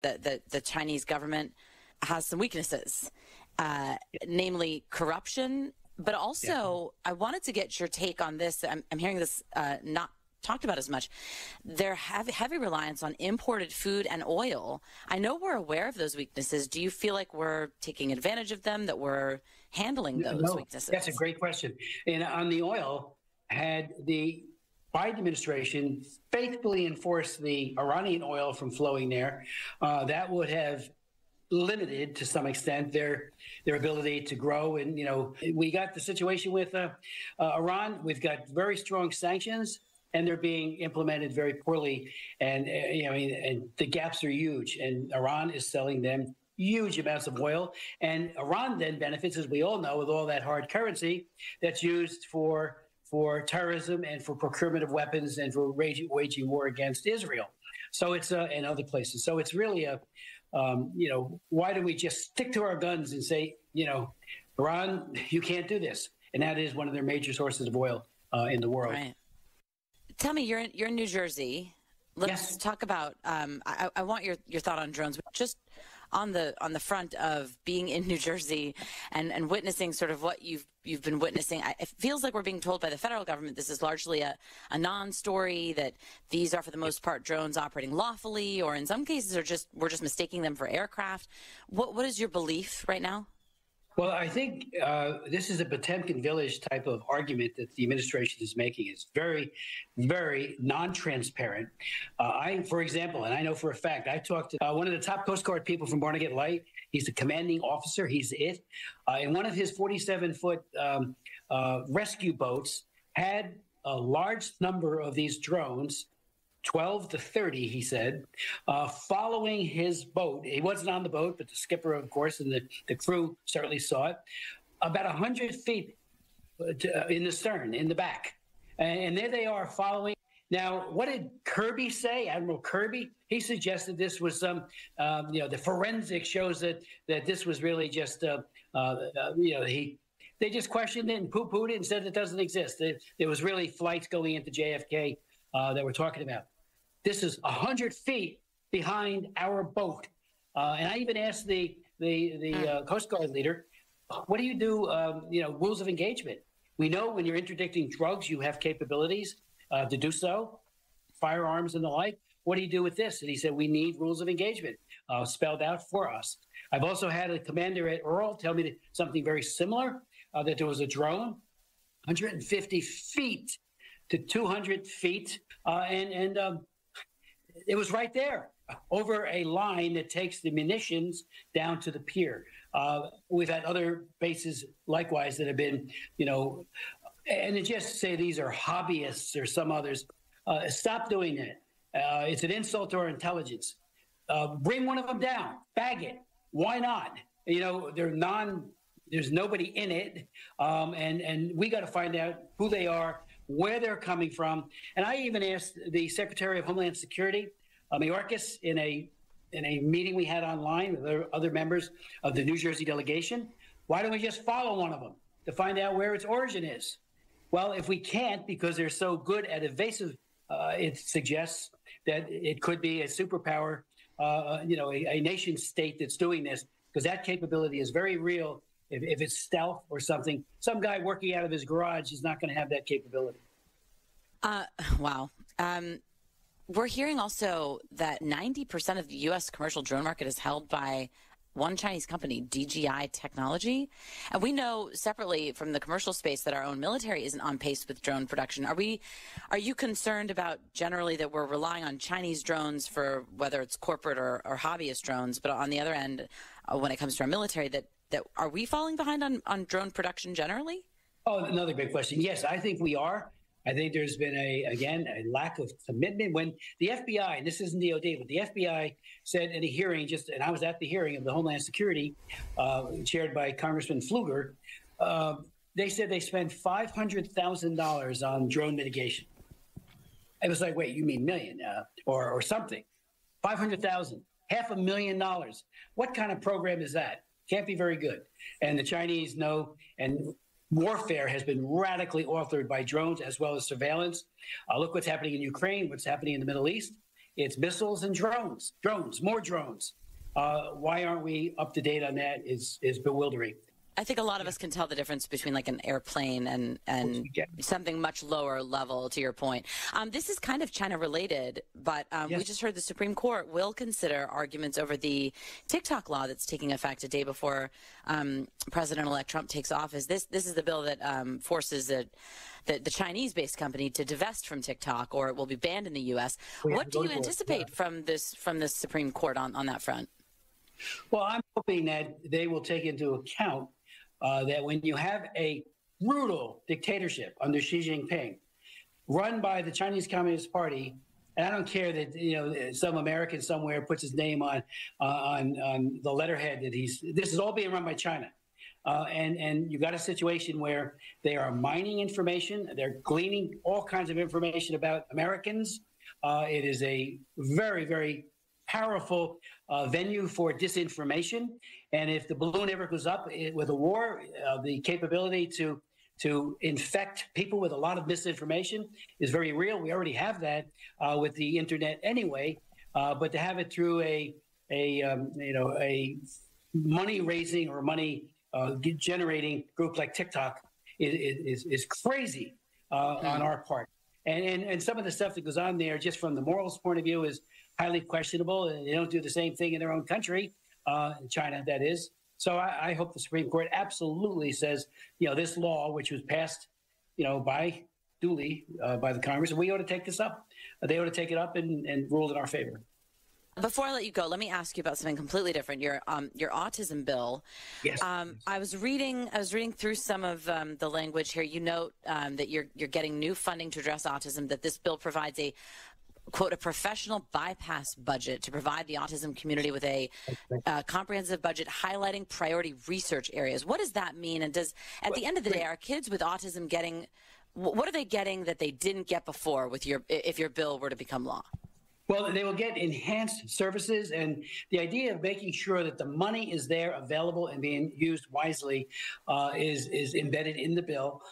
the Chinese government has some weaknesses, namely corruption. But also, I wanted to get your take on this. I'm hearing this not talked about as much. Their heavy reliance on imported food and oil. I know we're aware of those weaknesses. Do you feel like we're taking advantage of them, that we're handling those weaknesses? That's a great question. And on the oil, had the Biden administration faithfully enforced the Iranian oil from flowing there, that would have limited to some extent their ability to grow. And, we got the situation with Iran. We've got very strong sanctions, and they're being implemented very poorly. And, and the gaps are huge. And Iran is selling them huge amounts of oil. And Iran then benefits, as we all know, with all that hard currency that's used for terrorism and for procurement of weapons and for waging war against Israel. So it's and other places. So it's really why do we just stick to our guns and say, Iran, you can't do this? And that is one of their major sources of oil in the world. Right. Tell me, you're in New Jersey. Let's talk about. I want your thought on drones, just on the front of being in New Jersey and witnessing sort of what you've been witnessing. It feels like we're being told by the federal government this is largely a non-story, that these are for the most part drones operating lawfully, or in some cases we're just mistaking them for aircraft. What is your belief right now? Well, I think this is a Potemkin village type of argument that the administration is making. It's very, very non-transparent. For example, and I know for a fact, I talked to one of the top Coast Guard people from Barnegat Light. He's the commanding officer. He's it. And one of his 47-foot rescue boats had a large number of these drones, 12 to 30, he said, following his boat. He wasn't on the boat, but the skipper, of course, and the crew certainly saw it, about 100 feet in the stern, in the back. And there they are following. Now, what did Kirby say, Admiral Kirby? He suggested this was some, the forensic shows that this was really just, they just questioned it and poo-pooed it and said it doesn't exist. There was really flights going into JFK that we're talking about. This is 100 feet behind our boat. And I even asked the Coast Guard leader, what do you do, rules of engagement? We know when you're interdicting drugs, you have capabilities to do so, firearms and the like. What do you do with this? And he said, we need rules of engagement spelled out for us. I've also had a commander at Earl tell me something very similar, that there was a drone, 150 feet to 200 feet, and it was right there over a line that takes the munitions down to the pier. We've had other bases likewise that have been, and to just say these are hobbyists or some others, stop doing that. It's an insult to our intelligence. Bring one of them down, bag it. Why not? There's nobody in it, and we got to find out who they are, where they're coming from. And I even asked the Secretary of Homeland Security, Mayorkas, in a meeting we had online with other members of the New Jersey delegation, why don't we just follow one of them to find out where its origin is? Well, if we can't, because they're so good at evasive, it suggests that it could be a superpower, a nation state that's doing this, because that capability is very real. If it's stealth or something, some guy working out of his garage is not going to have that capability. Wow. We're hearing also that 90% of the U.S. commercial drone market is held by one Chinese company, DJI Technology. And we know separately from the commercial space that our own military isn't on pace with drone production. Are you concerned about generally that we're relying on Chinese drones for whether it's corporate or hobbyist drones, but on the other end, when it comes to our military, that are we falling behind on drone production generally? Oh, another big question. Yes, I think we are. I think there's been a lack of commitment. When the FBI, and this isn't DOD, but the FBI said in a hearing, and I was at the hearing of the Homeland Security, chaired by Congressman Pfluger, they said they spent $500,000 on drone mitigation. It was like, wait, you mean million or something? 500,000, $500,000. What kind of program is that? Can't be very good. And the Chinese know, and warfare has been radically altered by drones as well as surveillance. Look what's happening in Ukraine, what's happening in the Middle East. It's missiles and drones, more drones. Why aren't we up to date on that is bewildering. I think a lot of us can tell the difference between like an airplane and something much lower level, to your point. This is kind of China related, but Yes. we just heard the Supreme Court will consider arguments over the TikTok law that's taking effect a day before President-elect Trump takes office. This is the bill that forces the Chinese-based company to divest from TikTok, or it will be banned in the U.S. What do you anticipate from this Supreme Court on that front? Well, I'm hoping that they will take into account that when you have a brutal dictatorship under Xi Jinping, run by the Chinese Communist Party, and I don't care that some American somewhere puts his name on the letterhead that this is all being run by China, and you got a situation where they are mining information, they're gleaning all kinds of information about Americans. It is a very, very powerful venue for disinformation. And if the balloon ever goes up with a war, the capability to infect people with a lot of misinformation is very real. We already have that with the internet anyway, but to have it through a money raising or money generating group like TikTok is crazy on our part. And some of the stuff that goes on there, just from the morals point of view, is highly questionable, and they don't do the same thing in their own country, China, that is. So I hope the Supreme Court absolutely says, this law, which was passed, by the Congress, we ought to take this up. They ought to take it up and rule in our favor. Before I let you go, let me ask you about something completely different. Your autism bill. Yes. I was reading through some of the language here. You note that you're getting new funding to address autism. That this bill provides a quote, a professional bypass budget to provide the autism community with a comprehensive budget highlighting priority research areas. What does that mean? And at the end of the day, are kids with autism getting, what are they getting that they didn't get before if your bill were to become law? Well, they will get enhanced services, and the idea of making sure that the money is there, available, and being used wisely is embedded in the bill.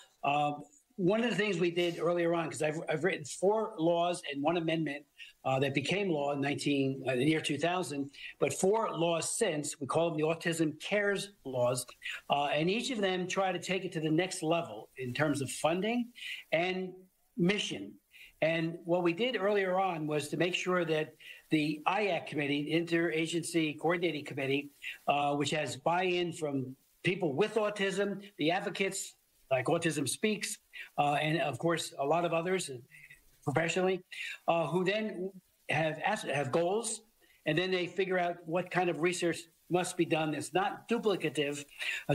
One of the things we did earlier on, because I've written 4 laws and 1 amendment that became law in the year 2000, but 4 laws since. We call them the Autism Cares laws, and each of them try to take it to the next level in terms of funding and mission. And what we did earlier on was to make sure that the IAC committee, Interagency Coordinating Committee, which has buy-in from people with autism, the advocates like Autism Speaks, and of course a lot of others professionally, who then have goals, and then they figure out what kind of research must be done that's not duplicative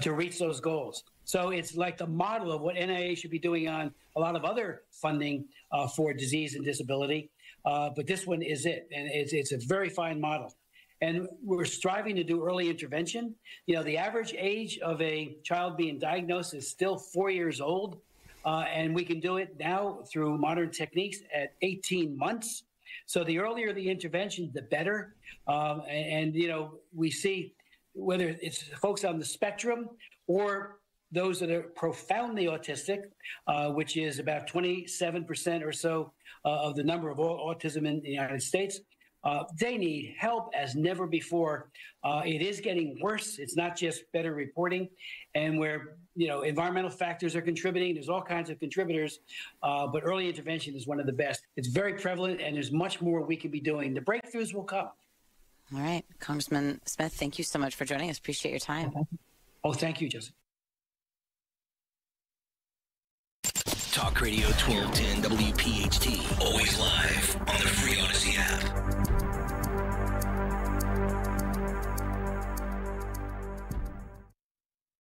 to reach those goals. So it's like the model of what NIA should be doing on a lot of other funding for disease and disability, but this one is it, and it's a very fine model. And we're striving to do early intervention. The average age of a child being diagnosed is still 4 years old, and we can do it now through modern techniques at 18 months. So the earlier the intervention, the better. We see whether it's folks on the spectrum or those that are profoundly autistic, which is about 27% or so of the number of autism in the United States. They need help as never before. It is getting worse. It's not just better reporting, and where environmental factors are contributing. There's all kinds of contributors, but early intervention is one of the best. It's very prevalent, and there's much more we can be doing. The breakthroughs will come. All right, Congressman Smith, thank you so much for joining us. Appreciate your time. Oh, thank you, Jessica. Talk Radio 1210 WPHT. Always live on the free Odyssey app.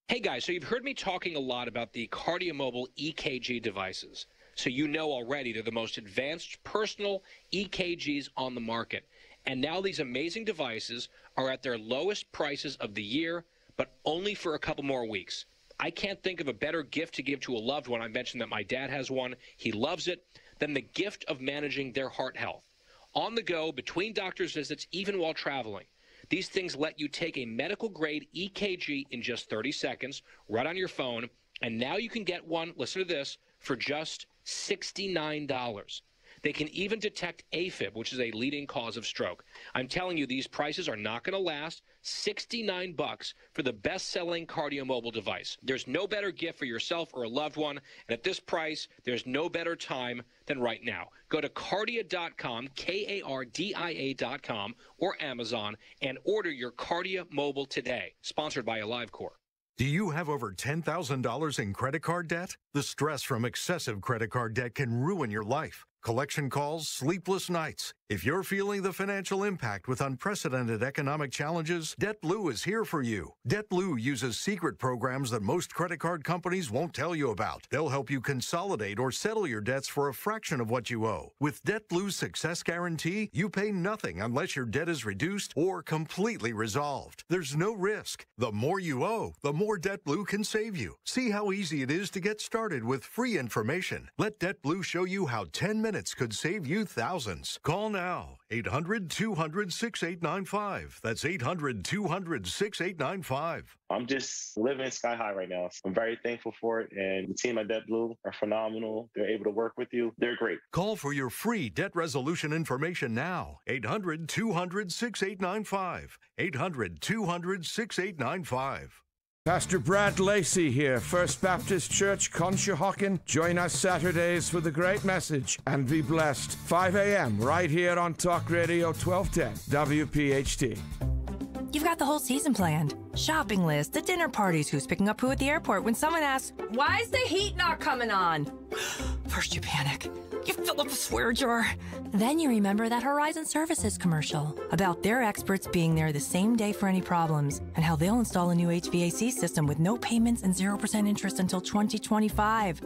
Hey guys, so you've heard me talking a lot about the KardioMobile EKG devices. So you know already they're the most advanced personal EKGs on the market. And now these amazing devices are at their lowest prices of the year, but only for a couple more weeks. I can't think of a better gift to give to a loved one. I mentioned that my dad has one. He loves it. Than the gift of managing their heart health. On the go, between doctor's visits, even while traveling. These things let you take a medical-grade EKG in just 30 seconds, right on your phone, and now you can get one, listen to this, for just $69. They can even detect AFib, which is a leading cause of stroke. I'm telling you, these prices are not going to last. $69 for the best-selling KardioMobile device. There's no better gift for yourself or a loved one, and at this price, there's no better time than right now. Go to Kardia.com, Kardia.com, or Amazon, and order your KardioMobile today. Sponsored by AliveCor. Do you have over $10,000 in credit card debt? The stress from excessive credit card debt can ruin your life. Collection calls, sleepless nights. If you're feeling the financial impact with unprecedented economic challenges, DebtBlue is here for you. DebtBlue uses secret programs that most credit card companies won't tell you about. They'll help you consolidate or settle your debts for a fraction of what you owe. With DebtBlue's Success Guarantee, you pay nothing unless your debt is reduced or completely resolved. There's no risk. The more you owe, the more DebtBlue can save you. See how easy it is to get started with free information. Let DebtBlue show you how 10 minutes could save you thousands. Call now. 800-200-6895. That's 800-200-6895. I'm just living sky high right now. I'm very thankful for it. And the team at DebtBlue are phenomenal. They're able to work with you. They're great. Call for your free debt resolution information now. 800-200-6895. 800-200-6895. Pastor Brad Lacey here, First Baptist Church, Conshohocken. Join us Saturdays for the great message and be blessed. 5 a.m. right here on Talk Radio 1210 WPHT. You've got the whole season planned. Shopping list, the dinner parties, who's picking up who at the airport. When someone asks, why is the heat not coming on? First you panic. You fill up a swear jar. Then you remember that Horizon Services commercial about their experts being there the same day for any problems and how they'll install a new HVAC system with no payments and 0% interest until 2025.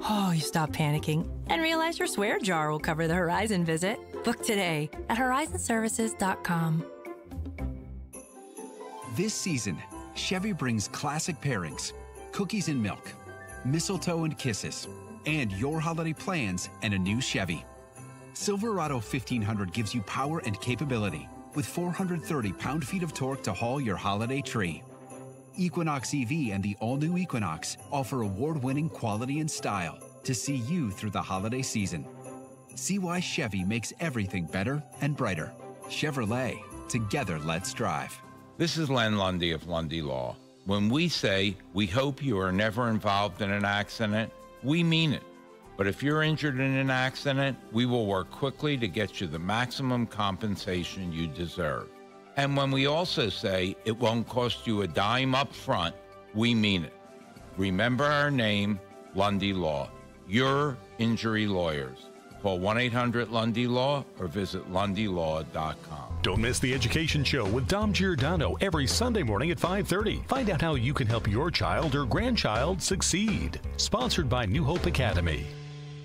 Oh, you stop panicking and realize your swear jar will cover the Horizon visit. Book today at horizonservices.com. This season, Chevy brings classic pairings, cookies and milk, mistletoe and kisses, and your holiday plans and a new Chevy. Silverado 1500 gives you power and capability with 430 pound-feet of torque to haul your holiday tree. Equinox EV and the all-new Equinox offer award-winning quality and style to see you through the holiday season. See why Chevy makes everything better and brighter. Chevrolet, together let's drive. This is Len Lundy of Lundy Law. When we say we hope you are never involved in an accident, we mean it. But if you're injured in an accident, we will work quickly to get you the maximum compensation you deserve. And when we also say it won't cost you a dime up front, we mean it. Remember our name, Lundy Law. Your injury lawyers. Call 1-800-LUNDY-LAW or visit lundylaw.com. Don't miss the Education Show with Dom Giordano every Sunday morning at 5:30. Find out how you can help your child or grandchild succeed. Sponsored by New Hope Academy.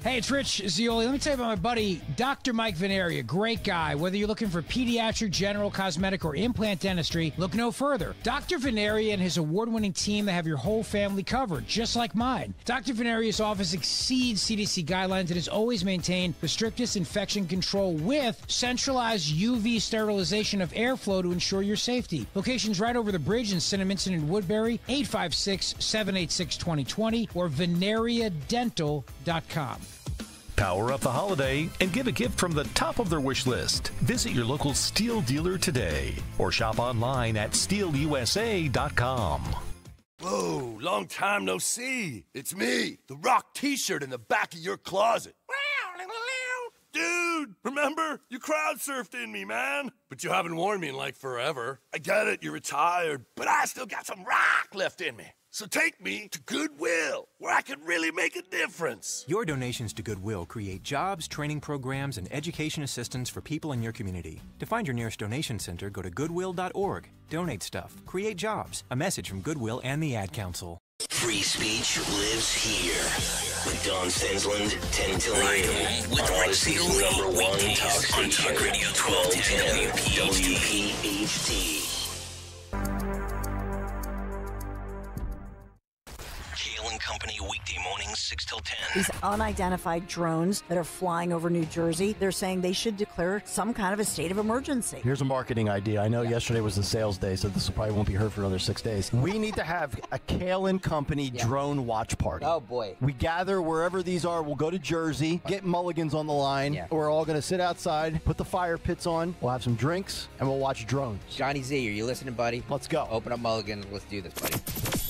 Hey, it's Rich Zioli. Let me tell you about my buddy, Dr. Mike Veneria. Great guy. Whether you're looking for pediatric, general, cosmetic, or implant dentistry, look no further. Dr. Veneria and his award-winning team, they have your whole family covered, just like mine. Dr. Veneria's office exceeds CDC guidelines and has always maintained the strictest infection control with centralized UV sterilization of airflow to ensure your safety. Locations right over the bridge in Cinnaminson and Woodbury, 856-786-2020 or veneriadental.com. Power up the holiday and give a gift from the top of their wish list. Visit your local Steel dealer today or shop online at steelusa.com. Whoa, long time no see. It's me, the Rock t-shirt in the back of your closet. Dude, remember? You crowd surfed in me, man. But you haven't worn me in like forever. I get it, you're retired, but I still got some rock left in me. So take me to Goodwill, where I can really make a difference. Your donations to Goodwill create jobs, training programs, and education assistance for people in your community. To find your nearest donation center, go to goodwill.org. Donate stuff. Create jobs. A message from Goodwill and the Ad Council. Free speech lives here. With Don Sensland, 10 till 9. With Odyssey's #1 talk station. On Talk Radio 1210 WPHT. Kayal and Company Company, weekday mornings 6 till 10. These unidentified drones that are flying over New Jersey, they're saying they should declare some kind of a state of emergency. Here's a marketing idea. I know yesterday was the sales day, so this probably won't be heard for another 6 days. We need to have a Kayal Company drone watch party. Oh, boy. We gather wherever these are. We'll go to Jersey, get mulligans on the line. Yeah. We're all going to sit outside, put the fire pits on. We'll have some drinks, and we'll watch drones. Johnny Z, are you listening, buddy? Let's go. Open up mulligans. Let's do this, buddy.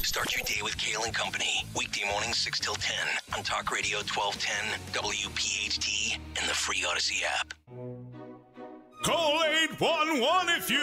Start your day with Kayal Company, weekday mornings 6 till 10 on Talk Radio 1210, WPHT, and the free Odyssey app. Call 811 if you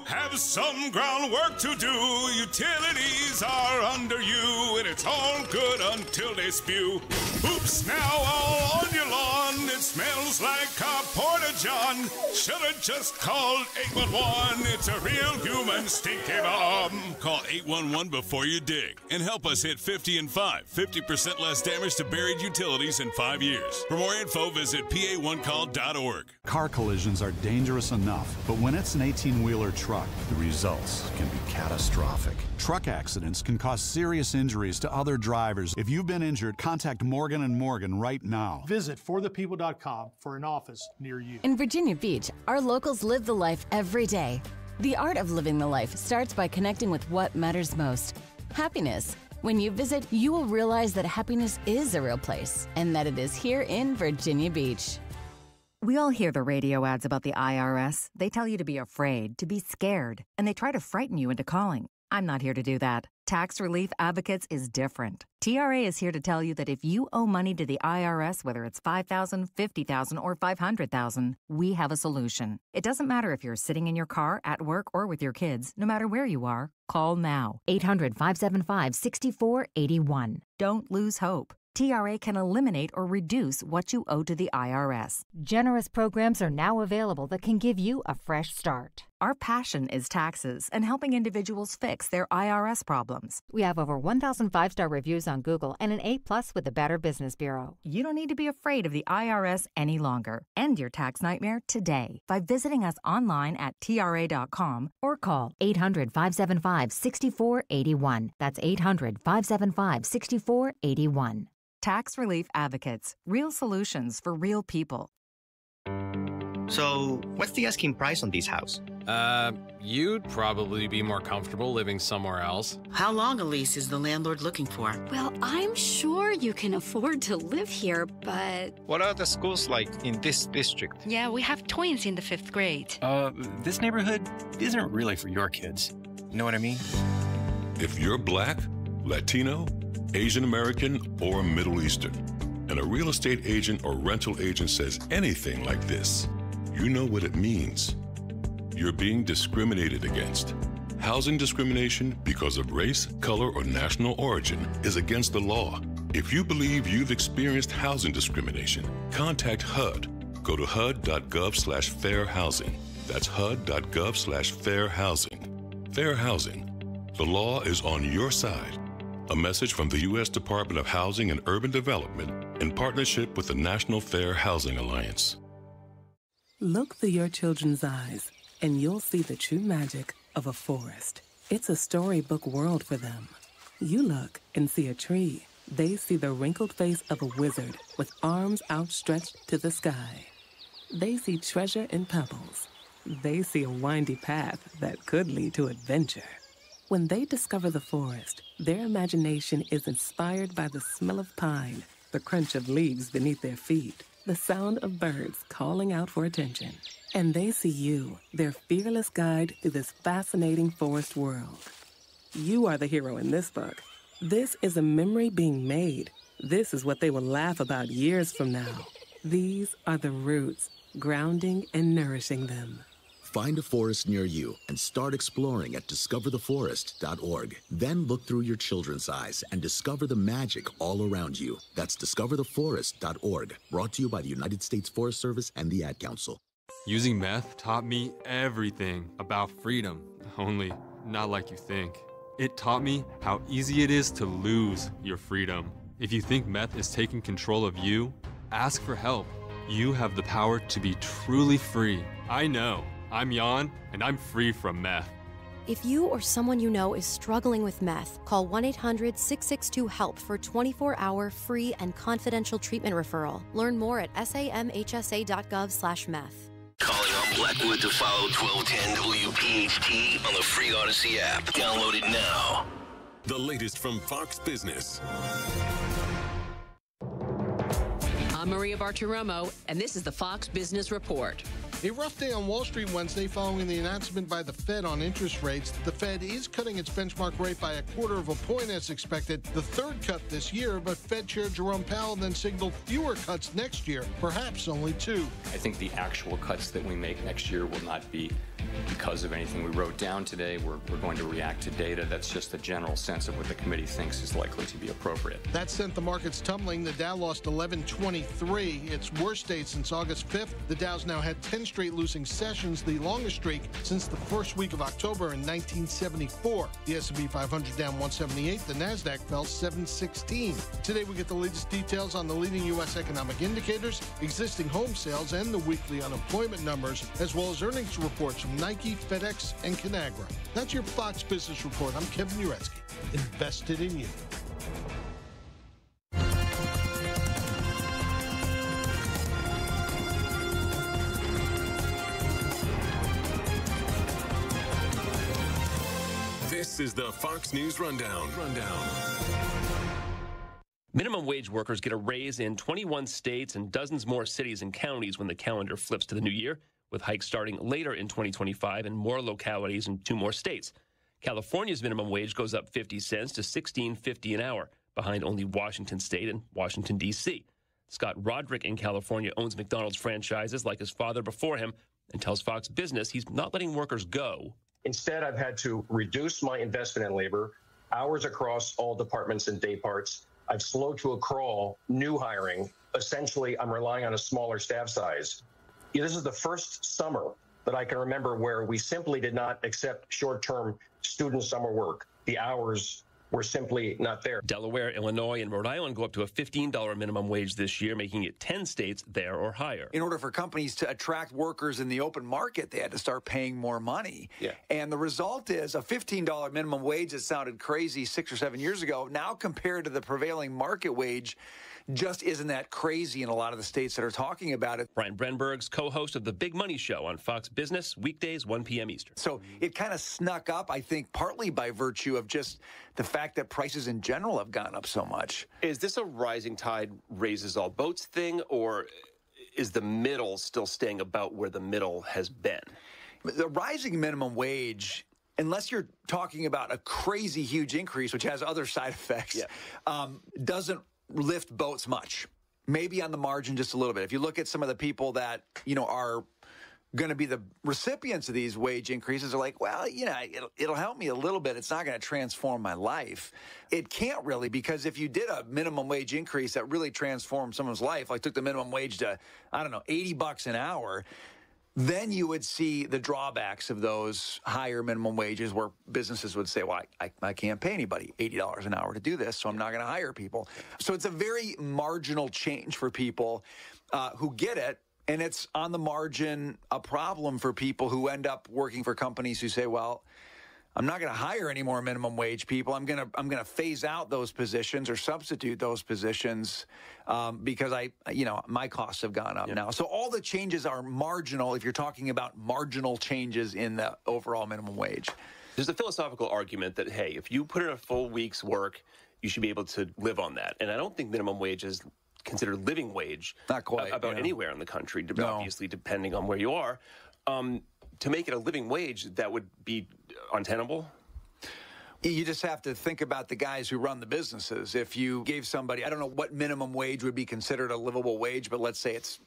have some groundwork to do. Utilities are under you, and it's all good until they spew. Oops, now all on your lawn. It smells like a porta-john. Should've just called 811. It's a real human stinky bomb. Call 811 before you dig and help us hit 50 and 5. 50% less damage to buried utilities in 5 years. For more info, visit pa1call.org. Car collisions are dangerous enough, but when it's an 18-wheeler truck, the results can be catastrophic. Truck accidents can cause serious injuries to other drivers. If you've been injured, contact Morgan & Morgan right now. Visit forthepeople.com for an office near you. In Virginia Beach, our locals live the life every day. The art of living the life starts by connecting with what matters most: happiness. When you visit, you will realize that happiness is a real place and that it is here in Virginia Beach. We all hear the radio ads about the IRS. They tell you to be afraid, to be scared, and they try to frighten you into calling. I'm not here to do that. Tax Relief Advocates is different. TRA is here to tell you that if you owe money to the IRS, whether it's $5,000, $50,000, or $500,000, we have a solution. It doesn't matter if you're sitting in your car, at work, or with your kids. No matter where you are, call now. 800-575-6481. Don't lose hope. TRA can eliminate or reduce what you owe to the IRS. Generous programs are now available that can give you a fresh start. Our passion is taxes and helping individuals fix their IRS problems. We have over 1,000 five-star reviews on Google and an A+ with the Better Business Bureau. You don't need to be afraid of the IRS any longer. End your tax nightmare today by visiting us online at TRA.com or call 800-575-6481. That's 800-575-6481. Tax Relief Advocates. Real solutions for real people. So, what's the asking price on this house? You'd probably be more comfortable living somewhere else. How long a lease is the landlord looking for? Well, I'm sure you can afford to live here, but... What are the schools like in this district? Yeah, we have twins in the 5th grade. This neighborhood isn't really for your kids. You know what I mean? If you're Black, Latino, Asian American, or Middle Eastern, and a real estate agent or rental agent says anything like this, you know what it means. You're being discriminated against. Housing discrimination because of race, color, or national origin is against the law. If you believe you've experienced housing discrimination, contact HUD. Go to HUD.gov/fair housing. That's HUD.gov/fair housing. Fair housing. The law is on your side. A message from the U.S. Department of Housing and Urban Development in partnership with the National Fair Housing Alliance. Look through your children's eyes, and you'll see the true magic of a forest. It's a storybook world for them. You look and see a tree. They see the wrinkled face of a wizard with arms outstretched to the sky. They see treasure in pebbles. They see a windy path that could lead to adventure. When they discover the forest, their imagination is inspired by the smell of pine, the crunch of leaves beneath their feet, the sound of birds calling out for attention. And they see you, their fearless guide through this fascinating forest world. You are the hero in this book. This is a memory being made. This is what they will laugh about years from now. These are the roots, grounding and nourishing them. Find a forest near you and start exploring at discovertheforest.org. Then look through your children's eyes and discover the magic all around you. That's discovertheforest.org. Brought to you by the United States Forest Service and the Ad Council. Using meth taught me everything about freedom, only not like you think. It taught me how easy it is to lose your freedom. If you think meth is taking control of you, ask for help. You have the power to be truly free. I know. I'm Jan, and I'm free from meth. If you or someone you know is struggling with meth, call 1-800-662-HELP for 24-hour free and confidential treatment referral. Learn more at samhsa.gov/meth. Calling on Blackwood to follow 1210 WPHT on the free Odyssey app. Download it now. The latest from Fox Business. I'm Maria Bartiromo, and this is the Fox Business Report. A rough day on Wall Street Wednesday following the announcement by the Fed on interest rates. The Fed is cutting its benchmark rate by 1/4 point as expected, the third cut this year, but Fed Chair Jerome Powell then signaled fewer cuts next year, perhaps only 2. I think the actual cuts that we make next year will not be because of anything we wrote down today. We're going to react to data. That's just a general sense of what the committee thinks is likely to be appropriate. That sent the markets tumbling. The Dow lost 11.23, its worst day since August 5th. The Dow's now had 10 straight losing sessions, the longest streak since the first week of October in 1974. The S&P 500 down 178. The Nasdaq fell 716. Today we get the latest details on the leading U.S. economic indicators, existing home sales, and the weekly unemployment numbers, as well as earnings reports from Nike, FedEx, and Conagra. That's your Fox Business Report. I'm Kevin Uretsky. Invested in you. This is the Fox News Rundown. Minimum wage workers get a raise in 21 states and dozens more cities and counties when the calendar flips to the new year, with hikes starting later in 2025 in more localities and 2 more states. California's minimum wage goes up 50 cents to $16.50 an hour, behind only Washington State and Washington, D.C. Scott Roderick in California owns McDonald's franchises like his father before him and tells Fox Business he's not letting workers go. Instead, I've had to reduce my investment in labor, hours across all departments and day parts. I've slowed to a crawl new hiring. Essentially, I'm relying on a smaller staff size. This is the first summer that I can remember where we simply did not accept short-term student summer work. The hours were simply not there. Delaware, Illinois, and Rhode Island go up to a $15 minimum wage this year, making it 10 states there or higher. In order for companies to attract workers in the open market, they had to start paying more money. Yeah. And the result is a $15 minimum wage that sounded crazy 6 or 7 years ago, now compared to the prevailing market wage, just isn't that crazy in a lot of the states that are talking about it. Brian Brenberg's co-host of The Big Money Show on Fox Business, weekdays, 1 p.m. Eastern. So it kind of snuck up, I think, partly by virtue of just the fact that prices in general have gone up so much. Is this a rising tide raises all boats thing, or is the middle still staying about where the middle has been? The rising minimum wage, unless you're talking about a crazy huge increase, which has other side effects, doesn't lift boats much. Maybe on the margin just a little bit. If you look at some of the people that, are going to be the recipients of these wage increases, are like, well, it'll help me a little bit. It's not going to transform my life. It can't really, because if you did a minimum wage increase that really transformed someone's life, like took the minimum wage to, $80 an hour, then you would see the drawbacks of those higher minimum wages where businesses would say, well, I can't pay anybody $80 an hour to do this, so I'm not going to hire people. So it's a very marginal change for people who get it, and it's on the margin a problem for people who end up working for companies who say, well, I'm not going to hire any more minimum wage people. I'm going to phase out those positions or substitute those positions because my costs have gone up now. So all the changes are marginal if you're talking about marginal changes in the overall minimum wage. There's a philosophical argument that, hey, if you put in a full week's work, you should be able to live on that. And I don't think minimum wage is considered living wage. Not quite. About anywhere in the country, obviously depending on where you are. To make it a living wage, that would be untenable? You just have to think about the guys who run the businesses. If you gave somebody, I don't know what minimum wage would be considered a livable wage, but let's say it's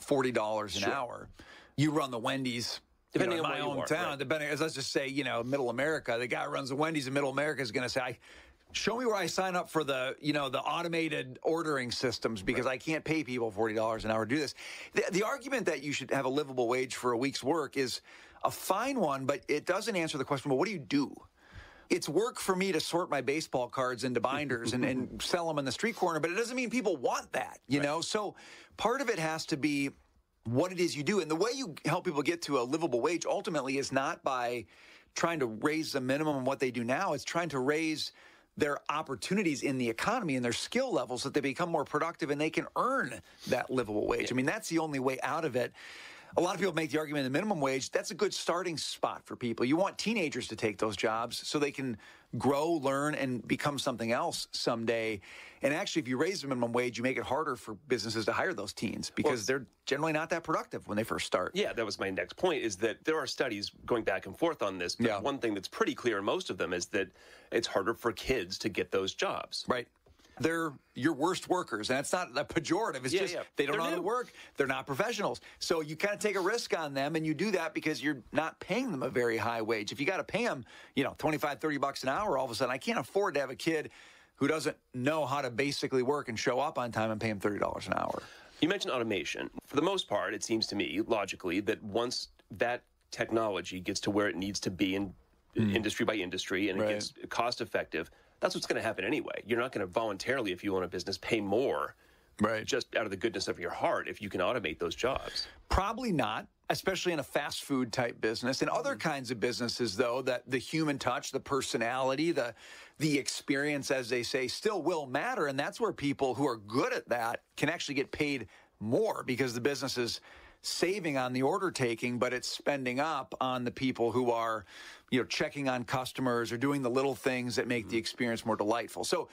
$40 an hour. You run the Wendy's. Depending on my where you are, hometown, right. Let's just say, middle America, the guy who runs the Wendy's in middle America is going to say, show me where I sign up for the, the automated ordering systems because I can't pay people $40 an hour to do this. The argument that you should have a livable wage for a week's work is a fine one, but it doesn't answer the question, well, what do you do? It's work for me to sort my baseball cards into binders and sell them in the street corner, but it doesn't mean people want that, you know? So part of it has to be what it is you do. And the way you help people get to a livable wage ultimately is not by trying to raise the minimum of what they do now. It's trying to raise their opportunities in the economy and their skill levels so that they become more productive and they can earn that livable wage. I mean, that's the only way out of it. A lot of people make the argument of the minimum wage. That's a good starting spot for people. You want teenagers to take those jobs so they can grow, learn, and become something else someday. And actually, if you raise the minimum wage, you make it harder for businesses to hire those teens because they're generally not that productive when they first start. Yeah, that was my next point, is that there are studies going back and forth on this. But one thing that's pretty clear in most of them is that it's harder for kids to get those jobs. Right. They're your worst workers, and that's not a pejorative. It's just they don't know how to work. They're not professionals. So you kind of take a risk on them, and you do that because you're not paying them a very high wage. If you got to pay them, $25, $30 an hour, all of a sudden, I can't afford to have a kid who doesn't know how to basically work and show up on time and pay him $30 an hour. You mentioned automation. For the most part, it seems to me, logically, that once that technology gets to where it needs to be in industry by industry and it gets cost effective, that's what's going to happen anyway. You're not going to voluntarily, if you own a business, pay more just out of the goodness of your heart if you can automate those jobs. Probably not, especially in a fast food type business. And other kinds of businesses, though, that the human touch, the personality, the experience, as they say, still will matter. And that's where people who are good at that can actually get paid more because the business is saving on the order taking, but it's spending up on the people who are, checking on customers or doing the little things that make the experience more delightful. So,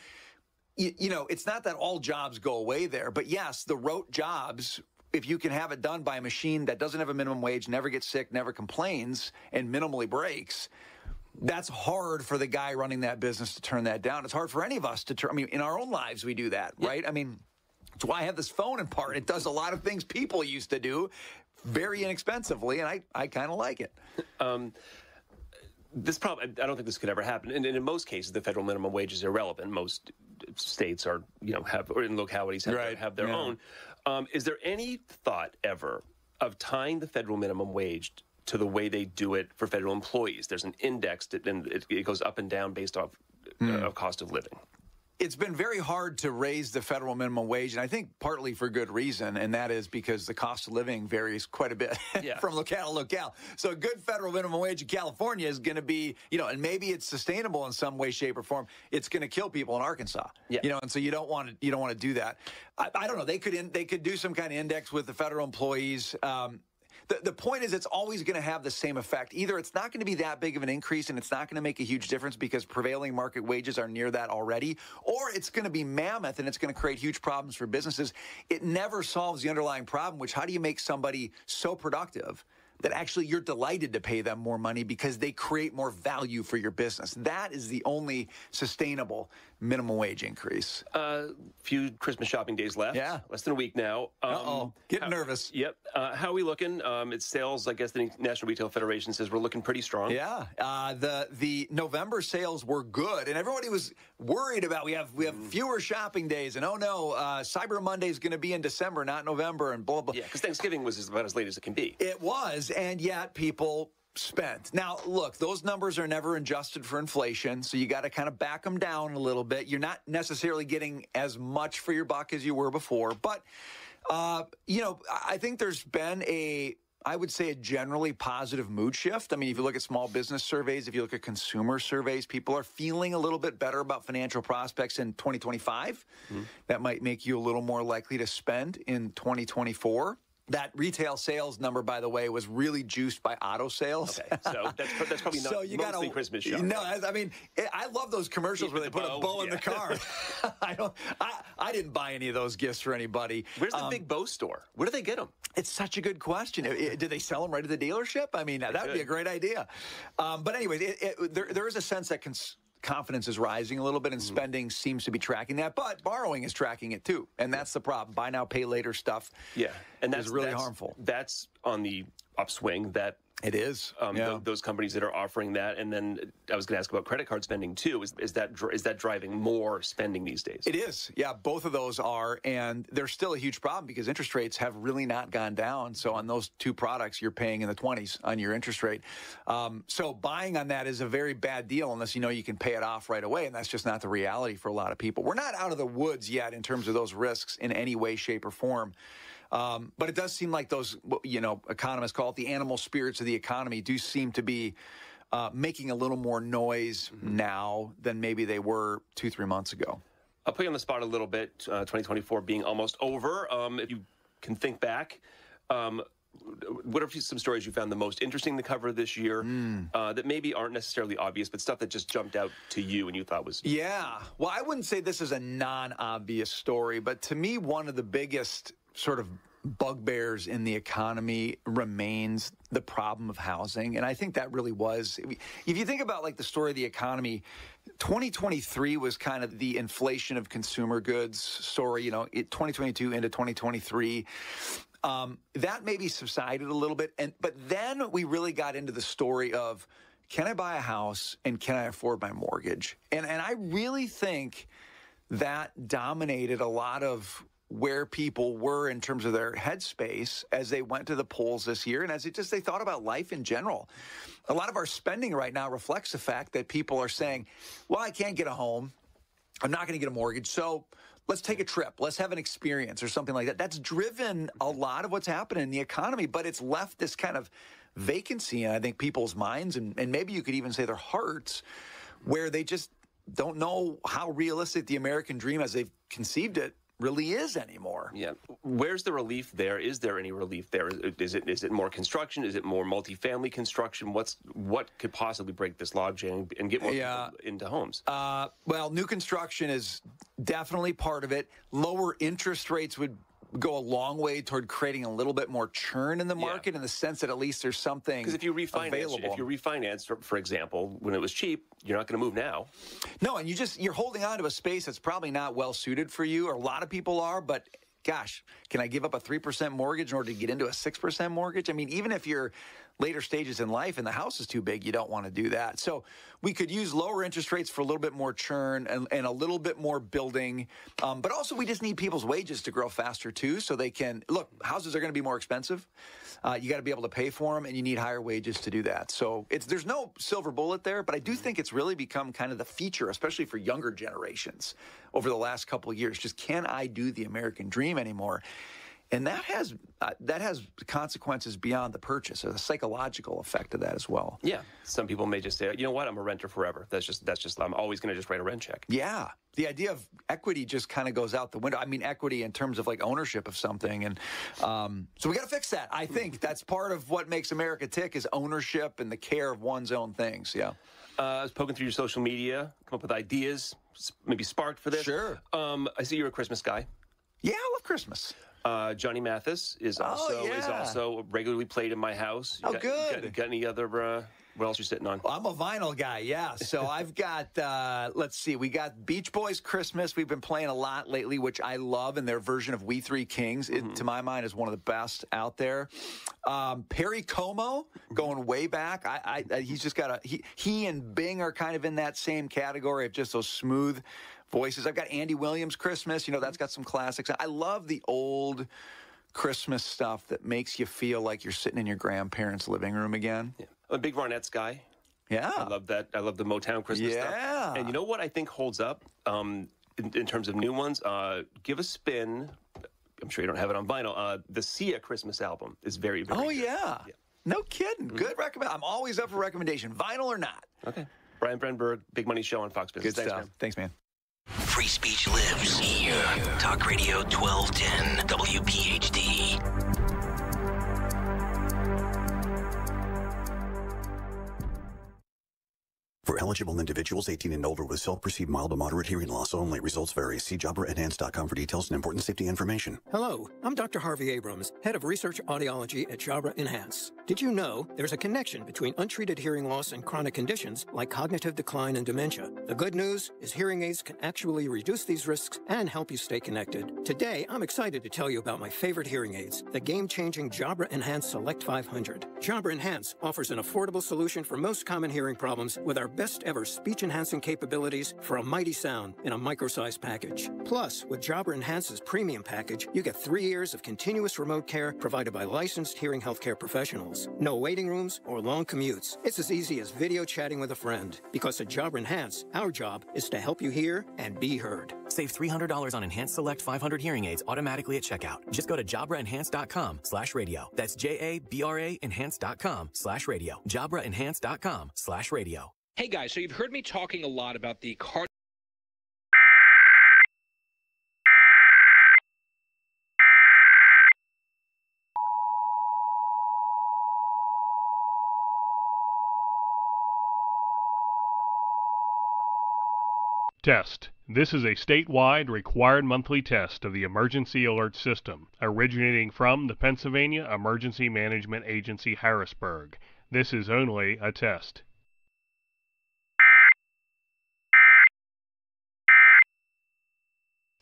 it's not that all jobs go away there, but yes, the rote jobs, if you can have it done by a machine that doesn't have a minimum wage, never gets sick, never complains, and minimally breaks, that's hard for the guy running that business to turn that down. It's hard for any of us to turn. I mean, in our own lives, we do that, right? I mean, that's why I have this phone in part. It does a lot of things people used to do very inexpensively, and I kind of like it. I don't think this could ever happen. And in most cases, the federal minimum wage is irrelevant. Most states are, or in localities have their own. Is there any thought ever of tying the federal minimum wage to the way they do it for federal employees? There's an index and it goes up and down based off of cost of living. It's been very hard to raise the federal minimum wage, and I think partly for good reason, and that is because the cost of living varies quite a bit from locale to locale. So a good federal minimum wage in California is going to be, and maybe it's sustainable in some way, shape, or form. It's going to kill people in Arkansas, and so you don't want to do that. I don't know. They could do some kind of index with the federal employees. The point is it's always going to have the same effect. Either it's not going to be that big of an increase and it's not going to make a huge difference because prevailing market wages are near that already, or it's going to be mammoth and it's going to create huge problems for businesses. It never solves the underlying problem, which how do you make somebody so productive that actually you're delighted to pay them more money because they create more value for your business? That is the only sustainable minimum wage increase. Few Christmas shopping days left. Yeah. Less than a week now. Getting nervous. Yep. How are we looking? It's sales, I guess the National Retail Federation says we're looking pretty strong. Yeah. The November sales were good, and everybody was worried about we have fewer shopping days, and Cyber Monday is going to be in December, not November, and blah, blah. Yeah, because Thanksgiving was about as late as it can be. It was, and yet people spent. Now, look, those numbers are never adjusted for inflation, so you got to kind of back them down a little bit. You're not necessarily getting as much for your buck as you were before, but, I think there's been I would say a generally positive mood shift. I mean, if you look at small business surveys, if you look at consumer surveys, people are feeling a little bit better about financial prospects in 2025. That might make you a little more likely to spend in 2024. That retail sales number, by the way, was really juiced by auto sales. Okay, so that's probably not mostly Christmas shopping. No, I mean, I love those commercials where they put a bow in the car. I didn't buy any of those gifts for anybody. Where's the big bow store? Where do they get them? It's such a good question. Do they sell them right at the dealership? I mean, that would be a great idea. But anyways, there is a sense that confidence is rising a little bit, and spending seems to be tracking that, but borrowing is tracking it too, and that's the problem. Buy now, pay later stuff. Yeah, and that's really harmful. That's on the upswing. That it is. Those companies that are offering that, and then I was going to ask about credit card spending too. Is that driving more spending these days? It is. Yeah, both of those are, and they're still a huge problem because interest rates have really not gone down. So on those two products, you're paying in the 20s on your interest rate. So buying on that is a very bad deal unless you can pay it off right away, and that's just not the reality for a lot of people. We're not out of the woods yet in terms of those risks in any way, shape, or form. But it does seem like those, economists call it the animal spirits of the economy, do seem to be making a little more noise now than maybe they were 2-3 months ago. I'll put you on the spot a little bit, 2024 being almost over. If you can think back, what are some stories you found the most interesting to cover this year that maybe aren't necessarily obvious, but stuff that just jumped out to you and you thought was... Yeah. Well, I wouldn't say this is a non-obvious story, but to me, one of the biggest sort of bugbears in the economy remains the problem of housing. And I think that really was, if you think about like the story of the economy, 2023 was kind of the inflation of consumer goods story, 2022 into 2023. That maybe subsided a little bit. But then we really got into the story of, can I buy a house and can I afford my mortgage? And I really think that dominated a lot of where people were in terms of their headspace as they went to the polls this year and as they thought about life in general. A lot of our spending right now reflects the fact that people are saying, well, I can't get a home. I'm not going to get a mortgage. So let's take a trip. Let's have an experience or something like that. That's driven a lot of what's happening in the economy, but it's left this kind of vacancy in, I think, people's minds and maybe you could even say their hearts, where they just don't know how realistic the American dream as they've conceived it really is anymore. Yeah. Where's the relief there? Is there any relief there? Is it more construction? Is it more multifamily construction? What could possibly break this logjam and get more people into homes? Well, new construction is definitely part of it. Lower interest rates would go a long way toward creating a little bit more churn in the market in the sense that at least there's something because if you refinance, for example, when it was cheap, you're not going to move now. No, and you're holding on to a space that's probably not well suited for you, or a lot of people are, but gosh, can I give up a 3% mortgage in order to get into a 6% mortgage? I mean, even if you're later stages in life and the house is too big, you don't want to do that. So we could use lower interest rates for a little bit more churn and a little bit more building. But also we just need people's wages to grow faster too, so they can, look, houses are going to be more expensive. You got to be able to pay for them, and you need higher wages to do that. So there's no silver bullet there, but I do think it's really become kind of the feature, especially for younger generations over the last couple of years. Just, can I do the American dream anymore? And that has consequences beyond the purchase, or the psychological effect of that as well. Yeah, some people may just say, you know what, I'm a renter forever. That's just I'm always going to just write a rent check. Yeah, the idea of equity just kind of goes out the window. I mean, equity in terms of like ownership of something, and so we got to fix that. I think that's part of what makes America tick, is ownership and the care of one's own things. Yeah. I was poking through your social media, come up with ideas, maybe sparked for this. Sure. I see you're a Christmas guy. Yeah, I love Christmas. Johnny Mathis is also regularly played in my house. Good. Got any other? What else are you sitting on? I'm a vinyl guy, yeah. So I've got, let's see, we got Beach Boys Christmas. We've been playing a lot lately, which I love, and their version of We Three Kings, to my mind, is one of the best out there. Perry Como, going way back. He's just got he and Bing are kind of in that same category of just those smooth voices. I've got Andy Williams Christmas. That's got some classics. I love the old Christmas stuff that makes you feel like you're sitting in your grandparents' living room again. Yeah. I'm a big Ronettes guy. Yeah. I love that. I love the Motown Christmas stuff. Yeah. And you know what I think holds up in terms of new ones? Give a spin. I'm sure you don't have it on vinyl. The Sia Christmas album is very, very good. Yeah. No kidding. Good recommend. I'm always up for recommendation, vinyl or not. Okay. Brian Brenberg, Big Money Show on Fox Business. Good stuff. Thanks, man. Free speech lives here. Talk Radio 1210 WPHT. For eligible individuals 18 and older with self-perceived mild to moderate hearing loss only. Results vary. See JabraEnhance.com for details and important safety information. Hello, I'm Dr. Harvey Abrams, head of research audiology at Jabra Enhance. Did you know there's a connection between untreated hearing loss and chronic conditions like cognitive decline and dementia? The good news is hearing aids can actually reduce these risks and help you stay connected. Today, I'm excited to tell you about my favorite hearing aids, the game-changing Jabra Enhance Select 500. Jabra Enhance offers an affordable solution for most common hearing problems with our best ever speech-enhancing capabilities for a mighty sound in a micro-sized package. Plus, with Jabra Enhance's premium package, you get 3 years of continuous remote care provided by licensed hearing healthcare professionals. No waiting rooms or long commutes. It's as easy as video chatting with a friend. Because at Jabra Enhance, our job is to help you hear and be heard. Save $300 on Enhanced Select 500 hearing aids automatically at checkout. Just go to JabraEnhance.com/radio. That's JABRA Enhance.com/radio. JabraEnhance.com/radio. Hey guys, so you've heard me talking a lot about the cardio. Test. This is a statewide required monthly test of the Emergency Alert System, originating from the Pennsylvania Emergency Management Agency, Harrisburg. This is only a test.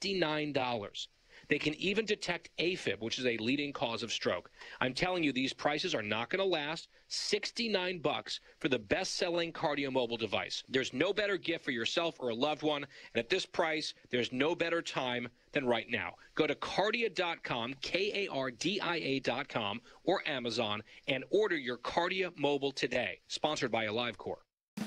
$59. They can even detect AFib, which is a leading cause of stroke. I'm telling you, these prices are not going to last. $69 for the best-selling cardio-mobile device. There's no better gift for yourself or a loved one, and at this price, there's no better time than right now. Go to Kardia.com, Kardia.com, or Amazon, and order your Kardia Mobile today. Sponsored by AliveCor.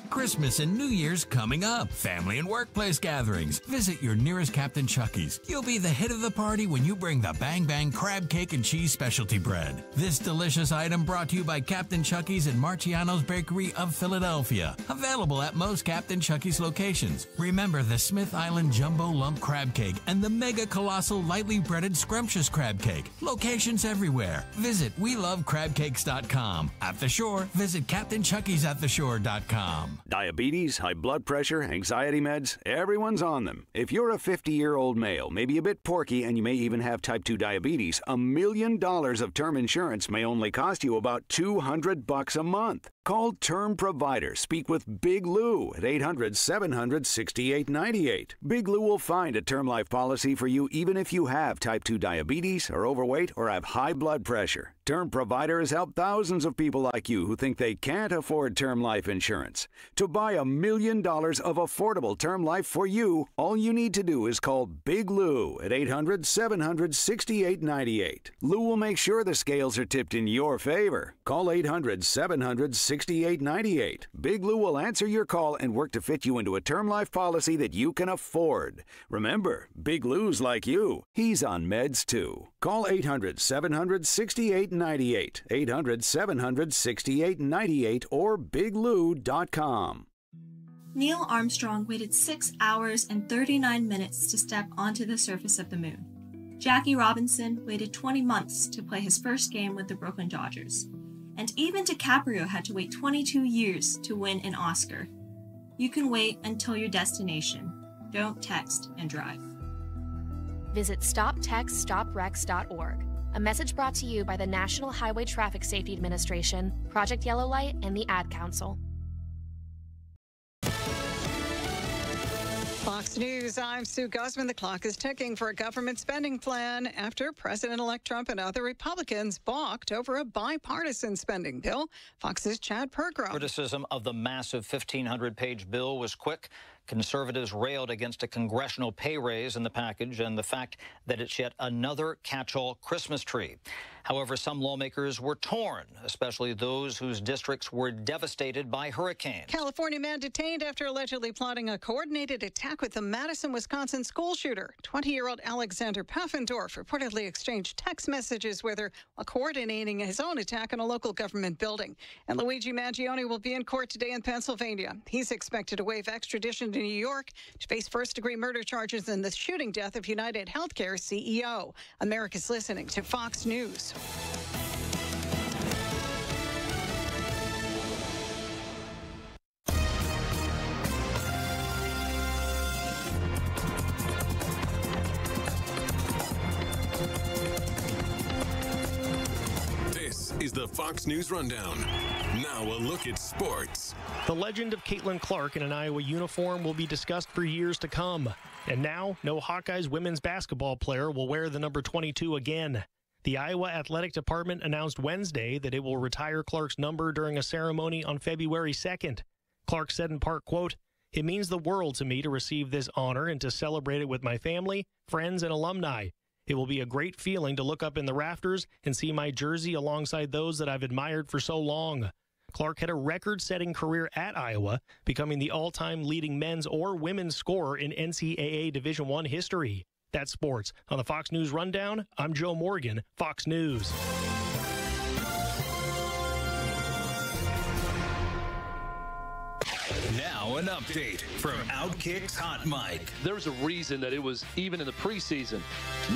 Christmas and New Year's coming up. Family and workplace gatherings. Visit your nearest Captain Chucky's. You'll be the hit of the party when you bring the Bang Bang Crab Cake and Cheese Specialty Bread. This delicious item brought to you by Captain Chucky's and Marciano's Bakery of Philadelphia. Available at most Captain Chucky's locations. Remember the Smith Island Jumbo Lump Crab Cake and the Mega Colossal Lightly Breaded Scrumptious Crab Cake. Locations everywhere. Visit WeLoveCrabCakes.com. At the shore, visit CaptainChucky'sAtTheShore.com. Diabetes, high blood pressure, anxiety meds, everyone's on them. If you're a 50-year-old male, maybe a bit porky, and you may even have type 2 diabetes, $1 million of term insurance may only cost you about $200 a month. Call Term Provider. Speak with Big Lou at 800-700-6898. Big Lou will find a term life policy for you even if you have type 2 diabetes, are overweight, or have high blood pressure. Term Provider has helped thousands of people like you who think they can't afford term life insurance. To buy $1 million of affordable term life for you, all you need to do is call Big Lou at 800-700-6898. Lou will make sure the scales are tipped in your favor. Call 800-700-6898. Big Lou will answer your call and work to fit you into a term life policy that you can afford. Remember, Big Lou's like you. He's on meds too. Call 800-700-6898. 800-700-6898 or biglou.com. Neil Armstrong waited 6 hours and 39 minutes to step onto the surface of the moon. Jackie Robinson waited 20 months to play his first game with the Brooklyn Dodgers. And even DiCaprio had to wait 22 years to win an Oscar. You can wait until your destination. Don't text and drive. Visit StopTextStopWrecks.org. A message brought to you by the National Highway Traffic Safety Administration, Project Yellow Light, and the Ad Council. Fox News, I'm Sue Guzman. The clock is ticking for a government spending plan after President-elect Trump and other Republicans balked over a bipartisan spending bill. Fox's Chad Pergram. Criticism of the massive 1,500-page bill was quick. Conservatives railed against a congressional pay raise in the package and the fact that it's yet another catch-all Christmas tree. However, some lawmakers were torn, especially those whose districts were devastated by hurricanes. California man detained after allegedly plotting a coordinated attack with the Madison, Wisconsin school shooter. 20-year-old Alexander Pfaffendorf reportedly exchanged text messages with her while coordinating his own attack on a local government building. And Luigi Mangione will be in court today in Pennsylvania. He's expected to waive extradition to New York to face first-degree murder charges in the shooting death of United Healthcare CEO. America's listening to Fox News. This is the Fox News Rundown. Now a look at sports. The legend of Caitlin Clark in an Iowa uniform will be discussed for years to come. And now, no Hawkeyes women's basketball player will wear the number 22 again. The Iowa Athletic Department announced Wednesday that it will retire Clark's number during a ceremony on February 2nd. Clark said in part, quote, "It means the world to me to receive this honor and to celebrate it with my family, friends, and alumni. It will be a great feeling to look up in the rafters and see my jersey alongside those that I've admired for so long. Clark had a record-setting career at Iowa, becoming the all-time leading men's or women's scorer in NCAA Division I history. That's sports. On the Fox News Rundown, I'm Joe Morgan, Fox News. Now an update from Outkick's Hot Mic. There's a reason that it was, even in the preseason,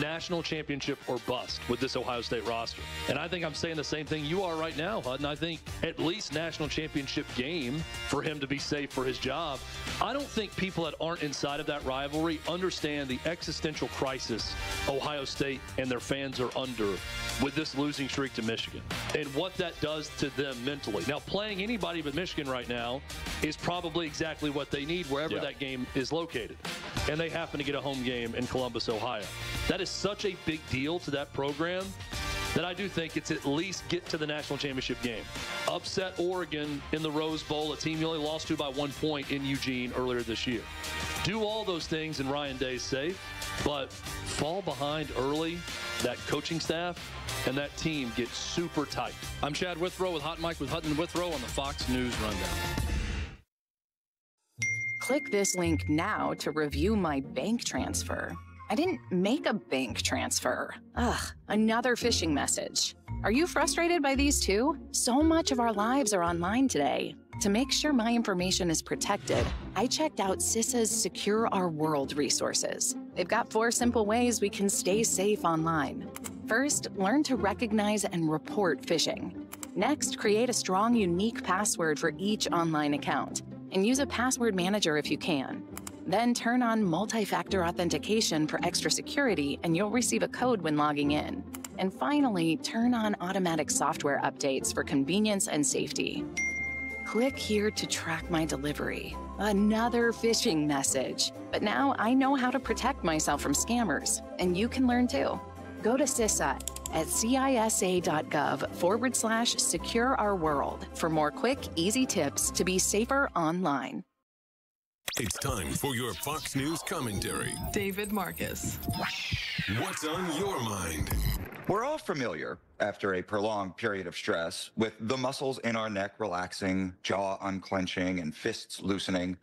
national championship or bust with this Ohio State roster. And I think I'm saying the same thing you are right now, Hutton. I think at least national championship game for him to be safe for his job. I don't think people that aren't inside of that rivalry understand the existential crisis Ohio State and their fans are under with this losing streak to Michigan and what that does to them mentally. Now, playing anybody but Michigan right now is probably exactly what they need wherever that game is located. And they happen to get a home game in Columbus, Ohio. That is such a big deal to that program that I do think it's at least get to the national championship game. Upset Oregon in the Rose Bowl, a team you only lost to by 1 point in Eugene earlier this year. Do all those things and Ryan Day's safe, but fall behind early, that coaching staff and that team gets super tight. I'm Chad Withrow with Hot Mike with Hutton and Withrow on the Fox News Rundown. Click this link now to review my bank transfer. I didn't make a bank transfer. Ugh, another phishing message. Are you frustrated by these too? So much of our lives are online today. To make sure my information is protected, I checked out CISA's Secure Our World resources. They've got 4 simple ways we can stay safe online. First, learn to recognize and report phishing. Next, create a strong, unique password for each online account, and use a password manager if you can. Then turn on multi-factor authentication for extra security, and you'll receive a code when logging in. And finally, turn on automatic software updates for convenience and safety. Click here to track my delivery. Another phishing message. But now I know how to protect myself from scammers, and you can learn too. Go to CISA at cisa.gov/Secure Our World for more quick, easy tips to be safer online. It's time for your Fox News commentary. David Marcus. What's on your mind? We're all familiar, after a prolonged period of stress, with the muscles in our neck relaxing, jaw unclenching, and fists loosening.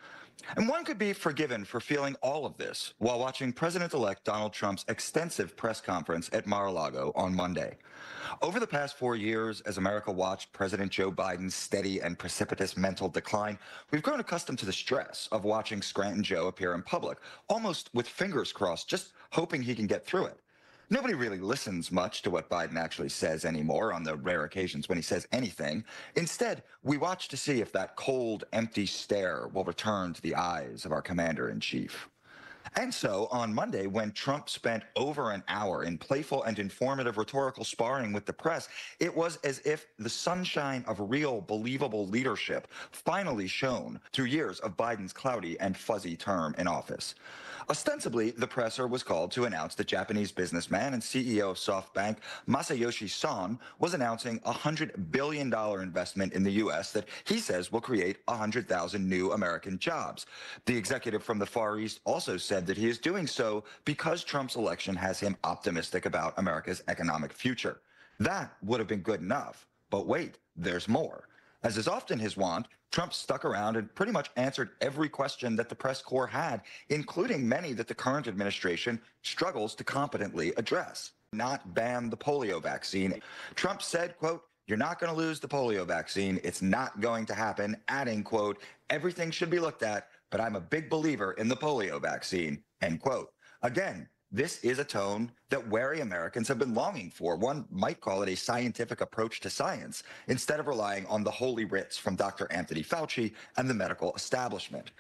And one could be forgiven for feeling all of this while watching President-elect Donald Trump's extensive press conference at Mar-a-Lago on Monday. Over the past 4 years, as America watched President Joe Biden's steady and precipitous mental decline, we've grown accustomed to the stress of watching Scranton Joe appear in public, almost with fingers crossed, just hoping he can get through it. Nobody really listens much to what Biden actually says anymore on the rare occasions when he says anything. Instead, we watch to see if that cold, empty stare will return to the eyes of our commander-in-chief. And so, on Monday, when Trump spent over an hour in playful and informative rhetorical sparring with the press, it was as if the sunshine of real, believable leadership finally shone through years of Biden's cloudy and fuzzy term in office. Ostensibly, the presser was called to announce that Japanese businessman and CEO of SoftBank, Masayoshi Son, was announcing a $100 billion investment in the U.S. that he says will create 100,000 new American jobs. The executive from the Far East also said that he is doing so because Trump's election has him optimistic about America's economic future. That would have been good enough. But wait, there's more. As is often his wont, Trump stuck around and pretty much answered every question that the press corps had, including many that the current administration struggles to competently address. Not ban the polio vaccine. Trump said, quote, "You're not going to lose the polio vaccine. It's not going to happen," adding, quote, "Everything should be looked at, but I'm a big believer in the polio vaccine," end quote. Again, this is a tone that wary Americans have been longing for. One might call it a scientific approach to science, instead of relying on the holy writs from Dr. Anthony Fauci and the medical establishment.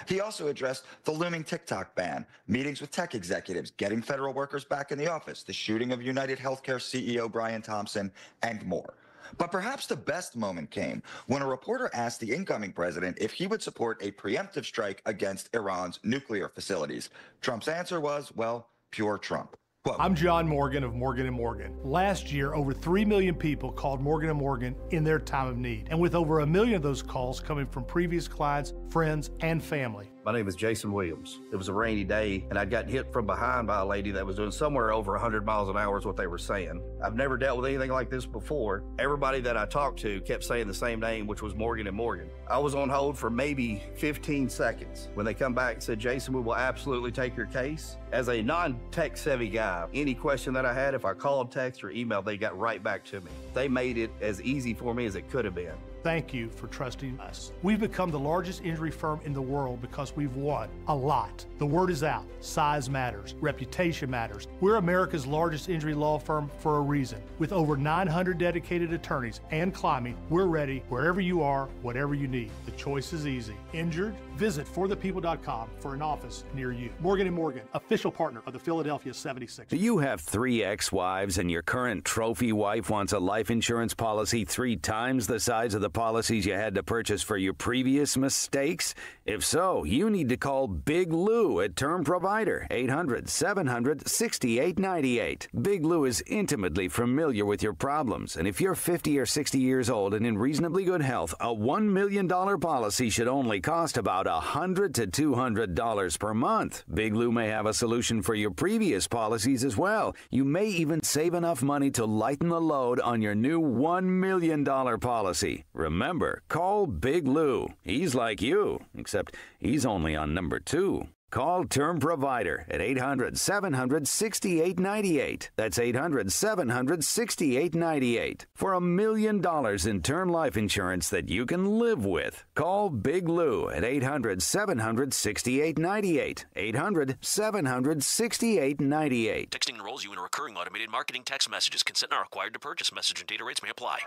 He also addressed the looming TikTok ban, meetings with tech executives, getting federal workers back in the office, the shooting of United Healthcare CEO Brian Thompson, and more. But perhaps the best moment came when a reporter asked the incoming president if he would support a preemptive strike against Iran's nuclear facilities. Trump's answer was, well, pure Trump. Quote, I'm John Morgan of Morgan & Morgan. Last year, over 3 million people called Morgan & Morgan in their time of need. And with over 1 million of those calls coming from previous clients, friends, and family. My name is Jason Williams. It was a rainy day, and I'd gotten hit from behind by a lady that was doing somewhere over 100 miles an hour is what they were saying. I've never dealt with anything like this before. Everybody that I talked to kept saying the same name, which was Morgan & Morgan. I was on hold for maybe 15 seconds. When they come back and said, Jason, we will absolutely take your case. As a non-tech savvy guy, any question that I had, if I called, text, or emailed, they got right back to me. They made it as easy for me as it could have been. Thank you for trusting us. We've become the largest injury firm in the world because we've won a lot. The word is out. Size matters. Reputation matters. We're America's largest injury law firm for a reason. With over 900 dedicated attorneys and climbing, we're ready wherever you are, whatever you need. The choice is easy. Injured? Visit forthepeople.com for an office near you. Morgan & Morgan, official partner of the Philadelphia 76ers. Do you have 3 ex-wives and your current trophy wife wants a life insurance policy 3 times the size of the policies you had to purchase for your previous mistakes? If so, you need to call Big Lou at Term Provider, 800-700-6898. Big Lou is intimately familiar with your problems, and if you're 50 or 60 years old and in reasonably good health, a $1 million policy should only cost about $100 to $200 per month. Big Lou may have a solution for your previous policies as well. You may even save enough money to lighten the load on your new $1 million policy. Remember, call Big Lou. He's like you, except he's only on number 2. Call Term Provider at 800-700-6898. That's 800-700-6898. For $1 million in term life insurance that you can live with. Call Big Lou at 800-700-6898. 800-700-6898. Texting enrolls you in a recurring automated marketing text messages. Consent not required to purchase. Message and data rates may apply.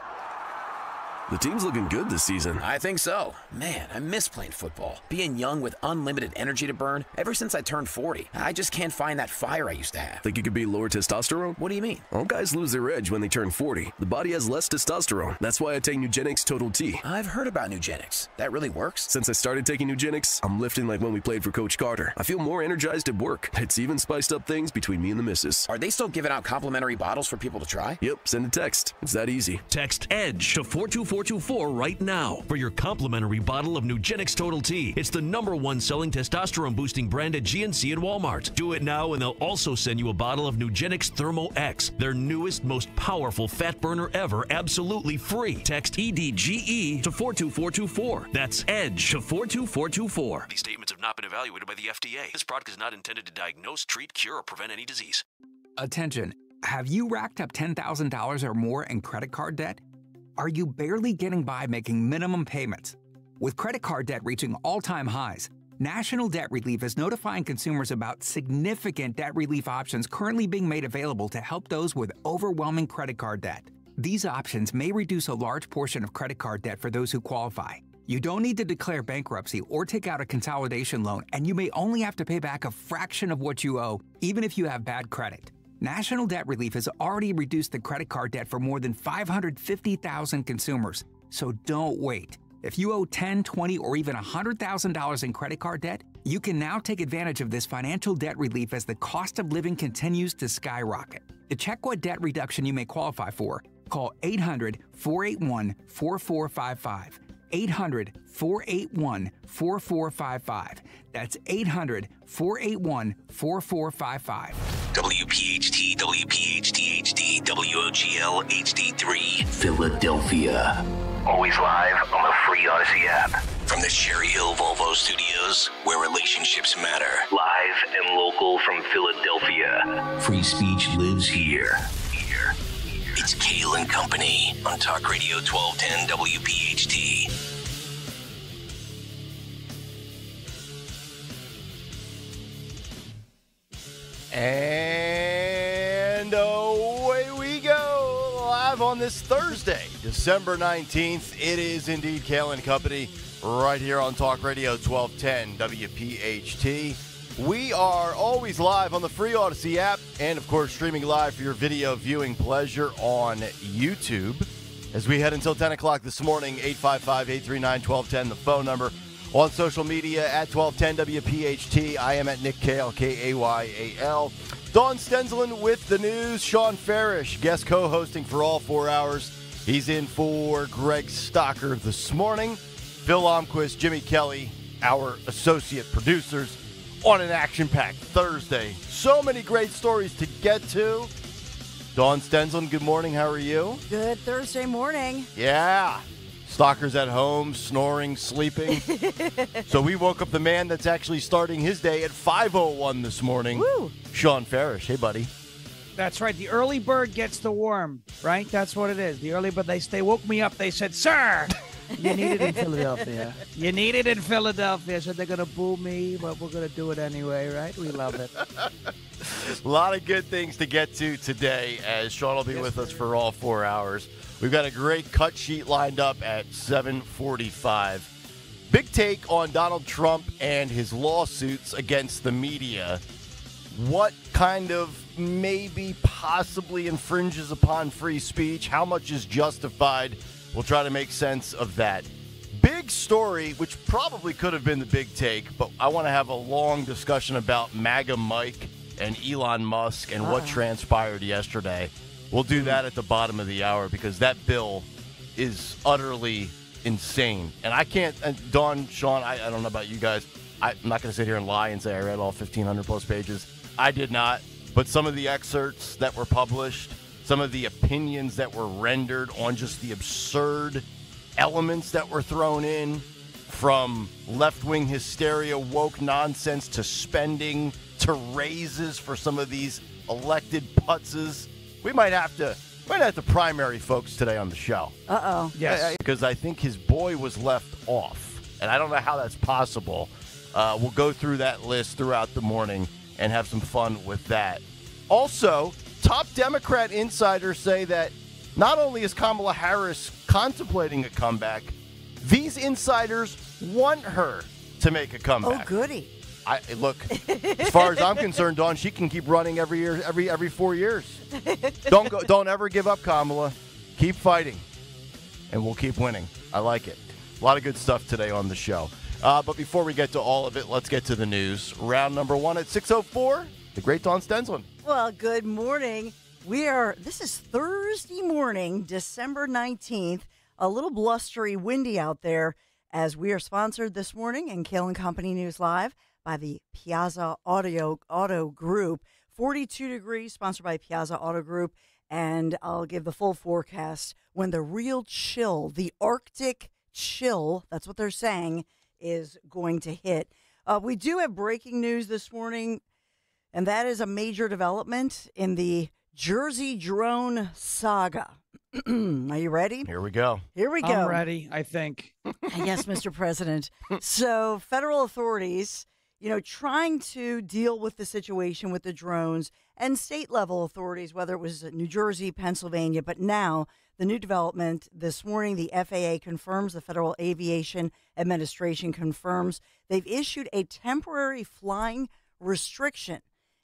The team's looking good this season. I think so. Man, I miss playing football. Being young with unlimited energy to burn. Ever since I turned 40, I just can't find that fire I used to have. Think it could be lower testosterone? What do you mean? All guys lose their edge when they turn 40. The body has less testosterone. That's why I take Nugenix Total T. I've heard about Nugenix. That really works? Since I started taking Nugenix, I'm lifting like when we played for Coach Carter. I feel more energized at work. It's even spiced up things between me and the missus. Are they still giving out complimentary bottles for people to try? Yep, send a text. It's that easy. Text EDGE to 42424 right now for your complimentary bottle of Nugenix Total T. It's the #1 selling testosterone boosting brand at GNC and Walmart. Do it now and they'll also send you a bottle of Nugenix Thermo X, their newest, most powerful fat burner ever, absolutely free. Text EDGE to 42424. That's EDGE to 42424. These statements have not been evaluated by the FDA. This product is not intended to diagnose, treat, cure, or prevent any disease. Attention. Have you racked up $10,000 or more in credit card debt? Are you barely getting by making minimum payments? With credit card debt reaching all-time highs, National Debt Relief is notifying consumers about significant debt relief options currently being made available to help those with overwhelming credit card debt. These options may reduce a large portion of credit card debt for those who qualify. You don't need to declare bankruptcy or take out a consolidation loan, and you may only have to pay back a fraction of what you owe, even if you have bad credit. National Debt Relief has already reduced the credit card debt for more than 550,000 consumers. So don't wait. If you owe $10,000, $20,000, or even $100,000 in credit card debt, you can now take advantage of this financial debt relief as the cost of living continues to skyrocket. To check what debt reduction you may qualify for, call 800-481-4455. 800-481-4455. That's 800-481-4455. WPHT, WPHT HD, WOGL HD3, Philadelphia. Always live on the free Odyssey app. From the Cherry Hill Volvo Studios, where relationships matter. Live and local from Philadelphia. Free speech lives here. It's Kayal and Company on Talk Radio 1210 WPHT. And away we go, live on this Thursday, December 19th. It is indeed Kayal and Company right here on Talk Radio 1210 WPHT. We are always live on the free Odyssey app and, of course, streaming live for your video viewing pleasure on YouTube. As we head until 10 o'clock this morning, 855-839-1210, the phone number. On social media at 1210 WPHT. I am at Nick Kayal, Kayal. Don Stensland with the news. Sean Farish, guest co-hosting for all 4 hours. He's in for Greg Stocker this morning. Phil Omquist, Jimmy Kelly, our associate producers, on an action-packed Thursday. So many great stories to get to. Dawn Stensland, good morning. How are you? Good Thursday morning. Yeah. Stalkers at home, snoring, sleeping. So we woke up the man that's actually starting his day at 5:01 this morning. Woo. Sean Farish. Hey, buddy. That's right. The early bird gets the worm, right? That's what it is. The early bird, they woke me up. They said, sir, you need it in Philadelphia. You need it in Philadelphia. So they're going to boo me, but we're going to do it anyway, right? We love it. A lot of good things to get to today as Sean will be with us for all 4 hours. We've got a great cut sheet lined up at 7:45. Big take on Donald Trump and his lawsuits against the media. What kind of maybe possibly infringes upon free speech? How much is justified? We'll try to make sense of that. Big story, which probably could have been the big take, but I want to have a long discussion about MAGA Mike and Elon Musk and what transpired yesterday. We'll do that at the bottom of the hour because that bill is utterly insane. And I can't, and Dawn, Sean, I don't know about you guys. I'm not going to sit here and lie and say I read all 1,500 plus pages. I did not. But some of the excerpts that were published, some of the opinions that were rendered on just the absurd elements that were thrown in, from left-wing hysteria, woke nonsense, to spending, to raises for some of these elected putzes. We might have to primary folks today on the show. Uh-oh. Yes. Because I think his boy was left off, and I don't know how that's possible. We'll go through that list throughout the morning and have some fun with that. Also, top Democrat insiders say that not only is Kamala Harris contemplating a comeback, these insiders want her to make a comeback. Oh, goody. Look, as far as I'm concerned, Dawn, she can keep running every year, every 4 years. Don't ever give up, Kamala. Keep fighting, and we'll keep winning. I like it. A lot of good stuff today on the show. But before we get to all of it, let's get to the news. Round number one at 6:04. The great Dawn Stensland. Well, good morning. This is Thursday morning, December 19th. A little blustery, windy out there as we are sponsored this morning in Kayal and Company News Live by the Piazza Auto Group. 42 degrees, sponsored by Piazza Auto Group. And I'll give the full forecast when the real chill, the Arctic chill, that's what they're saying, is going to hit. We do have breaking news this morning, and that is a major development in the Jersey drone saga. Are you ready? Here we go. Here we go. I'm ready, I think. Yes, Mr. President. So federal authorities, trying to deal with the situation with the drones, and state level authorities, whether it was New Jersey, Pennsylvania, but now the new development this morning, the FAA confirms, the Federal Aviation Administration confirms, they've issued a temporary flying restriction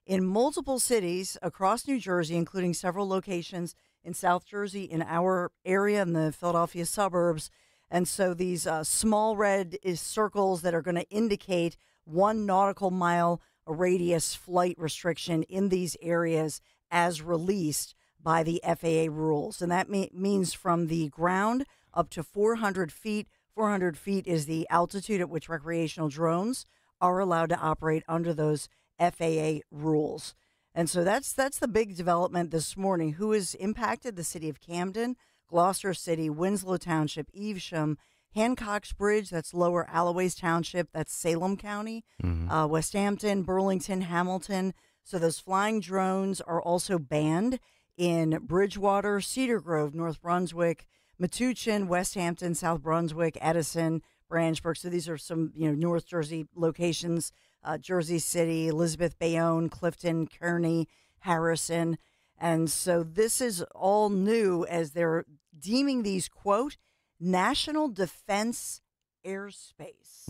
in multiple cities across New Jersey, including several locations in South Jersey, in our area, in the Philadelphia suburbs. And so these small red circles that are going to indicate 1 nautical mile radius flight restriction in these areas as released by the FAA rules. And that means from the ground up to 400 feet. 400 feet is the altitude at which recreational drones are allowed to operate under those FAA rules. And so that's the big development this morning. Who is impacted? The city of Camden, Gloucester City, Winslow Township, Evesham, Hancock's Bridge, that's Lower Alloways Township, that's Salem County, West Hampton, Burlington, Hamilton. So those flying drones are also banned in Bridgewater, Cedar Grove, North Brunswick, Metuchen, West Hampton, South Brunswick, Edison, Branchburg. So these are some, North Jersey locations, Jersey City, Elizabeth, Bayonne, Clifton, Kearney, Harrison. And so this is all new as they're deeming these, quote, national defense airspace.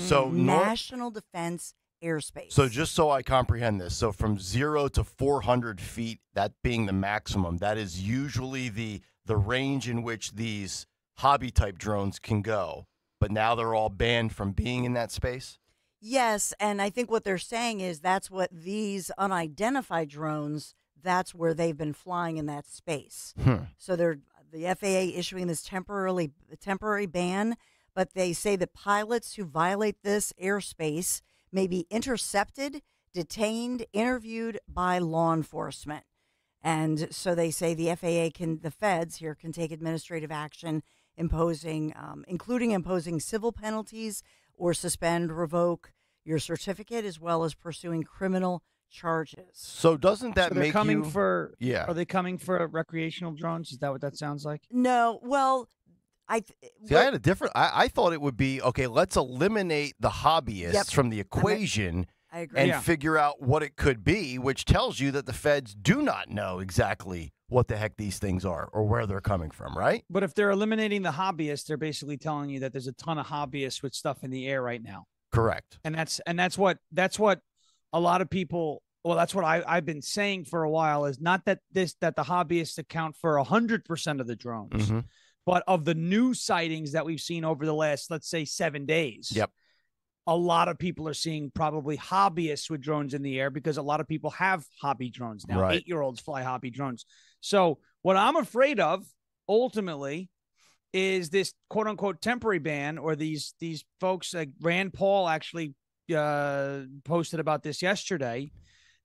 So national defense airspace. So just so I comprehend this, so from 0 to 400 feet, that being the maximum, that is usually the range in which these hobby-type drones can go. But now they're all banned from being in that space? Yes, and I think what they're saying is that's what these unidentified drones, that's where they've been flying in that space. So they're the FAA issuing this temporary ban, but they say that pilots who violate this airspace may be intercepted, detained, interviewed by law enforcement. And so they say the the feds here can take administrative action including imposing civil penalties or suspend, revoke your certificate, as well as pursuing criminal charges. So doesn't that make coming you... for? Yeah. Are they coming for recreational drones? Is that what that sounds like? No. Well, I had a different... I thought it would be, okay, let's eliminate the hobbyists from the equation I agree. and figure out what it could be, which tells you that the feds do not know exactly what the heck these things are or where they're coming from, right? But if they're eliminating the hobbyists, they're basically telling you that there's a ton of hobbyists with stuff in the air right now. Correct. And that's what a lot of people. Well, that's what I've been saying for a while, is not that the hobbyists account for 100% of the drones, but of the new sightings that we've seen over the last, let's say, 7 days. Yep. A lot of people are seeing probably hobbyists with drones in the air because a lot of people have hobby drones now. Right. 8-year-olds fly hobby drones. So what I'm afraid of ultimately is this quote unquote temporary ban, or these folks like Rand Paul actually posted about this yesterday,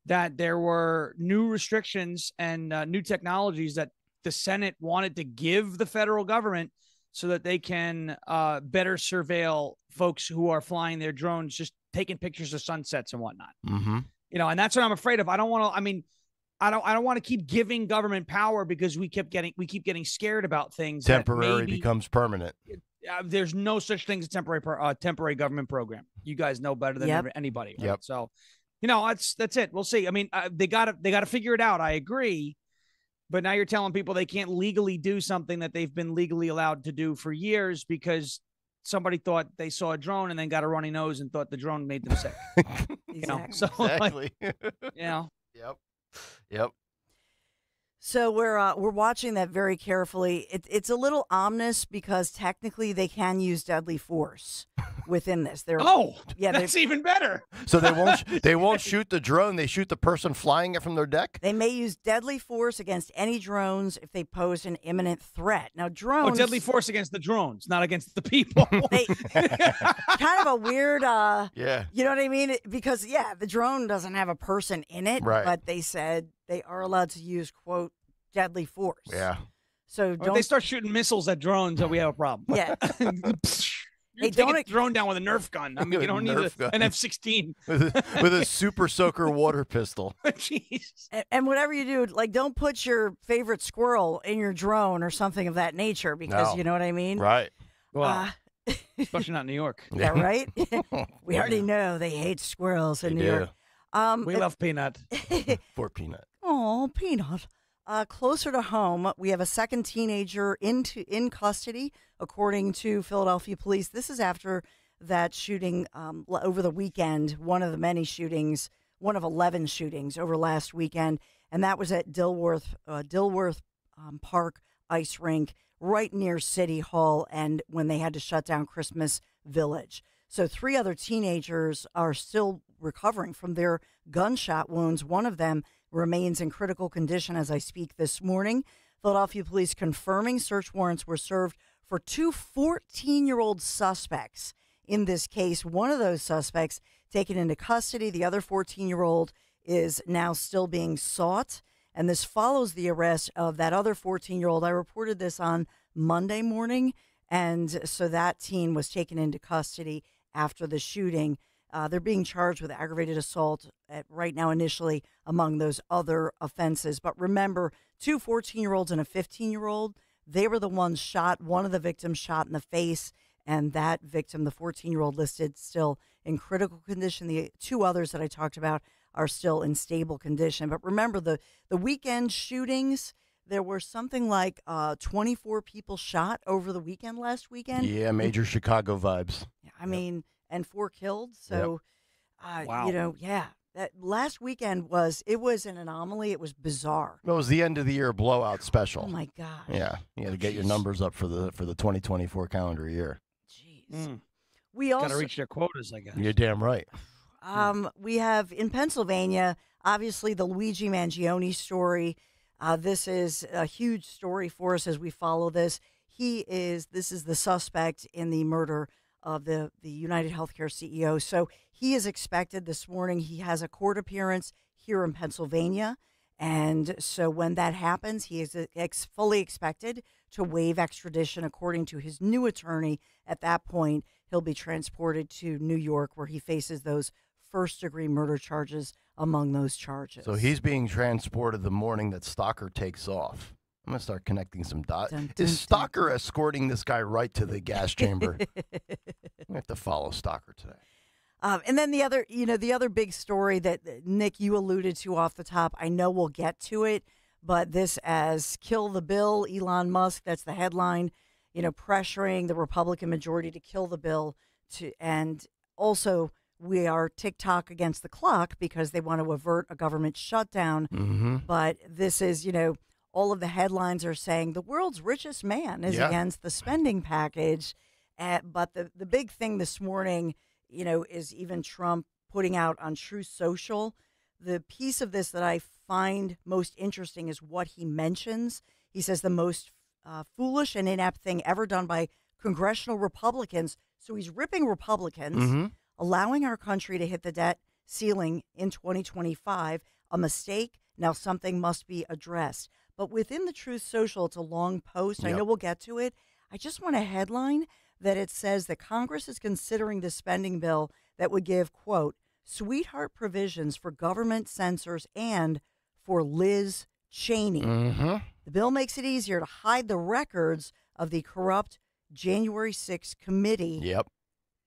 that there were new restrictions and new technologies that the Senate wanted to give the federal government so that they can better surveil folks who are flying their drones, just taking pictures of sunsets and whatnot. Mm-hmm. And that's what I'm afraid of. I don't want to. I don't want to keep giving government power because we keep getting scared about things. Temporary becomes permanent. There's no such thing as a temporary government program. You guys know better than anybody. Right? Yep. So, that's it. We'll see. I mean, they got to figure it out. I agree. But now you're telling people they can't legally do something that they've been legally allowed to do for years because somebody thought they saw a drone and then got a runny nose and thought the drone made them sick. Exactly. Yep. So we're watching that very carefully. It's a little ominous because technically they can use deadly force within this. That's even better. So they won't shoot the drone. They shoot the person flying it from their deck. They may use deadly force against any drones if they pose an imminent threat. Now, drones. Deadly force against the drones, not against the people. Kind of a weird. Yeah. You know what I mean? Because the drone doesn't have a person in it, right. But they said they are allowed to use quote deadly force. Yeah. So if they start shooting missiles at drones, we have a problem. Yeah. Hey, don't get thrown down with a Nerf gun. I mean, you don't need an F-16 with a super soaker water pistol. Jeez. And whatever you do, don't put your favorite squirrel in your drone or something of that nature because you know what I mean? Right. Well, especially not in New York. Yeah, right? We already know they hate squirrels in New York. We love Peanut. Poor Peanut. Oh, Peanut. Closer to home, we have a second teenager in custody, according to Philadelphia police. This is after that shooting over the weekend, one of the many shootings, one of 11 shootings over last weekend, and that was at Dilworth Park Ice Rink, right near City Hall, and when they had to shut down Christmas Village. So 3 other teenagers are still recovering from their gunshot wounds. One of them remains in critical condition as I speak this morning. Philadelphia police confirming search warrants were served for 2 14-year-old suspects in this case. One of those suspects taken into custody. The other 14-year-old is now still being sought. And this follows the arrest of that other 14-year-old. I reported this on Monday morning. And so that teen was taken into custody after the shooting. They're being charged with aggravated assault right now initially among those other offenses. But remember, 2 14-year-olds and a 15-year-old, they were the ones shot. One of the victims shot in the face, and that victim, the 14-year-old, listed still in critical condition. The 2 others that I talked about are still in stable condition. But remember, the weekend shootings, there were something like 24 people shot over the weekend last weekend. Yeah, major Chicago vibes. I mean, and 4 killed. So, wow. That last weekend was an anomaly. It was bizarre. It was the end of the year blowout special. Oh my gosh. Yeah, you got to get your numbers up for the 2024 calendar year. Jeez. We also got to reach their quotas, I guess. You're damn right. We have in Pennsylvania, obviously the Luigi Mangione story. This is a huge story for us as we follow this. This is the suspect in the murder of the United Healthcare CEO. So he is expected this morning. He has a court appearance here in Pennsylvania. And so when that happens, he is fully expected to waive extradition. According to his new attorney, at that point, he'll be transported to New York, where he faces those first-degree murder charges among those charges. So he's being transported the morning that Stalker takes off. I'm going to start connecting some dots. Is Stalker escorting this guy right to the gas chamber? We have to follow Stalker today. And then the other big story that, Nick, you alluded to off the top, I know we'll get to it, but this as kill the bill, Elon Musk, that's the headline, pressuring the Republican majority to kill the bill. And also we are TikTok against the clock because they want to avert a government shutdown. Mm-hmm. But this is, all of the headlines are saying the world's richest man is against the spending package. But the big thing this morning, is even Trump putting out on Truth Social. The piece of this that I find most interesting is what he mentions. He says the most foolish and inept thing ever done by congressional Republicans. So he's ripping Republicans, allowing our country to hit the debt ceiling in 2025. A mistake. Now something must be addressed. But within the Truth Social, it's a long post. I know we'll get to it. I just want a headline that it says that Congress is considering the spending bill that would give, quote, sweetheart provisions for government censors and for Liz Cheney. The bill makes it easier to hide the records of the corrupt January 6th committee.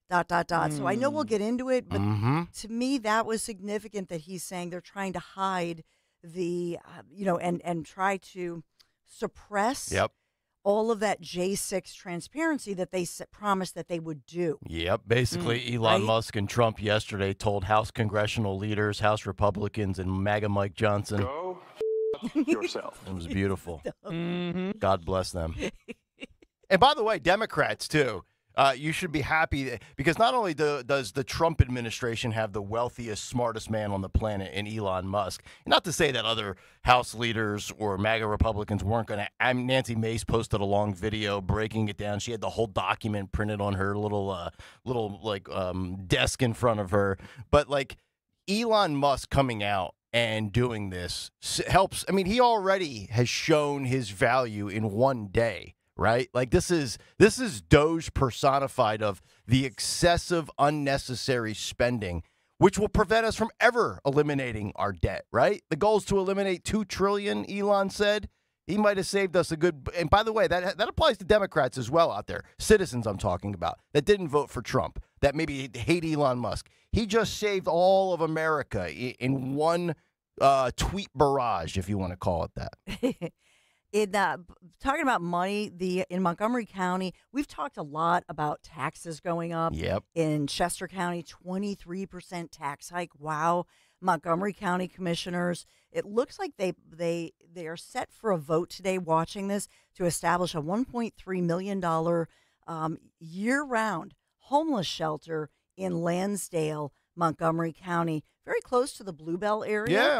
So I know we'll get into it, but to me, that was significant that he's saying they're trying to hide the, and try to suppress all of that J6 transparency that they promised that they would do. Basically, Elon Musk and Trump yesterday told House congressional leaders, House Republicans, and MAGA Mike Johnson, go yourself. It was beautiful. God bless them. And by the way, Democrats, too. You should be happy because not only does the Trump administration have the wealthiest, smartest man on the planet in Elon Musk, not to say that other House leaders or MAGA Republicans weren't going to. Nancy Mace posted a long video breaking it down. She had the whole document printed on her little desk in front of her. But like Elon Musk coming out and doing this helps. I mean, he already has shown his value in one day. Right? Like this is Doge personified of the excessive, unnecessary spending, which will prevent us from ever eliminating our debt, right? The goal is to eliminate $2 trillion, Elon said. He might have saved us a good, and by the way, that applies to Democrats as well out there, citizens I'm talking about, that didn't vote for Trump, that maybe hate Elon Musk. He just saved all of America in one tweet barrage, if you want to call it that. Talking about money, in Montgomery County, we've talked a lot about taxes going up. In Chester County, 23% tax hike. Wow. Montgomery County commissioners, it looks like they are set for a vote today watching this to establish a $1.3 million year-round homeless shelter in Lansdale, Montgomery County, very close to the Bluebell area.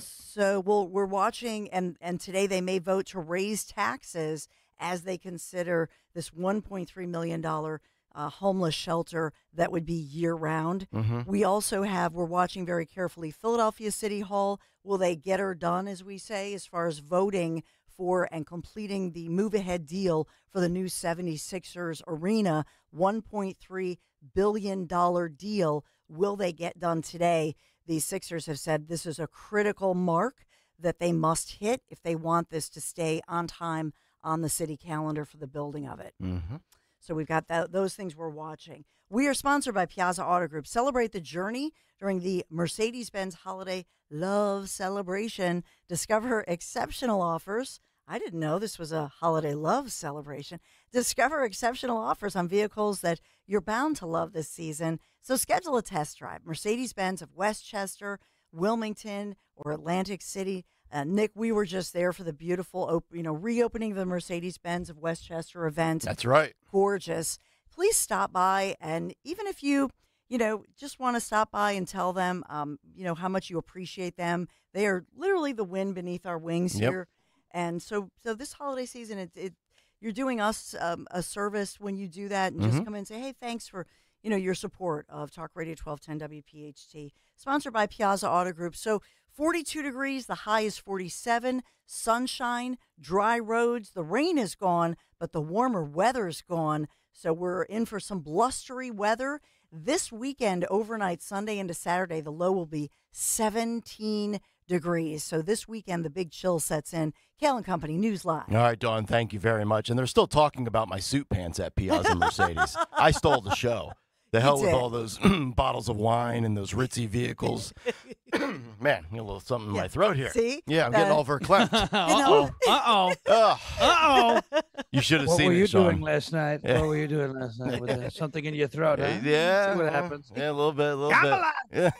So we're watching, and today they may vote to raise taxes as they consider this $1.3 million homeless shelter that would be year-round. We're watching very carefully Philadelphia City Hall. Will they get her done, as we say, as far as voting for and completing the move-ahead deal for the new 76ers arena, $1.3 billion deal? Will they get done today? The Sixers have said this is a critical mark that they must hit if they want this to stay on time on the city calendar for the building of it. So we've got those things we're watching. We are sponsored by Piazza Auto Group. Celebrate the journey during the Mercedes-Benz Holiday Love Celebration. Discover exceptional offers. I didn't know this was a holiday love celebration. Discover exceptional offers on vehicles that you're bound to love this season. So schedule a test drive. Mercedes-Benz of Westchester, Wilmington, or Atlantic City. Nick, we were just there for the beautiful, reopening of the Mercedes-Benz of Westchester event. That's right. Gorgeous. Please stop by, and even if you just want to stop by and tell them, how much you appreciate them. They are literally the wind beneath our wings here. And so this holiday season, you're doing us a service when you do that and just come in and say, hey, thanks for your support of Talk Radio 1210 WPHT, sponsored by Piazza Auto Group. So 42 degrees, the high is 47, sunshine, dry roads. The rain is gone, but the warmer weather's gone. So we're in for some blustery weather. This weekend, overnight, Sunday into Saturday, the low will be 17 degrees. So this weekend, the big chill sets in. Kayal and Company, News Live. All right, Dawn, thank you very much. And they're still talking about my suit pants at Piazza Mercedes. I stole the show. The hell with all those bottles of wine and those ritzy vehicles. Man, a little something in my throat here. See? Yeah, I'm getting all verklempt. Uh-oh. You should have What seen were it, you Sean. doing last night? Yeah. What were you doing last night with something in your throat? Huh? Yeah. See what happens. Yeah, a little bit. Kamala! Yeah.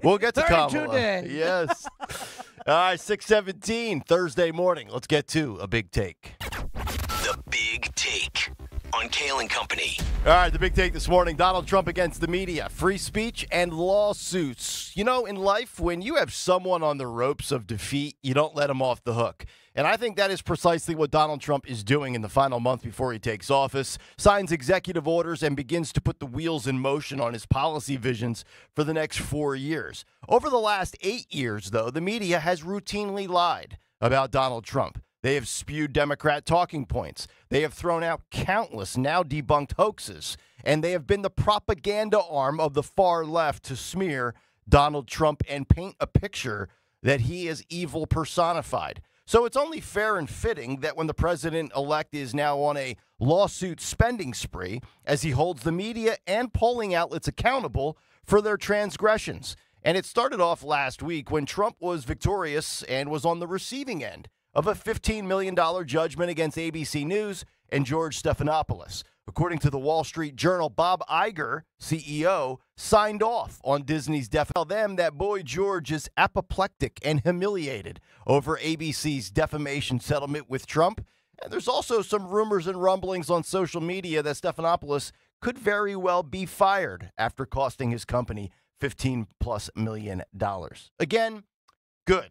We'll get to 32 Kamala. days. Yes. All right, 6:17, Thursday morning. Let's get to a big take. The Big Take on Kayal and Company. All right, the big take this morning, Donald Trump against the media, free speech and lawsuits. You know, in life, when you have someone on the ropes of defeat, you don't let them off the hook. And I think that is precisely what Donald Trump is doing in the final month before he takes office, signs executive orders, and begins to put the wheels in motion on his policy visions for the next 4 years. Over the last 8 years, though, the media has routinely lied about Donald Trump. They have spewed Democrat talking points. They have thrown out countless now debunked hoaxes. And they have been the propaganda arm of the far left to smear Donald Trump and paint a picture that he is evil personified. So it's only fair and fitting that when the president-elect is now on a lawsuit spending spree, as he holds the media and polling outlets accountable for their transgressions. And it started off last week when Trump was victorious and was on the receiving end of a $15 million judgment against ABC News and George Stephanopoulos. According to the Wall Street Journal, Bob Iger, CEO, signed off on Disney's tell them that boy George is apoplectic and humiliated over ABC's defamation settlement with Trump. And there's also some rumors and rumblings on social media that Stephanopoulos could very well be fired after costing his company $15+ million. Again, good.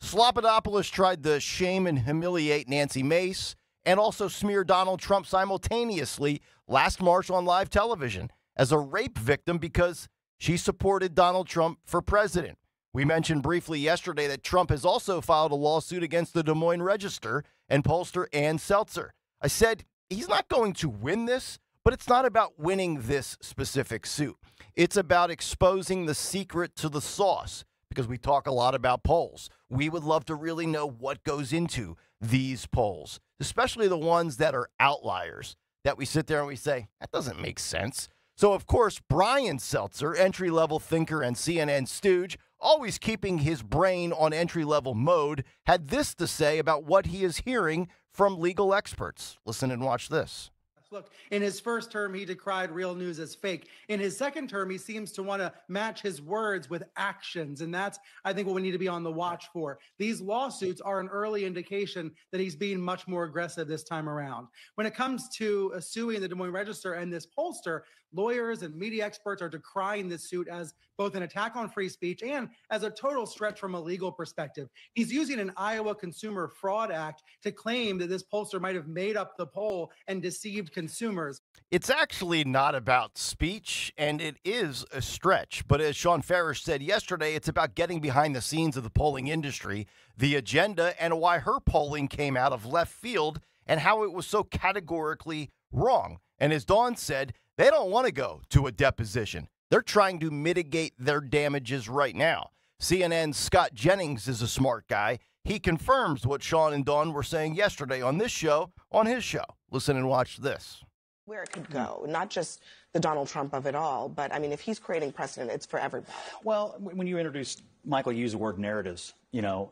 Slobodanopoulos tried to shame and humiliate Nancy Mace and also smear Donald Trump simultaneously last March on live television as a rape victim because she supported Donald Trump for president. We mentioned briefly yesterday that Trump has also filed a lawsuit against the Des Moines Register and pollster Ann Seltzer. I said he's not going to win this, but it's not about winning this specific suit. It's about exposing the secret to the sauce. Because we talk a lot about polls. We would love to really know what goes into these polls, especially the ones that are outliers, that we sit there and we say, that doesn't make sense. So, of course, Brian Seltzer, entry-level thinker and CNN stooge, always keeping his brain on entry-level mode, had this to say about what he is hearing from legal experts. Listen and watch this. Look, in his first term, he decried real news as fake. In his second term, he seems to want to match his words with actions. And that's, I think, what we need to be on the watch for. These lawsuits are an early indication that he's being much more aggressive this time around. When it comes to suing the Des Moines Register and this pollster, lawyers and media experts are decrying this suit as both an attack on free speech and as a total stretch from a legal perspective. He's using an Iowa Consumer Fraud Act to claim that this pollster might have made up the poll and deceived consumers. It's actually not about speech, and it is a stretch. But as Sean Farish said yesterday, it's about getting behind the scenes of the polling industry, the agenda, and why her polling came out of left field and how it was so categorically wrong. And as Dawn said, they don't want to go to a deposition. They're trying to mitigate their damages right now. CNN's Scott Jennings is a smart guy. He confirms what Sean and Dawn were saying yesterday on this show, on his show. Listen and watch this. Where it could go, not just the Donald Trump of it all, but I mean, if he's creating precedent, it's for everybody. Well, when you introduced, Michael, you used the word narratives,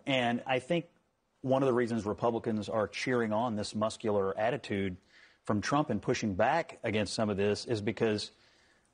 and I think one of the reasons Republicans are cheering on this muscular attitude from Trump and pushing back against some of this is because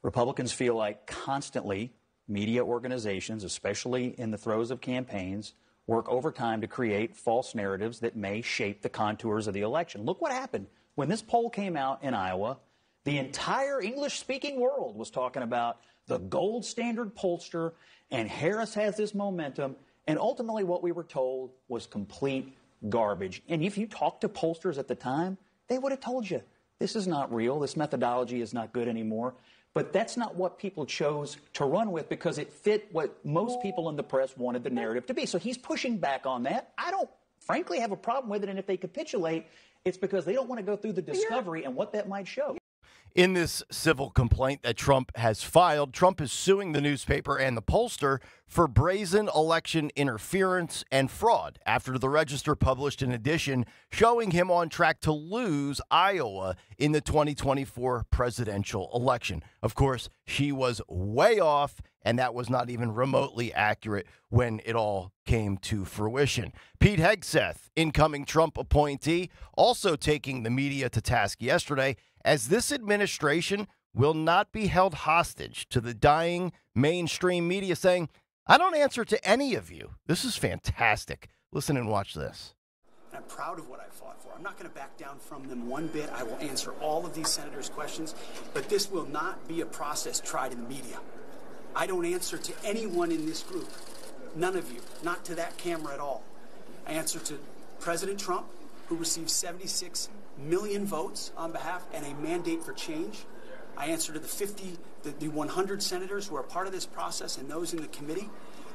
Republicans feel like constantly media organizations, especially in the throes of campaigns, work overtime to create false narratives that may shape the contours of the election. Look what happened. When this poll came out in Iowa, the entire English-speaking world was talking about the gold standard pollster, and Harris has this momentum, and ultimately what we were told was complete garbage. And if you talk to pollsters at the time, they would have told you, this is not real. This methodology is not good anymore. But that's not what people chose to run with because it fit what most people in the press wanted the narrative to be. So he's pushing back on that. I don't, frankly, have a problem with it. And if they capitulate, it's because they don't want to go through the discovery and what that might show. In this civil complaint that Trump has filed, Trump is suing the newspaper and the pollster for brazen election interference and fraud after the Register published an edition showing him on track to lose Iowa in the 2024 presidential election. Of course, she was way off, and that was not even remotely accurate when it all came to fruition. Pete Hegseth, incoming Trump appointee, also taking the media to task yesterday, as this administration will not be held hostage to the dying mainstream media saying, I don't answer to any of you. This is fantastic. Listen and watch this. I'm proud of what I fought for. I'm not going to back down from them one bit. I will answer all of these senators' questions, but this will not be a process tried in the media. I don't answer to anyone in this group. None of you. Not to that camera at all. I answer to President Trump, who received 76 million votes on behalf and a mandate for change. I answer to the 100 senators who are part of this process and those in the committee.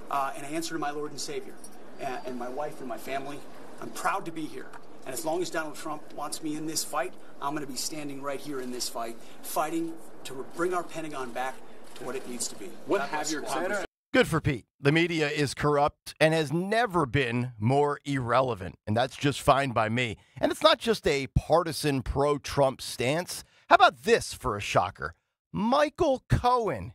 And I answer to my Lord and Savior and my wife and my family. I'm proud to be here. And as long as Donald Trump wants me in this fight, I'm going to be standing right here in this fight, fighting to bring our Pentagon back to what it needs to be. What have your Senator? Good for Pete. The media is corrupt and has never been more irrelevant, and that's just fine by me. And it's not just a partisan pro-Trump stance. How about this for a shocker? Michael Cohen,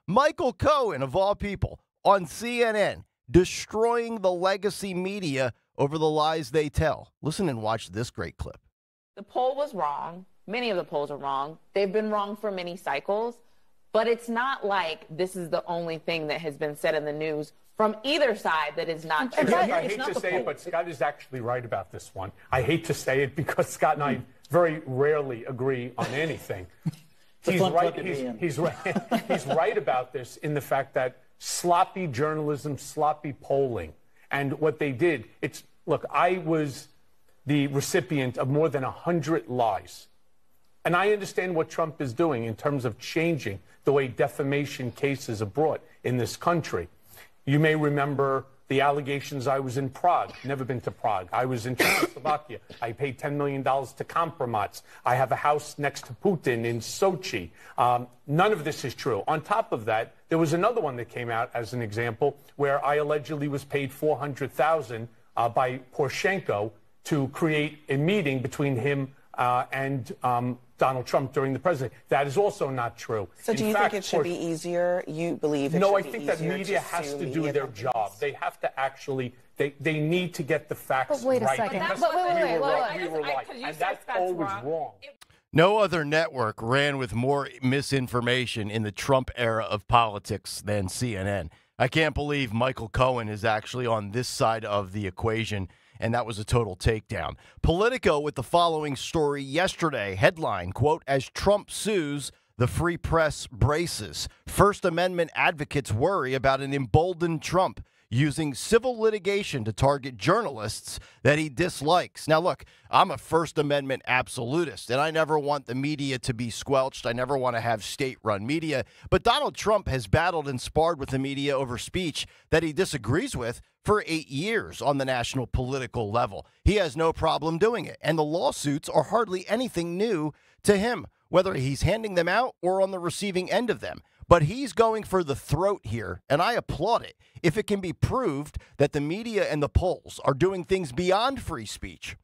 Michael Cohen, of all people, on CNN, destroying the legacy media over the lies they tell. Listen and watch this great clip. The poll was wrong. Many of the polls are wrong. They've been wrong for many cycles. But it's not like this is the only thing that has been said in the news from either side that is not true. I hate to say it, but Scott is actually right about this one. I hate to say it because Scott and I very rarely agree on anything. He's right. He's right. He's right about this in the fact that sloppy journalism, sloppy polling, and what they did. Look, I was the recipient of more than 100 lies. And I understand what Trump is doing in terms of changing the way defamation cases are brought in this country. You may remember the allegations. I was in Prague, never been to Prague. I was in Czechoslovakia. I paid $10 million to Kompromat. I have a house next to Putin in Sochi. None of this is true. On top of that, there was another one that came out as an example where I allegedly was paid $400,000 by Poroshenko to create a meeting between him and Donald Trump during the presidency. That is also not true. So do you think it should be easier? You believe it should be easier? No, I think that media has to do their job. They have to actually, they need to get the facts right. But wait a second. We were right. And that's always wrong. No other network ran with more misinformation in the Trump era of politics than CNN. I can't believe Michael Cohen is actually on this side of the equation, and that was a total takedown. Politico with the following story yesterday. Headline, quote, as Trump sues, the free press braces. First Amendment advocates worry about an emboldened Trump using civil litigation to target journalists that he dislikes. Now, look, I'm a First Amendment absolutist, and I never want the media to be squelched. I never want to have state-run media. But Donald Trump has battled and sparred with the media over speech that he disagrees with for 8 years on the national political level. He has no problem doing it, and the lawsuits are hardly anything new to him, whether he's handing them out or on the receiving end of them. But he's going for the throat here, and I applaud it. If it can be proved that the media and the polls are doing things beyond free speech,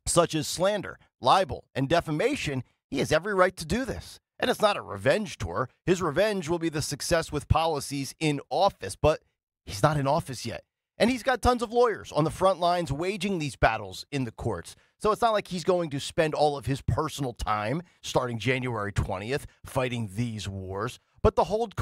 such as slander, libel, and defamation, he has every right to do this. And it's not a revenge tour. His revenge will be the success with policies in office, but he's not in office yet. And he's got tons of lawyers on the front lines waging these battles in the courts. So it's not like he's going to spend all of his personal time starting January 20th fighting these wars. But the cold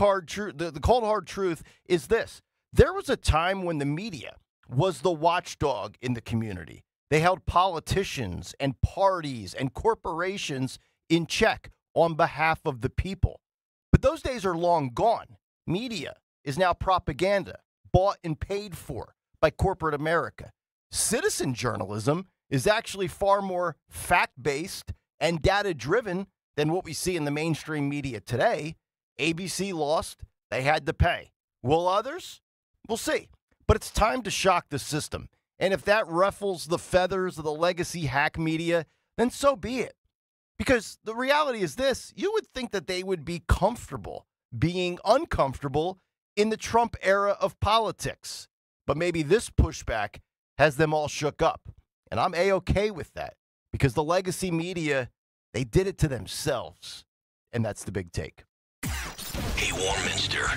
hard truth is this. There was a time when the media was the watchdog in the community. They held politicians and parties and corporations in check on behalf of the people. But those days are long gone. Media is now propaganda, bought and paid for by corporate America. Citizen journalism is actually far more fact-based and data-driven than what we see in the mainstream media today. ABC lost. They had to pay. Will others? We'll see. But it's time to shock the system. And if that ruffles the feathers of the legacy hack media, then so be it. Because the reality is this, you would think that they would be comfortable being uncomfortable in the Trump era of politics. But maybe this pushback has them all shook up. And I'm A-okay with that. Because the legacy media, they did it to themselves. And that's the big take. Hey, Warminster.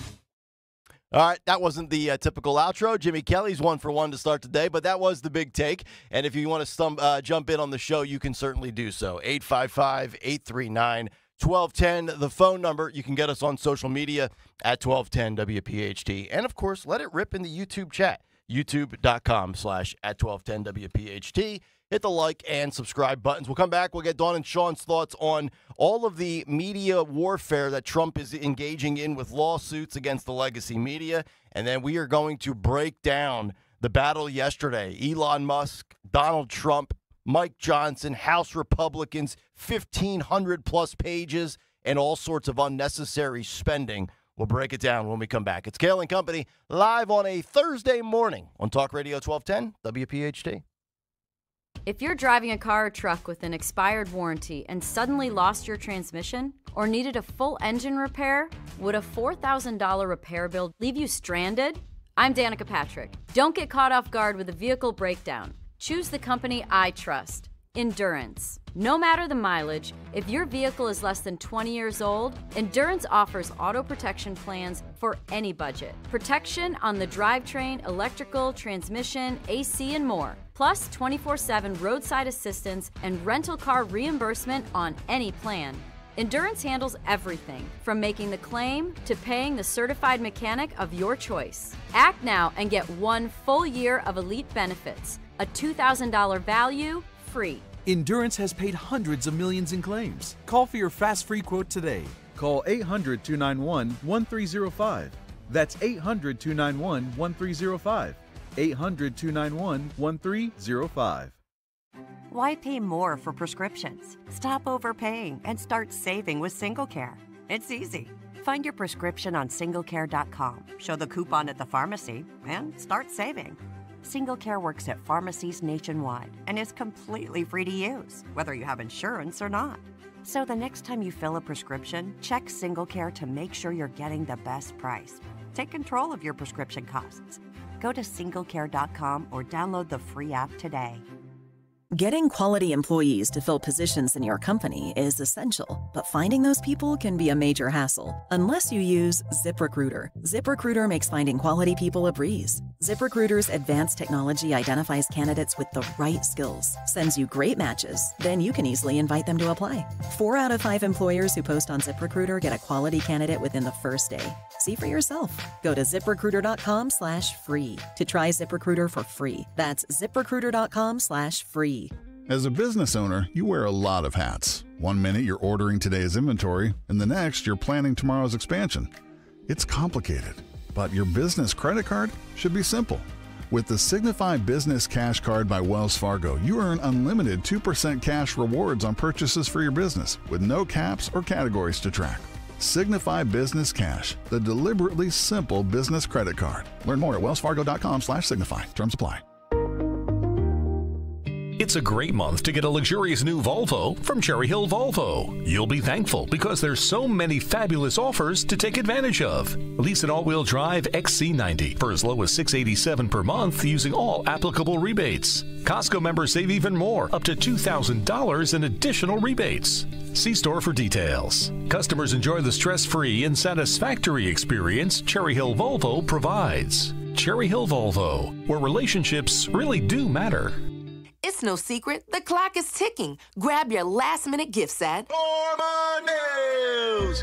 All right, that wasn't the typical outro. Jimmy Kelly's 1 for 1 to start today, but that was the big take. And if you want to jump in on the show, you can certainly do so. 855-839-1210, the phone number. You can get us on social media at 1210 WPHT. And, of course, let it rip in the YouTube chat, youtube.com/@1210 WPHT. Hit the like and subscribe buttons. We'll come back. We'll get Dawn and Sean's thoughts on all of the media warfare that Trump is engaging in with lawsuits against the legacy media. And then we are going to break down the battle yesterday. Elon Musk, Donald Trump, Mike Johnson, House Republicans, 1,500-plus pages, and all sorts of unnecessary spending. We'll break it down when we come back. It's Kayal and Company live on a Thursday morning on Talk Radio 1210 WPHT. If you're driving a car or truck with an expired warranty and suddenly lost your transmission or needed a full engine repair, would a $4,000 repair bill leave you stranded? I'm Danica Patrick. Don't get caught off guard with a vehicle breakdown. Choose the company I trust, Endurance. No matter the mileage, if your vehicle is less than 20 years old, Endurance offers auto protection plans for any budget. Protection on the drivetrain, electrical, transmission, AC, and more. Plus 24/7 roadside assistance and rental car reimbursement on any plan. Endurance handles everything from making the claim to paying the certified mechanic of your choice. Act now and get 1 full year of elite benefits, a $2,000 value, free. Endurance has paid hundreds of millions in claims. Call for your fast free quote today. Call 800-291-1305. That's 800-291-1305. 800-291-1305. Why pay more for prescriptions? Stop overpaying and start saving with SingleCare. It's easy. Find your prescription on singlecare.com, show the coupon at the pharmacy, and start saving. SingleCare works at pharmacies nationwide and is completely free to use, whether you have insurance or not. So the next time you fill a prescription, check SingleCare to make sure you're getting the best price. Take control of your prescription costs. Go to singlecare.com or download the free app today. Getting quality employees to fill positions in your company is essential, but finding those people can be a major hassle unless you use ZipRecruiter. ZipRecruiter makes finding quality people a breeze. ZipRecruiter's advanced technology identifies candidates with the right skills, sends you great matches, then you can easily invite them to apply. 4 out of 5 employers who post on ZipRecruiter get a quality candidate within the first day. See for yourself. Go to ZipRecruiter.com/free to try ZipRecruiter for free. That's ZipRecruiter.com/free. As a business owner, you wear a lot of hats. One minute you're ordering today's inventory, and the next you're planning tomorrow's expansion. It's complicated, but your business credit card should be simple. With the Signify Business Cash Card by Wells Fargo, you earn unlimited 2% cash rewards on purchases for your business, with no caps or categories to track. Signify Business Cash, the deliberately simple business credit card. Learn more at wellsfargo.com/signify. Terms apply. It's a great month to get a luxurious new Volvo from Cherry Hill Volvo. You'll be thankful because there's so many fabulous offers to take advantage of. Lease an all-wheel drive XC90 for as low as $687 per month using all applicable rebates. Costco members save even more, up to $2,000 in additional rebates. See store for details. Customers enjoy the stress-free and satisfactory experience Cherry Hill Volvo provides. Cherry Hill Volvo, where relationships really do matter. It's no secret, the clock is ticking. Grab your last-minute gift set.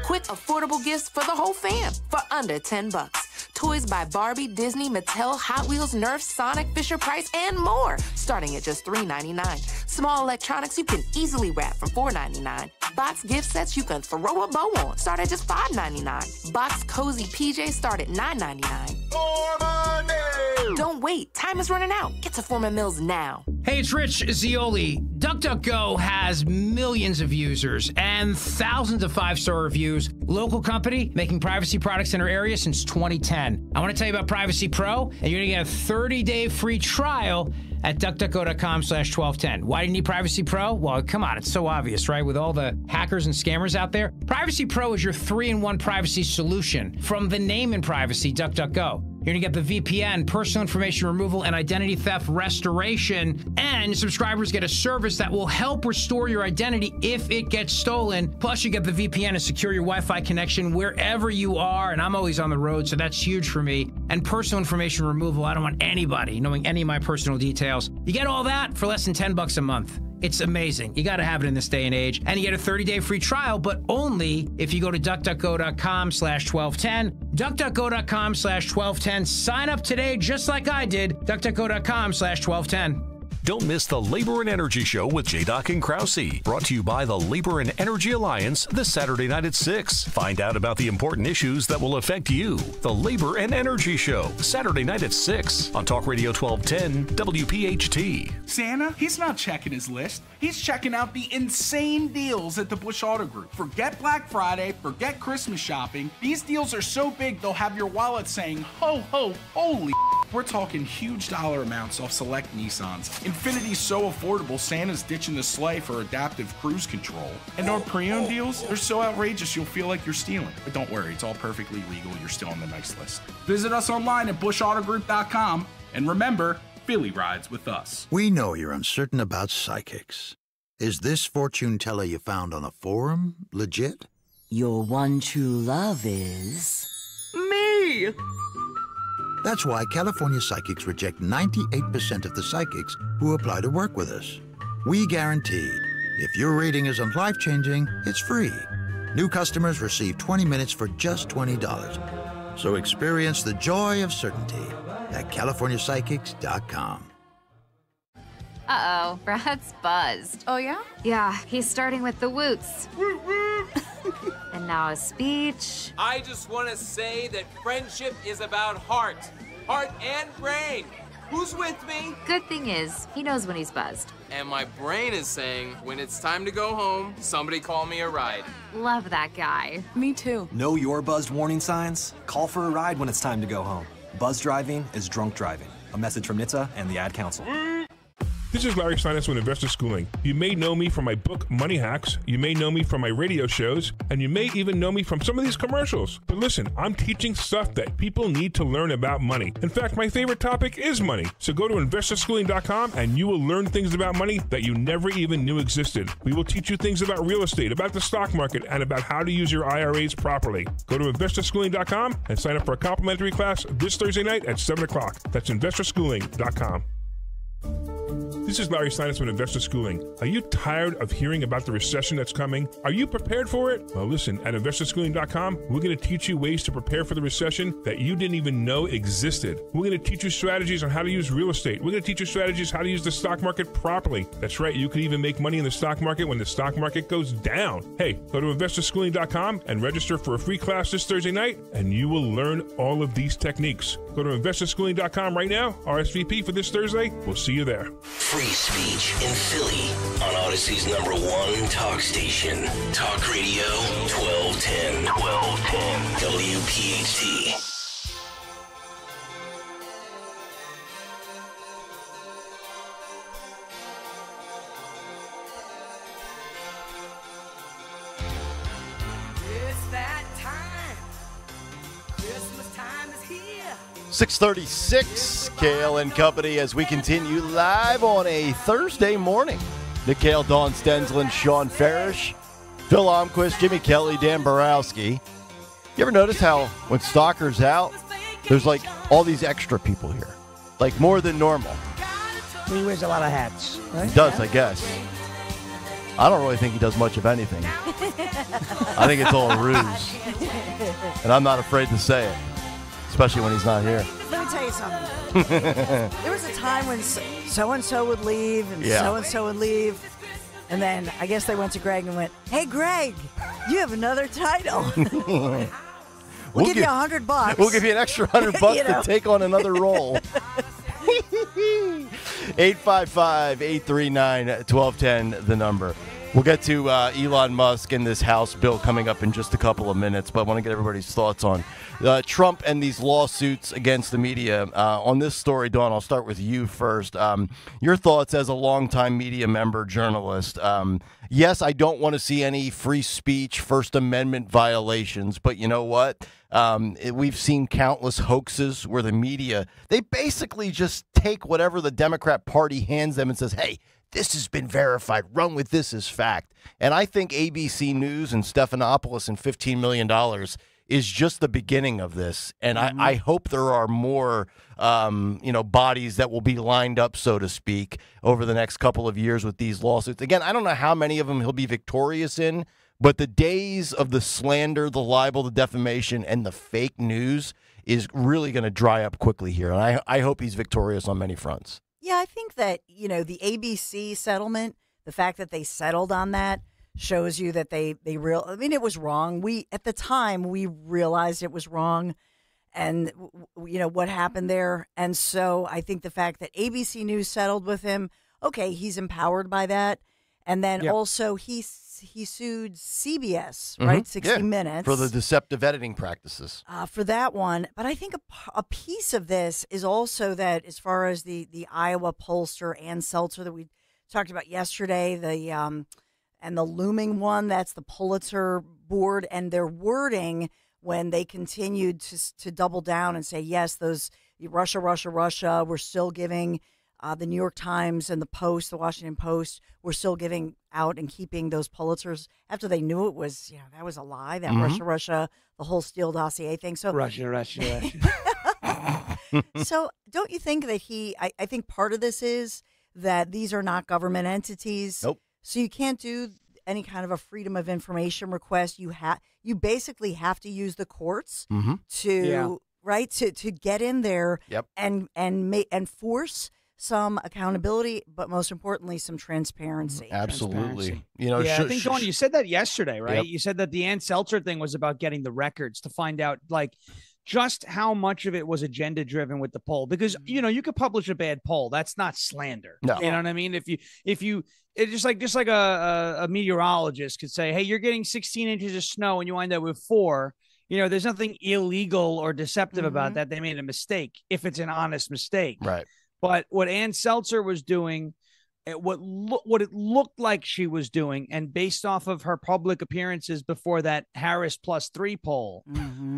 Quick, affordable gifts for the whole fam for under $10. Toys by Barbie, Disney, Mattel, Hot Wheels, Nerf, Sonic, Fisher-Price, and more, starting at just $3.99. Small electronics you can easily wrap from $4.99. Box gift sets you can throw a bow on, start at just $5.99. Box cozy PJs start at $9.99. Foreman. Don't wait. Time is running out. Get to Foreman Mills now. Hey, it's Rich Zioli. DuckDuckGo has millions of users and thousands of 5-star reviews. Local company making privacy products in our area since 2010. I want to tell you about Privacy Pro, and you're going to get a 30-day free trial at DuckDuckGo.com/1210. Why do you need Privacy Pro? Well, come on, it's so obvious, right? With all the hackers and scammers out there. Privacy Pro is your 3-in-1 privacy solution from the name in privacy, DuckDuckGo. You're going to get the VPN, personal information removal, and identity theft restoration. And subscribers get a service that will help restore your identity if it gets stolen. Plus, you get the VPN to secure your Wi-Fi connection wherever you are. And I'm always on the road, so that's huge for me. And personal information removal. I don't want anybody knowing any of my personal details. You get all that for less than $10 a month. It's amazing. You got to have it in this day and age. And you get a 30-day free trial, but only if you go to DuckDuckGo.com/1210. DuckDuckGo.com/1210. Sign up today just like I did. DuckDuckGo.com/1210. Don't miss the Labor and Energy Show with J-Doc and Krause. Brought to you by the Labor and Energy Alliance this Saturday night at 6. Find out about the important issues that will affect you. The Labor and Energy Show, Saturday night at 6 on Talk Radio 1210 WPHT. Santa, he's not checking his list. He's checking out the insane deals at the Bush Auto Group. Forget Black Friday, forget Christmas shopping. These deals are so big, they'll have your wallet saying, ho, ho, holy. We're talking huge dollar amounts off select Nissans. Infinity's so affordable, Santa's ditching the sleigh for adaptive cruise control. And our pre-owned deals, they're so outrageous you'll feel like you're stealing. But don't worry, it's all perfectly legal. You're still on the nice list. Visit us online at bushautogroup.com. And remember, Philly rides with us. We know you're uncertain about psychics. Is this fortune teller you found on a forum legit? Your one true love is... me! That's why California Psychics reject 98% of the psychics who apply to work with us. We guarantee, if your reading isn't life-changing, it's free. New customers receive 20 minutes for just $20. So experience the joy of certainty at CaliforniaPsychics.com. Uh-oh, Brad's buzzed. Oh, yeah? Yeah, he's starting with the woots. And now a speech. I just want to say that friendship is about heart and brain. Who's with me? Good thing is, he knows when he's buzzed. And my brain is saying, when it's time to go home, somebody call me a ride. Love that guy. Me too. Know your buzzed warning signs? Call for a ride when it's time to go home. Buzz driving is drunk driving. A message from NHTSA and the Ad Council. This is Larry Steinitz with Investor Schooling. You may know me from my book, Money Hacks. You may know me from my radio shows. And you may even know me from some of these commercials. But listen, I'm teaching stuff that people need to learn about money. In fact, my favorite topic is money. So go to investorschooling.com and you will learn things about money that you never even knew existed. We will teach you things about real estate, about the stock market, and about how to use your IRAs properly. Go to investorschooling.com and sign up for a complimentary class this Thursday night at 7 o'clock. That's investorschooling.com. This is Larry Steinitz with Investor Schooling. Are you tired of hearing about the recession that's coming? Are you prepared for it? Well, listen, at investorschooling.com, we're going to teach you ways to prepare for the recession that you didn't even know existed. We're going to teach you strategies on how to use real estate. We're going to teach you strategies how to use the stock market properly. That's right, you can even make money in the stock market when the stock market goes down. Hey, go to investorschooling.com and register for a free class this Thursday night, and you will learn all of these techniques. Go to investorschooling.com right now, RSVP for this Thursday. We'll see you there. Free speech in Philly on Odyssey's #1 talk station. Talk Radio 1210. WPHT. It's that time. Christmas time is here. 6:36, Kayal and Company, as we continue live on a Thursday morning. Nick Kayal, Dawn Stensland, Sean Farish, Phil Almquist, Jimmy Kelly, Dan Borowski. You ever notice how when Stalker's out, there's like all these extra people here? Like more than normal. He wears a lot of hats, right? He does, I guess. I don't really think he does much of anything. I think it's all a ruse. And I'm not afraid to say it. Especially when he's not here. Let me tell you something. There was a time when so-and-so would leave and so-and-so would leave. And then I guess they went to Greg and went, "Hey, Greg, you have another title." We'll give you $100. We'll give you an extra $100 You know? to take on another role. 855-839-1210, the number. We'll get to Elon Musk and this House bill coming up in just a couple of minutes, but I want to get everybody's thoughts on Trump and these lawsuits against the media. On this story, Dawn, I'll start with you first. Your thoughts as a longtime media member, journalist. Yes, I don't want to see any free speech, First Amendment violations, but you know what? We've seen countless hoaxes where the media, they basically just take whatever the Democrat Party hands them and says, hey, this has been verified. Run with this as fact. And I think ABC News and Stephanopoulos and $15 million is just the beginning of this. And I hope there are more, bodies that will be lined up, so to speak, over the next couple of years with these lawsuits. Again, I don't know how many of them he'll be victorious in, but the days of the slander, the libel, the defamation, and the fake news is really going to dry up quickly here. And I hope he's victorious on many fronts. Yeah, I think that, the ABC settlement, the fact that they settled on that shows you that it was wrong. At the time, we realized it was wrong and, what happened there. And so I think the fact that ABC News settled with him, okay, he's empowered by that. And then also he sued CBS, right? 60 Minutes. For the deceptive editing practices. For that one. But I think a piece of this is also that as far as the Iowa pollster Ann Seltzer that we talked about yesterday, and the looming one, that's the Pulitzer board, and their wording when they continued to double down and say, yes, those Russia, we're still giving the New York Times and the Post, the Washington Post, were still giving out and keeping those Pulitzers after they knew it was, that was a lie, that Russia, the whole Steele dossier thing. So Russia. So don't you think that I think part of this is that these are not government entities. Nope. So you can't do any kind of a freedom of information request. You basically have to use the courts to get in there and force some accountability, but most importantly, some transparency. Absolutely. I think, Dawn, you said that yesterday, right? You said that the Ann Seltzer thing was about getting the records to find out, just how much of it was agenda driven with the poll, because you could publish a bad poll. That's not slander. No. You know what I mean? If you it's just like a meteorologist could say, hey, you're getting 16 inches of snow and you wind up with 4. There's nothing illegal or deceptive about that. They made a mistake if it's an honest mistake. Right. But what Ann Seltzer was doing, what it looked like she was doing, and based off of her public appearances before that Harris +3 poll,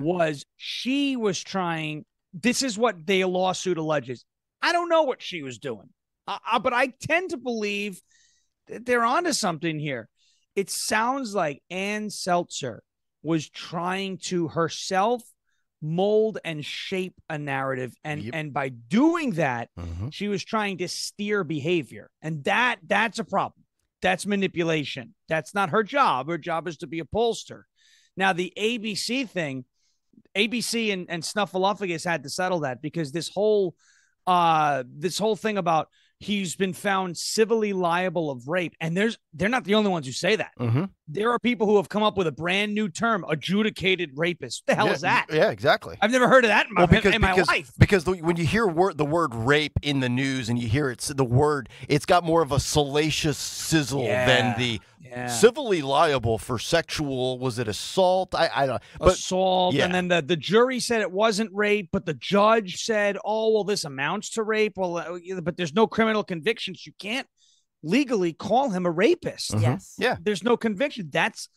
was she was trying. This is what the lawsuit alleges. I don't know what she was doing, but I tend to believe that they're onto something here. It sounds like Ann Seltzer was trying to herself mold and shape a narrative, and by doing that, she was trying to steer behavior, and that's a problem. That's manipulation. That's not her job. Her job is to be a pollster. Now, the ABC thing, ABC and Snuffleupagus had to settle that, because this whole thing about he's been found civilly liable of rape, and they're not the only ones who say that. There are people who have come up with a brand new term, adjudicated rapist. What the hell is that? Yeah, exactly. I've never heard of that in my life. Because when you hear the word rape in the news, and you hear it's got more of a salacious sizzle than the civilly liable for sexual. Was it assault? I don't know. Assault, and then the jury said it wasn't rape, but the judge said, "Oh, well, this amounts to rape." Well, but there's no criminal convictions. You can't legally call him a rapist. Yes. Yeah. There's no conviction. That's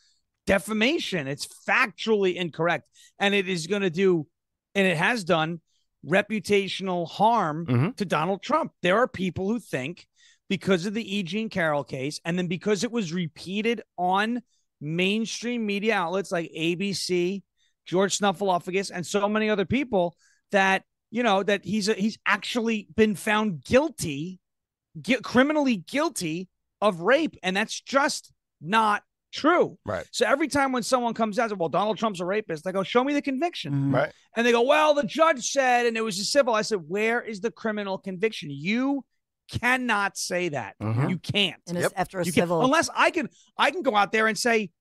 defamation. It's factually incorrect. And it is going to do, and it has done, reputational harm to Donald Trump. There are people who think because of the E. Jean Carroll case, and then because it was repeated on mainstream media outlets like ABC, George Snuffleupagus, and so many other people, that that he's actually been found criminally guilty of rape, and that's just not true. Right. So every time when someone comes out and says, well, Donald Trump's a rapist, I go, show me the conviction. Right. And they go, well, the judge said, and it was a civil. I said, where is the criminal conviction? You cannot say that. You can't. And after a You civil, unless I can go out there and say,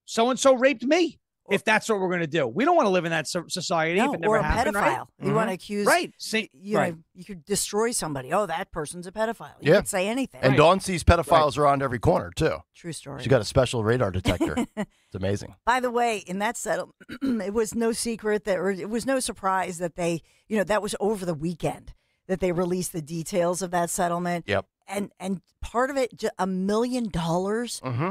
so-and-so raped me, if that's what we're going to do. We don't want to live in that society if it never or a happened, pedophile. right? You want to accuse, right? You know, you could destroy somebody. Oh, that person's a pedophile. You Yeah. could say anything. And Dawn sees pedophiles around every corner, too. True story. She got a special radar detector. It's amazing. By the way, in that settlement, it was no secret or it was no surprise that they, that was over the weekend that they released the details of that settlement. Yep. And part of it, $1 million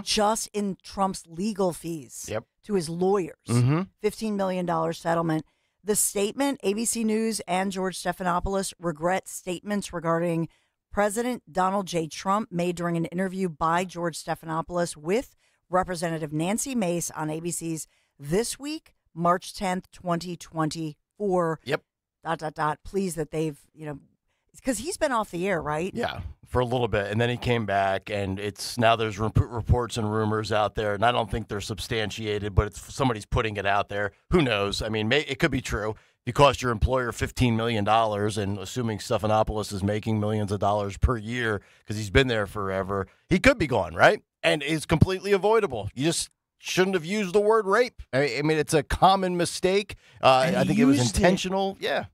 just in Trump's legal fees to his lawyers. $15 million settlement. The statement, ABC News and George Stephanopoulos regret statements regarding President Donald J. Trump made during an interview by George Stephanopoulos with Representative Nancy Mace on ABC's This Week, March 10th, 2024. Yep. ... Pleased that they've, because he's been off the air, right? Yeah, for a little bit. And then he came back, and it's now there's reports and rumors out there, and I don't think they're substantiated, but it's somebody's putting it out there. Who knows? I mean, it could be true. You cost your employer $15 million, and assuming Stephanopoulos is making millions of dollars per year because he's been there forever, he could be gone, right? And it's completely avoidable. You just shouldn't have used the word rape. I mean, it's a common mistake. I think it was intentional. Yeah.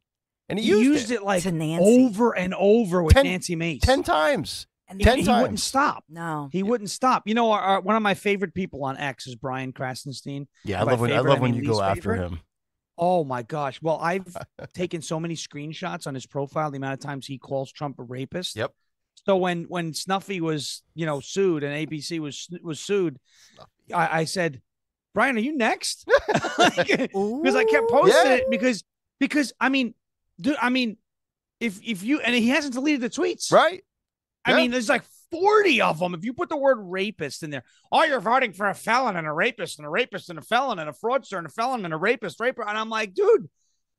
And he used it like to Nancy. over and over with Nancy Mace. 10 times. And 10 he times. wouldn't stop. No. He wouldn't stop. One of my favorite people on X is Brian Krasenstein. Yeah, I love when you go after him. Oh, my gosh. Well, I've taken so many screenshots on his profile, the amount of times he calls Trump a rapist. Yep. So when Snuffy was, sued and ABC was sued, I said, Brian, are you next? Because I kept posting it because I mean, dude, if you, and he hasn't deleted the tweets. Right. I mean, there's like 40 of them. If you put the word rapist in there, you're voting for a felon and a rapist and a rapist and a felon and a fraudster and a felon and a rapist, raper. And I'm like, dude,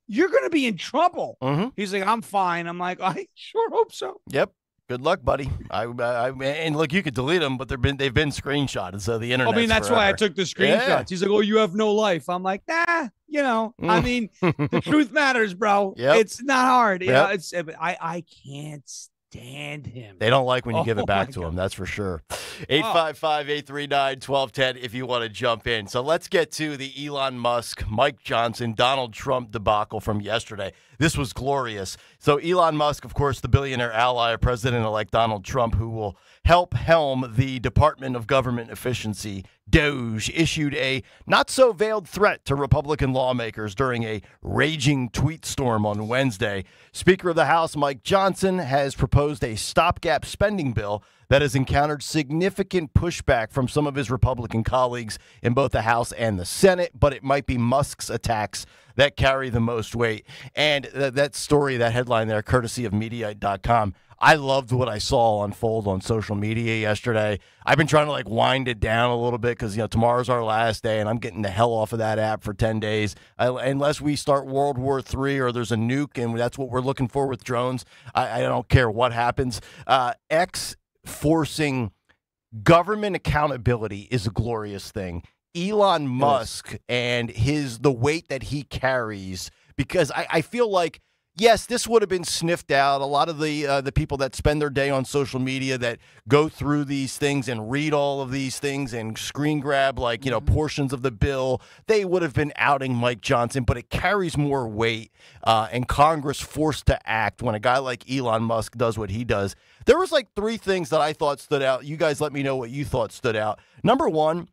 you're going to be in trouble. He's like, I'm fine. I'm like, I sure hope so. Yep. Good luck, buddy. And look, you could delete them, but they've been screenshotted, so the internet. That's why I took the screenshots. Yeah. He's like, "Oh, you have no life." I'm like, "Nah, I mean, the truth matters, bro. Yep. It's not hard. You know, I can't stand him. They don't like when you give it back to him. That's for sure. 855-839-1210 if you want to jump in. So let's get to the Elon Musk, Mike Johnson, Donald Trump debacle from yesterday. This was glorious. So Elon Musk, of course, the billionaire ally of President-elect Donald Trump, who will help helm the Department of Government Efficiency, DOGE, issued a not-so-veiled threat to Republican lawmakers during a raging tweet storm on Wednesday. Speaker of the House Mike Johnson has proposed a stopgap spending bill that has encountered significant pushback from some of his Republican colleagues in both the House and the Senate, but it might be Musk's attacks that carry the most weight. And that story, that headline there, courtesy of Mediaite.com, I loved what I saw unfold on social media yesterday. I've been trying to wind it down a little bit because tomorrow's our last day, and I'm getting the hell off of that app for 10 days. Unless we start World War III or there's a nuke, and that's what we're looking for with drones. I don't care what happens. X forcing government accountability is a glorious thing. Elon Musk and the weight that he carries, because I feel like, yes, this would have been sniffed out. A lot of the people that spend their day on social media that go through these things and read all of these things and screen grab portions of the bill, they would have been outing Mike Johnson, but it carries more weight and Congress forced to act when a guy like Elon Musk does what he does. There was 3 things that I thought stood out. You guys let me know what you thought stood out. Number one,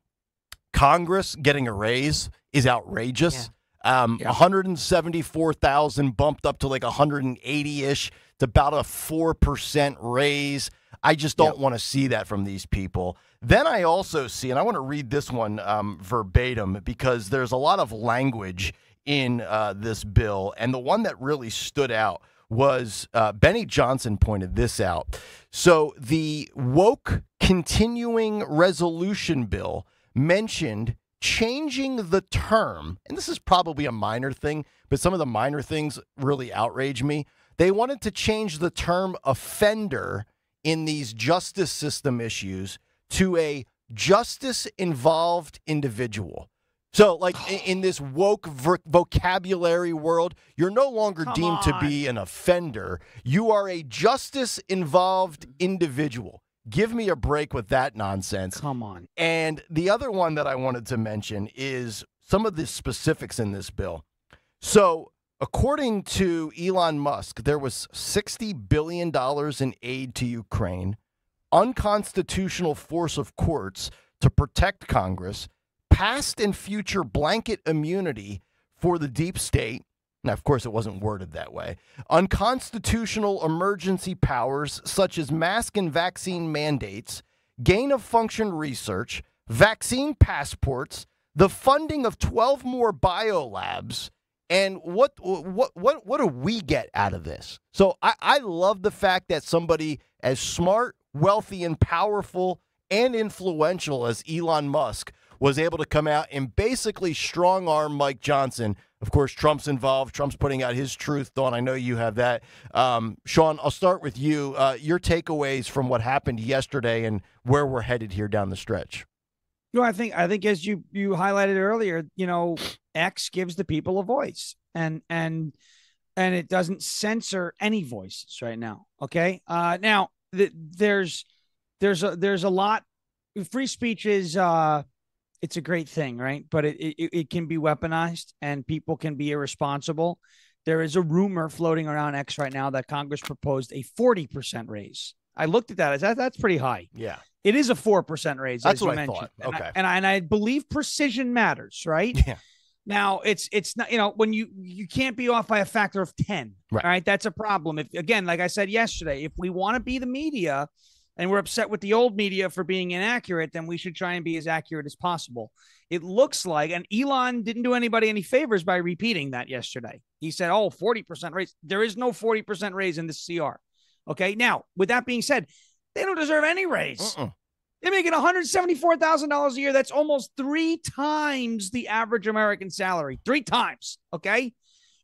Congress getting a raise is outrageous. 174,000 bumped up to 180-ish. It's about a 4% raise. I just don't want to see that from these people. Then I also see, and I want to read this one verbatim because there's a lot of language in this bill, and the one that really stood out was Benny Johnson pointed this out. So the woke continuing resolution bill mentioned changing the term, and this is probably a minor thing, but some of the minor things really outrage me. They wanted to change the term offender in these justice system issues to a justice-involved individual. So, in this woke vocabulary world, you're no longer deemed to be an offender. You are a justice-involved individual. Give me a break with that nonsense. Come on. And the other one that I wanted to mention is some of the specifics in this bill. So, according to Elon Musk, there was $60 billion in aid to Ukraine, unconstitutional force of courts to protect Congress, past and future blanket immunity for the deep state. Now, of course, it wasn't worded that way. Unconstitutional emergency powers such as mask and vaccine mandates, gain-of-function research, vaccine passports, the funding of 12 more biolabs. And what do we get out of this? So I love the fact that somebody as smart, wealthy, and powerful and influential as Elon Musk was able to come out and basically strong-arm Mike Johnson. Of course, Trump's involved. Trump's putting out his truth. Dawn, I know you have that. Sean, I'll start with you. Your takeaways from what happened yesterday and where we're headed here down the stretch. No, I think as you highlighted earlier, X gives the people a voice, and it doesn't censor any voices right now. Okay, now there's a lot. Free speech is it's a great thing, right? But it can be weaponized, and people can be irresponsible. There is a rumor floating around X right now that Congress proposed a 40% raise. I looked at that. That's pretty high. Yeah. It is a 4% raise. That's as you what I mentioned. thought. Okay. And I believe precision matters, right? Yeah. Now it's not, when you can't be off by a factor of 10. Right. All right. That's a problem. If, again, like I said yesterday, if we want to be the media and we're upset with the old media for being inaccurate, then we should try and be as accurate as possible. It looks like, and Elon didn't do anybody any favors by repeating that yesterday. He said, 40% raise. There is no 40% raise in this CR. Okay. Now, with that being said, they don't deserve any raise. They're making $174,000 a year. That's almost 3 times the average American salary. 3 times. Okay.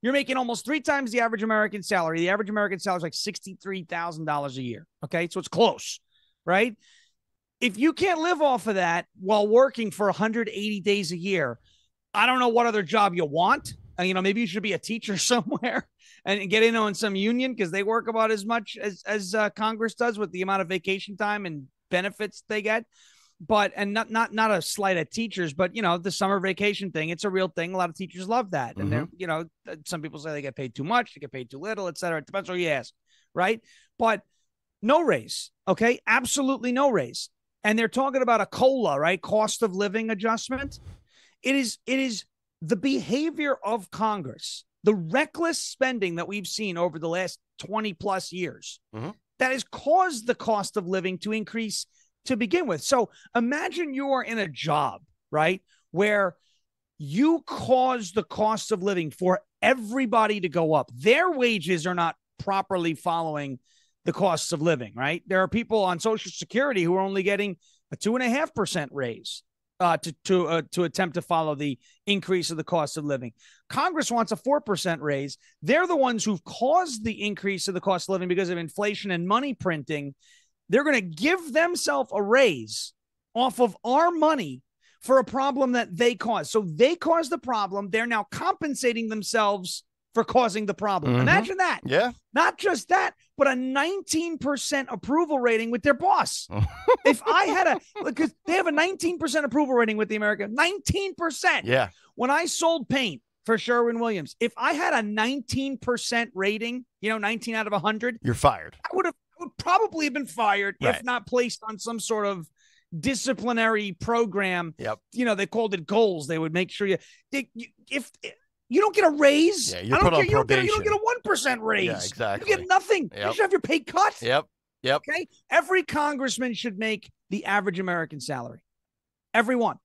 You're making almost 3 times the average American salary. The average American salary is like $63,000 a year. Okay. So it's close, right? If you can't live off of that while working for 180 days a year, I don't know what other job you want. Maybe you should be a teacher somewhere and get in on some union because they work about as much as Congress does with the amount of vacation time and benefits they get. But, and not a slight at teachers, but, the summer vacation thing, it's a real thing. A lot of teachers love that. And they're, some people say they get paid too much, they get paid too little, et cetera. It depends what you ask, right? But no raise. Okay. Absolutely no raise. And they're talking about a COLA, right? Cost of living adjustment. It is the behavior of Congress, the reckless spending that we've seen over the last 20 plus years that has caused the cost of living to increase to begin with. So imagine you are in a job, right, where you cause the cost of living for everybody to go up. Their wages are not properly following the costs of living, right? There are people on Social Security who are only getting a 2.5% raise to attempt to follow the increase of the cost of living. Congress wants a 4% raise. They're the ones who've caused the increase of the cost of living because of inflation and money printing. They're going to give themselves a raise off of our money for a problem that they caused. So they caused the problem. They're now compensating themselves for causing the problem. Imagine that. Yeah. Not just that, but a 19% approval rating with their boss. If I had because they have a 19% approval rating with the American, 19%. Yeah. When I sold paint for Sherwin-Williams, if I had a 19% rating, 19 out of 100, you're fired. I would probably have been fired, right, if not placed on some sort of disciplinary program. Yep. They called it goals. They would make sure if you don't get a raise. Yeah, you're put on probation. You don't get a 1% raise. Yeah, exactly. You get nothing. Yep. You should have your pay cut. Yep. Okay. Every congressman should make the average American salary. Everyone.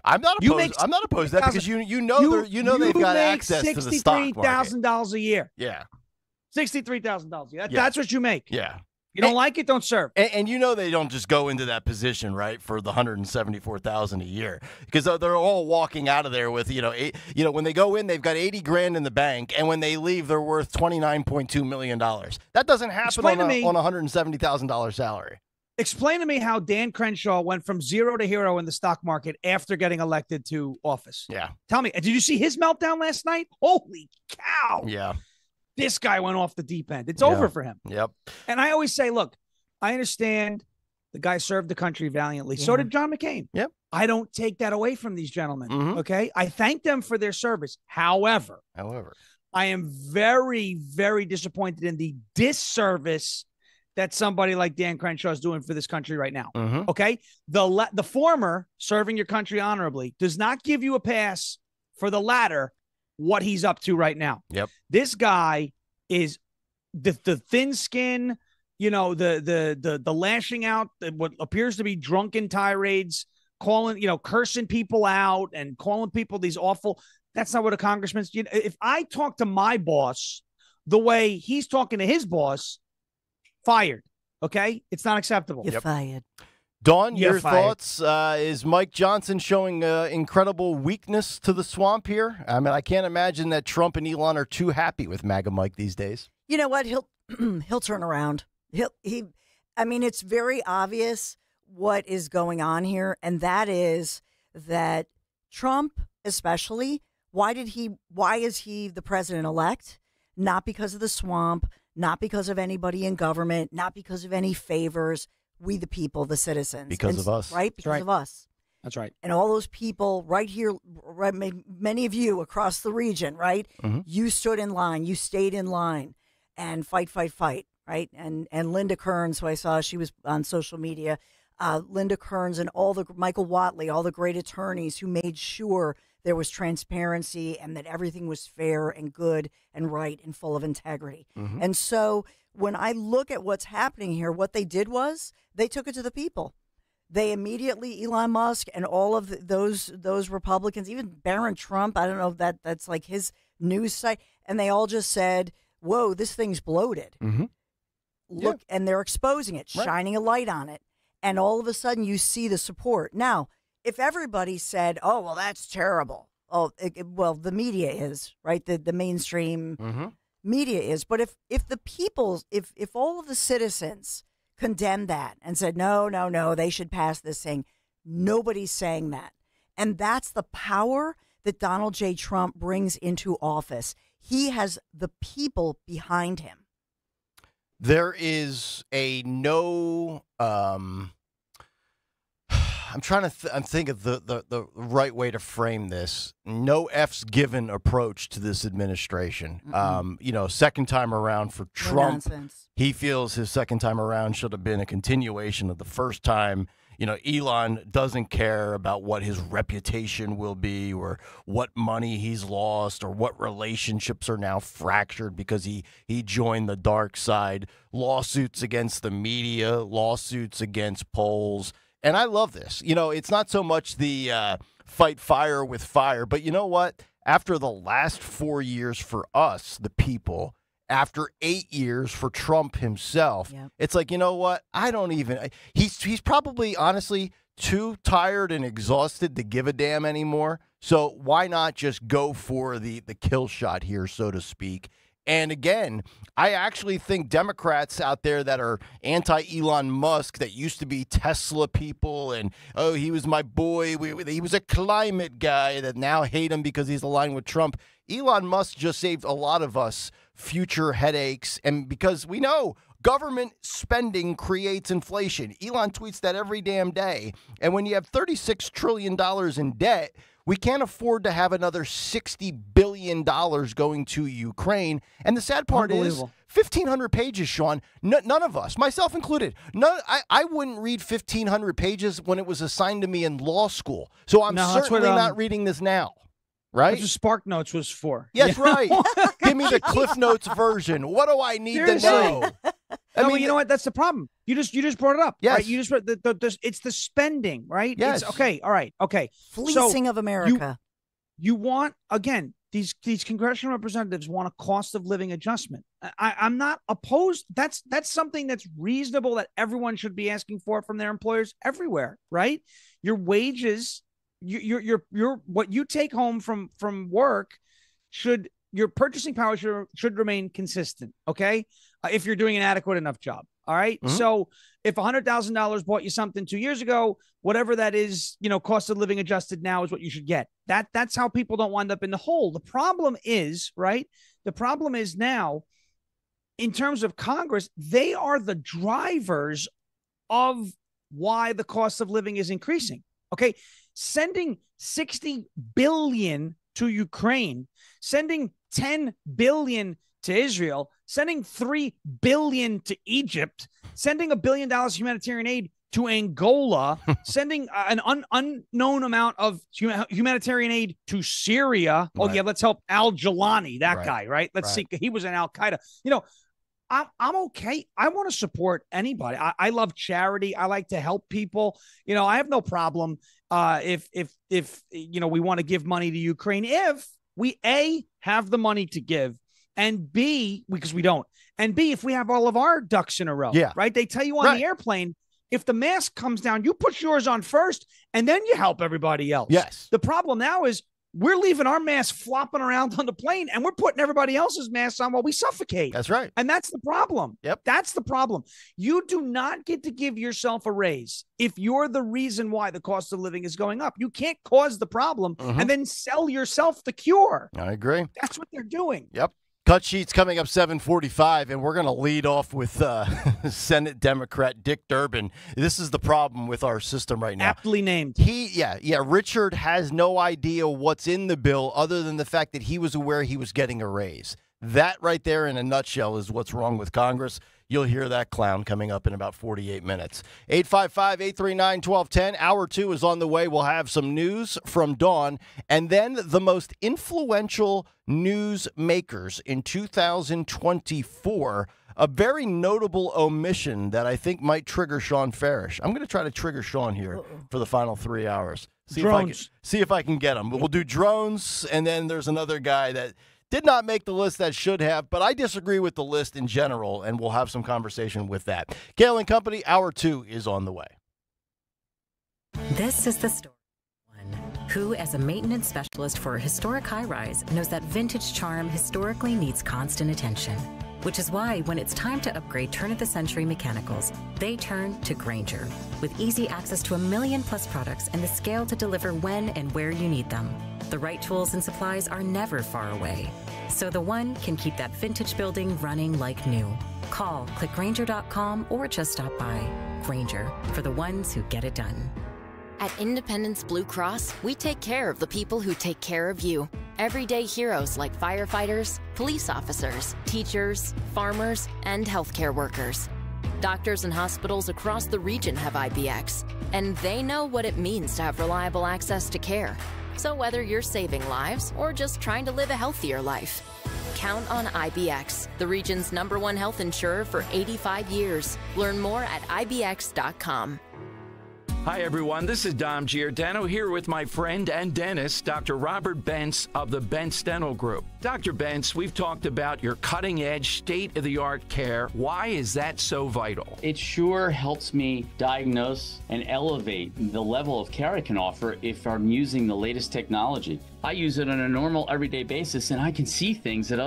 I'm not opposed. I'm not opposed to that because they've got access to the stock market. $63,000 a year. Yeah. $63,000 a year. That's what you make. Yeah. You don't like it, don't serve. And they don't just go into that position, right, for the $174,000 a year, because they're all walking out of there with, when they go in, they've got $80,000 in the bank, and when they leave, they're worth $29.2 million. That doesn't happen on a $170,000 salary. Explain to me how Dan Crenshaw went from zero to hero in the stock market after getting elected to office. Yeah. Tell me, did you see his meltdown last night? Holy cow. Yeah. This guy went off the deep end. It's over for him. Yep. And I always say, look, I understand the guy served the country valiantly. So did John McCain. Yep. I don't take that away from these gentlemen. Mhm. Okay. I thank them for their service. However, I am very, very disappointed in the disservice that somebody like Dan Crenshaw is doing for this country right now. Mhm. Okay. The former, serving your country honorably, does not give you a pass for the latter, what he's up to right now. Yep. This guy is the thin skin, the lashing out, what appears to be drunken tirades, calling, cursing people out and calling people these awful. That's not what a congressman's. If I talk to my boss the way he's talking to his boss, fired. Okay, it's not acceptable. You're fired. Dawn, You're your fired. thoughts? Is Mike Johnson showing incredible weakness to the swamp here? I mean, I can't imagine that Trump and Elon are too happy with MAGA Mike these days. You know what? He'll turn around. I mean, it's very obvious what is going on here, and that is that Trump, especially, why is he the president-elect? Not because of the swamp, not because of anybody in government, not because of any favors. We, the people, the citizens. Because of us. Right? Because of us. That's right. And all those people right here, right, many of you across the region, right? Mhm. You stood in line. You stayed in line and fight, right? And Linda Kearns, who I saw, she was on social media, Linda Kearns and Michael Watley, all the great attorneys who made sure there was transparency and that everything was fair and good and right and full of integrity. Mhm. And so when I look at what's happening here, what they did was they took it to the people. They immediately, Elon Musk and all of those Republicans, even Barron Trump, I don't know if that's like his news site, and they all just said, whoa, this thing's bloated. Mm-hmm. Look, and they're exposing it, Right. shining a light on it. And all of a sudden you see the support. Now, if everybody said, oh, well, that's terrible. Oh, well, the media is, right? The mainstream Mm-hmm. media is. But if the people, if all of the citizens condemned that and said, no, they should pass this thing, nobody's saying that. And that's the power that Donald J. Trump brings into office. He has the people behind him. There is a no. I'm trying to. I'm thinking of the right way to frame this. No F's given approach to this administration. Second time around for Trump, nonsense. he feels his second time around should have been a continuation of the first time. Elon doesn't care about what his reputation will be or what money he's lost or what relationships are now fractured because he joined the dark side. Lawsuits against the media, lawsuits against polls. And I love this. It's not so much the fight fire with fire, but you know what? After the last 4 years for us, the people, after 8 years for Trump himself, It's like, you know what? I don't even. He's probably honestly too tired and exhausted to give a damn anymore. So why not just go for the kill shot here, so to speak? And again, I actually think Democrats out there that are anti-Elon Musk, that used to be Tesla people, and, oh, he was my boy, he was a climate guy, that now hate him because he's aligned with Trump. Elon Musk just saved a lot of us future headaches, and because we know government spending creates inflation. Elon tweets that every damn day. And when you have $36 trillion in debt, we can't afford to have another $60 billion going to Ukraine. And the sad part is 1,500 pages, Sean. None of us, myself included, I wouldn't read 1,500 pages when it was assigned to me in law school. So I'm certainly not reading this now. Right? That's what Spark Notes was for. Yes, right. Give me the Cliff Notes version. What do I need to know? I mean, you know what? That's the problem. You just brought it up. Yes. Right? You just brought it's the spending, right? Yes. It's, okay. All right. Okay. Fleecing of America. You want, again, these congressional representatives want a cost of living adjustment. I'm not opposed. That's something that's reasonable that everyone should be asking for from their employers everywhere, right? Your wages, your what you take home from work your purchasing power should remain consistent. Okay. If you're doing an adequate enough job. All right. Mm-hmm. So if $100,000 bought you something 2 years ago, whatever that is, cost of living adjusted now is what you should get. That's how people don't wind up in the hole. The problem is, right? The problem is now, in terms of Congress, they are the drivers of why the cost of living is increasing. Okay. sending $60 billion to Ukraine, sending $10 billion to Israel, sending $3 billion to Egypt, sending $1 billion humanitarian aid to Angola, sending an unknown amount of humanitarian aid to Syria. Oh, yeah, let's help Al-Jilani, that guy, right? Let's see. He was in Al-Qaeda. You know, I'm okay. I want to support anybody. I love charity. I like to help people. You know, I have no problem if you know, we want to give money to Ukraine, if we A, have the money to give, and B, because we don't, and B, if we have all of our ducks in a row, right? They tell you on the airplane, if the mask comes down, you put yours on first, and then you help everybody else. Yes. The problem now is we're leaving our mask flopping around on the plane, and we're putting everybody else's masks on while we suffocate. That's right. And that's the problem. Yep. That's the problem. You do not get to give yourself a raise if you're the reason why the cost of living is going up. You can't cause the problem and then sell yourself the cure. I agree. That's what they're doing. Yep. Cut Sheets coming up 7:45, and we're going to lead off with Senate Democrat Dick Durbin. This is the problem with our system right now. Aptly named. Richard has no idea what's in the bill other than the fact that he was aware he was getting a raise. That right there in a nutshell is what's wrong with Congress. You'll hear that clown coming up in about 48 minutes. 855-839-1210. Hour 2 is on the way. We'll have some news from Dawn, and then the most influential news makers in 2024. A very notable omission that I think might trigger Sean Farish. I'm going to try to trigger Sean here for the final 3 hours. See if I can get him. We'll do drones, and then there's another guy that did not make the list that should have, but I disagree with the list in general, and we'll have some conversation with that. Kayal and Company, Hour 2 is on the way. This is the story. Who, as a maintenance specialist for a historic high-rise, knows that vintage charm historically needs constant attention. Which is why, when it's time to upgrade turn-of-the-century mechanicals, they turn to Grainger. With easy access to 1 million+ products and the scale to deliver when and where you need them. The right tools and supplies are never far away. So the one can keep that vintage building running like new. Call, click Grainger.com, or just stop by. Grainger, for the ones who get it done. At Independence Blue Cross, we take care of the people who take care of you. Everyday heroes like firefighters, police officers, teachers, farmers, and healthcare workers. Doctors and hospitals across the region have IBX, and they know what it means to have reliable access to care. So whether you're saving lives or just trying to live a healthier life, count on IBX, the region's #1 health insurer for 85 years. Learn more at IBX.com. Hi, everyone. This is Dom Giordano here with my friend and dentist, Dr. Robert Bentz of the Bentz Dental Group. Dr. Bentz, we've talked about your cutting-edge, state-of-the-art care. Why is that so vital? It sure helps me diagnose and elevate the level of care I can offer if I'm using the latest technology. I use it on a normal, everyday basis, and I can see things that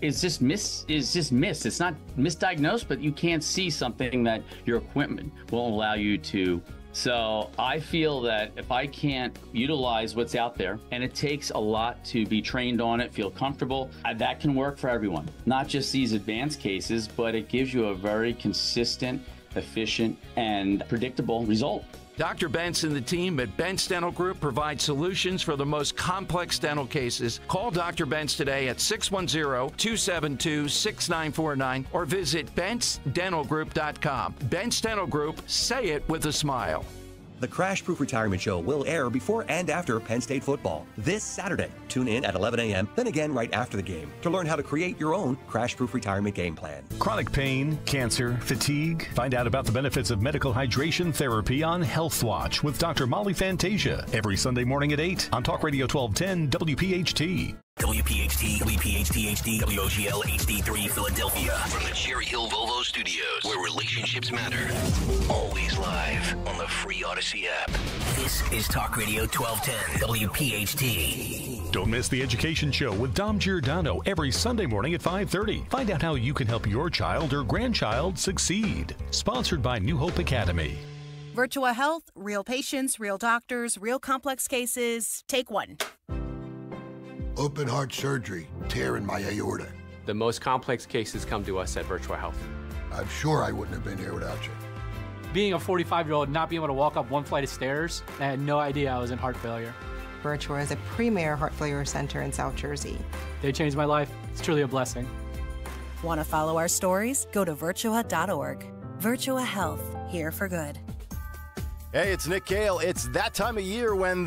it's just missed. It's not misdiagnosed, but you can't see something that your equipment won't allow you to. So I feel that if I can't utilize what's out there, and it takes a lot to be trained on it, feel comfortable, that can work for everyone. Not just these advanced cases, but it gives you a very consistent, efficient, and predictable result. Dr. Bentz and the team at Bentz Dental Group provide solutions for the most complex dental cases. Call Dr. Bentz today at 610-272-6949 or visit BentzDentalGroup.com. Bentz Dental Group, say it with a smile. The Crash Proof Retirement Show will air before and after Penn State football this Saturday. Tune in at 11 a.m., then again right after the game to learn how to create your own Crash Proof Retirement game plan. Chronic pain, cancer, fatigue. Find out about the benefits of medical hydration therapy on Health Watch with Dr. Molly Fantasia every Sunday morning at 8 on Talk Radio 1210 WPHT. WPHT, WPHT HD, WOGL HD3 Philadelphia. From the Cherry Hill Volvo Studios, where relationships matter. Always live on the free Odyssey app. This is Talk Radio 1210 WPHT. Don't miss the Education Show with Dom Giordano every Sunday morning at 5:30. Find out how you can help your child or grandchild succeed. Sponsored by New Hope Academy. Virtua Health, real patients, real doctors, real complex cases. Take one. Open heart surgery, tear in my aorta. The most complex cases come to us at Virtua Health. I'm sure I wouldn't have been here without you. Being a 45-year-old, not being able to walk up one flight of stairs, I had no idea I was in heart failure. Virtua is a premier heart failure center in South Jersey. They changed my life. It's truly a blessing. Want to follow our stories? Go to virtua.org. Virtua Health, here for good. Hey, it's Nick Kayal. It's that time of year when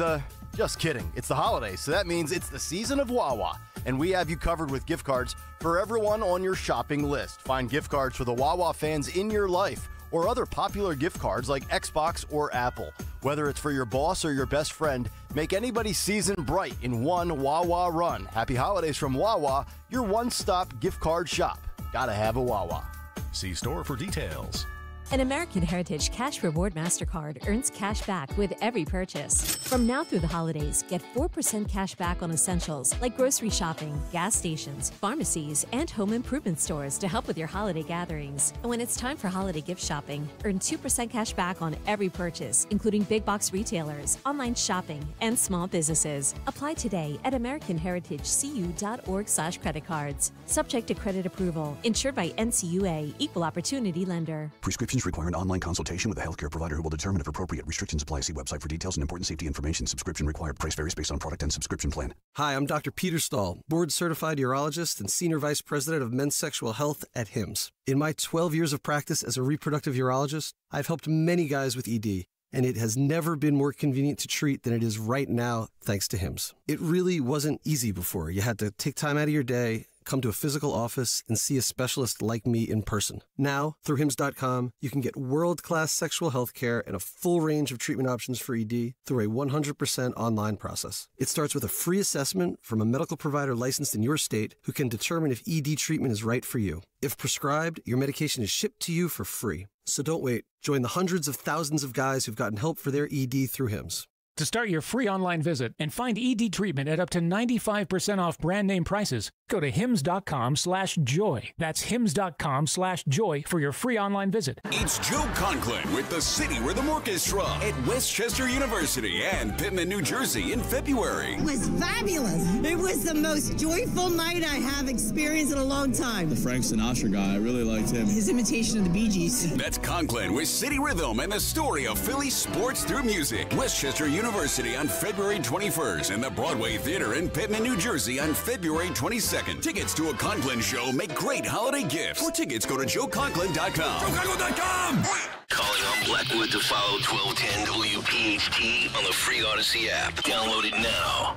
just kidding, it's the holidays. So that means it's the season of Wawa. And we have you covered with gift cards for everyone on your shopping list. Find gift cards for the Wawa fans in your life or other popular gift cards like Xbox or Apple. Whether it's for your boss or your best friend, make anybody's season bright in one Wawa run. Happy holidays from Wawa, your one-stop gift card shop. Gotta have a Wawa. See store for details. An American Heritage Cash Reward MasterCard earns cash back with every purchase. From now through the holidays, get 4% cash back on essentials like grocery shopping, gas stations, pharmacies, and home improvement stores to help with your holiday gatherings. And when it's time for holiday gift shopping, earn 2% cash back on every purchase, including big box retailers, online shopping, and small businesses. Apply today at AmericanHeritageCU.org/creditcards. Subject to credit approval. Insured by NCUA, Equal Opportunity Lender. Prescriptions require an online consultation with a healthcare provider who will determine if appropriate. Restrictions apply. See website for details and important safety information. Subscription required. Price varies based on product and subscription plan. Hi, I'm Dr. Peter Stahl, board-certified urologist and Senior Vice President of Men's Sexual Health at HIMSS. In my 12 years of practice as a reproductive urologist, I've helped many guys with ED, and it has never been more convenient to treat than it is right now, thanks to HIMSS. It really wasn't easy before. You had to take time out of your day, come to a physical office, and see a specialist like me in person. Now, through HIMSS.com, you can get world-class sexual health care and a full range of treatment options for ED through a 100% online process. It starts with a free assessment from a medical provider licensed in your state who can determine if ED treatment is right for you. If prescribed, your medication is shipped to you for free. So don't wait. Join the hundreds of thousands of guys who've gotten help for their ED through HIMSS. To start your free online visit and find ED treatment at up to 95% off brand name prices, go to hims.com/joy. That's hims.com/joy for your free online visit. It's Joe Conklin with the City Rhythm Orchestra at Westchester University and Pittman, New Jersey in February. It was fabulous. It was the most joyful night I have experienced in a long time. The Frank Sinatra guy, I really liked him. His imitation of the Bee Gees. That's Conklin with City Rhythm and the story of Philly sports through music. Westchester University on February 21st and the Broadway Theater in Pittman, New Jersey on February 22nd. Tickets to a Conklin show make great holiday gifts. For tickets, go to joeconklin.com. JoeConklin.com! Calling on Blackwood to follow 1210 WPHT on the free Odyssey app. Download it now.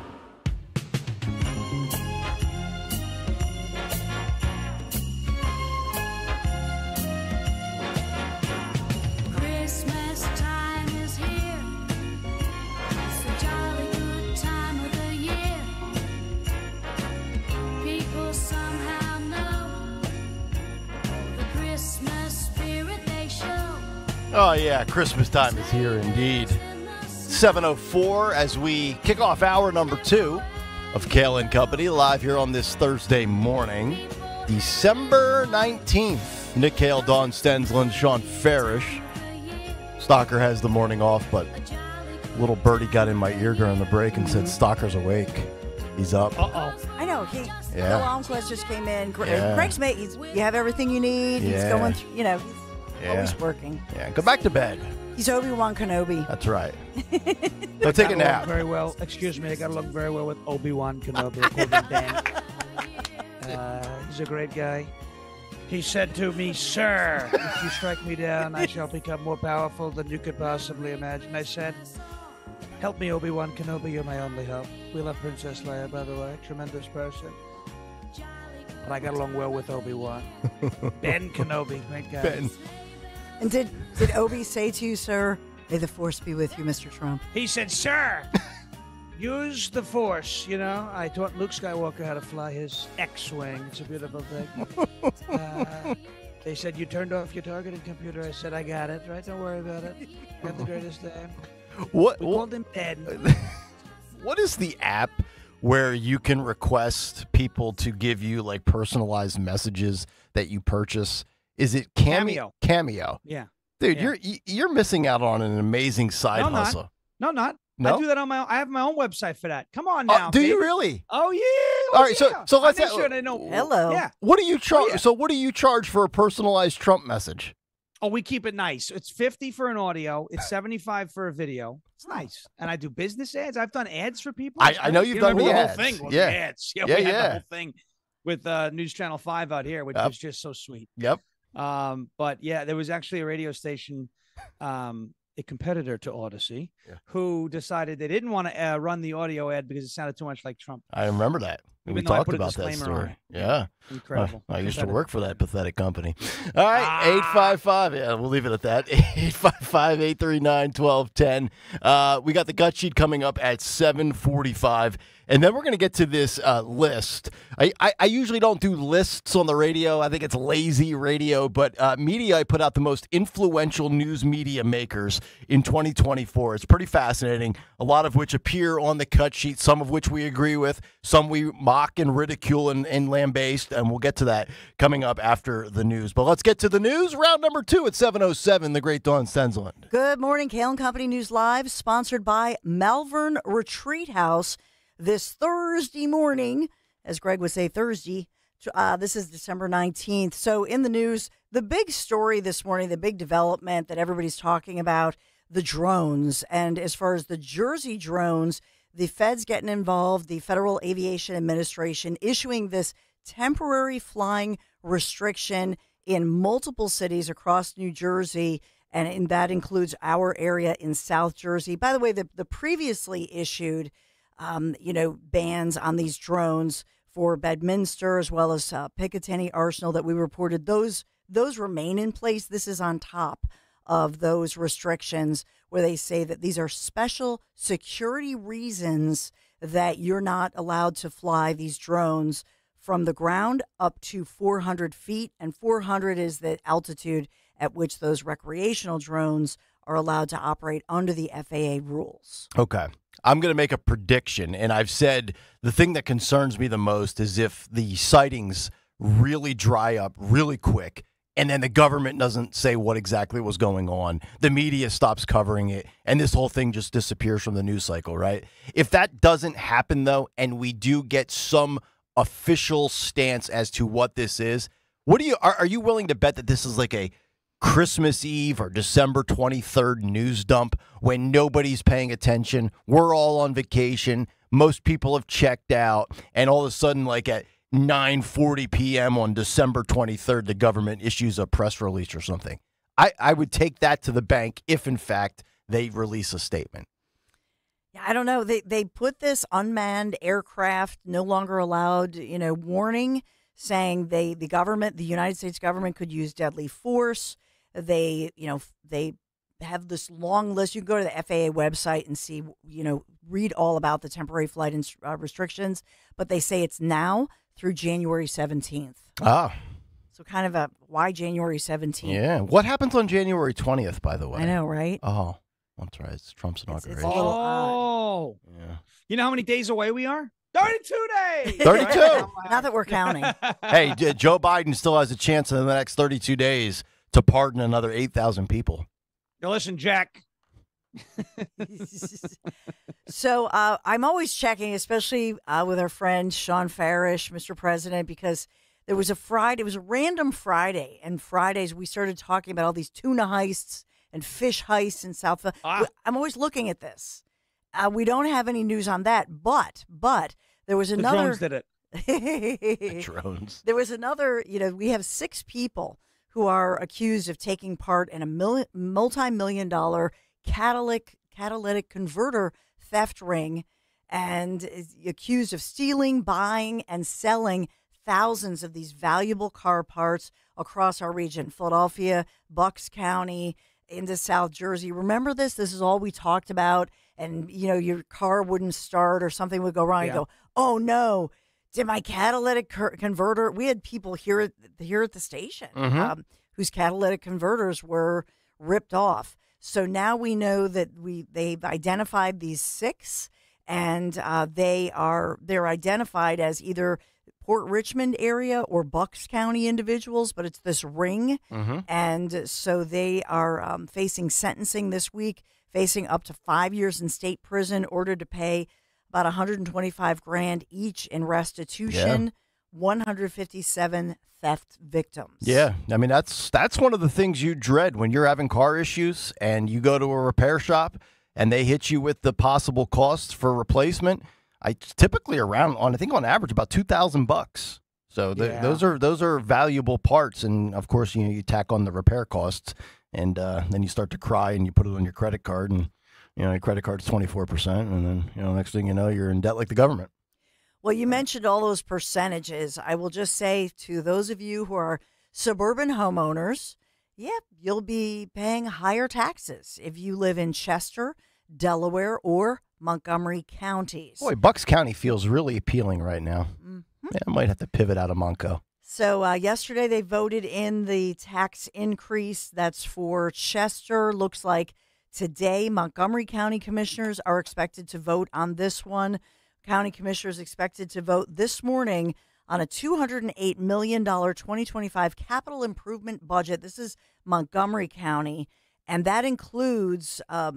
Christmas time is here. It's a jolly good time of the year. People somehow know the Christmas spirit they show. Oh, yeah, Christmas time is here indeed. 7:04 as we kick off hour number 2 of Kayal and Company live here on this Thursday morning, December 19th. Nick Kayal, Dawn Stensland, Sean Farish. Stalker has the morning off, but little birdie got in my ear during the break and said Stalker's awake. He's up. Uh-oh. I know. Bill Almquist just came in. Yeah. Greg's mate. You have everything you need. He's going through, he's always working. Yeah, go back to bed. He's Obi-Wan Kenobi. That's right. Go take a nap. Very well. Excuse me. I got along very well with Obi-Wan Kenobi. I called him Dan. He's a great guy. He said to me, "Sir, if you strike me down, I shall become more powerful than you could possibly imagine." I said, "Help me, Obi-Wan Kenobi. You're my only help." We love Princess Leia, by the way. Tremendous person. But I got along well with Obi-Wan. Ben Kenobi. Great guy. Ben. And did Obi say to you, "Sir, may the Force be with you, Mr. Trump"? He said, "Sir, use the Force." You know, I taught Luke Skywalker how to fly his X-Wing. It's a beautiful thing. They said, "You turned off your targeting computer." I said, "I got it, right? Don't worry about it. I have the greatest name." We called him Ed. What is the app where you can request people to give you like personalized messages that you purchase? Is it Cameo? Cameo. Yeah. Dude, you're missing out on an amazing side No, hustle. not. No? I do that on my own. I have my own website for that. Come on now. Do you baby. really? Oh, yeah. All right, so let's make sure they know. Hello. Yeah. What do you charge? yeah. So what do you charge for a personalized Trump message? Oh, we keep it nice. It's 50 for an audio. It's 75 for a video. It's nice. And I do business ads. I've done ads for people. I know you've done the whole ads. thing was Yeah. the ads. Yeah, we had yeah. the whole thing with News Channel 5 out here, which was just so sweet. Yep. But yeah, there was actually a radio station, a competitor to Odyssey, who decided they didn't want to run the audio ad because it sounded too much like Trump. I remember that. Even We though I talked put a about that disclaimer on story. it. Yeah. Incredible. I used to Competitor. work for that pathetic company. All right, 855. Yeah, we'll leave it at that. 855-839-1210. We got the gut sheet coming up at 7:45. And then we're going to get to this list. I usually don't do lists on the radio. I think it's lazy radio. But media, I put out the most influential news media makers in 2024. It's pretty fascinating, a lot of which appear on the cut sheet, some of which we agree with, some we mock and ridicule and lambaste. And we'll get to that coming up after the news. But let's get to the news. Round number 2 at 7:07, the great Dawn Stensland. Good morning, Kayal and Company News Live, sponsored by Malvern Retreat House. This Thursday morning, as Greg would say, Thursday, this is December 19th. So in the news, the big story this morning, the big development that everybody's talking about, the drones. And as far as the Jersey drones, the feds getting involved, the Federal Aviation Administration issuing this temporary flying restriction in multiple cities across New Jersey, and that includes our area in South Jersey. By the way, the previously issued bans on these drones for Bedminster as well as Picatinny Arsenal that we reported, those remain in place. This is on top of those restrictions where they say that these are special security reasons that you're not allowed to fly these drones from the ground up to 400 feet, and 400 is the altitude at which those recreational drones are allowed to operate under the FAA rules. Okay. I'm going to make a prediction, and I've said the thing that concerns me the most is if the sightings really dry up really quick, and then the government doesn't say what exactly was going on, the media stops covering it, and this whole thing just disappears from the news cycle, right? If that doesn't happen, though, and we do get some official stance as to what this is, are you willing to bet that this is like a Christmas Eve or December 23rd news dump when nobody's paying attention? We're all on vacation. Most people have checked out. And all of a sudden, like at 9:40 p.m. on December 23rd, the government issues a press release or something. I would take that to the bank if, in fact, they release a statement. Yeah, I don't know. They put this unmanned aircraft no longer allowed, warning, saying the United States government could use deadly force. They have this long list. You can go to the FAA website and see, read all about the temporary flight restrictions, but they say it's now through January 17th. Ah. So kind of why January 17th? Yeah. What happens on January 20th, by the way? I know, right? Oh, that's right. It's Trump's inauguration. It's a little odd. Yeah. You know how many days away we are? 32 days. 32. Not that we're counting. Hey, Joe Biden still has a chance in the next 32 days to pardon another 8,000 people. Now listen, Jack. So I'm always checking, especially with our friend Sean Farish, Mr. President, because there was a Friday. It was a random Friday, and Fridays we started talking about all these tuna heists and fish heists in South. I'm always looking at this. We don't have any news on that, but there was another. The drones did it. The drones. There was another. We have 6 people who are accused of taking part in a multi-million-dollar catalytic converter theft ring, and is accused of stealing, buying, and selling thousands of these valuable car parts across our region, Philadelphia, Bucks County, into South Jersey. Remember this? This is all we talked about. And, your car wouldn't start or something would go wrong. Yeah. You go, oh, no. Did my catalytic converter? We had people here at the station whose catalytic converters were ripped off. So now we know that they've identified these 6, and they're identified as either Port Richmond area or Bucks County individuals, but it's this ring, and so they are facing sentencing this week, facing up to 5 years in state prison, ordered to pay about $125,000 each in restitution. 157 theft victims. Yeah, I mean that's one of the things you dread when you're having car issues and you go to a repair shop and they hit you with the possible costs for replacement. I typically around on I think on average about $2,000. So those are valuable parts, and of course you tack on the repair costs, and then you start to cry and you put it on your credit card, and your credit card's 24%, and then next thing you know you're in debt like the government. Well, you mentioned all those percentages. I will just say to those of you who are suburban homeowners, you'll be paying higher taxes if you live in Chester, Delaware, or Montgomery counties. Boy, Bucks County feels really appealing right now. Mm-hmm. Yeah, I might have to pivot out of Monco. So yesterday they voted in the tax increase. That's for Chester. Looks like today Montgomery County commissioners are expected to vote on this one. County commissioners expected to vote this morning on a $208 million 2025 capital improvement budget. This is Montgomery County, and that includes a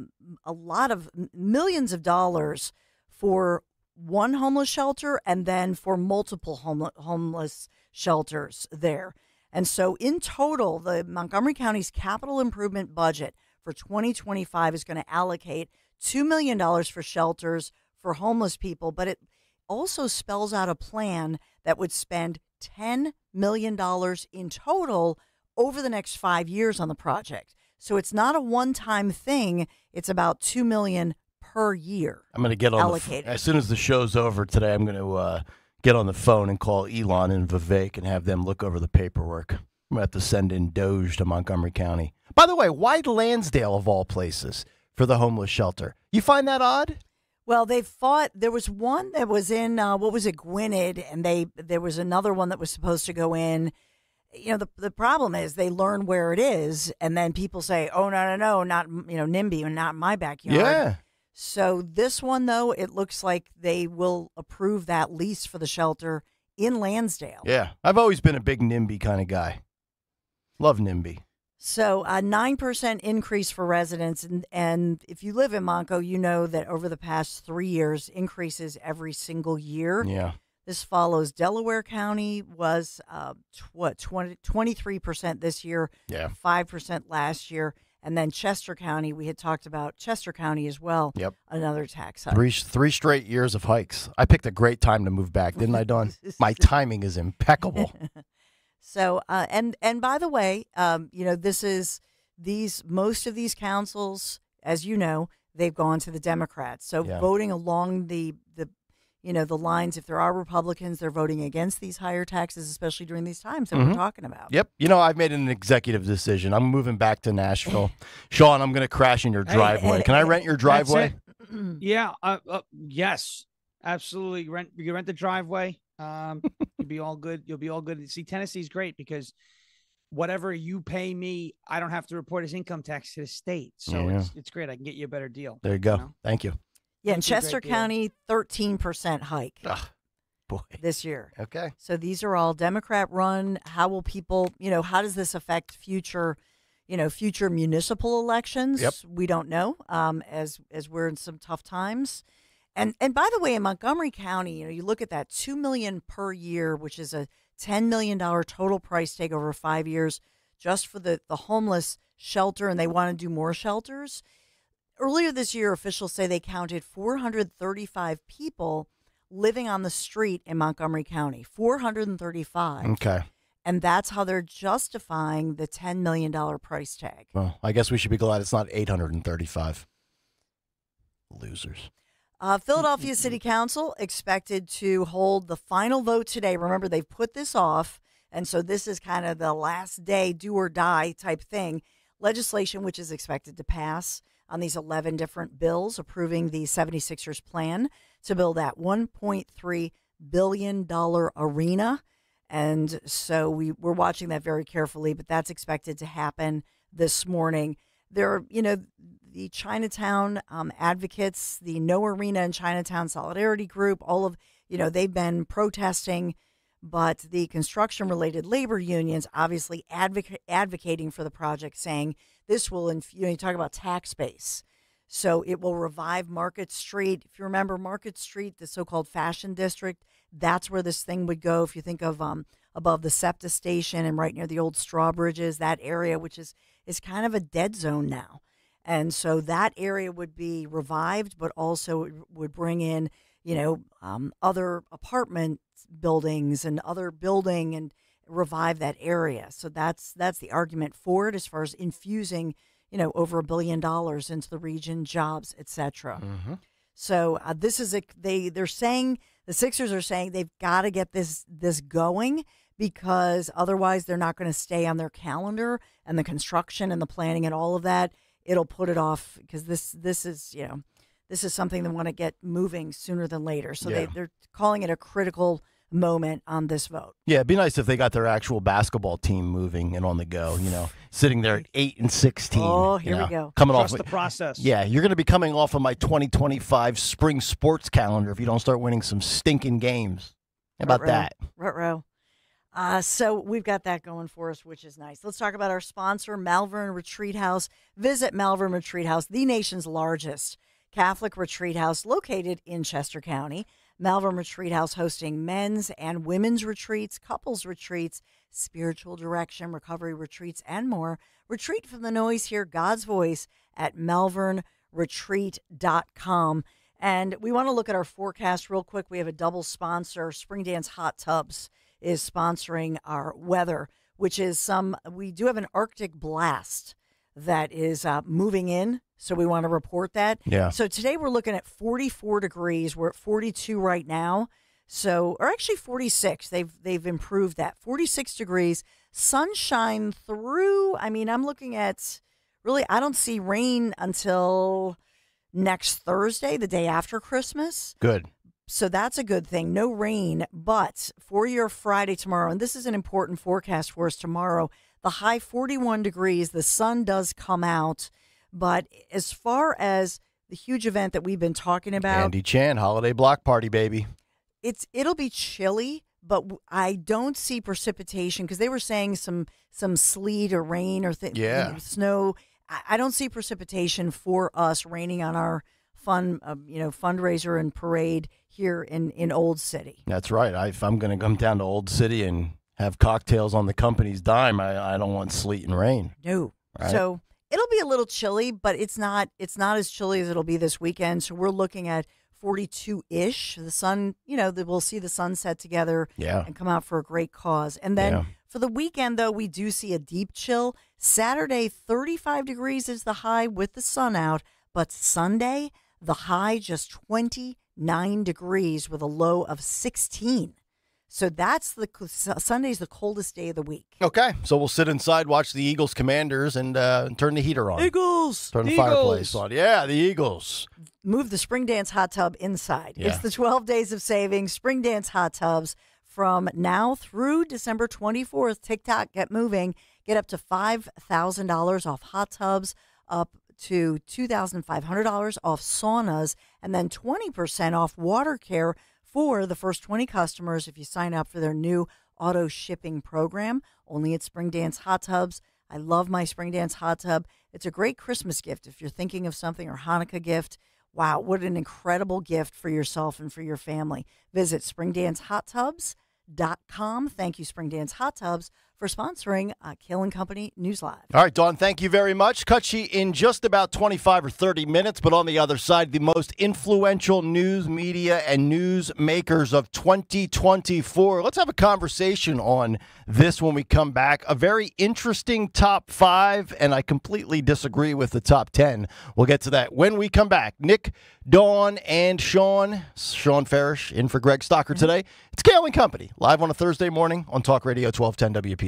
lot of millions of dollars for one homeless shelter and then for multiple homeless shelters there. And so in total, the Montgomery County's capital improvement budget for 2025 is going to allocate $2 million for shelters for homeless people, but it also spells out a plan that would spend $10 million in total over the next 5 years on the project. So it's not a one-time thing. It's about $2 million per year. I'm going to get on allocated. As soon as the show's over today, I'm going to get on the phone and call Elon and Vivek and have them look over the paperwork. I'm going to have to send in Doge to Montgomery County. By the way, why Lansdale of all places for the homeless shelter? You find that odd? Well, they fought. There was one that was in, Gwinnett, and there was another one that was supposed to go in. The problem is they learn where it is, and then people say, oh, no, not, NIMBY, and not my backyard. Yeah. So this one, though, it looks like they will approve that lease for the shelter in Lansdale. Yeah. I've always been a big NIMBY kind of guy. Love NIMBY. So a 9% increase for residents. And if you live in Monco, you know that over the past 3 years, increases every single year. Yeah. This follows Delaware County was, 23% this year, 5% last year. And then Chester County, we had talked about Chester County as well. Yep. Another tax hike. Three straight years of hikes. I picked a great time to move back, didn't I, Dawn? My timing is impeccable. So, and by the way, most of these councils, as you know, they've gone to the Democrats. So voting along the lines, if there are Republicans, they're voting against these higher taxes, especially during these times that we're talking about. Yep. I've made an executive decision. I'm moving back to Nashville. Sean, I'm going to crash in your driveway. Can I rent your driveway? Yeah. Yes, absolutely. You can rent the driveway. You'll be all good. You'll be all good. See, Tennessee's great because whatever you pay me, I don't have to report as income tax to the state. So it's great. I can get you a better deal. There you go. Thank you. Yeah, in Chester County, 13% hike this year. Okay. So these are all Democrat run. How will people, how does this affect future municipal elections? Yep. We don't know, as we're in some tough times. And by the way, in Montgomery County, you look at that $2 million per year, which is a $10 million total price tag over 5 years just for the homeless shelter, and they want to do more shelters. Earlier this year, officials say they counted 435 people living on the street in Montgomery County. 435. Okay. And that's how they're justifying the $10 million price tag. Well, I guess we should be glad it's not 835. Losers. Philadelphia City Council expected to hold the final vote today. Remember, they've put this off, and so this is kind of the last day, do or die type thing. Legislation which is expected to pass on these 11 different bills approving the 76ers plan to build that $1.3 billion arena. And so we're watching that very carefully, but that's expected to happen this morning. There are, the Chinatown advocates, the No Arena and Chinatown Solidarity Group, all of, they've been protesting, but the construction-related labor unions obviously advocating for the project, saying this will, you talk about tax base. So it will revive Market Street. If you remember Market Street, the so-called fashion district, that's where this thing would go. If you think of above the SEPTA station and right near the old straw bridges, that area, which is kind of a dead zone now. And so that area would be revived, but also would bring in, other apartment buildings and other building and revive that area. So that's the argument for it as far as infusing, over $1 billion into the region, jobs, etc. Mm-hmm. So this is they're saying, the Sixers are saying they've got to get this going, because otherwise they're not going to stay on their calendar, and the construction and the planning and all of that, it'll put it off, because this is something they want to get moving sooner than later. So they're calling it a critical moment on this vote. Yeah, it'd be nice if they got their actual basketball team moving and on the go, sitting there at 8-16. Oh, here we go. Coming Trust off the process. Yeah, you're going to be coming off of my 2025 spring sports calendar if you don't start winning some stinking games. How about that? Ruh-roh. So we've got that going for us, which is nice. Let's talk about our sponsor, Malvern Retreat House. Visit Malvern Retreat House, the nation's largest Catholic retreat house located in Chester County. Malvern Retreat House hosting men's and women's retreats, couples retreats, spiritual direction, recovery retreats, and more. Retreat from the noise, hear God's voice at malvernretreat.com. And we want to look at our forecast real quick. We have a double sponsor. Spring Dance Hot Tubs is sponsoring our weather, which is we do have an Arctic blast that is moving in. So we want to report that. Yeah. So today we're looking at 44 degrees. We're at 42 right now. So, or actually 46. They've improved that. 46 degrees. Sunshine through. I mean, I'm looking at really, I don't see rain until next Thursday, the day after Christmas. Good. So that's a good thing. No rain. But for your Friday tomorrow, and this is an important forecast for us tomorrow, the high 41 degrees. The sun does come out. But as far as the huge event that we've been talking about, Andy Chan, holiday block party, baby. It'll be chilly, but I don't see precipitation, because they were saying some sleet or rain or snow. I don't see precipitation for us raining on our fundraiser and parade here in Old City. That's right. If I'm going to come down to Old City and have cocktails on the company's dime, I don't want sleet and rain. No. Right? So it'll be a little chilly, but it's not as chilly as it'll be this weekend. So we're looking at 42-ish. The sun, we'll see the sun set together and come out for a great cause. And then for the weekend, though, we do see a deep chill. Saturday, 35 degrees is the high with the sun out, but Sunday, the high just 29 degrees with a low of 16. So Sunday's the coldest day of the week. Okay, so we'll sit inside, watch the Eagles Commanders, and turn the heater on. Eagles! Turn the fireplace on. Yeah, the Eagles. Move the Spring Dance Hot Tub inside. Yeah. It's the 12 days of savings. Spring Dance Hot Tubs from now through December 24th. TikTok, get moving. Get up to $5,000 off hot tubs, up to $2,500 off saunas, and then 20% off water care for the first 20 customers if you sign up for their new auto shipping program, only at Spring Dance Hot Tubs. I love my Spring Dance Hot Tub. It's a great Christmas gift if you're thinking of something, or Hanukkah gift. Wow, what an incredible gift for yourself and for your family. Visit springdancehot.tubs.com. Thank you, Spring Dance Hot Tubs, for sponsoring Kayal & Company News Live. All right, Dawn, thank you very much. Kutchi in just about 25 or 30 minutes, but on the other side, the most influential news media and news makers of 2024. Let's have a conversation on this when we come back. A very interesting top 5, and I completely disagree with the top 10. We'll get to that when we come back. Nick, Dawn, and Sean Farish in for Greg Stocker today. It's Kayal & Company, live on a Thursday morning on Talk Radio 1210 WPHT.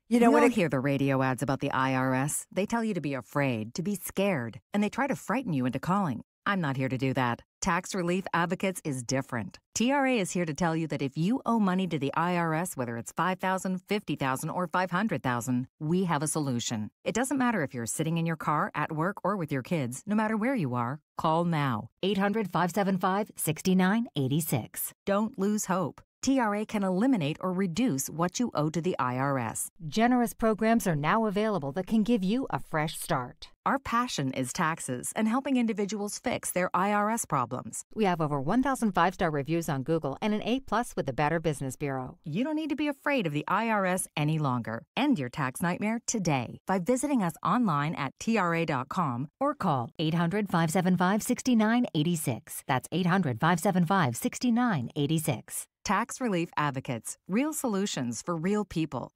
You know, when I hear the radio ads about the IRS, they tell you to be afraid, to be scared, and they try to frighten you into calling. I'm not here to do that. Tax Relief Advocates is different. TRA is here to tell you that if you owe money to the IRS, whether it's $5,000, $50,000, or $500,000, we have a solution. It doesn't matter if you're sitting in your car, at work, or with your kids. No matter where you are, call now. 800-575-6986. Don't lose hope. TRA can eliminate or reduce what you owe to the IRS. Generous programs are now available that can give you a fresh start. Our passion is taxes and helping individuals fix their IRS problems. We have over 1,000 five-star reviews on Google and an A+ with the Better Business Bureau. You don't need to be afraid of the IRS any longer. End your tax nightmare today by visiting us online at TRA.com or call 800-575-6986. That's 800-575-6986. Tax Relief Advocates. Real solutions for real people.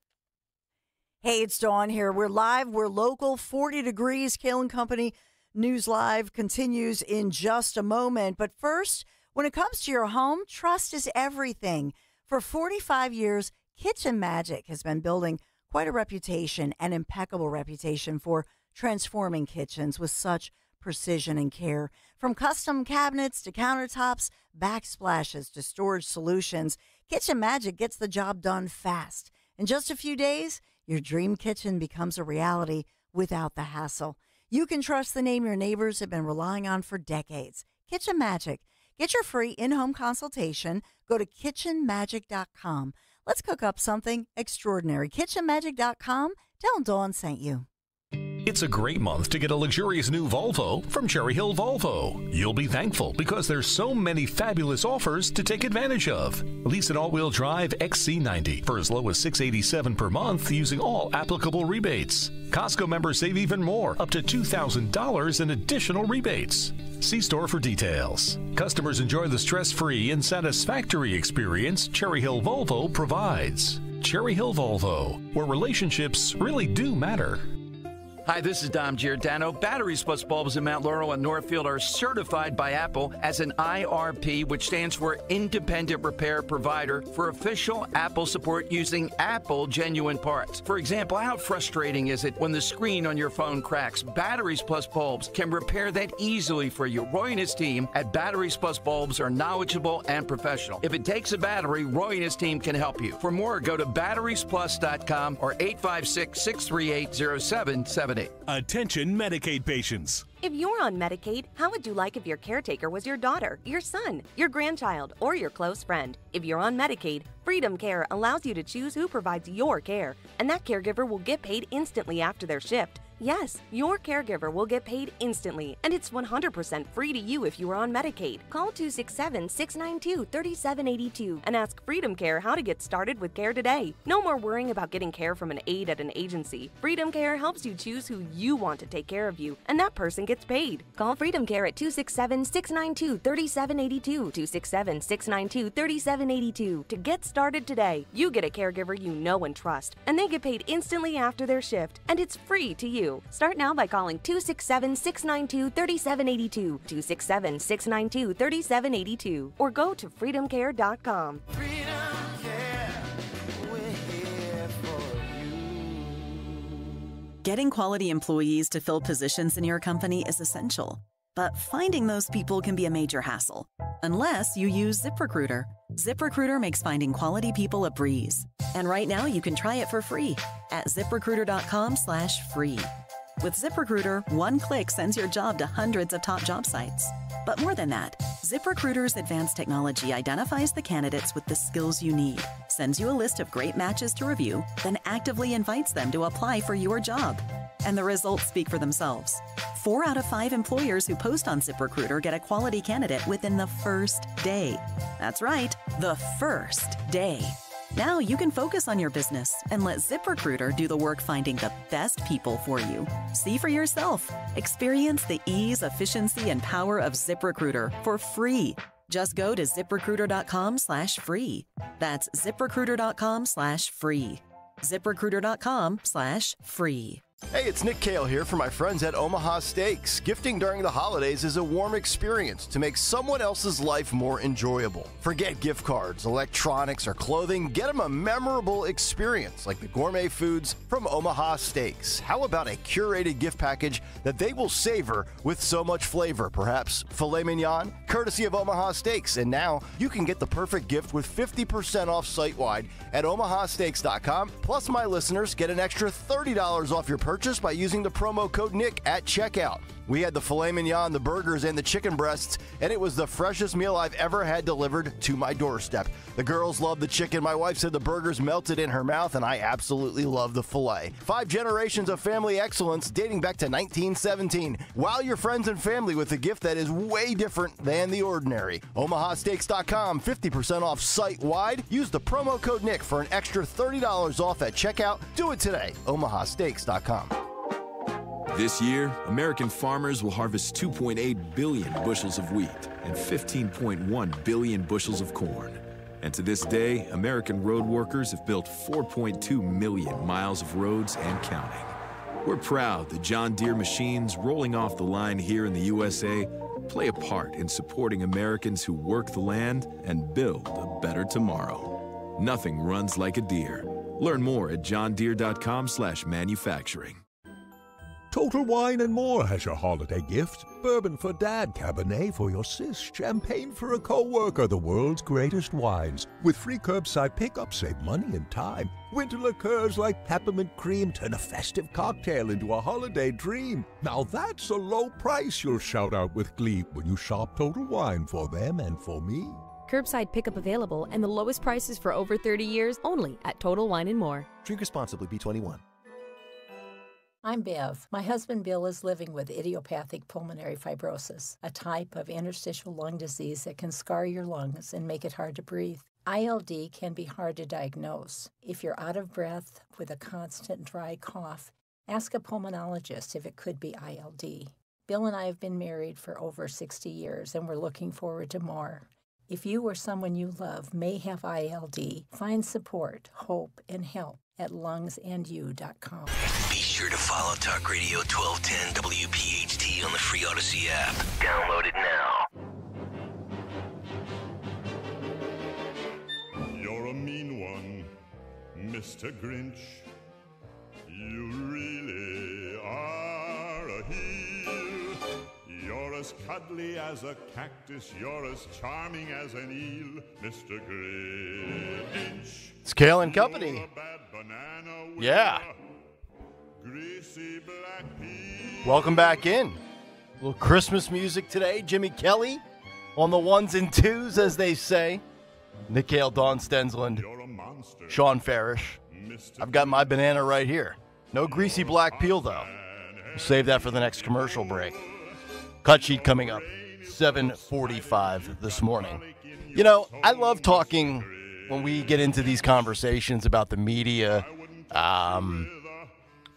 Hey, it's Dawn here. We're live. We're local. 40 degrees. Kayal and Company News Live continues in just a moment. But first, when it comes to your home, trust is everything. For 45 years, Kitchen Magic has been building quite a reputation, an impeccable reputation for transforming kitchens with such precision and care. From custom cabinets to countertops, backsplashes to storage solutions, Kitchen Magic gets the job done fast. In just a few days, your dream kitchen becomes a reality without the hassle. You can trust the name your neighbors have been relying on for decades. Kitchen Magic. Get your free in-home consultation. Go to kitchenmagic.com. Let's cook up something extraordinary. Kitchenmagic.com. Tell them Dawn sent you. It's a great month to get a luxurious new Volvo from Cherry Hill Volvo. You'll be thankful because there's so many fabulous offers to take advantage of. Lease an all-wheel drive XC90 for as low as $687 per month using all applicable rebates. Costco members save even more, up to $2,000 in additional rebates. See store for details. Customers enjoy the stress-free and satisfactory experience Cherry Hill Volvo provides. Cherry Hill Volvo, where relationships really do matter. Hi, this is Dom Giordano. Batteries Plus bulbs in Mount Laurel and Northfield are certified by Apple as an IRP, which stands for Independent Repair Provider, for official Apple support using Apple genuine parts. For example, how frustrating is it when the screen on your phone cracks? Batteries Plus bulbs can repair that easily for you. Roy and his team at Batteries Plus bulbs are knowledgeable and professional. If it takes a battery, Roy and his team can help you. For more, go to batteriesplus.com or 856-638-0778. Attention Medicaid patients. If you're on Medicaid, how would you like if your caretaker was your daughter, your son, your grandchild, or your close friend? If you're on Medicaid, Freedom Care allows you to choose who provides your care, and that caregiver will get paid instantly after their shift. Yes, your caregiver will get paid instantly, and it's 100% free to you if you are on Medicaid. Call 267-692-3782 and ask Freedom Care how to get started with care today. No more worrying about getting care from an aide at an agency. Freedom Care helps you choose who you want to take care of you, and that person gets paid. Call Freedom Care at 267-692-3782, 267-692-3782 to get started today. You get a caregiver you know and trust, and they get paid instantly after their shift, and it's free to you. Start now by calling 267-692-3782, 267-692-3782, or go to freedomcare.com. Getting quality employees to fill positions in your company is essential, but finding those people can be a major hassle, unless you use ZipRecruiter. ZipRecruiter makes finding quality people a breeze. And right now you can try it for free at ZipRecruiter.com/free. With ZipRecruiter, one click sends your job to hundreds of top job sites. But more than that, ZipRecruiter's advanced technology identifies the candidates with the skills you need, sends you a list of great matches to review, then actively invites them to apply for your job. And the results speak for themselves. 4 out of 5 employers who post on ZipRecruiter get a quality candidate within the first day. That's right, the first day. Now you can focus on your business and let ZipRecruiter do the work finding the best people for you. See for yourself. Experience the ease, efficiency, and power of ZipRecruiter for free. Just go to ZipRecruiter.com/free. That's ZipRecruiter.com/free. ZipRecruiter.com/free. Hey, it's Nick Kayal here for my friends at Omaha Steaks. Gifting during the holidays is a warm experience to make someone else's life more enjoyable. Forget gift cards, electronics, or clothing. Get them a memorable experience like the gourmet foods from Omaha Steaks. How about a curated gift package that they will savor with so much flavor? Perhaps filet mignon, courtesy of Omaha Steaks. And now you can get the perfect gift with 50% off site-wide at omahasteaks.com. Plus, my listeners get an extra $30 off your purchase by using the promo code Nick at checkout. We had the filet mignon, the burgers, and the chicken breasts, and it was the freshest meal I've ever had delivered to my doorstep. The girls loved the chicken. My wife said the burgers melted in her mouth, and I absolutely love the filet. 5 generations of family excellence dating back to 1917. Wow your friends and family with a gift that is way different than the ordinary. OmahaSteaks.com, 50% off site-wide. Use the promo code Nick for an extra $30 off at checkout. Do it today. OmahaSteaks.com. This year, American farmers will harvest 2.8 billion bushels of wheat and 15.1 billion bushels of corn. And to this day, American road workers have built 4.2 million miles of roads and counting. We're proud that John Deere machines rolling off the line here in the USA play a part in supporting Americans who work the land and build a better tomorrow. Nothing runs like a Deere. Learn more at johndeere.com/manufacturing. Total Wine and More has your holiday gift. Bourbon for Dad, Cabernet for your sis, champagne for a co-worker, the world's greatest wines. With free curbside pickup, save money and time. Winter liqueurs like peppermint cream turn a festive cocktail into a holiday dream. Now that's a low price you'll shout out with glee when you shop Total Wine for them and for me. Curbside pickup available and the lowest prices for over 30 years only at Total Wine and More. Drink responsibly, B21. I'm Bev. My husband Bill is living with idiopathic pulmonary fibrosis, a type of interstitial lung disease that can scar your lungs and make it hard to breathe. ILD can be hard to diagnose. If you're out of breath with a constant dry cough, ask a pulmonologist if it could be ILD. Bill and I have been married for over 60 years, and we're looking forward to more. If you or someone you love may have ILD, find support, hope, and help at lungsandyou.com. Be sure to follow Talk Radio 1210 WPHT on the free Odyssey app. Download it now. You're a mean one, Mr. Grinch. You really are a heel. You're as cuddly as a cactus. You're as charming as an eel, Mr. Grinch. It's Kayal and Company. Yeah. Welcome back in. A little Christmas music today. Jimmy Kelly on the ones and twos, as they say. Nick Kayal, Dawn Stensland, Sean Farish. I've got my banana right here. No greasy black peel, though. We'll save that for the next commercial break. Cut sheet coming up, 7:45 this morning. You know, I love talking when we get into these conversations about the media,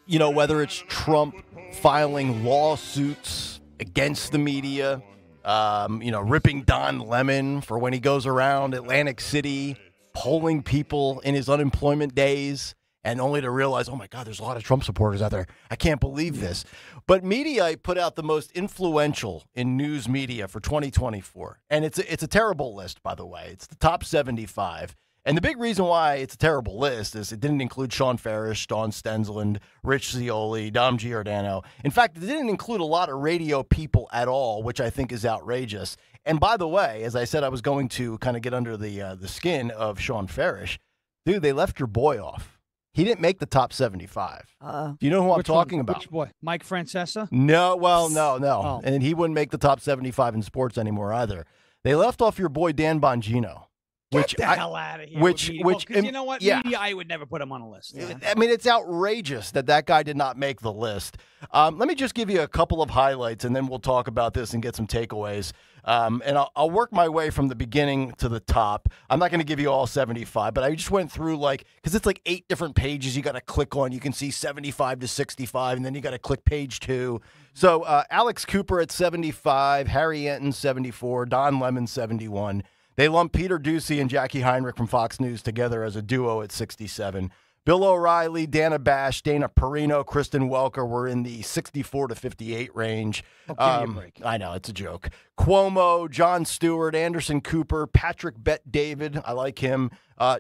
you know, whether it's Trump filing lawsuits against the media, you know, ripping Don Lemon for when he goes around Atlantic City, polling people in his unemployment days, and only to realize, oh, my God, there's a lot of Trump supporters out there. I can't believe this. But Mediaite put out the most influential in news media for 2024. And it's a terrible list, by the way. It's the top 75. And the big reason why it's a terrible list is it didn't include Sean Farish, Dawn Stensland, Rich Zioli, Dom Giordano. In fact, it didn't include a lot of radio people at all, which I think is outrageous. And by the way, as I said, I was going to kind of get under the skin of Sean Farish. Dude, they left your boy off. He didn't make the top 75. Do you know who I'm talking about? Which boy? Mike Francesa? No, well, no. Oh. And he wouldn't make the top 75 in sports anymore either. They left off your boy Dan Bongino. Get the hell out of here. Which, you know what? Yeah. Media, I would never put him on a list. Yeah. I mean, it's outrageous that guy did not make the list. Let me just give you a couple of highlights, and then we'll talk about this and get some takeaways. And I'll work my way from the beginning to the top. I'm not going to give you all 75, but I just went through, because it's 8 different pages you got to click on. You can see 75 to 65, and then you got to click page 2. So Alex Cooper at 75, Harry Enton 74, Don Lemon 71. They lumped Peter Ducey and Jackie Heinrich from Fox News together as a duo at 67. Bill O'Reilly, Dana Bash, Dana Perino, Kristen Welker were in the 64 to 58 range. Give me a break. I know, it's a joke. Cuomo, Jon Stewart, Anderson Cooper, Patrick Bet-David, I like him.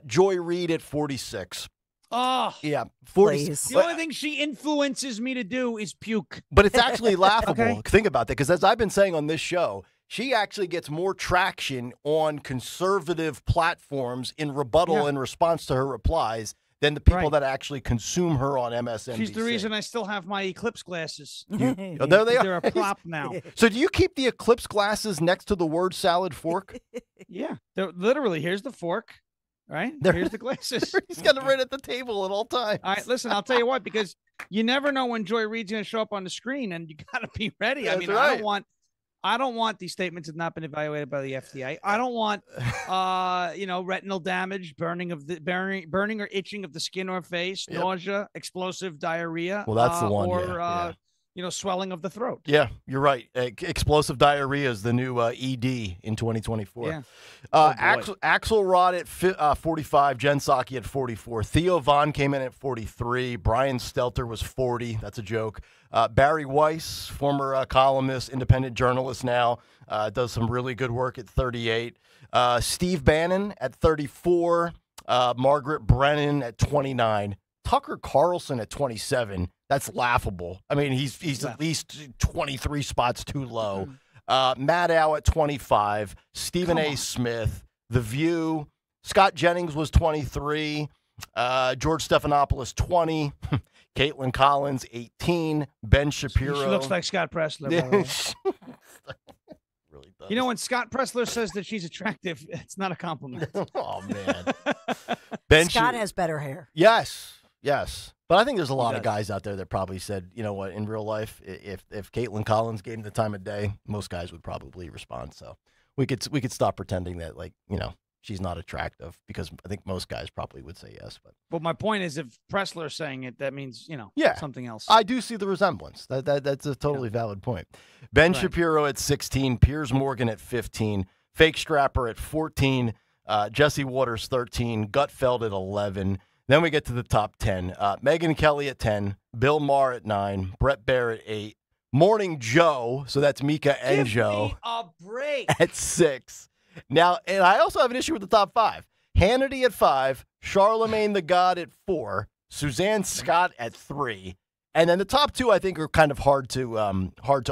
Joy Reid at 46. Oh, yeah, 46. The only thing she influences me to do is puke. But it's actually laughable. Okay. Think about that, because as I've been saying on this show, she actually gets more traction on conservative platforms in rebuttal and response to her replies than the people that actually consume her on MSNBC. She's the reason I still have my eclipse glasses. There they are. They're a prop now. So do you keep the eclipse glasses next to the word salad fork? Yeah. They're literally, here's the fork, right? Here's the glasses. He's got it right at the table at all times. All right, listen, I'll tell you what, because you never know when Joy Reid's going to show up on the screen, and you got to be ready. That's I mean, right. I don't want these statements have not been evaluated by the FDA. I don't want, retinal damage, burning or itching of the skin or face, nausea, explosive diarrhea. Well, that's the one. Or, swelling of the throat. Yeah, you're right. Explosive diarrhea is the new ED in 2024. Yeah. Axelrod at 45, Jen Psaki at 44. Theo Vaughn came in at 43. Brian Stelter was 40. That's a joke. Barry Weiss, former columnist, independent journalist now, does some really good work at 38. Steve Bannon at 34. Margaret Brennan at 29. Tucker Carlson at 27. That's laughable. I mean, he's at least 23 spots too low. Matt Au at 25. Stephen A. Smith. The View. Scott Jennings was 23. George Stephanopoulos, 20. Caitlin Collins, 18. Ben Shapiro. She looks like Scott Pressler. By the way. Really does. You know, when Scott Pressler says that she's attractive, it's not a compliment. Oh, man. Scott has better hair. Yes. But I think there's a lot of guys out there that probably said, you know what, in real life, if Caitlin Collins gave him the time of day, most guys would probably respond. So we could stop pretending that, like, she's not attractive, because I think most guys probably would say yes. But my point is, if Pressler's saying it, that means, something else. I do see the resemblance. That's a totally valid point. Ben Shapiro at 16, Piers Morgan at 15, Fake Strapper at 14, Jesse Waters 13, Gutfeld at 11. Then we get to the top 10. Megyn Kelly at 10, Bill Maher at 9, Brett Baer at 8, Morning Joe, so that's Mika and Joe, me a break. at 6. Now, and I also have an issue with the top 5. Hannity at 5, Charlemagne the God at 4, Suzanne Scott at 3, and then the top 2 I think are kind of hard to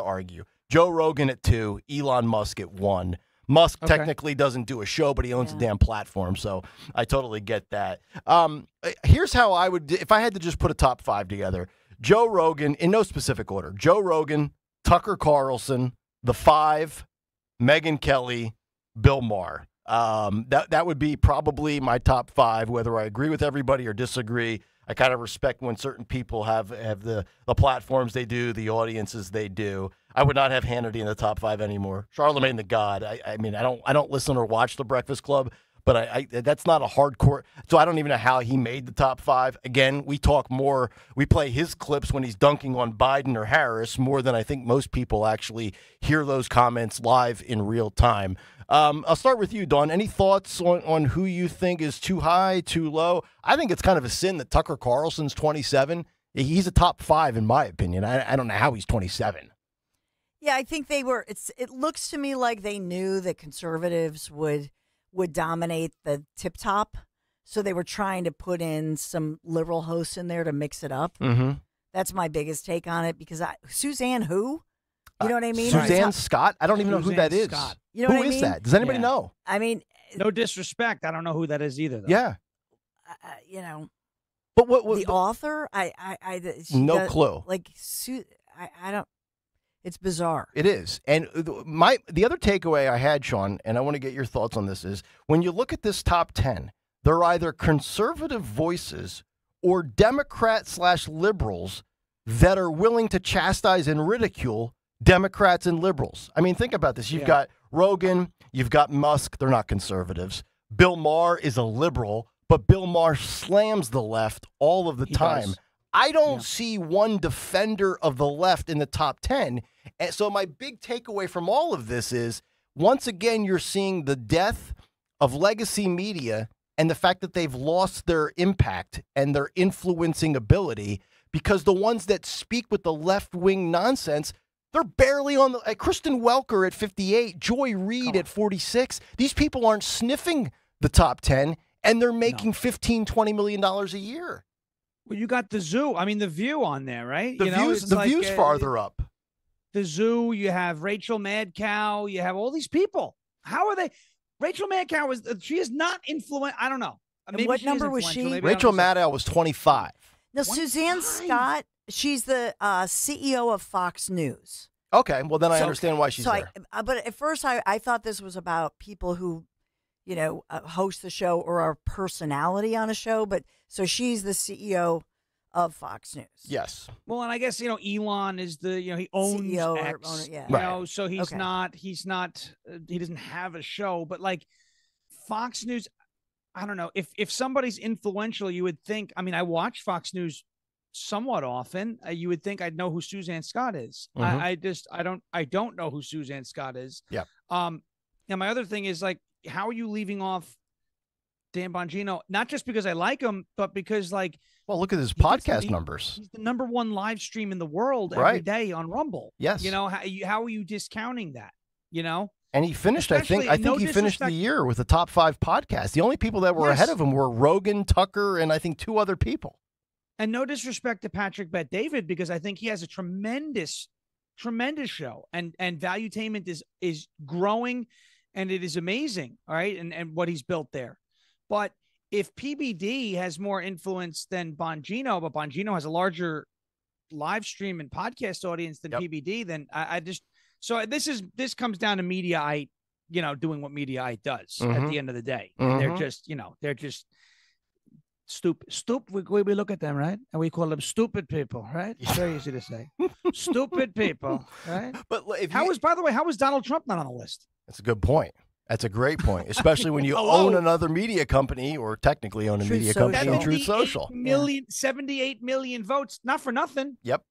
argue. Joe Rogan at 2, Elon Musk at 1. Musk technically doesn't do a show, but he owns a damn platform, so I totally get that. Here's how I would, if I had to just put a top 5 together. Joe Rogan, in no specific order. Joe Rogan, Tucker Carlson, the 5, Megyn Kelly, Bill Maher. That would be probably my top 5, whether I agree with everybody or disagree. I kind of respect when certain people have the platforms they do, the audiences they do. I would not have Hannity in the top 5 anymore. Charlemagne the God. I mean, I don't listen or watch The Breakfast Club, but I that's not a hardcore. So I don't even know how he made the top 5. Again, we talk more. We play his clips when he's dunking on Biden or Harris more than I think most people actually hear those comments live in real time. I'll start with you, Dawn. Any thoughts on who you think is too high, too low? I think it's kind of a sin that Tucker Carlson's 27. He's a top 5 in my opinion. I don't know how he's 27. Yeah, I think they were. It looks to me like they knew that conservatives would dominate the tip top, so they were trying to put in some liberal hosts in there to mix it up. Mm-hmm. That's my biggest take on it, because Suzanne who? You know what I mean? Suzanne Scott? I don't even know who that is. Scott. You know who what I is mean? that? Does anybody know? I mean, no disrespect. I don't know who that is either, though. Yeah. But what the author? No clue. Like, I don't. It's bizarre. It is. And the other takeaway I had, Sean, and I want to get your thoughts on this, is when you look at this top 10, they're either conservative voices or Democrat/liberals that are willing to chastise and ridicule Democrats and liberals. I mean, think about this. You've got Rogan, you've got Musk. They're not conservatives. Bill Maher is a liberal, but Bill Maher slams the left all of the time. Does. I don't see one defender of the left in the top 10. And so my big takeaway from all of this is, once again, you're seeing the death of legacy media and the fact that they've lost their impact and their influencing ability, because the ones that speak with the left-wing nonsense, they're barely on the Kristen Welker at 58, Joy Reid at 46. These people aren't sniffing the top 10, and they're making $15, $20 million a year. Well, you got the Zoo. I mean, the View on there, right? The View's farther up. The Zoo. You have Rachel Madcow. You have all these people. How are they? Rachel Madcow she is not influential. I don't know. And what number was she? Rachel Maddow was 25. Now, Suzanne Scott, she's the CEO of Fox News. Okay, well, then I understand why she's there. But at first, I thought this was about people who, host the show or are personality on a show. But so she's the CEO of Fox News. Yes. Well, and I guess, Elon is the, he owns CEO X, Right. so he doesn't have a show, but like Fox News, I don't know if somebody's influential, you would think, I watch Fox News somewhat often. You would think I'd know who Suzanne Scott is. Mhm. I don't know who Suzanne Scott is. Yeah. Now my other thing is like, how are you leaving off Dan Bongino? Not just because I like him, but because like, well, look at his podcast numbers. He's the #1 live stream in the world every day on Rumble. Yes. How are you discounting that? And he finished, I think he finished the year with a top 5 podcast. The only people that were ahead of him were Rogan, Tucker, and I think 2 other people. And no disrespect to Patrick Bet-David, because I think he has a tremendous show, and Valuetainment is growing, and it is amazing. All right. And what he's built there. But if PBD has more influence than Bongino, but Bongino has a larger live stream and podcast audience than PBD, then so this comes down to Mediaite, doing what Mediaite does at the end of the day. And they're just stupid. We look at them, right? And we call them stupid people, right? It's very easy to say. Stupid people, right? But by the way, how was Donald Trump not on the list? That's a good point. That's a great point, especially when you own another media company, or technically own a media company in Truth Social. 78 million votes, not for nothing. Yep.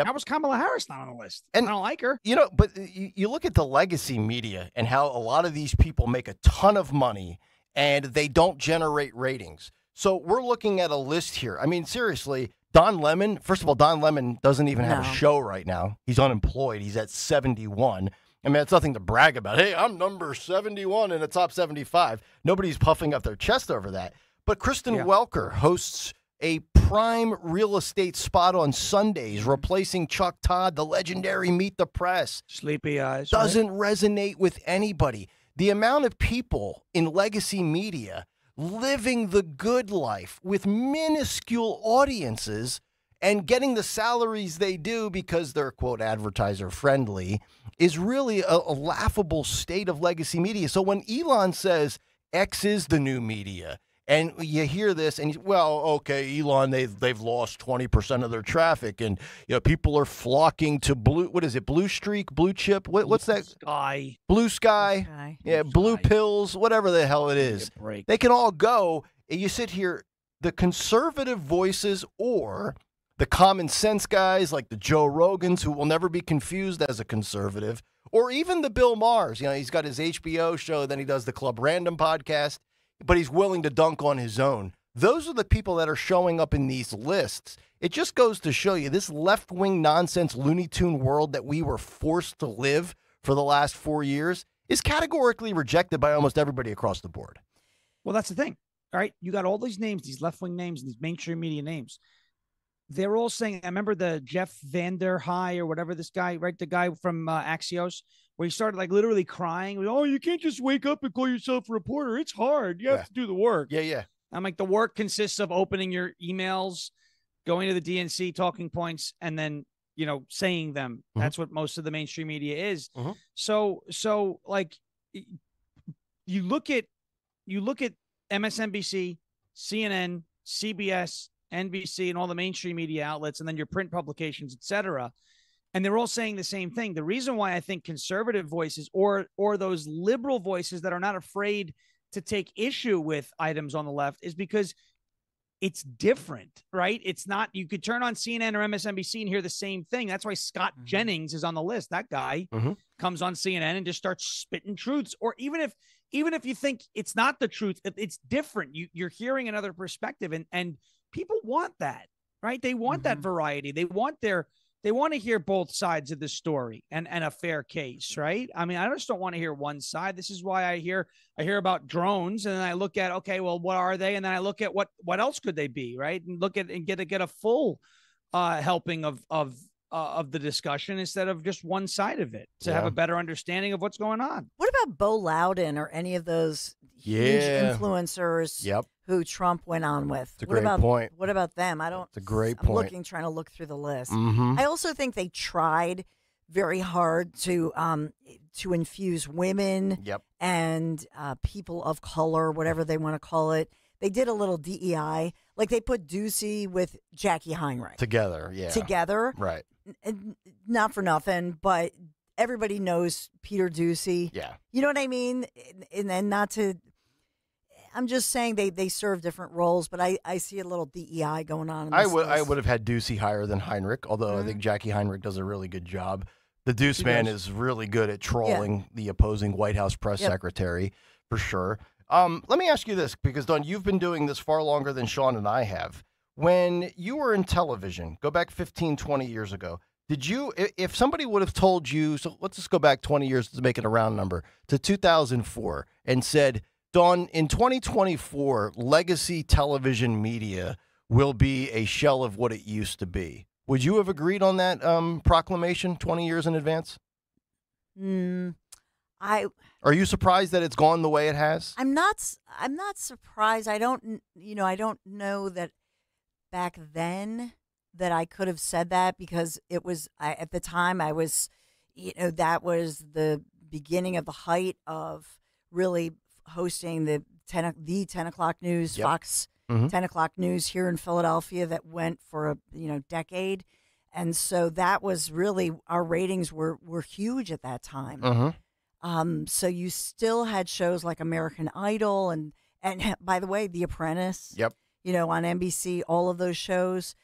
How was Kamala Harris not on the list? And I don't like her. But you look at the legacy media and how a lot of these people make a ton of money and they don't generate ratings. So we're looking at a list here. Seriously, Don Lemon, first of all, Don Lemon doesn't even have a show right now. He's unemployed. He's at 71. It's nothing to brag about. Hey, I'm number 71 in the top 75. Nobody's puffing up their chest over that. But Kristen Welker hosts a prime real estate spot on Sundays, replacing Chuck Todd, the legendary Meet the Press. Sleepy eyes. Doesn't resonate with anybody. The amount of people in legacy media living the good life with minuscule audiences and getting the salaries they do because they're, quote, advertiser friendly is really a laughable state of legacy media. So when Elon says X is the new media, and you hear this, and okay, Elon, they've lost 20% of their traffic, and people are flocking to Blue Streak, Blue Chip, what's that? Sky. Blue Sky. Yeah, Blue Pills, whatever the hell it is. They can all go, and you sit here, the conservative voices or the common sense guys like the Joe Rogans, who will never be confused as a conservative, or even the Bill Maher's. He's got his HBO show, then he does the Club Random podcast, but he's willing to dunk on his own. Those are the people that are showing up in these lists. It just goes to show you this left-wing nonsense Looney Tune world that we were forced to live for the last 4 years is categorically rejected by almost everybody across the board. Well, that's the thing. All right. You got all these names, these left-wing names, and these mainstream media names. They're all saying, I remember the Jeff Vander High or whatever this guy, right? The guy from Axios, where he started like literally crying. Oh, you can't just wake up and call yourself a reporter. It's hard. You have to do the work. Yeah. I'm like, the work consists of opening your emails, going to the DNC talking points, and then, saying them. Mm-hmm. That's what most of the mainstream media is. Mm-hmm. So like you look at MSNBC, CNN, CBS, NBC, and all the mainstream media outlets, and then your print publications, et cetera. And they're all saying the same thing. The reason why I think conservative voices or those liberal voices that are not afraid to take issue with items on the left is because it's different, right? It's not, you could turn on CNN or MSNBC and hear the same thing. That's why Scott Jennings is on the list. That guy comes on CNN and just starts spitting truths. Or even if you think it's not the truth, it's different. You're hearing another perspective, and people want that, right? They want that variety. They want to hear both sides of the story and a fair case, right? I just don't want to hear one side. This is why I hear about drones, and then I look at, okay, well, what are they? And then I look at what else could they be, right? And look at and get a full helping of of the discussion instead of just one side of it to have Yeah. a better understanding of what's going on. What about Bo Loudon or any of those huge influencers who Trump went on with? It's a What great about, point. What about them? I don't. It's a great I'm point. trying to look through the list. Mhm. I also think they tried very hard to infuse women and people of color, whatever they want to call it. They did a little DEI, like they put Ducey with Jackie Heinrich Together, yeah. together. Right. Not for nothing, but everybody knows Peter Ducey. Yeah. You know what I mean? And then not to, I'm just saying they serve different roles, but I see a little DEI going on. In this I list. would have had Ducey higher than Heinrich, although I think Jackie Heinrich does a really good job. The Deuce man is really good at trolling the opposing White House press secretary, for sure. Let me ask you this, because, Dawn, you've been doing this far longer than Sean and I have. When you were in television, go back 15, 20 years ago, did you, if somebody would have told you, so let's just go back 20 years to make it a round number, to 2004, and said, Dawn, in 2024, legacy television media will be a shell of what it used to be. Would you have agreed on that proclamation 20 years in advance? Are you surprised that it's gone the way it has? I'm not surprised. I don't know that back then that I could have said that, because it was at the time I was, that was the beginning of the height of really hosting the 10 o'clock news, Fox 10 o'clock news here in Philadelphia, that went for a decade. And so that was really, our ratings were huge at that time. So you still had shows like American Idol and by the way, The Apprentice. Yep. On NBC, all of those shows.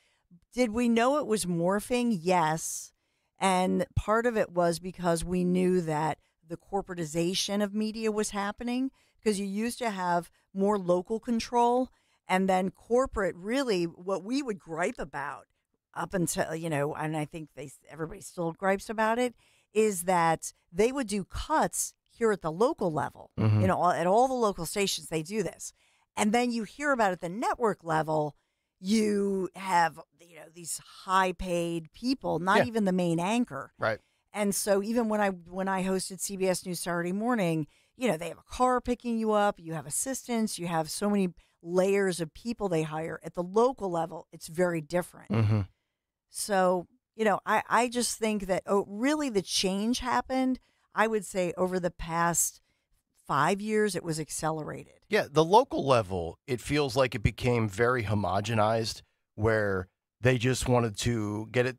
Did we know it was morphing? Yes. And part of it was because we knew that the corporatization of media was happening, because you used to have more local control, and then corporate, really what we would gripe about up until, and I think everybody still gripes about it, is that they would do cuts here at the local level. At all the local stations, they do this. And then you hear about it at the network level, you have, these high-paid people, not even the main anchor. Right. And so even when I hosted CBS News Saturday Morning, they have a car picking you up, you have assistants, you have so many layers of people they hire. At the local level, it's very different. So, I just think that really the change happened, I would say, over the past 5 years, it was accelerated. Yeah, the local level, it feels like it became very homogenized, where they just wanted to get it,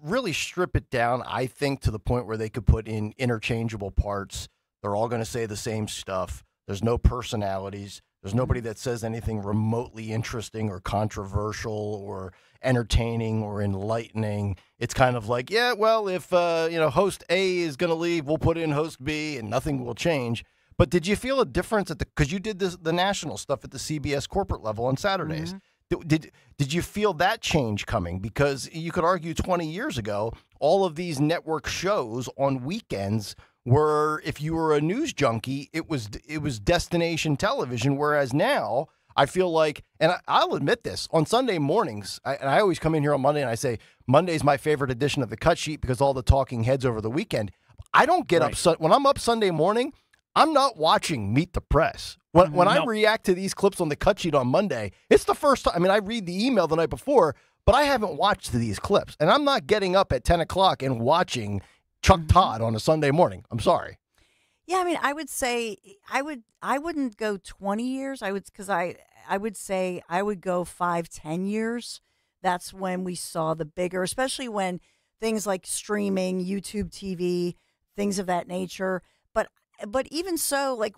really strip it down, I think, to the point where they could put in interchangeable parts. They're all going to say the same stuff. There's no personalities. There's nobody that says anything remotely interesting or controversial or entertaining or enlightening. It's kind of like, yeah, well, if host A is going to leave, we'll put in host B and nothing will change. But did you feel a difference because you did the national stuff at the CBS corporate level on Saturdays? Did you feel that change coming? Because you could argue 20 years ago, all of these network shows on weekends were, if you were a news junkie, it was destination television. Whereas now, I feel like, and I'll admit this, on Sunday mornings, I always come in here on Monday and I say, Monday's my favorite edition of the Cut Sheet because all the talking heads over the weekend. I don't get up, when I'm up Sunday morning, I'm not watching Meet the Press. When I react to these clips on the Cut Sheet on Monday, it's the first time. I mean, I read the email the night before, but I haven't watched these clips. And I'm not getting up at 10 o'clock and watching Chuck Todd on a Sunday morning. I'm sorry. Yeah, I mean, I would say I wouldn't go 20 years. I would say I would go 5-10 years. That's when we saw the bigger, especially when things like streaming, YouTube TV, things of that nature. But even so, like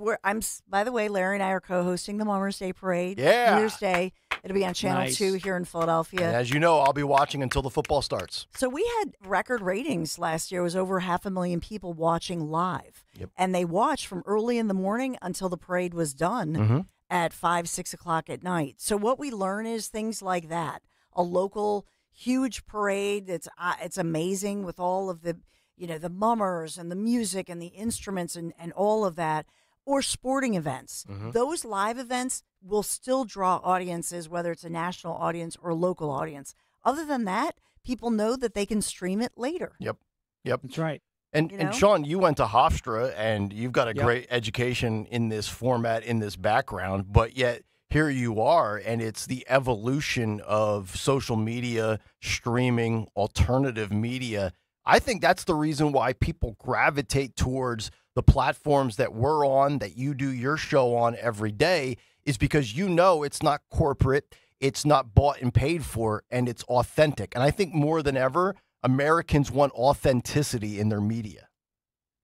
by the way, Larry and I are co-hosting the Mummers Day Parade. Yeah. New Year's Day. It'll be on Channel 2 here in Philadelphia. And as you know, I'll be watching until the football starts. So we had record ratings last year. It was over 500,000 people watching live. Yep. And they watched from early in the morning until the parade was done at 5-6 o'clock at night. So what we learn is things like that. A local huge parade. It's amazing with all of the the mummers and the music and the instruments and all of that, or sporting events. Those live events will still draw audiences, whether it's a national audience or a local audience. Other than that, people know that they can stream it later. Yep. That's right. And Sean, you went to Hofstra, and you've got a great education in this format, in this background, but yet here you are, and it's the evolution of social media, streaming, alternative media. I think that's the reason why people gravitate towards the platforms that we're on, that you do your show on every day, is because it's not corporate, it's not bought and paid for, and it's authentic. And I think more than ever, Americans want authenticity in their media.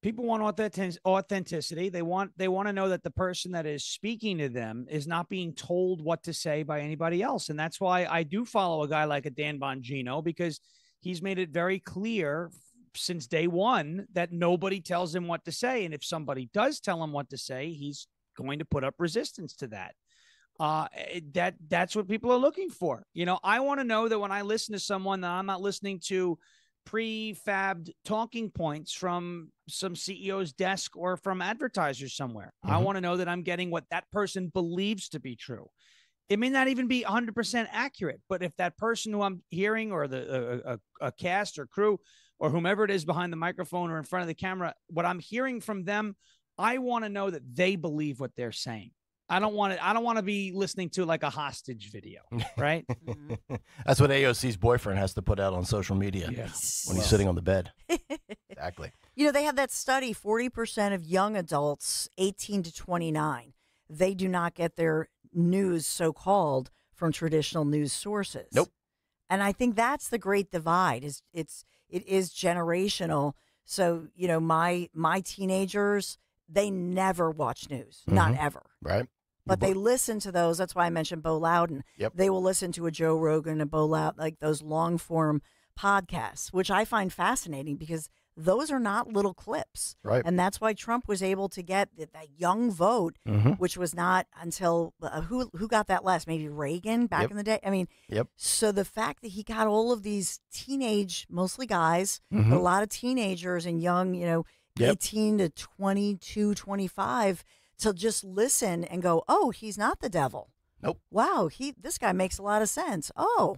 People want authenticity. They want to know that the person that is speaking to them is not being told what to say by anybody else. And that's why I do follow a guy like a Dan Bongino, because he's made it very clear since day one that nobody tells him what to say. And if somebody does tell him what to say, he's going to put up resistance to that. That's what people are looking for. I want to know that when I listen to someone, that I'm not listening to prefabbed talking points from some CEO's desk or from advertisers somewhere. I want to know that I'm getting what that person believes to be true. It may not even be 100% accurate, but if that person who I'm hearing, or a cast or crew or whomever it is behind the microphone or in front of the camera, what I'm hearing from them, I want to know that they believe what they're saying. I don't want to be listening to like a hostage video, right? That's what AOC's boyfriend has to put out on social media when he's sitting on the bed. Exactly. They have that study, 40% of young adults 18 to 29, they do not get their news, so-called, from traditional news sources. Nope. And I think that's the great divide. It is generational. So, my teenagers, they never watch news, not ever. Right. But they listen to those. That's why I mentioned Bo Loudon. Yep. They will listen to a Joe Rogan, a Bo Loudon, like those long form podcasts, which I find fascinating because those are not little clips. Right. And that's why Trump was able to get that young vote, which was not until who got that last? Maybe Reagan back in the day. I mean, so the fact that he got all of these teenage, mostly guys, but a lot of teenagers and young, 18 to 22, 25, to just listen and go, oh, he's not the devil. Nope. Wow, this guy makes a lot of sense. Oh.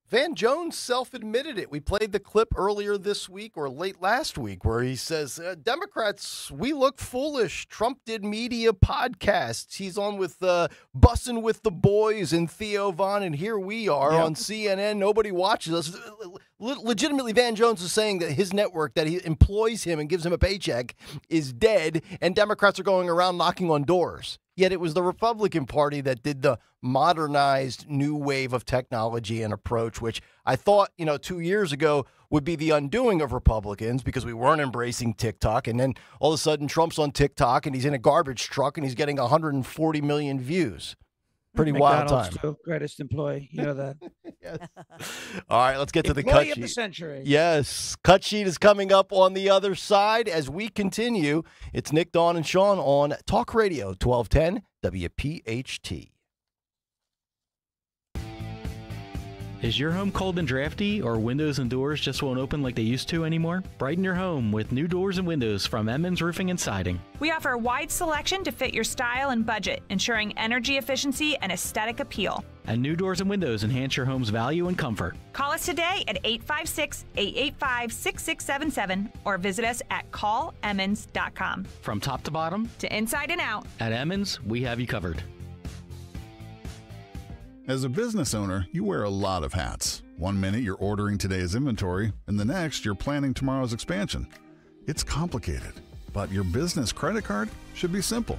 Van Jones self-admitted it. We played the clip earlier this week or late last week where he says, Democrats, we look foolish. Trump did media podcasts. He's on with Bussin' with the Boys and Theo Von, and here we are on CNN. Nobody watches us. Legitimately, Van Jones is saying that his network that he employs him and gives him a paycheck is dead, and Democrats are going around knocking on doors. Yet it was the Republican Party that did the modernized new wave of technology and approach, which I thought, 2 years ago would be the undoing of Republicans because we weren't embracing TikTok. And then all of a sudden Trump's on TikTok and he's in a garbage truck and he's getting 140 million views. Pretty wild time. Too. Greatest employee. You know that. Yes. All right, let's get to the cut Employee sheet. of the century. Yes. Cut sheet is coming up on the other side as we continue. It's Nick, Dawn, and Sean on Talk Radio 1210 WPHT. Is your home cold and drafty, or windows and doors just won't open like they used to anymore? Brighten your home with new doors and windows from Emmons Roofing and Siding. We offer a wide selection to fit your style and budget, ensuring energy efficiency and aesthetic appeal. And new doors and windows enhance your home's value and comfort. Call us today at 856-885-6677 or visit us at callemmons.com. From top to bottom, to inside and out, at Emmons, we have you covered. As a business owner, you wear a lot of hats. One minute you're ordering today's inventory, and the next you're planning tomorrow's expansion. It's complicated, but your business credit card should be simple.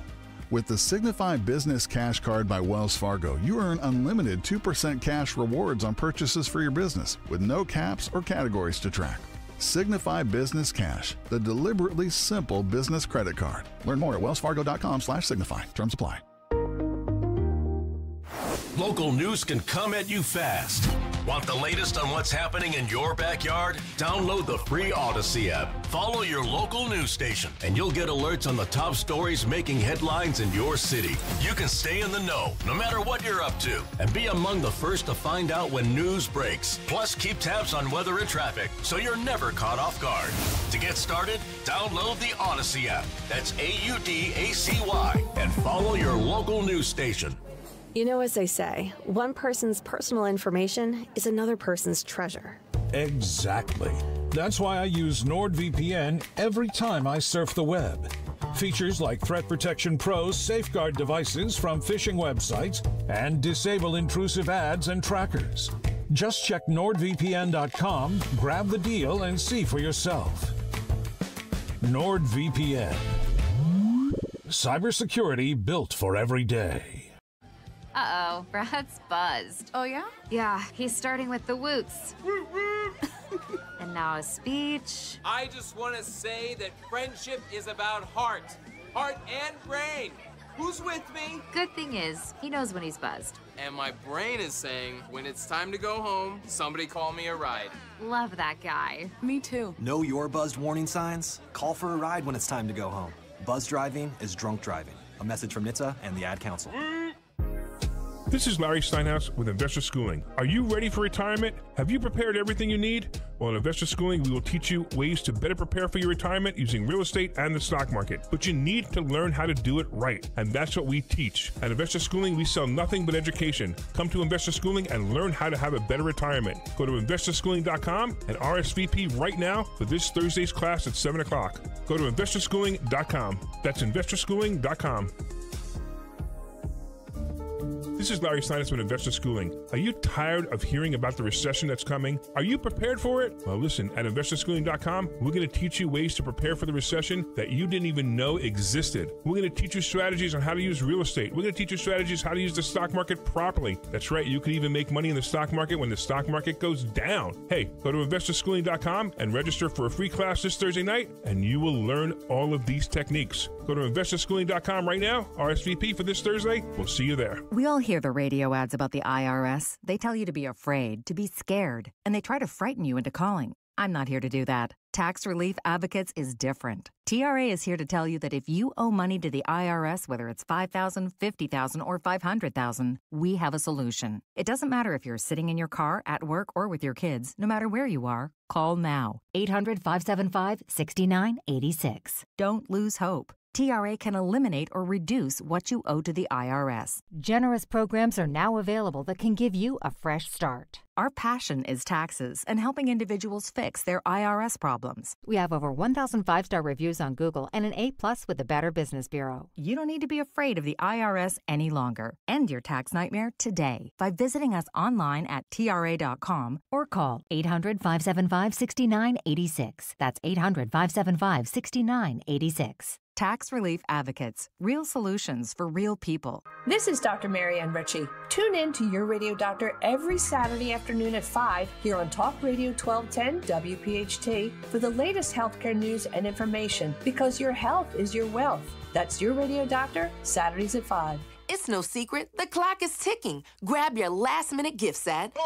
With the Signify Business Cash Card by Wells Fargo, you earn unlimited 2% cash rewards on purchases for your business, with no caps or categories to track. Signify Business Cash, the deliberately simple business credit card. Learn more at wellsfargo.com/signify. Terms apply. Local news can come at you fast. Want the latest on what's happening in your backyard? Download the free Odyssey app. Follow your local news station, and you'll get alerts on the top stories making headlines in your city. You can stay in the know, no matter what you're up to, and be among the first to find out when news breaks. Plus, keep tabs on weather and traffic, so you're never caught off guard. To get started, download the Odyssey app. That's AUDACY, and follow your local news station. You know, as they say, one person's personal information is another person's treasure. Exactly. That's why I use NordVPN every time I surf the web. Features like Threat Protection Pro's safeguard devices from phishing websites and disable intrusive ads and trackers. Just check NordVPN.com, grab the deal, and see for yourself. NordVPN. Cybersecurity built for every day. Uh-oh, Brad's buzzed. Oh, yeah? Yeah, he's starting with the woots. And now a speech. I just want to say that friendship is about heart and brain. Who's with me? Good thing is, he knows when he's buzzed. And my brain is saying, when it's time to go home, somebody call me a ride. Love that guy. Me too. Know your buzzed warning signs? Call for a ride when it's time to go home. Buzz driving is drunk driving. A message from NHTSA and the Ad Council. This is Larry Steinhaus with Investor Schooling. Are you ready for retirement? Have you prepared everything you need? Well, in Investor Schooling, we will teach you ways to better prepare for your retirement using real estate and the stock market. But you need to learn how to do it right, and that's what we teach. At Investor Schooling, we sell nothing but education. Come to Investor Schooling and learn how to have a better retirement. Go to investorschooling.com and RSVP right now for this Thursday's class at 7 o'clock. Go to investorschooling.com. That's investorschooling.com. This is Larry Steinhaus with Investor Schooling. Are you tired of hearing about the recession that's coming? Are you prepared for it? Well, listen, at investorschooling.com, we're going to teach you ways to prepare for the recession that you didn't even know existed. We're going to teach you strategies on how to use real estate. We're going to teach you strategies how to use the stock market properly. That's right, you can even make money in the stock market when the stock market goes down. Hey, go to investorschooling.com and register for a free class this Thursday night, and you will learn all of these techniques. Go to investorschooling.com right now, RSVP for this Thursday. We'll see you there. We all hear the radio ads about the IRS. They tell you to be afraid, to be scared, and they try to frighten you into calling. I'm not here to do that. Tax Relief Advocates is different. TRA is here to tell you that if you owe money to the IRS, whether it's $5,000, $50,000, or $500,000, we have a solution. It doesn't matter if you're sitting in your car, at work, or with your kids. No matter where you are, call now. 800-575-6986. Don't lose hope. TRA can eliminate or reduce what you owe to the IRS. Generous programs are now available that can give you a fresh start. Our passion is taxes and helping individuals fix their IRS problems. We have over 1,000 5-star reviews on Google and an A+ with the Better Business Bureau. You don't need to be afraid of the IRS any longer. End your tax nightmare today by visiting us online at TRA.com or call 800-575-6986. That's 800-575-6986. Tax Relief Advocates. Real solutions for real people. This is Dr. Marianne Ritchie. Tune in to Your Radio Doctor every Saturday afternoon at 5 here on Talk Radio 1210 WPHT for the latest healthcare news and information, because your health is your wealth. That's Your Radio Doctor, Saturdays at 5. It's no secret. The clock is ticking. Grab your last-minute gifts at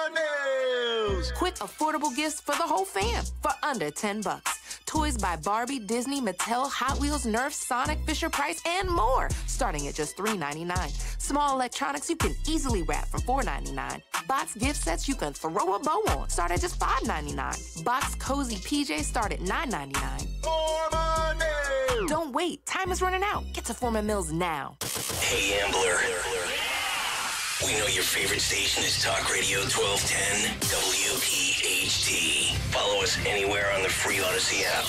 News. Quick, affordable gifts for the whole fam for under $10. Toys by Barbie, Disney, Mattel, Hot Wheels, Nerf, Sonic, Fisher-Price, and more, starting at just $3.99. Small electronics you can easily wrap for $4.99. Box gift sets you can throw a bow on, start at just $5.99. Box cozy PJs start at $9.99. Don't wait. Time is running out. Get to Foreman Mills now. Hey, Ambler. We know your favorite station is Talk Radio 1210 WPHT. Follow us anywhere on the free Odyssey app.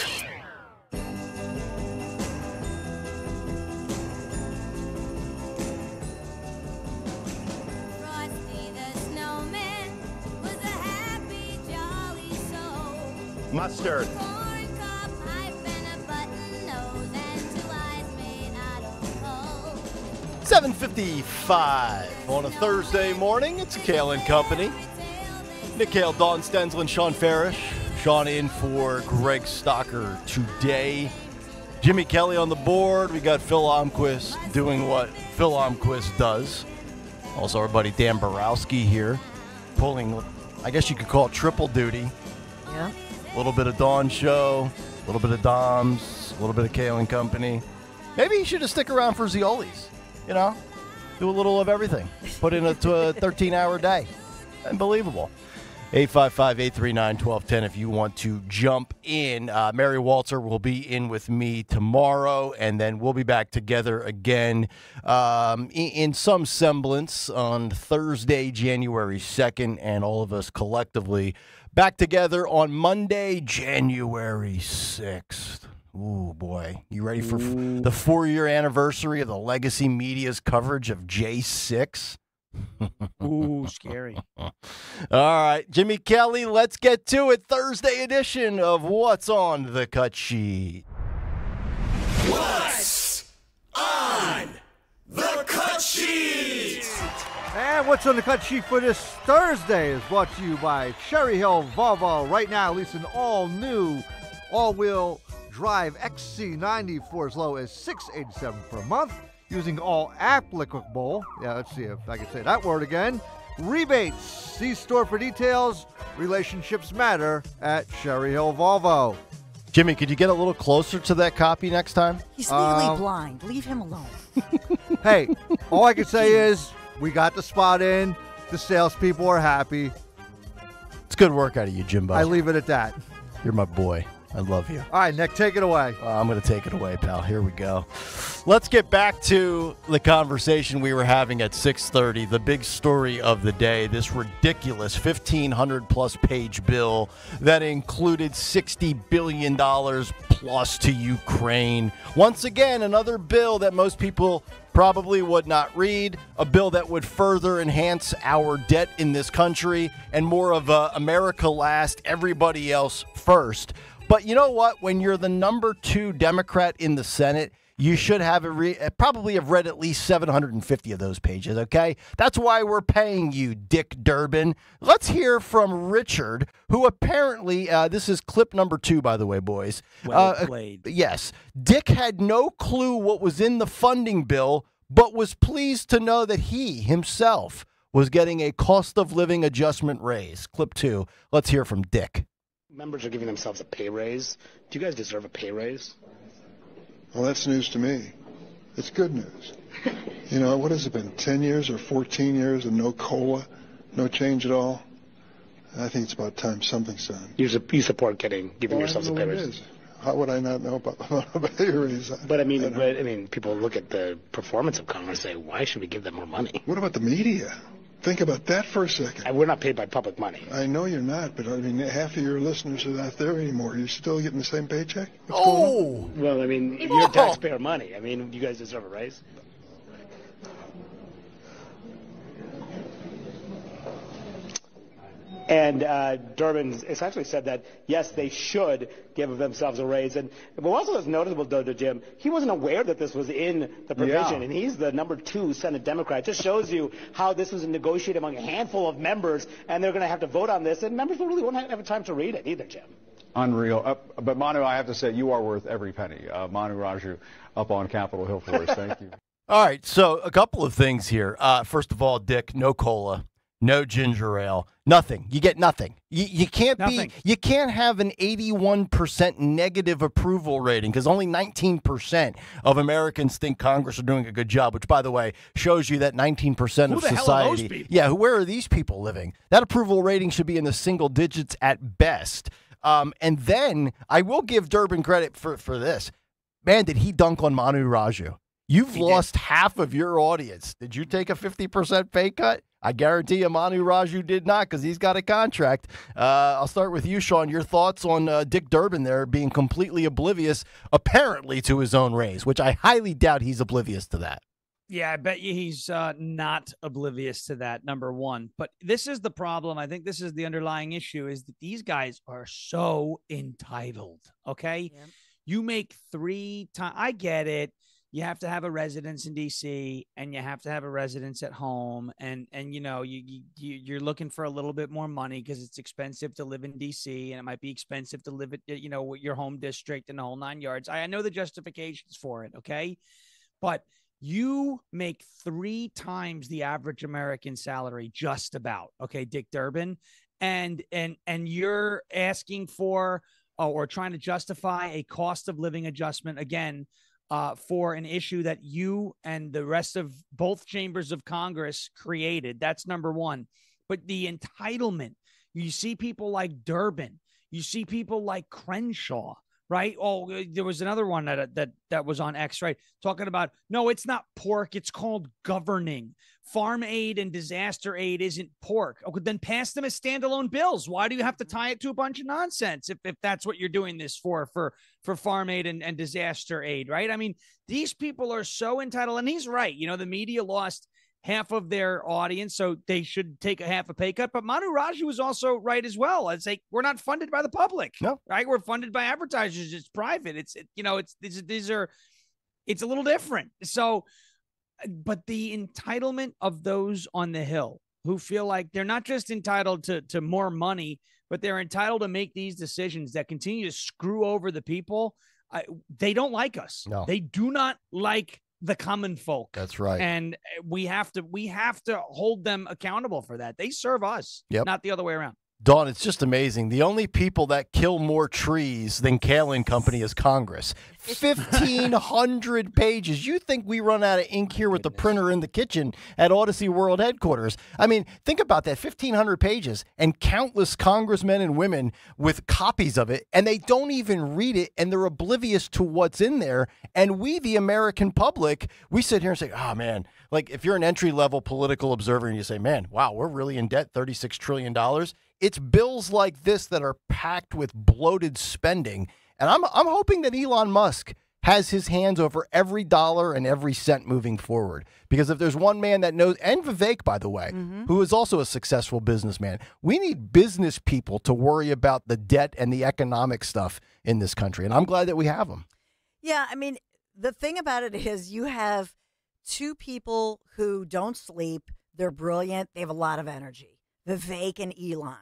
Mustard. 7:55 on a Thursday morning. It's Kayal and Company. Nick Kayal, Dawn Stensland, Sean Farish. Sean in for Greg Stocker today. Jimmy Kelly on the board. We got Phil Almquist doing what Phil Almquist does. Also our buddy Dan Borowski here, pulling, I guess you could call it triple duty. Yeah. A little bit of Dawn show, a little bit of Dom's, a little bit of Kayal and Company. Maybe he should have stick around for Zioli's. You know, do a little of everything. Put in a 13-hour day. Unbelievable. 855-839-1210 if you want to jump in. Mary Walter will be in with me tomorrow, and then we'll be back together again in some semblance on Thursday, January 2nd, and all of us collectively back together on Monday, January 6th. Ooh, boy. You ready for the 4-year anniversary of the Legacy Media's coverage of J6? Ooh, scary. All right, Jimmy Kelly, let's get to it. Thursday edition of What's on the Cut Sheet. What's on the Cut Sheet? And what's on the cut sheet for this Thursday is brought to you by Cherry Hill Volvo. Right now, leasing all new all-wheel drive XC90 for as low as $687 per month. Using all applicable, let's see if I can say that word again, rebates. See store for details. Relationships matter at Cherry Hill Volvo. Jimmy, could you get a little closer to that copy next time? He's legally blind. Leave him alone. Hey, all I can say is we got the spot in. The salespeople are happy. It's good work out of you, Jimbo. I leave it at that. You're my boy. I love you. All right, Nick, take it away. I'm going to take it away, pal. Here we go. Let's get back to the conversation we were having at 6:30, the big story of the day, this ridiculous 1,500-plus page bill that included $60 billion plus to Ukraine. Once again, another bill that most people probably would not read, a bill that would further enhance our debt in this country and more of a America last, everybody else first. But you know what? When you're the number 2 Democrat in the Senate, you should have probably have read at least 750 of those pages, okay? That's why we're paying you, Dick Durbin. Let's hear from Richard, who apparently, this is clip number 2, by the way, boys. Well played. Yes. Dick had no clue what was in the funding bill, but was pleased to know that he himself was getting a cost of living adjustment raise. Clip 2. Let's hear from Dick. Members are giving themselves a pay raise. Do you guys deserve a pay raise? Well, that's news to me. It's good news. You know, what has it been, 10 years or 14 years and no COLA, no change at all? I think it's about time something's done. You support giving yourselves a pay raise? How would I not know about a pay raise? But I mean, people look at the performance of Congress and say, why should we give them more money? What about the media? Think about that for a second. And we're not paid by public money. I know you're not, but I mean, half of your listeners are not there anymore. You're still getting the same paycheck? Well, I mean, your taxpayer money. I mean, you guys deserve a raise. And Durbin essentially said that, yes, they should give themselves a raise. And what also is noticeable, though, to Jim, he wasn't aware that this was in the provision. Yeah. And he's the number 2 Senate Democrat. It just shows you how this was negotiated among a handful of members, and they're going to have to vote on this. And members really won't have time to read it either, Jim. Unreal. But, Manu, I have to say, you are worth every penny. Manu Raju up on Capitol Hill for us. Thank you. All right, so a couple of things here. First of all, Dick, no COLA. No ginger ale, nothing. You get nothing. You can't nothing. You can't have an 81% negative approval rating because only 19% of Americans think Congress are doing a good job. Which, by the way, shows you that 19% of society. Hell are those people? Yeah, where are these people living? That approval rating should be in the single digits at best. And then I will give Durbin credit for this. Man, did he dunk on Manu Raju? You've lost half of your audience. Did you take a 50% pay cut? I guarantee you Manu Raju did not because he's got a contract. I'll start with you, Sean. Your thoughts on Dick Durbin there being completely oblivious, apparently, to his own raise, which I highly doubt he's oblivious to that. Yeah, I bet you he's not oblivious to that, number one. But this is the problem. I think this is the underlying issue is that these guys are so entitled, okay? Yeah. You make 3 times. I get it. You have to have a residence in D.C. and you have to have a residence at home. And you know, you're looking for a little bit more money because it's expensive to live in D.C. and it might be expensive to live at, you know, your home district and the whole 9 yards. I know the justifications for it, okay? But you make 3 times the average American salary, just about, okay, Dick Durbin, and you're asking for or trying to justify a cost of living adjustment again for an issue that you and the rest of both chambers of Congress created. That's number one. But the entitlement, You see people like Durbin. You see people like Crenshaw, right? Oh, there was another one that was on X, right? Talking about, no, it's not pork. It's called governing. Farm aid and disaster aid isn't pork. Okay, then pass them as standalone bills. Why do you have to tie it to a bunch of nonsense if that's what you're doing this for farm aid and disaster aid, right? I mean, these people are so entitled, and he's right. You know, the media lost half of their audience, so they should take a half a pay cut. But Manu Raju was also right as well. It's like, we're not funded by the public, right? We're funded by advertisers. It's private. It's a little different. So, but the entitlement of those on the Hill who feel like they're not just entitled to more money, but they're entitled to make these decisions that continue to screw over the people. They don't like us. No. They do not like the common folk. That's right. And we have to hold them accountable for that. They serve us, not the other way around. Dawn, it's just amazing. The only people that kill more trees than Kayal and Company is Congress. 1,500 pages. You think we run out of ink here with the printer in the kitchen at Odyssey World headquarters? I mean, think about that. 1,500 pages and countless congressmen and women with copies of it, and they don't even read it, and they're oblivious to what's in there. And we, the American public, we sit here and say, oh, man, like if you're an entry-level political observer and you say, man, wow, we're really in debt, $36 trillion. It's bills like this that are packed with bloated spending. And I'm hoping that Elon Musk has his hands over every dollar and every cent moving forward. Because if there's one man that knows, and Vivek, by the way, who is also a successful businessman, we need business people to worry about the debt and the economic stuff in this country. And I'm glad that we have them. Yeah, I mean, the thing about it is you have two people who don't sleep. They're brilliant. They have a lot of energy. Vivek and Elon.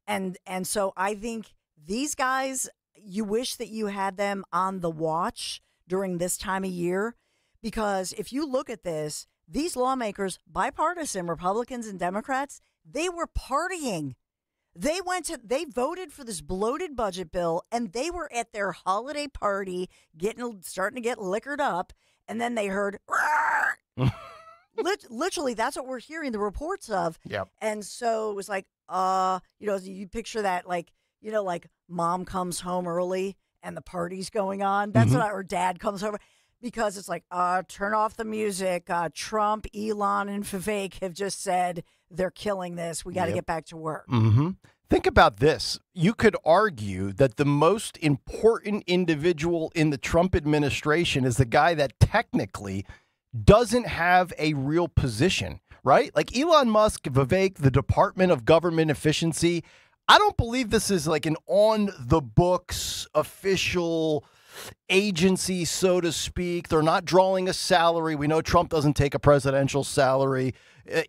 And so I think these guys, you wish that you had them on the watch during this time of year, because if you look at this, these lawmakers, bipartisan, Republicans and Democrats, they were partying. They voted for this bloated budget bill, and they were at their holiday party starting to get liquored up, and then they heard literally, that's what we're hearing the reports of. Yep. And so it was like, you picture that, like mom comes home early and the party's going on. That's what or dad comes over, because it's like, turn off the music. Trump, Elon, and Vivek have just said they're killing this. We got to get back to work. Think about this. You could argue that the most important individual in the Trump administration is the guy that technically doesn't have a real position, right? Like Elon Musk, Vivek, the Department of Government Efficiency. I don't believe this is like an on-the-books official agency, so to speak. They're not drawing a salary. We know Trump doesn't take a presidential salary.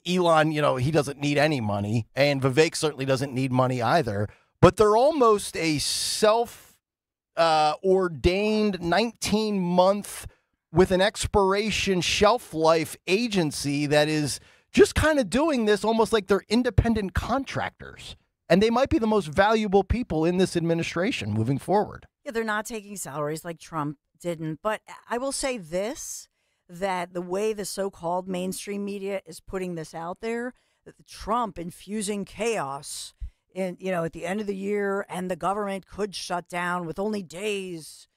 Elon, he doesn't need any money. And Vivek certainly doesn't need money either. But they're almost a self-ordained 19-month with an expiration shelf life agency that is just kind of doing this almost like they're independent contractors. And they might be the most valuable people in this administration moving forward. Yeah, they're not taking salaries like Trump didn't. But I will say this, that the way the so-called mainstream media is putting this out there, that Trump infusing chaos at the end of the year, and the government could shut down with only days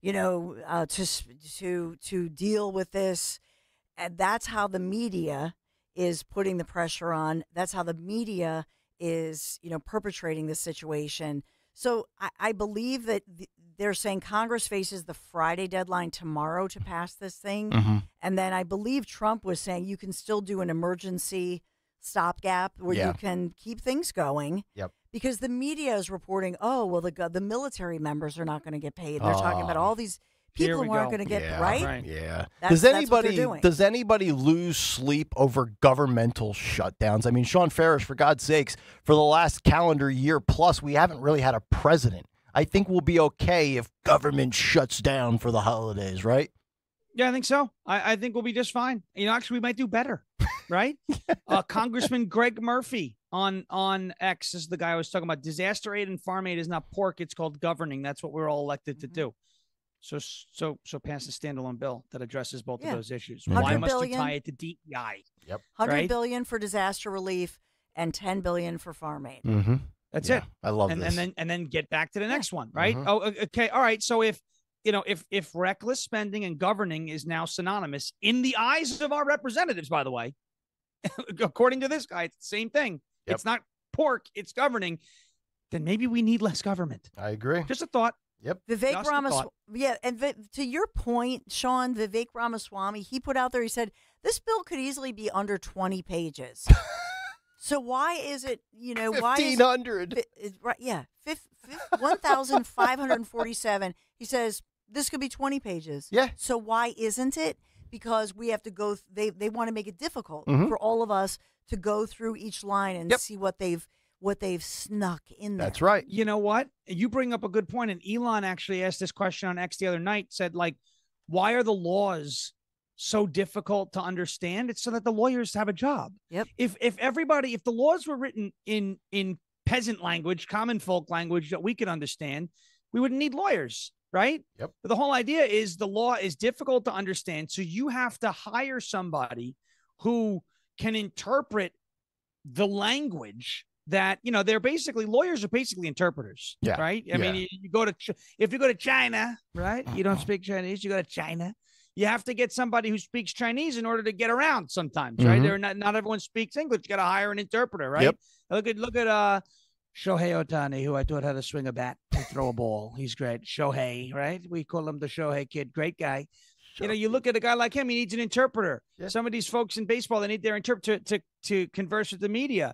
to deal with this. And that's how the media is putting the pressure on. That's how the media is, perpetrating this situation. So I believe that they're saying Congress faces the Friday deadline tomorrow to pass this thing. And then I believe Trump was saying you can still do an emergency stopgap where you can keep things going. Yep. Because the media is reporting, the military members are not going to get paid. They're talking about all these people who aren't going to get right. Yeah. That's what they're doing. Does anybody lose sleep over governmental shutdowns? I mean, Sean Farish, for God's sakes, for the last calendar year plus, we haven't really had a president. I think we'll be okay if government shuts down for the holidays, right? Yeah, I think so. I think we'll be just fine. Actually, we might do better, right? Congressman Greg Murphy on X is the guy I was talking about. Disaster aid and farm aid is not pork. It's called governing. That's what we're all elected to do. So pass a standalone bill that addresses both of those issues. Why must you tie it to DEI? Yep. $100 billion for disaster relief and $10 billion for farm aid. Mm-hmm. That's it. I love and, this. And then get back to the next one, right? Mhm. Oh, okay. All right. So if reckless spending and governing is now synonymous in the eyes of our representatives, by the way, according to this guy, it's the same thing. Yep. It's not pork, it's governing. Then maybe we need less government. I agree. Just a thought. Yep. Vivek Ramaswamy, yeah, and to your point, Sean, Vivek Ramaswamy, he put out there, he said, this bill could easily be under 20 pages. So why is it, why is 1,500? Right, yeah, 1,547. He says this could be 20 pages. Yeah. So why isn't it? Because we have to go. They want to make it difficult Mhm. for all of us to go through each line and see what they've snuck in there. That's right. You know what? You bring up a good point. And Elon actually asked this question on X the other night, said, like, why are the laws so difficult to understand? It's so that the lawyers have a job. Yep. If the laws were written in peasant language, common folk language that we could understand, we wouldn't need lawyers, right? Yep. But the whole idea is the law is difficult to understand. So you have to hire somebody who can interpret the language that, they're basically, lawyers are basically interpreters, Yeah. right? I mean, if you go to China, right? You don't speak Chinese, you go to China. You have to get somebody who speaks Chinese in order to get around sometimes, right? Mhm. They're not everyone speaks English. You got to hire an interpreter, right? Yep. Look at Shohei Ohtani, who I taught how to swing a bat and throw a ball. He's great. Shohei, right? We call him the Shohei kid. Great guy. You look at a guy like him, he needs an interpreter. Yeah. Some of these folks in baseball, they need their interpreter to converse with the media.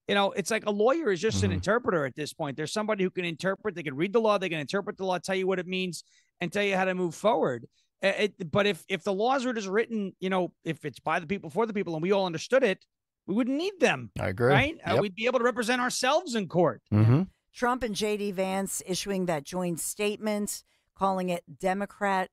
It's like a lawyer is just an interpreter at this point. There's somebody who can interpret. They can read the law. They can interpret the law, tell you what it means, and tell you how to move forward. But if the laws were just written, if it's by the people, for the people, and we all understood it, we wouldn't need them. I agree. Right? Yep. We'd be able to represent ourselves in court. Mm-hmm. Trump and J.D. Vance issuing that joint statement, calling it Democratic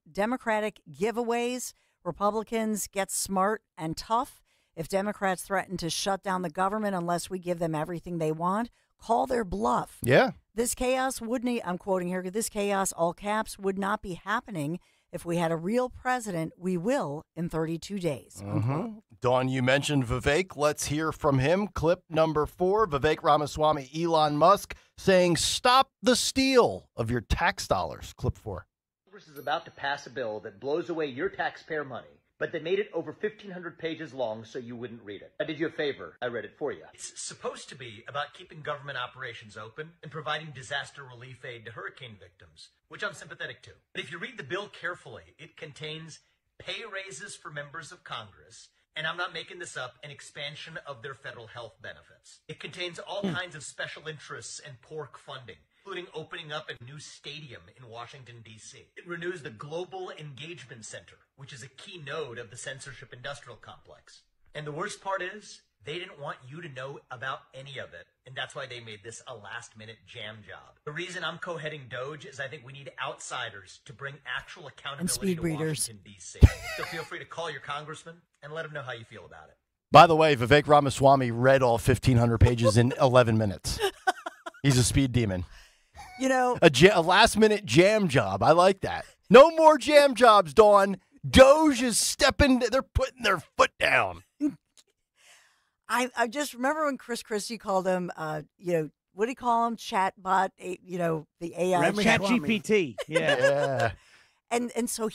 giveaways. Republicans get smart and tough. If Democrats threaten to shut down the government unless we give them everything they want, call their bluff. Yeah. This chaos I'm quoting here, this chaos, all caps, would not be happening if we had a real president. We will in 32 days. Mm-hmm. Dawn, you mentioned Vivek. Let's hear from him. Clip number 4, Vivek Ramaswamy, Elon Musk, saying, stop the steal of your tax dollars. Clip 4. Congress is about to pass a bill that blows away your taxpayer money, but they made it over 1,500 pages long so you wouldn't read it. I did you a favor. I read it for you. It's supposed to be about keeping government operations open and providing disaster relief aid to hurricane victims, which I'm sympathetic to. But if you read the bill carefully, it contains pay raises for members of Congress, and I'm not making this up, an expansion of their federal health benefits. It contains all kinds of special interests and pork funding, including opening up a new stadium in Washington, D.C. It renews the Global Engagement Center, which is a key node of the censorship industrial complex. And the worst part is, they didn't want you to know about any of it, and that's why they made this a last-minute jam job. The reason I'm co-heading DOGE is I think we need outsiders to bring actual accountability to Washington, D.C. So feel free to call your congressman and let him know how you feel about it. By the way, Vivek Ramaswamy read all 1,500 pages in 11 minutes. He's a speed demon. A last-minute jam job. I like that. No more jam jobs, Dawn. Doge is they're putting their foot down. I just remember when Chris Christie called him, what do you call him? Chatbot, the AI. ChatGPT. Yeah. And so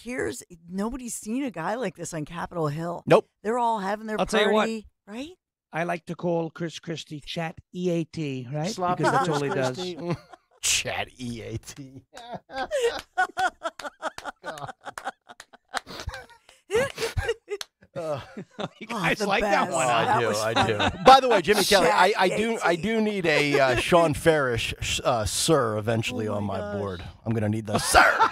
nobody's seen a guy like this on Capitol Hill. Nope. They're all having their I'll party, tell you what. right? I like to call Chris Christie Chat EAT, right? Sloppy because that's all he Christie. does. Chat EAT. You guys like that one? I do. By the way, Jimmy Kelly, I do need a Sean Farish sir eventually on my board. I'm going to need the sir.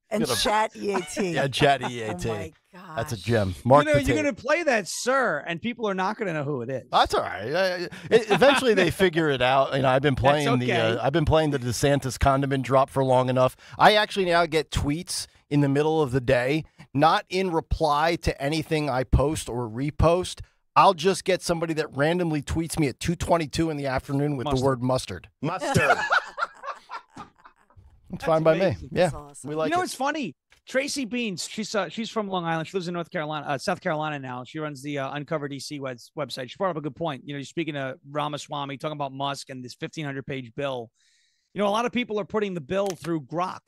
And Chat EAT. Yeah, Chat EAT. Oh my gosh. That's a gem. Mark the You're tape. going to play that, sir, and people are not going to know who it is. That's all right. Eventually, they figure it out. I've been playing I've been playing the DeSantis condiment drop for long enough. I actually now get tweets in the middle of the day, not in reply to anything I post or repost. I'll just get somebody that randomly tweets me at 2:22 in the afternoon with the word mustard. Mustard. It's fine by me. Yeah, we like it. It's funny. Tracy Beans, she's from Long Island. She lives in South Carolina now. She runs the Uncover DC website. She brought up a good point. You're speaking to Ramaswamy, talking about Musk and this 1,500-page bill. A lot of people are putting the bill through Grok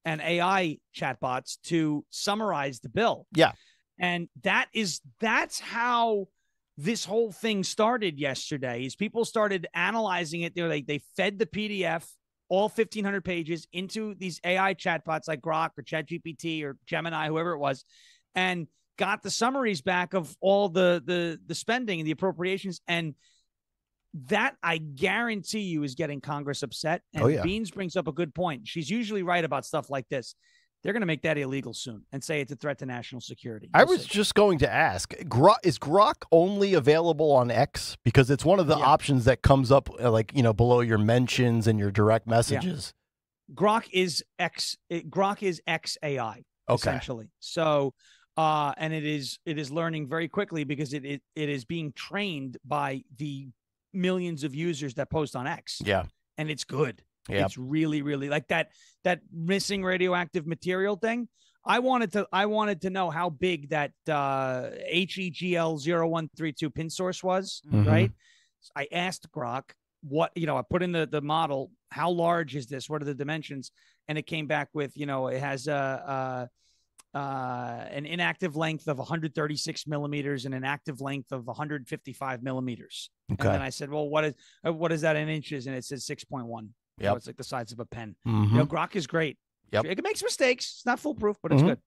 and AI chatbots to summarize the bill. Yeah. And that's how this whole thing started yesterday, is people started analyzing it. They fed the PDF, all 1,500 pages, into these AI chatbots like Grok or ChatGPT or Gemini, whoever it was, and got the summaries back of all the spending and the appropriations. And that, I guarantee you, is getting Congress upset. And Beans brings up a good point. She's usually right about stuff like this. They're going to make that illegal soon and say it's a threat to national security. I was just going to ask, is Grok only available on X? Because it's one of the options that comes up below your mentions and your direct messages. Yeah. Grok is XAI, essentially. So, and it is learning very quickly because it is being trained by the millions of users that post on X. Yeah. And it's good. Yep. It's really, really like that missing radioactive material thing. I wanted to know how big that HEGL 0132 pin source was, right? I asked Grok what, I put in the model, how large is this? What are the dimensions? And it came back with, it has an inactive length of 136 millimeters and an active length of 155 millimeters. Okay. And then I said, well, what is that in inches? And it says 6.1. Yeah, it's like the size of a pen. Grok is great. Yep. It makes mistakes. It's not foolproof, but it's good.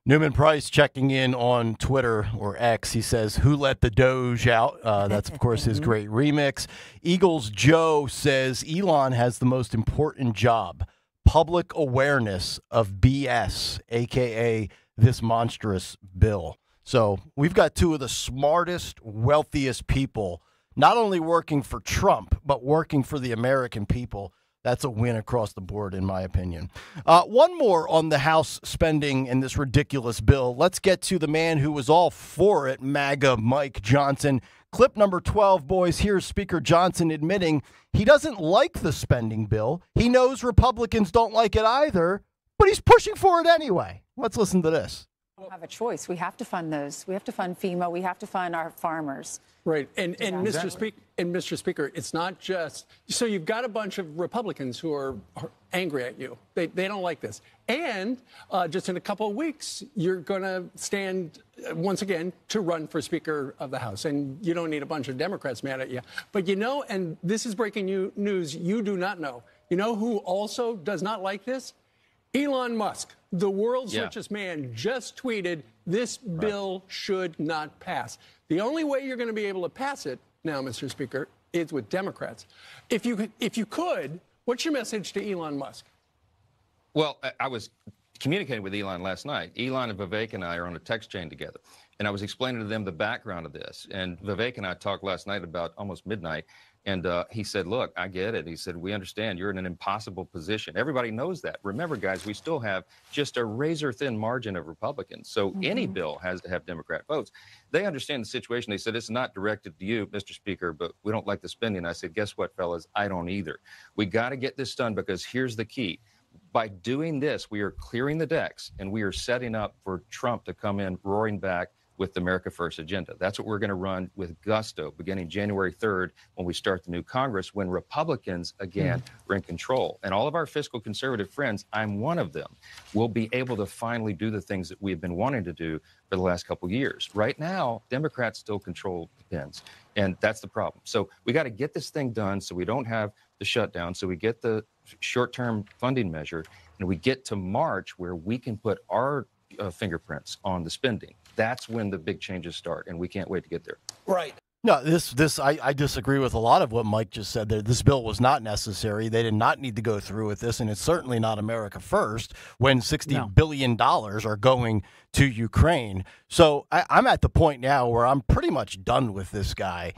Newman Price checking in on Twitter or X. He says, "Who let the Doge out?" That's, of course, his great remix. Eagles Joe says, "Elon has the most important job: public awareness of BS, a.k.a. this monstrous bill." So we've got two of the smartest, wealthiest people not only working for Trump, but working for the American people. That's a win across the board, in my opinion. One more on the House spending and this ridiculous bill. Let's get to the man who was all for it, MAGA Mike Johnson. Clip number 12, boys. Here's Speaker Johnson admitting he doesn't like the spending bill. He knows Republicans don't like it either, but he's pushing for it anyway. Let's listen to this. We don't have a choice. We have to fund those. We have to fund FEMA. We have to fund our farmers. Right. And Mr. Speaker, it's not just so you've got a bunch of Republicans who are angry at you. They don't like this. And just in a couple of weeks, you're going to stand once again to run for Speaker of the House. And you don't need a bunch of Democrats mad at you. But and this is breaking news you do not know. You know who also does not like this? Elon Musk, the world's richest man, just tweeted this bill should not pass. The only way you're going to be able to pass it now, Mr. Speaker, is with Democrats. If you could, what's your message to Elon Musk? Well, I was communicating with Elon last night. Elon and Vivek and I are on a text chain together, and I was explaining to them the background of this. And Vivek and I talked last night about almost midnight. And he said, look, I get it. He said, we understand you're in an impossible position. Everybody knows that. Remember, guys, we still have just a razor-thin margin of Republicans. So any bill has to have Democrat votes. They understand the situation. They said, it's not directed to you, Mr. Speaker, but we don't like the spending. I said, guess what, fellas? I don't either. We got to get this done because here's the key. By doing this, we are clearing the decks, and we are setting up for Trump to come in roaring back with the America First agenda. That's what we're going to run with gusto beginning January 3rd when we start the new Congress, when Republicans, again, are in control. And all of our fiscal conservative friends, I'm one of them, will be able to finally do the things that we've been wanting to do for the last couple of years. Right now, Democrats still control the pens, and that's the problem. So we got to get this thing done so we don't have the shutdown, so we get the short-term funding measure, and we get to March where we can put our fingerprints on the spending. That's when the big changes start, and we can't wait to get there. Right. No, I disagree with a lot of what Mike just said there. This bill was not necessary. They did not need to go through with this, and it's certainly not America First when $60 billion are going to Ukraine. So I'm at the point now where I'm pretty much done with this guy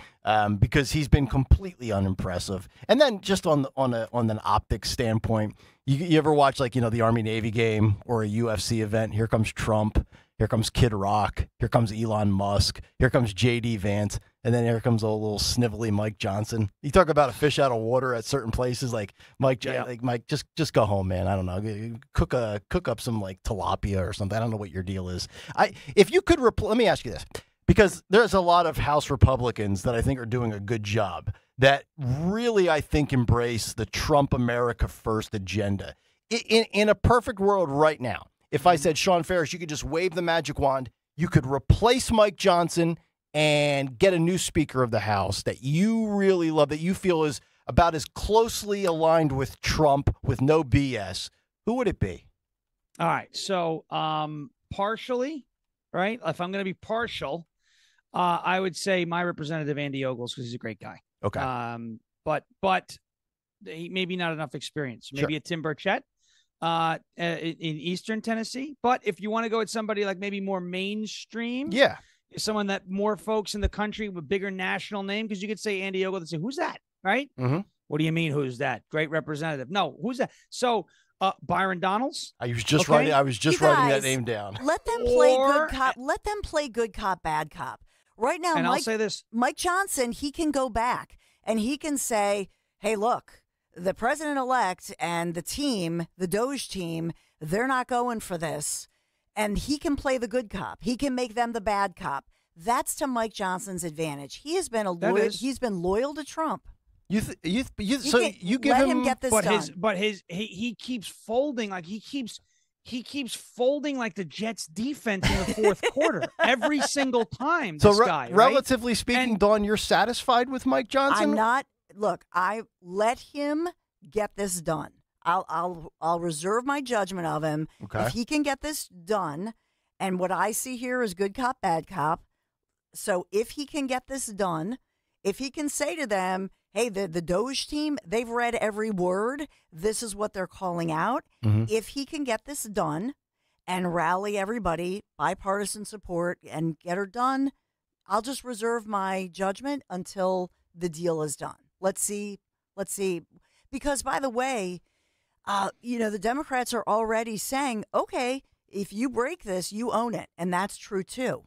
because he's been completely unimpressive. And then just on an optics standpoint, you ever watch the Army-Navy game or a UFC event? Here comes Trump. Here comes Kid Rock. Here comes Elon Musk. Here comes J.D. Vance. And then here comes a little snivelly Mike Johnson. You talk about a fish out of water at certain places, like Mike. Like Mike, just go home, man. I don't know. Cook up some like tilapia or something. I don't know what your deal is. If you could let me ask you this, because there's a lot of House Republicans that I think are doing a good job that really I think embrace the Trump America First agenda. In a perfect world right now, if I said, Sean Ferris, you could just wave the magic wand, you could replace Mike Johnson and get a new Speaker of the House that you really love, that you feel is about as closely aligned with Trump with no BS, who would it be? All right. So partially, right? If I'm going to be partial, I would say my representative, Andy Ogles, because he's a great guy. Okay. But he maybe not enough experience. Maybe a Tim Burchett in Eastern Tennessee. But if you want to go with somebody like maybe more mainstream, someone that more folks in the country with bigger national name, because you could say Andy Ogles and say, who's that? Right? Mm-hmm. What do you mean, who's that? Great representative. No, who's that? So Byron Donalds. I was just writing that name down. Let them play good cop. Let them play good cop, bad cop. Right now, and I'll say this. Mike Johnson, he can go back and he can say, hey, look, the president-elect and the team, the Doge team, they're not going for this. And he can play the good cop. He can make them the bad cop. That's to Mike Johnson's advantage. He has been he's been loyal to Trump. You give let him get this done. He keeps folding he keeps folding like the Jets defense in the fourth quarter every single time. So relatively speaking, Dawn, you're satisfied with Mike Johnson? I'm not. Look, I let him get this done. I'll reserve my judgment of him. Okay. If he can get this done, and what I see here is good cop, bad cop. So if he can get this done, if he can say to them, hey, the Doge team, they've read every word. This is what they're calling out. Mm-hmm. If he can get this done and rally everybody, bipartisan support, and get her done, I'll just reserve my judgment until the deal is done. Let's see. Because, by the way, the Democrats are already saying, okay, if you break this, you own it. And that's true, too.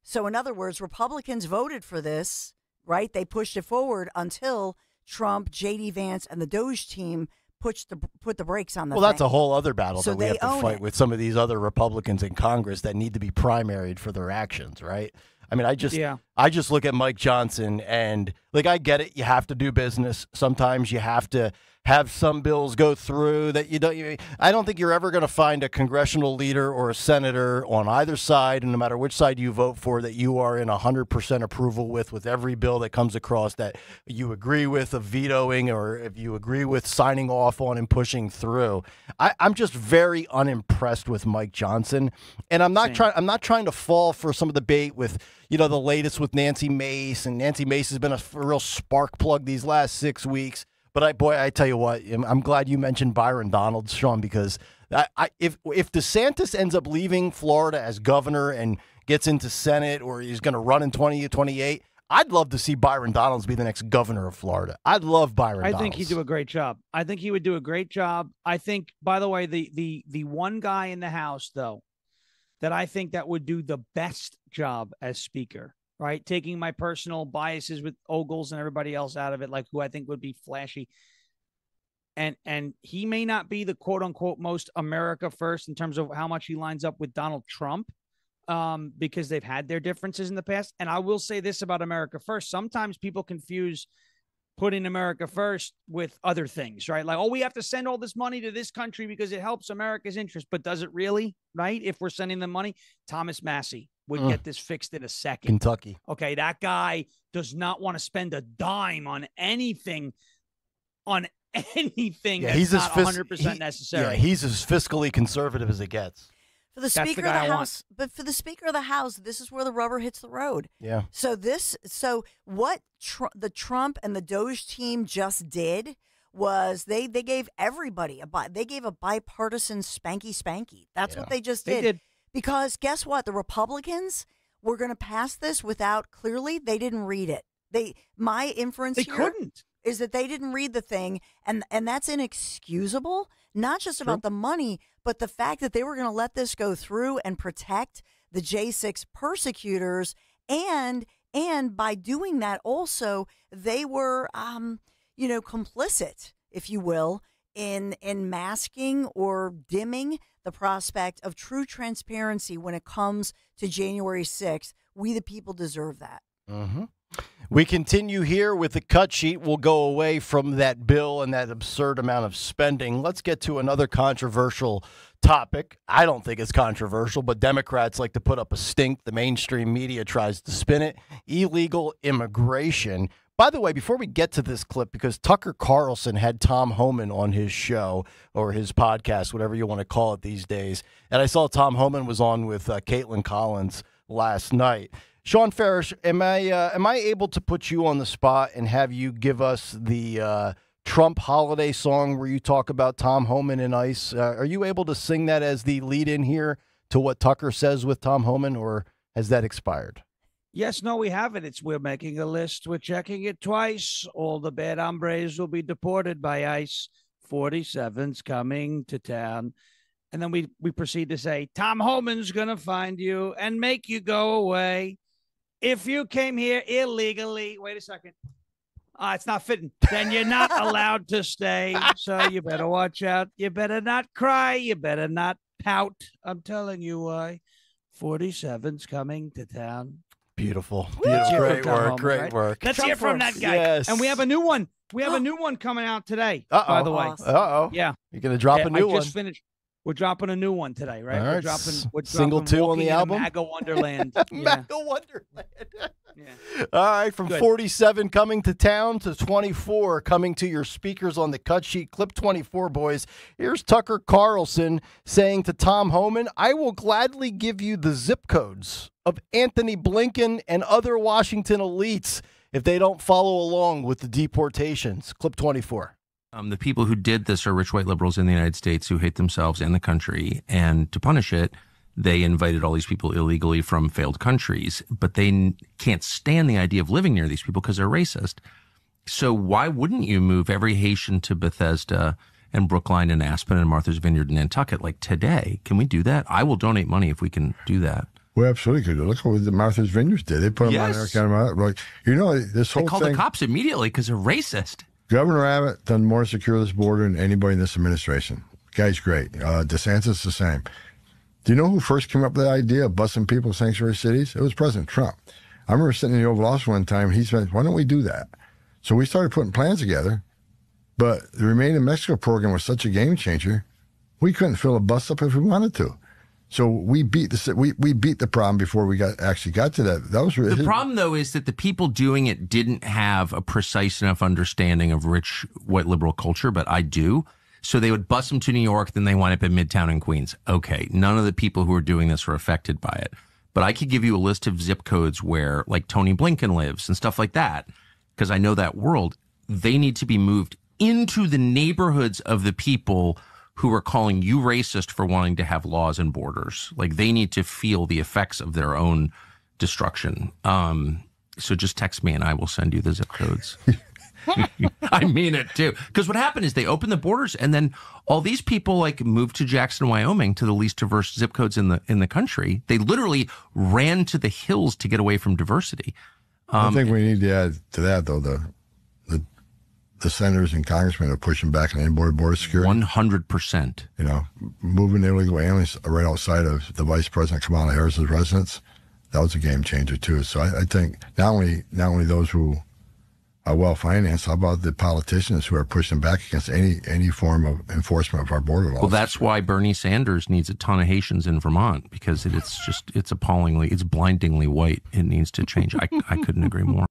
So, in other words, Republicans voted for this, right? They pushed it forward until Trump, J.D. Vance, and the Doge team put the brakes on the thing. Well, that's a whole other battle So that we have to fight with some of these other Republicans in Congress that need to be primaried for their actions, right? I mean, I just look at Mike Johnson and, like, I get it. You have to do business. Sometimes you have to have some bills go through that you don't. I don't think you're ever going to find a congressional leader or a senator on either side, and no matter which side you vote for, that you are in 100% approval with every bill that comes across that you agree with of vetoing, or if you agree with signing off on and pushing through. I'm just very unimpressed with Mike Johnson, and I'm not trying to fall for some of the bait with the latest with Nancy Mace, and Nancy Mace has been a real spark plug these last 6 weeks. But I tell you what, I'm glad you mentioned Byron Donalds, Sean, because if DeSantis ends up leaving Florida as governor and gets into Senate, or he's going to run in 2028, I'd love to see Byron Donalds be the next governor of Florida. I'd love Byron Donalds. I think he'd do a great job. I think he would do a great job. I think, by the way, the one guy in the House, though, that I think that would do the best job as Speaker, right? Taking my personal biases with Ogles and everybody else out of it, like who I think would be flashy. And he may not be the quote unquote most America first in terms of how much he lines up with Donald Trump, because they've had their differences in the past. And I will say this about America first. Sometimes people confuse putting America first with other things, right? Like, oh, we have to send all this money to this country because it helps America's interest. But does it really, right? If we're sending them money, Thomas Massey would get this fixed in a second. Kentucky. Okay, that guy does not want to spend a dime on anything Yeah, he's not 100% necessary. Yeah, he's as fiscally conservative as it gets. For the Speaker of the House, but for the Speaker of the House, this is where the rubber hits the road. Yeah. So what the Trump and the Doge team just did was they gave everybody they gave a bipartisan spanky. That's what they just did. They did. Because guess what? The Republicans were going to pass this without clearly they didn't read it. My inference couldn't. Is that they didn't read the thing, and that's inexcusable, not just about the money, but the fact that they were going to let this go through and protect the J6 persecutors, and by doing that also they were complicit, if you will, in masking or dimming the prospect of true transparency when it comes to January 6th. We the people deserve that. Mm-hmm. We continue here with the cut sheet. We'll go away from that bill and that absurd amount of spending. Let's get to another controversial topic. I don't think it's controversial, but Democrats like to put up a stink. The mainstream media tries to spin it. Illegal immigration. By the way, before we get to this clip, because Tucker Carlson had Tom Homan on his show or his podcast, whatever you want to call it these days, and I saw Tom Homan was on with Caitlin Collins last night. Sean Farish, am I able to put you on the spot and have you give us the Trump holiday song where you talk about Tom Homan and ICE? Are you able to sing that as the lead-in here to what Tucker says with Tom Homan, or has that expired? Yes, no, we haven't. We're making a list. We're checking it twice. All the bad hombres will be deported by ICE. 47's coming to town. And then we proceed to say, Tom Homan's going to find you and make you go away. If you came here illegally, wait a second. It's not fitting. Then you're not allowed to stay. So you better watch out. You better not cry. You better not pout. I'm telling you why. 47's coming to town. Beautiful. Great work. Great work. Let's hear from that guy. Yes. And we have a new one. We have a new one coming out today, by the way. Uh-oh. Yeah. You're going to drop a new one. I just finished. We're dropping a new one today, right? All right. We're dropping Single 2 on the album? MAGA Wonderland. MAGA Wonderland. All right, from 47 coming to town to 24 coming to your speakers on the cut sheet. Clip 24, boys. Here's Tucker Carlson saying to Tom Homan, I will gladly give you the zip codes of Anthony Blinken and other Washington elites if they don't follow along with the deportations. Clip 24. The people who did this are rich white liberals in the United States who hate themselves and the country. And to punish it, they invited all these people illegally from failed countries. But they can't stand the idea of living near these people because they're racist. So why wouldn't you move every Haitian to Bethesda and Brookline and Aspen and Martha's Vineyard and Nantucket like today? Can we do that? I will donate money if we can do that. We absolutely could. Look what the Martha's Vineyard did. They put them on there, kind of like, this whole thing. They call the cops immediately because they're racist. Governor Abbott done more to secure this border than anybody in this administration. Guy's great. DeSantis the same. Do you know who first came up with the idea of busing people in sanctuary cities? It was President Trump. I remember sitting in the Oval Office one time. He said, "Why don't we do that?" So we started putting plans together. But the Remain in Mexico program was such a game changer. We couldn't fill a bus up if we wanted to. So we beat the problem before we actually got to that. That was really the problem, though, is that the people doing it didn't have a precise enough understanding of rich white liberal culture, but I do. So they would bus them to New York, then they wind up in Midtown and Queens. Okay, none of the people who are doing this were affected by it. But I could give you a list of zip codes where, like, Tony Blinken lives and stuff like that, because I know that world. They need to be moved into the neighborhoods of the people who are calling you racist for wanting to have laws and borders. Like, they need to feel the effects of their own destruction. So just text me and I will send you the zip codes. I mean it too. Because what happened is they opened the borders and then all these people like moved to Jackson, Wyoming, to the least diverse zip codes in the country. They literally ran to the hills to get away from diversity. I think we need to add to that, though, the senators and congressmen are pushing back on border security. 100%. You know, moving illegal aliens right outside of the Vice President Kamala Harris's residence, that was a game changer too. So I think not only those who are well financed, how about the politicians who are pushing back against any form of enforcement of our border laws? Well, that's why Bernie Sanders needs a ton of Haitians in Vermont, because it's appallingly, it's blindingly white. It needs to change. I couldn't agree more.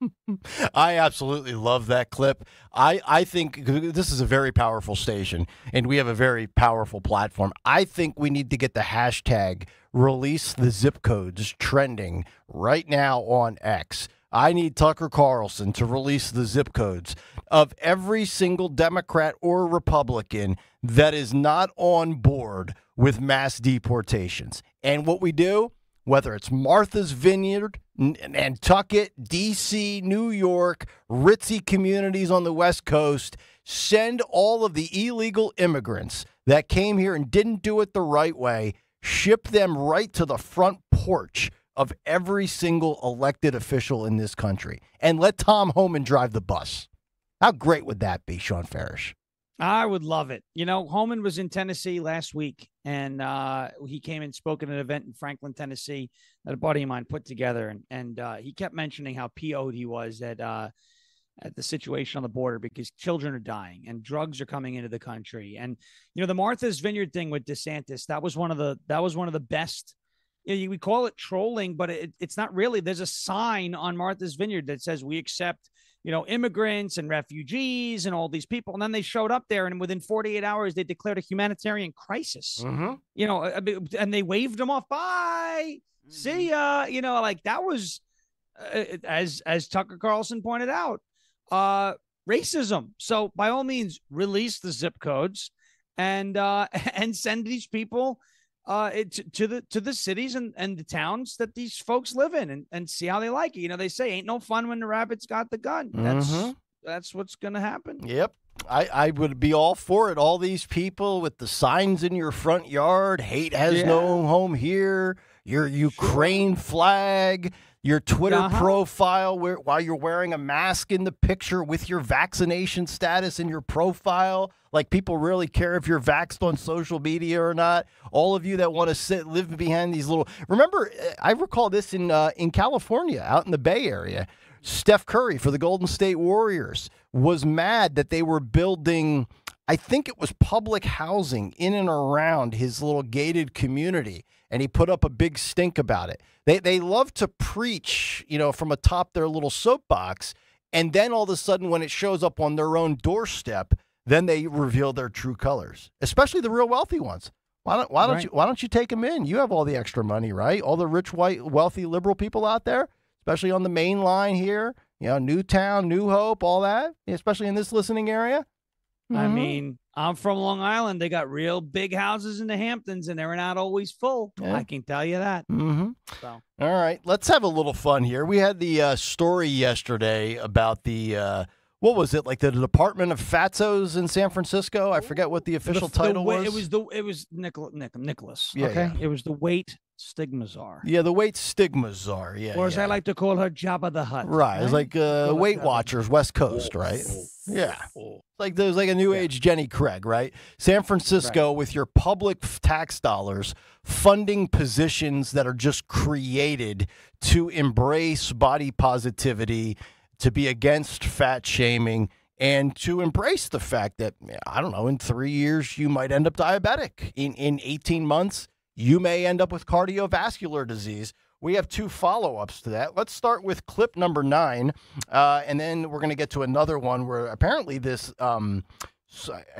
I absolutely love that clip. I think this is a very powerful station, and we have a very powerful platform. I think we need to get the hashtag release the zip codes trending right now on X. I need Tucker Carlson to release the zip codes of every single Democrat or Republican that is not on board with mass deportations. And what we do, whether it's Martha's Vineyard, Nantucket, D.C., New York, ritzy communities on the West Coast, send all of the illegal immigrants that came here and didn't do it the right way, ship them right to the front porch porch of every single elected official in this country and let Tom Homan drive the bus. How great would that be, Sean Farish? I would love it. You know, Homan was in Tennessee last week, and he came and spoke at an event in Franklin, Tennessee that a buddy of mine put together. And he kept mentioning how PO'd he was at the situation on the border because children are dying and drugs are coming into the country. And, you know, the Martha's Vineyard thing with DeSantis, that was one of the best. You know, we call it trolling, but it's not really. There's a sign on Martha's Vineyard that says we accept, you know, immigrants and refugees and all these people. And then they showed up there, and within 48 hours, they declared a humanitarian crisis. You know, and they waved them off. Bye. See ya. You know, like that was, as Tucker Carlson pointed out, racism. So by all means, release the zip codes and send these people to the cities and the towns that these folks live in and see how they like it. You know, they say ain't no fun when the rabbit's got the gun. That's what's going to happen. Yep. I would be all for it. All these people with the signs in your front yard, hate has no home here, your Ukraine flag, your Twitter profile while you're wearing a mask in the picture with your vaccination status in your profile. Like, people really care if you're vaxxed on social media or not. All of you that want to live behind these little... Remember, I recall this in California, out in the Bay Area. Steph Curry for the Golden State Warriors was mad that they were building, I think it was public housing in and around his little gated community. And he put up a big stink about it. They love to preach, you know, from atop their little soapbox. And then all of a sudden, when it shows up on their own doorstep, then they reveal their true colors, especially the real wealthy ones. Why don't you take them in? You have all the extra money, right? All the rich, white, wealthy, liberal people out there, especially on the main line here, you know, Newtown, New Hope, all that, especially in this listening area. I mean, I'm from Long Island. They got real big houses in the Hamptons, and they're not always full. Yeah. I can tell you that. So. All right, let's have a little fun here. We had the story yesterday about the, what was it, like the Department of Fatzos in San Francisco? I forget what the official title was. It was Nicholas. Yeah, okay, yeah. It was the weight stigma czar. Yeah, the weight stigma czar. Yeah, or as I like to call her, Jabba the Hutt. Right, it's like Weight Watchers, West Coast, right? Yeah. Like there's like a new age Jenny Craig, right? San Francisco with your public tax dollars funding positions that are just created to embrace body positivity, to be against fat shaming, and to embrace the fact that, I don't know, in 3 years you might end up diabetic. In 18 months, you may end up with cardiovascular disease. We have two follow-ups to that. Let's start with clip number 9, and then we're going to get to another one where apparently this, I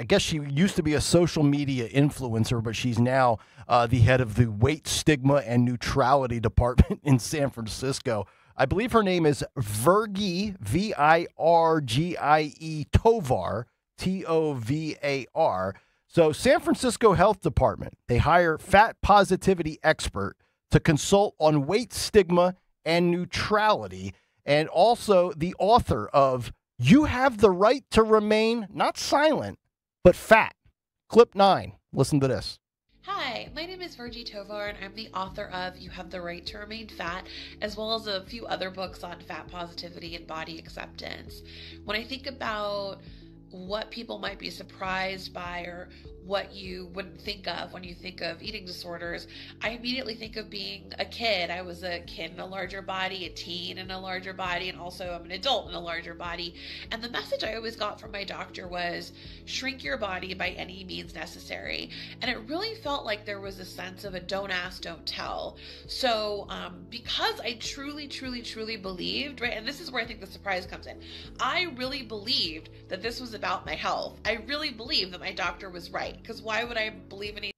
guess she used to be a social media influencer, but she's now the head of the weight stigma and neutrality department in San Francisco. I believe her name is Virgie, Virgie Tovar, Tovar. So San Francisco Health Department, they hire fat positivity expert to consult on weight stigma and neutrality, and also the author of You Have the Right to Remain Not Silent, but Fat. Clip 9. Listen to this. Hi, my name is Virgie Tovar, and I'm the author of You Have the Right to Remain Fat, as well as a few other books on fat positivity and body acceptance. When I think about what people might be surprised by or what you wouldn't think of when you think of eating disorders, I immediately think of being a kid. I was a kid in a larger body, a teen in a larger body, and also I'm an adult in a larger body. And the message I always got from my doctor was shrink your body by any means necessary. And it really felt like there was a sense of a don't ask, don't tell. So because I truly believed, right, and this is where I think the surprise comes in. I really believed that this was about my health. I really believed that my doctor was right. Because why would I believe any?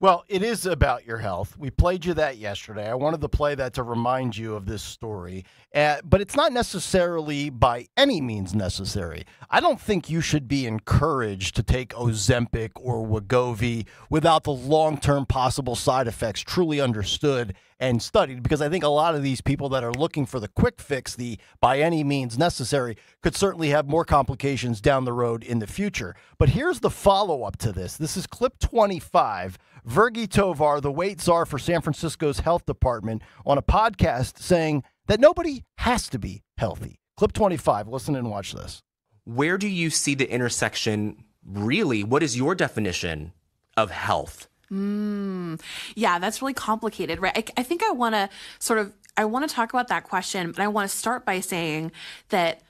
Well, it is about your health. We played you that yesterday. I wanted to play that to remind you of this story. But it's not necessarily by any means necessary. I don't think you should be encouraged to take Ozempic or Wegovy without the long-term possible side effects truly understood and studied, because I think a lot of these people that are looking for the quick fix, the by any means necessary, could certainly have more complications down the road in the future. But here's the follow-up to this. This is clip 25. Virgi Tovar, the weight czar for San Francisco's health department, on a podcast saying that nobody has to be healthy. Clip 25. Listen and watch this. Where do you see the intersection really? What is your definition of health? Yeah, that's really complicated, right? I think I want to talk about that question, but I want to start by saying that,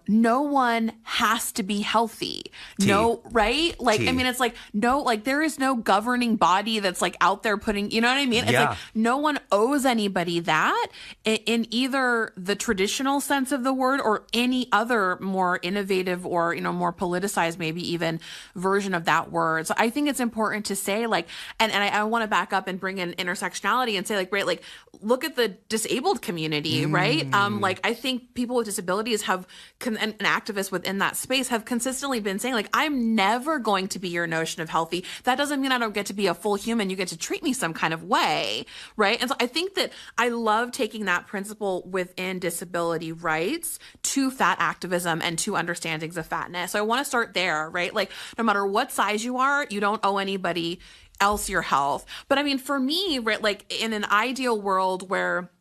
no one has to be healthy. No, right? Like, I mean, it's like, no, like there is no governing body that's like out there putting, you know what I mean? It's like no one owes anybody that in either the traditional sense of the word or any other more innovative or, more politicized, maybe even version of that word. So I think it's important to say like, and I want to back up and bring in intersectionality and say like, right, like look at the disabled community, right? Like I think people with disabilities have and activists within that space have consistently been saying like, I'm never going to be your notion of healthy. That doesn't mean I don't get to be a full human. You get to treat me some kind of way, right? And so I think that I love taking that principle within disability rights to fat activism and to understandings of fatness. So I want to start there, right? Like no matter what size you are, you don't owe anybody else your health. But I mean, for me, right, like in an ideal world where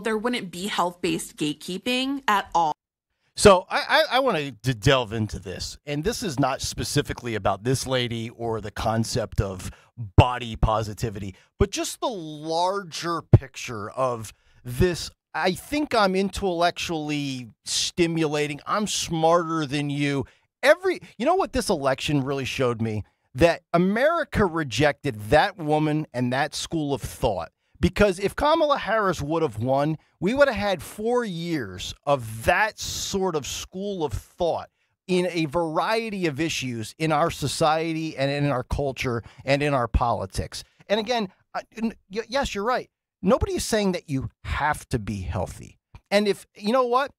there wouldn't be health-based gatekeeping at all. So I want to delve into this, and this is not specifically about this lady or the concept of body positivity, but just the larger picture of this. I think I'm intellectually stimulating. I'm smarter than you. You know what this election really showed me? That America rejected that woman and that school of thought. Because if Kamala Harris would have won, we would have had 4 years of that sort of school of thought in a variety of issues in our society and in our culture and in our politics. And again, yes, you're right. Nobody is saying that you have to be healthy. And if, you know what?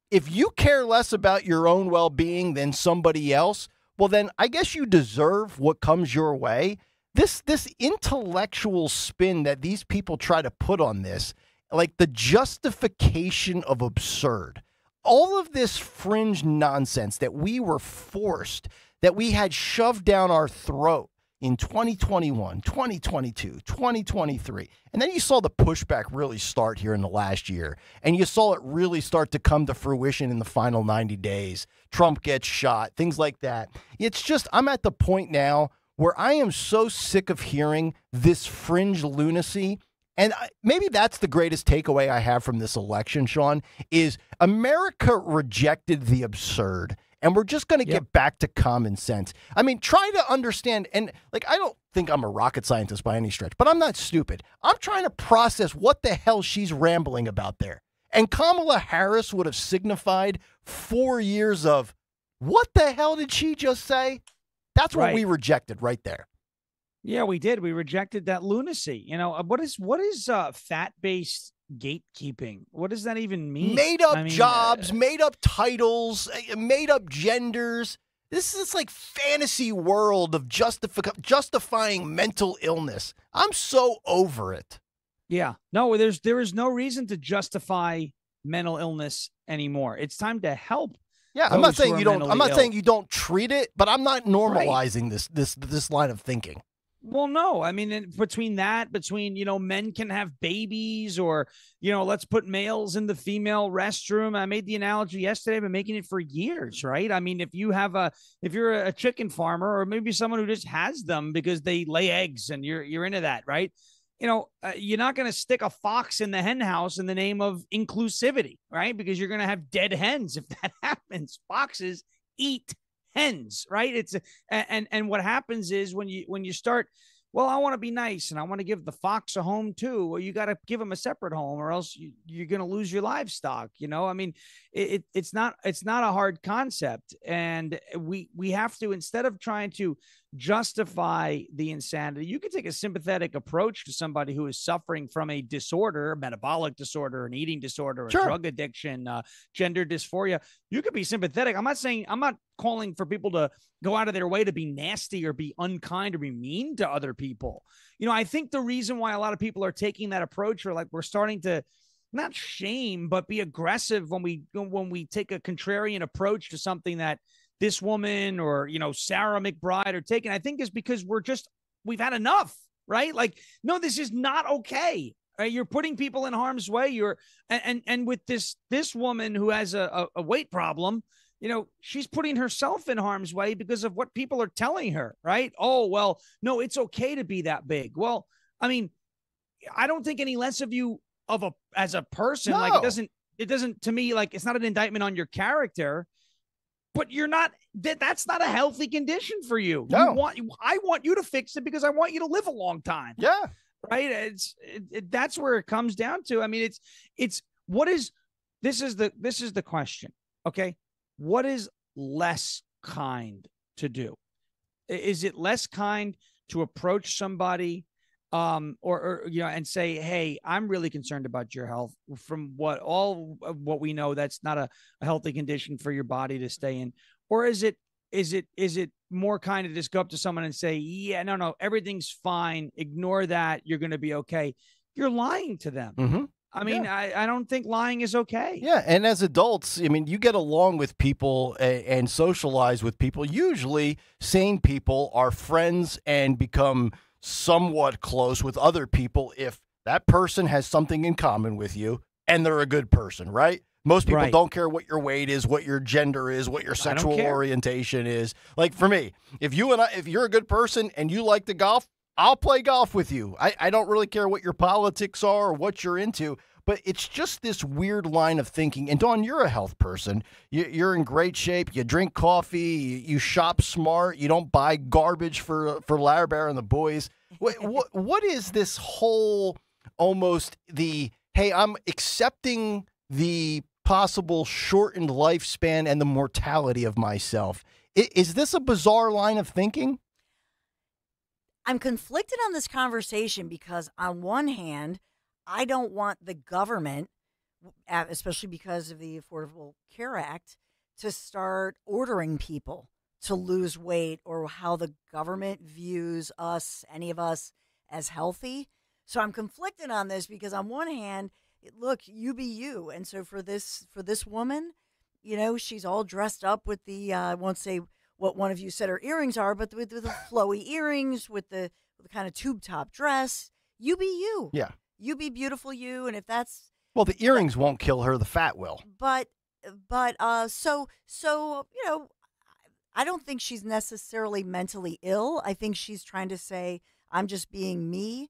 If you care less about your own well-being than somebody else, well, then I guess you deserve what comes your way. This intellectual spin that these people try to put on this, like the justification of absurd, all of this fringe nonsense that we were forced, that we had shoved down our throat in 2021, 2022, 2023. And then you saw the pushback really start here in the last year. And you saw it really start to come to fruition in the final 90 days. Trump gets shot, things like that. It's just, I'm at the point now where I am so sick of hearing this fringe lunacy. And maybe that's the greatest takeaway I have from this election, Sean, is America rejected the absurd. And we're just going to get back to common sense. I mean, try to understand. And like, I don't think I'm a rocket scientist by any stretch, but I'm not stupid. I'm trying to process what the hell she's rambling about there. And Kamala Harris would have signified 4 years of what the hell did she just say? That's what we rejected right there. Yeah, we did. We rejected that lunacy. What is fat-based gatekeeping? What does that even mean? Made up jobs, made up titles, made up genders. This is like fantasy world of justifying mental illness. I'm so over it. Yeah. No, there is no reason to justify mental illness anymore. It's time to help. Yeah, I'm not saying you don't. I'm not saying you don't treat it, but I'm not normalizing this line of thinking. Well, no, I mean, between men can have babies, or let's put males in the female restroom. I made the analogy yesterday. I've been making it for years, right? I mean, if you're a chicken farmer, or maybe someone who just has them because they lay eggs, and you're into that, right? You're not going to stick a fox in the hen house in the name of inclusivity, right? Because you're going to have dead hens if that happens. Foxes eat hens, right? And what happens is when you start, well, I want to be nice and I want to give the fox a home too. Well, you got to give him a separate home, or else you're going to lose your livestock. I mean, it's not a hard concept, and we have to, instead of trying to justify the insanity. You can take a sympathetic approach to somebody who is suffering from a disorder, a metabolic disorder, an eating disorder, a drug addiction, gender dysphoria. You could be sympathetic. I'm not calling for people to go out of their way to be nasty or be unkind or be mean to other people. You know, I think the reason why a lot of people are taking that approach, or like we're starting to not shame, but be aggressive when we take a contrarian approach to something that this woman or, you know, Sarah McBride are taking, I think is because we've had enough, right? Like, no, this is not okay. Right? You're putting people in harm's way. And with this woman who has a weight problem, you know, she's putting herself in harm's way because of what people are telling her, right? Oh, well, no, it's okay to be that big. Well, I mean, I don't think any less of you as a person. No. Like it doesn't to me, like, it's not an indictment on your character. But that's not a healthy condition for you. No. I want you to fix it because I want you to live a long time. Yeah. Right. That's where it comes down to. I mean, this is the question. Okay. What is less kind to do? Is it less kind to approach somebody or you know, and say, hey, I'm really concerned about your health from what we know, that's not a healthy condition for your body to stay in? Or is it more kind to just go up to someone and say, yeah, no, everything's fine. Ignore that. You're going to be okay. You're lying to them. Mm-hmm. I mean, I don't think lying is okay. Yeah. And as adults, I mean, you get along with people and socialize with people. Usually sane people are friends and become somewhat close with other people if that person has something in common with you and they're a good person, right? Most people don't care what your weight is, what your gender is, what your sexual orientation is. Like for me, if you're a good person and you like to golf, I'll play golf with you. I don't really care what your politics are or what you're into, but it's just this weird line of thinking. And Dawn, you're a health person. You're in great shape. You drink coffee. You shop smart. You don't buy garbage for Larry Bear and the boys. What is this whole almost hey, I'm accepting the possible shortened lifespan and the mortality of myself. Is this a bizarre line of thinking? I'm conflicted on this conversation because on one hand, I don't want the government, especially because of the Affordable Care Act, to start ordering people to lose weight or how the government views us, any of us, as healthy. So I'm conflicted on this because on one hand, look, you be you. And so for this woman, you know, she's all dressed up with the, I won't say what one of you said her earrings are, but with the flowy earrings, with the kind of tube top dress. You be you. Yeah. You be beautiful you. And if that's. Well, the earrings won't kill her. The fat will. But so, you know, I don't think she's necessarily mentally ill. I think she's trying to say, I'm just being me.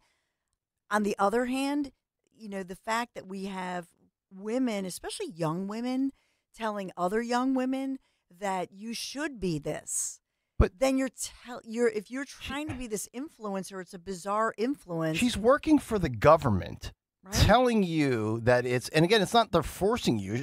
On the other hand, you know, the fact that we have women, especially young women, telling other young women that you should be this. But then if you're trying to be this influencer, it's a bizarre influence. She's working for the government, right? Telling you that and again, it's not they're forcing you.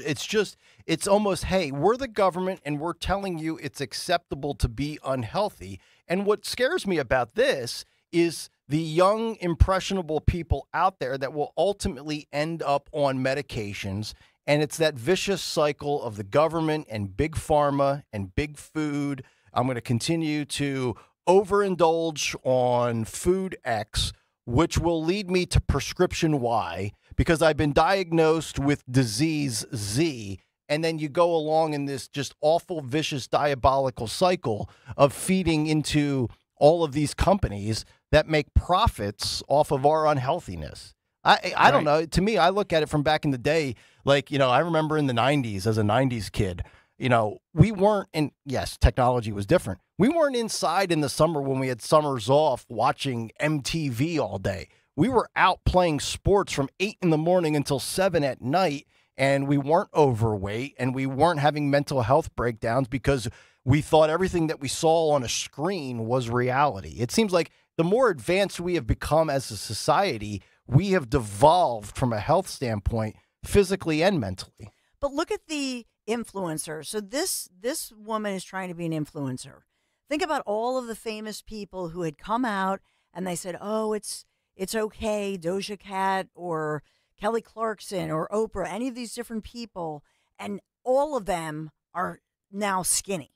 It's almost, hey, we're the government and we're telling you it's acceptable to be unhealthy. And what scares me about this is the young, impressionable people out there that will ultimately end up on medications. And it's that vicious cycle of the government and big pharma and big food. I'm going to continue to overindulge on food X, which will lead me to prescription Y because I've been diagnosed with disease Z. And then you go along in this just awful, vicious, diabolical cycle of feeding into all of these companies that make profits off of our unhealthiness. I don't know. To me, I look at it from back in the day. Like, you know, I remember in the 90s as a 90s kid, you know, we weren't in, yes, technology was different. We weren't inside in the summer when we had summers off watching MTV all day. We were out playing sports from 8 in the morning until 7 at night, and we weren't overweight, and we weren't having mental health breakdowns because we thought everything that we saw on a screen was reality. It seems like the more advanced we have become as a society, we have devolved from a health standpoint, physically and mentally. But look at the influencer. So this woman is trying to be an influencer. Think about all of the famous people who had come out and they said, oh, it's okay, Doja Cat or Kelly Clarkson or Oprah, any of these different people, and all of them are now skinny.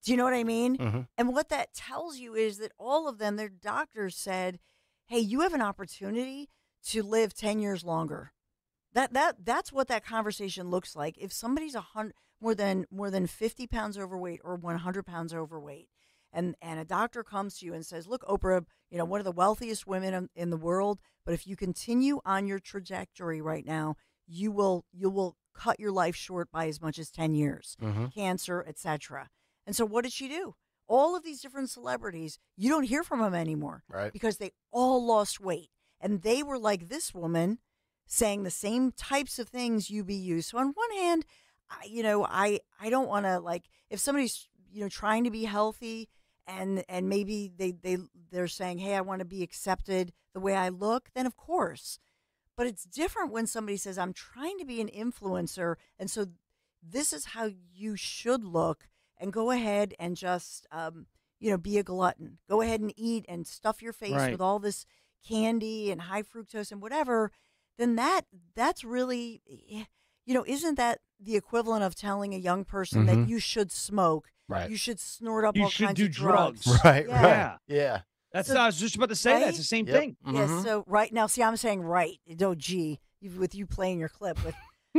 Do you know what I mean? Mm-hmm. And what that tells you is that all of them, their doctors said, hey, you have an opportunity to live 10 years longer. That's what that conversation looks like. If somebody's more than 50 pounds overweight or 100 pounds overweight, and a doctor comes to you and says, look, Oprah, one of the wealthiest women in the world, but if you continue on your trajectory right now, you will cut your life short by as much as 10 years, cancer, etc. And so what did she do? All of these different celebrities, you don't hear from them anymore, right? Because they all lost weight. And they were like this woman, saying the same types of things UBU. So on one hand, I don't want to, like, if somebody's, trying to be healthy and maybe they're saying, hey, I want to be accepted the way I look, then of course. But it's different when somebody says, I'm trying to be an influencer, and so this is how you should look, and go ahead and just, be a glutton. Go ahead and eat and stuff your face with all this candy and high fructose and whatever. Then that's really, isn't that the equivalent of telling a young person that you should smoke? Right. You should snort up you all should kinds do of drugs. Right. Yeah. Yeah. That's I was just about to say right? that. It's the same Yep. thing. Yeah, so right now, see, I'm saying right. No, G, with you playing your clip. With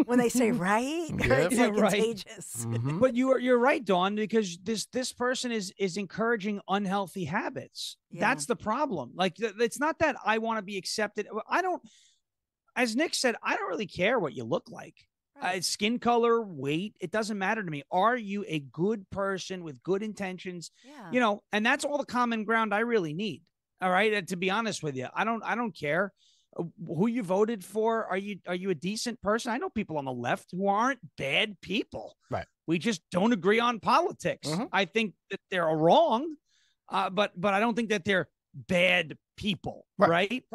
when they say right, it's like Right. contagious. But you're right, Dawn, because this person is encouraging unhealthy habits. Yeah. That's the problem. Like, it's not that I want to be accepted. I don't, as Nick said, I don't really care what you look like. Skin color, weight, it doesn't matter to me. Are you a good person with good intentions? Yeah. And that's all the common ground I really need. All right. And to be honest with you, I don't care who you voted for. Are you a decent person? I know people on the left who aren't bad people. Right. We just don't agree on politics. I think that they're wrong, but I don't think that they're bad people. Right.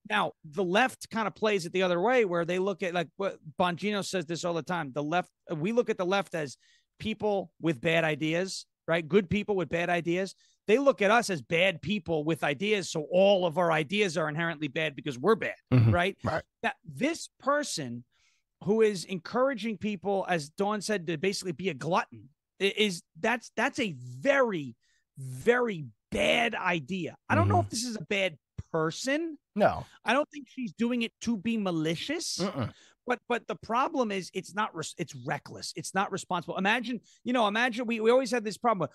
Now, the left kind of plays it the other way, where they look at, like what Bongino says this all the time. The left, we look at the left as people with bad ideas, right? Good people with bad ideas. They look at us as bad people with ideas. So all of our ideas are inherently bad because we're bad, right? Right. Now, this person who is encouraging people, as Dawn said, to basically be a glutton, that's a very, very bad idea. I don't know if this is a bad person. No, I don't think she's doing it to be malicious. But the problem is it's reckless. It's not responsible. Imagine we always had this problem.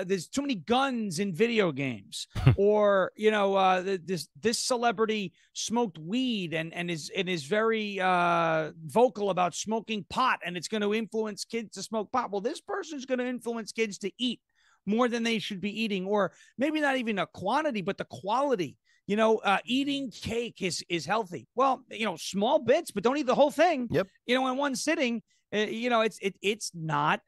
There's too many guns in video games, or this celebrity smoked weed and is very vocal about smoking pot, and it's going to influence kids to smoke pot. Well, this person's going to influence kids to eat more than they should be eating, or maybe not even a quantity, but the quality. Eating cake is healthy. Well, small bits, but don't eat the whole thing. Yep. In one sitting, it's not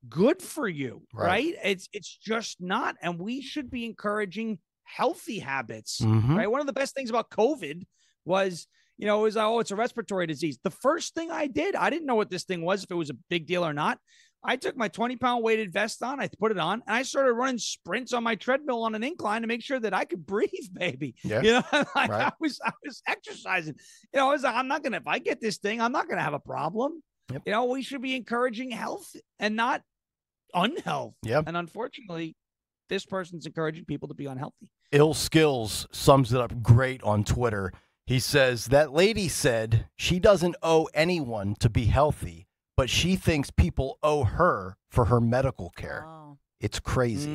good for you, right? It's just not. And we should be encouraging healthy habits, right? One of the best things about COVID was, it's a respiratory disease. The first thing I didn't know what this thing was, if it was a big deal or not. I took my 20-pound weighted vest on, I put it on, and I started running sprints on my treadmill on an incline to make sure that I could breathe, baby. Yeah. I was exercising. I was like, if I get this thing, I'm not going to have a problem. Yep. We should be encouraging health and not unhealth. Yep. And unfortunately, this person's encouraging people to be unhealthy. Ill Skills sums it up great on Twitter. He says, that lady said she doesn't owe anyone to be healthy, but she thinks people owe her for her medical care. Oh. It's crazy.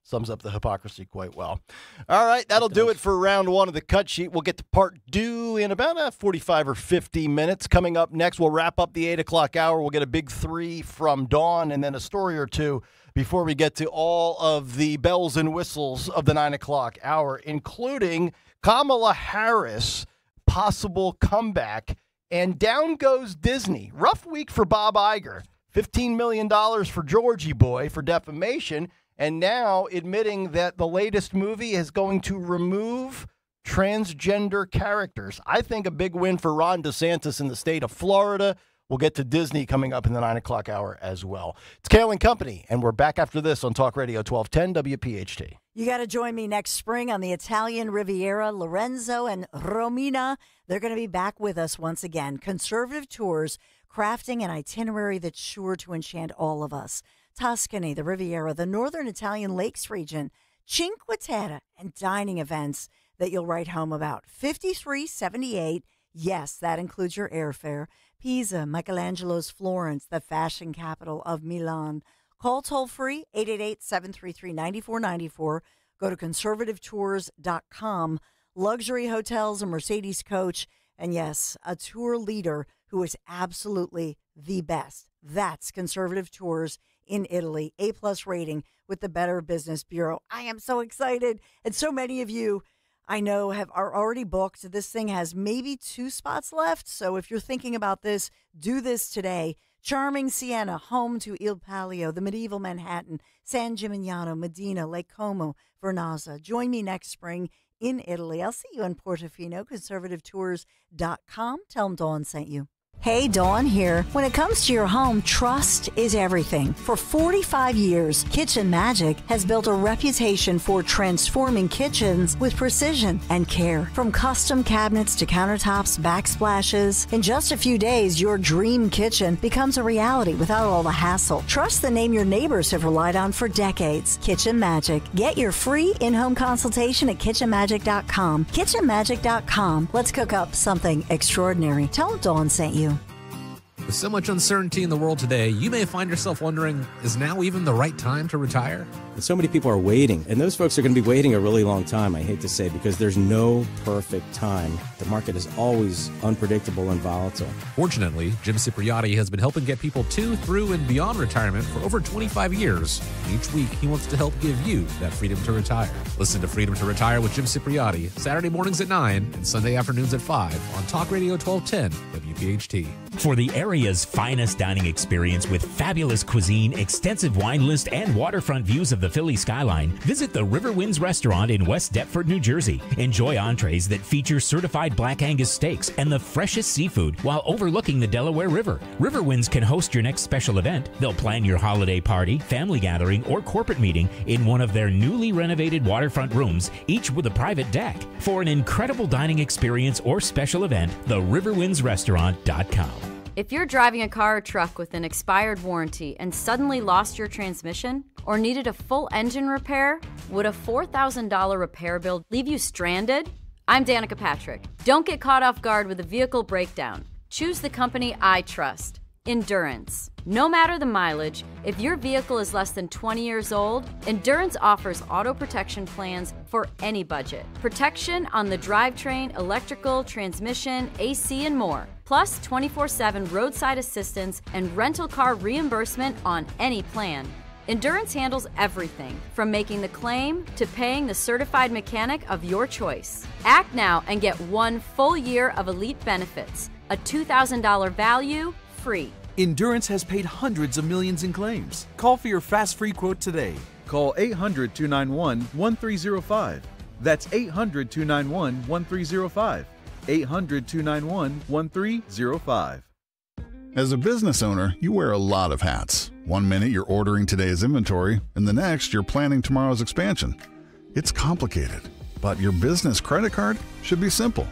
Sums up the hypocrisy quite well. All right, that'll do it for round one of the cut sheet. We'll get to part two in about 45 or 50 minutes. Coming up next, we'll wrap up the 8 o'clock hour. We'll get a big three from Dawn and then a story or two before we get to all of the bells and whistles of the 9 o'clock hour, including Kamala Harris' possible comeback. And down goes Disney. Rough week for Bob Iger. $15 million for Georgie Boy for defamation. And now admitting that the latest movie is going to remove transgender characters. I think a big win for Ron DeSantis in the state of Florida. We'll get to Disney coming up in the 9 o'clock hour as well. It's Kayal and Company, and we're back after this on Talk Radio 1210 WPHT. You got to join me next spring on the Italian Riviera. Lorenzo and Romina, they're going to be back with us once again. Conservative Tours, crafting an itinerary that's sure to enchant all of us. Tuscany, the Riviera, the Northern Italian Lakes region, Cinque Terre, and dining events that you'll write home about. $53.78. Yes, that includes your airfare. Pisa, Michelangelo's Florence, the fashion capital of Milan. Call toll-free, 888-733-9494. Go to conservativetours.com. Luxury hotels, a Mercedes coach, and yes, a tour leader who is absolutely the best. That's Conservative Tours in Italy. A-plus rating with the Better Business Bureau. I am so excited. And so many of you, I know, are already booked. This thing has maybe 2 spots left. So if you're thinking about this, do this today. Charming Siena, home to Il Palio, the medieval Manhattan, San Gimignano, Medina, Lake Como, Vernazza. Join me next spring in Italy. I'll see you in Portofino, conservativetours.com. Tell them Dawn sent you. Hey, Dawn here. When it comes to your home, trust is everything. For 45 years, Kitchen Magic has built a reputation for transforming kitchens with precision and care. From custom cabinets to countertops, backsplashes, in just a few days, your dream kitchen becomes a reality without all the hassle. Trust the name your neighbors have relied on for decades. Kitchen Magic. Get your free in-home consultation at kitchenmagic.com. Kitchenmagic.com. Let's cook up something extraordinary. Tell them Dawn sent you. With so much uncertainty in the world today, you may find yourself wondering, is now even the right time to retire? So many people are waiting, and those folks are going to be waiting a really long time, I hate to say, because there's no perfect time. The market is always unpredictable and volatile. Fortunately, Jim Cipriotti has been helping get people to, through, and beyond retirement for over 25 years. Each week, he wants to help give you that freedom to retire. Listen to Freedom to Retire with Jim Cipriotti, Saturday mornings at 9 and Sunday afternoons at 5 on Talk Radio 1210 WPHT. For the area's finest dining experience with fabulous cuisine, extensive wine list, and waterfront views of the Philly skyline, visit the River Winds Restaurant in West Deptford, New Jersey. Enjoy entrees that feature certified Black Angus steaks and the freshest seafood while overlooking the Delaware River. River Winds can host your next special event. They'll plan your holiday party, family gathering, or corporate meeting in one of their newly renovated waterfront rooms, each with a private deck. For an incredible dining experience or special event, theriverwindsrestaurant.com. If you're driving a car or truck with an expired warranty and suddenly lost your transmission or needed a full engine repair, would a $4,000 repair bill leave you stranded? I'm Danica Patrick. Don't get caught off guard with a vehicle breakdown. Choose the company I trust, Endurance. No matter the mileage, if your vehicle is less than 20 years old, Endurance offers auto protection plans for any budget. Protection on the drivetrain, electrical, transmission, AC, and more. Plus 24/7 roadside assistance and rental car reimbursement on any plan. Endurance handles everything, from making the claim to paying the certified mechanic of your choice. Act now and get 1 full year of elite benefits, a $2,000 value, free. Endurance has paid hundreds of millions in claims. Call for your fast free quote today. Call 800-291-1305. That's 800-291-1305. 800-291-1305. As a business owner, you wear a lot of hats. One minute you're ordering today's inventory, and the next you're planning tomorrow's expansion. It's complicated, but your business credit card should be simple.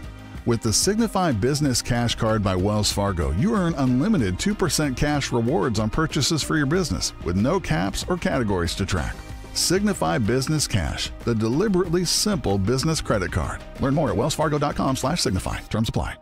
With the Signify Business Cash Card by Wells Fargo, you earn unlimited 2% cash rewards on purchases for your business, with no caps or categories to track. Signify Business Cash, the deliberately simple business credit card. Learn more at wellsfargo.com/signify. Terms apply.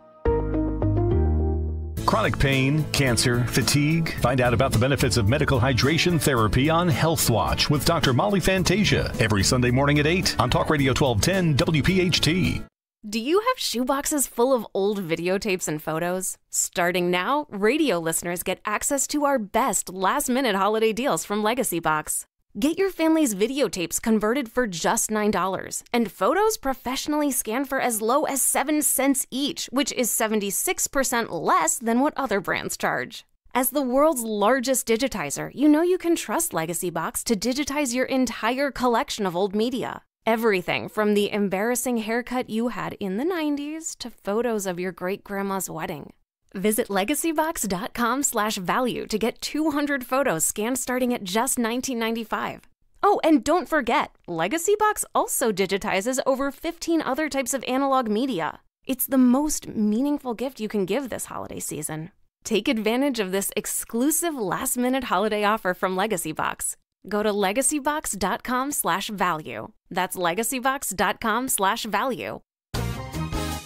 Chronic pain, cancer, fatigue. Find out about the benefits of medical hydration therapy on Health Watch with Dr. Molly Fantasia every Sunday morning at 8 on Talk Radio 1210 WPHT. Do you have shoeboxes full of old videotapes and photos? Starting now, radio listeners get access to our best last-minute holiday deals from Legacy Box. Get your family's videotapes converted for just $9 and photos professionally scanned for as low as 7 cents each, which is 76% less than what other brands charge. As the world's largest digitizer, you know you can trust Legacy Box to digitize your entire collection of old media. Everything from the embarrassing haircut you had in the 90s to photos of your great-grandma's wedding. Visit legacybox.com/value to get 200 photos scanned starting at just $19.95. Oh, and don't forget, Legacy Box also digitizes over 15 other types of analog media. It's the most meaningful gift you can give this holiday season. Take advantage of this exclusive last-minute holiday offer from Legacy Box. Go to legacybox.com/value. That's legacybox.com/value.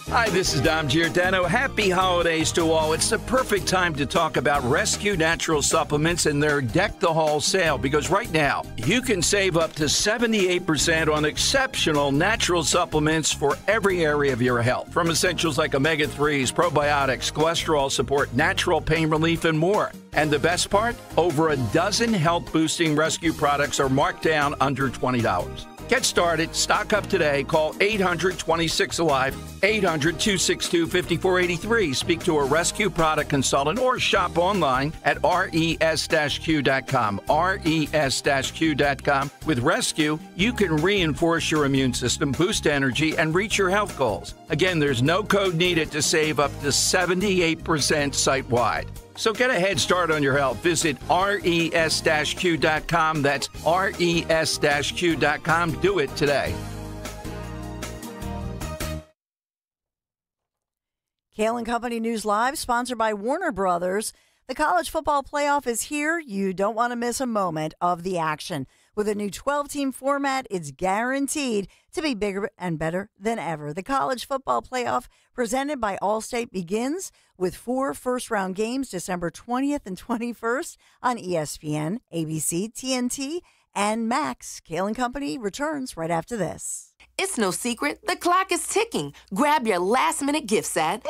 Hi, this is Dom Giordano. Happy holidays to all. It's the perfect time to talk about Rescue Natural Supplements and their Deck the Hall sale, because right now you can save up to 78% on exceptional natural supplements for every area of your health. From essentials like omega-3s, probiotics, cholesterol support, natural pain relief, and more. And the best part? Over a dozen health-boosting rescue products are marked down under $20. Get started. Stock up today. Call 800-26-ALIVE, 800-262-5483. Speak to a rescue product consultant or shop online at res-q.com. res-q.com. With Rescue, you can reinforce your immune system, boost energy, and reach your health goals. Again, there's no code needed to save up to 78% site-wide. So get a head start on your health. Visit res-q.com. That's res-q.com. Do it today. Kayal and Company News Live, sponsored by Warner Brothers. The college football playoff is here. You don't want to miss a moment of the action. With a new 12-team format, it's guaranteed to be bigger and better than ever. The college football playoff presented by Allstate begins with 4 first-round games December 20th and 21st on ESPN, ABC, TNT, and Max. Kayal and Company returns right after this. It's no secret, the clock is ticking. Grab your last-minute gifts at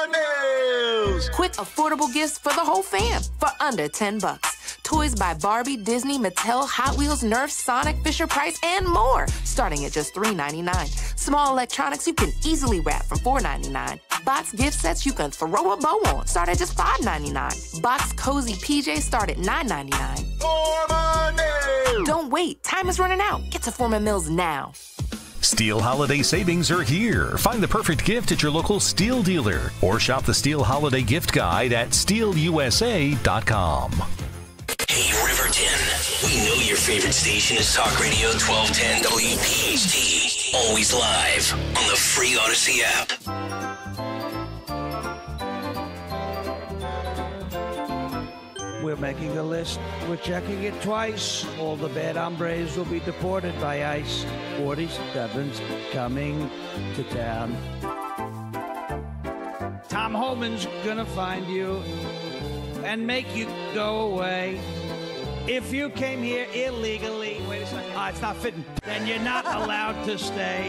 News. Quick, affordable gifts for the whole fam for under $10. Toys by Barbie, Disney, Mattel, Hot Wheels, Nerf, Sonic, Fisher-Price, and more, starting at just $3.99. Small electronics you can easily wrap from $4.99. Box gift sets you can throw a bow on, start at just $5.99. Box cozy PJs start at $9.99. Don't wait, time is running out. Get to Foreman Mills now. Steel holiday savings are here. Find the perfect gift at your local Steel dealer or shop the Steel Holiday Gift Guide at steelusa.com. Hey, Riverton. We know your favorite station is Talk Radio 1210 WPHT. Always live on the free Odyssey app. We're making a list. We're checking it twice. All the bad hombres will be deported by ICE. 47's coming to town. Tom Holman's gonna find you and make you go away. If you came here illegally, wait a second, it's not fitting, then you're not allowed to stay.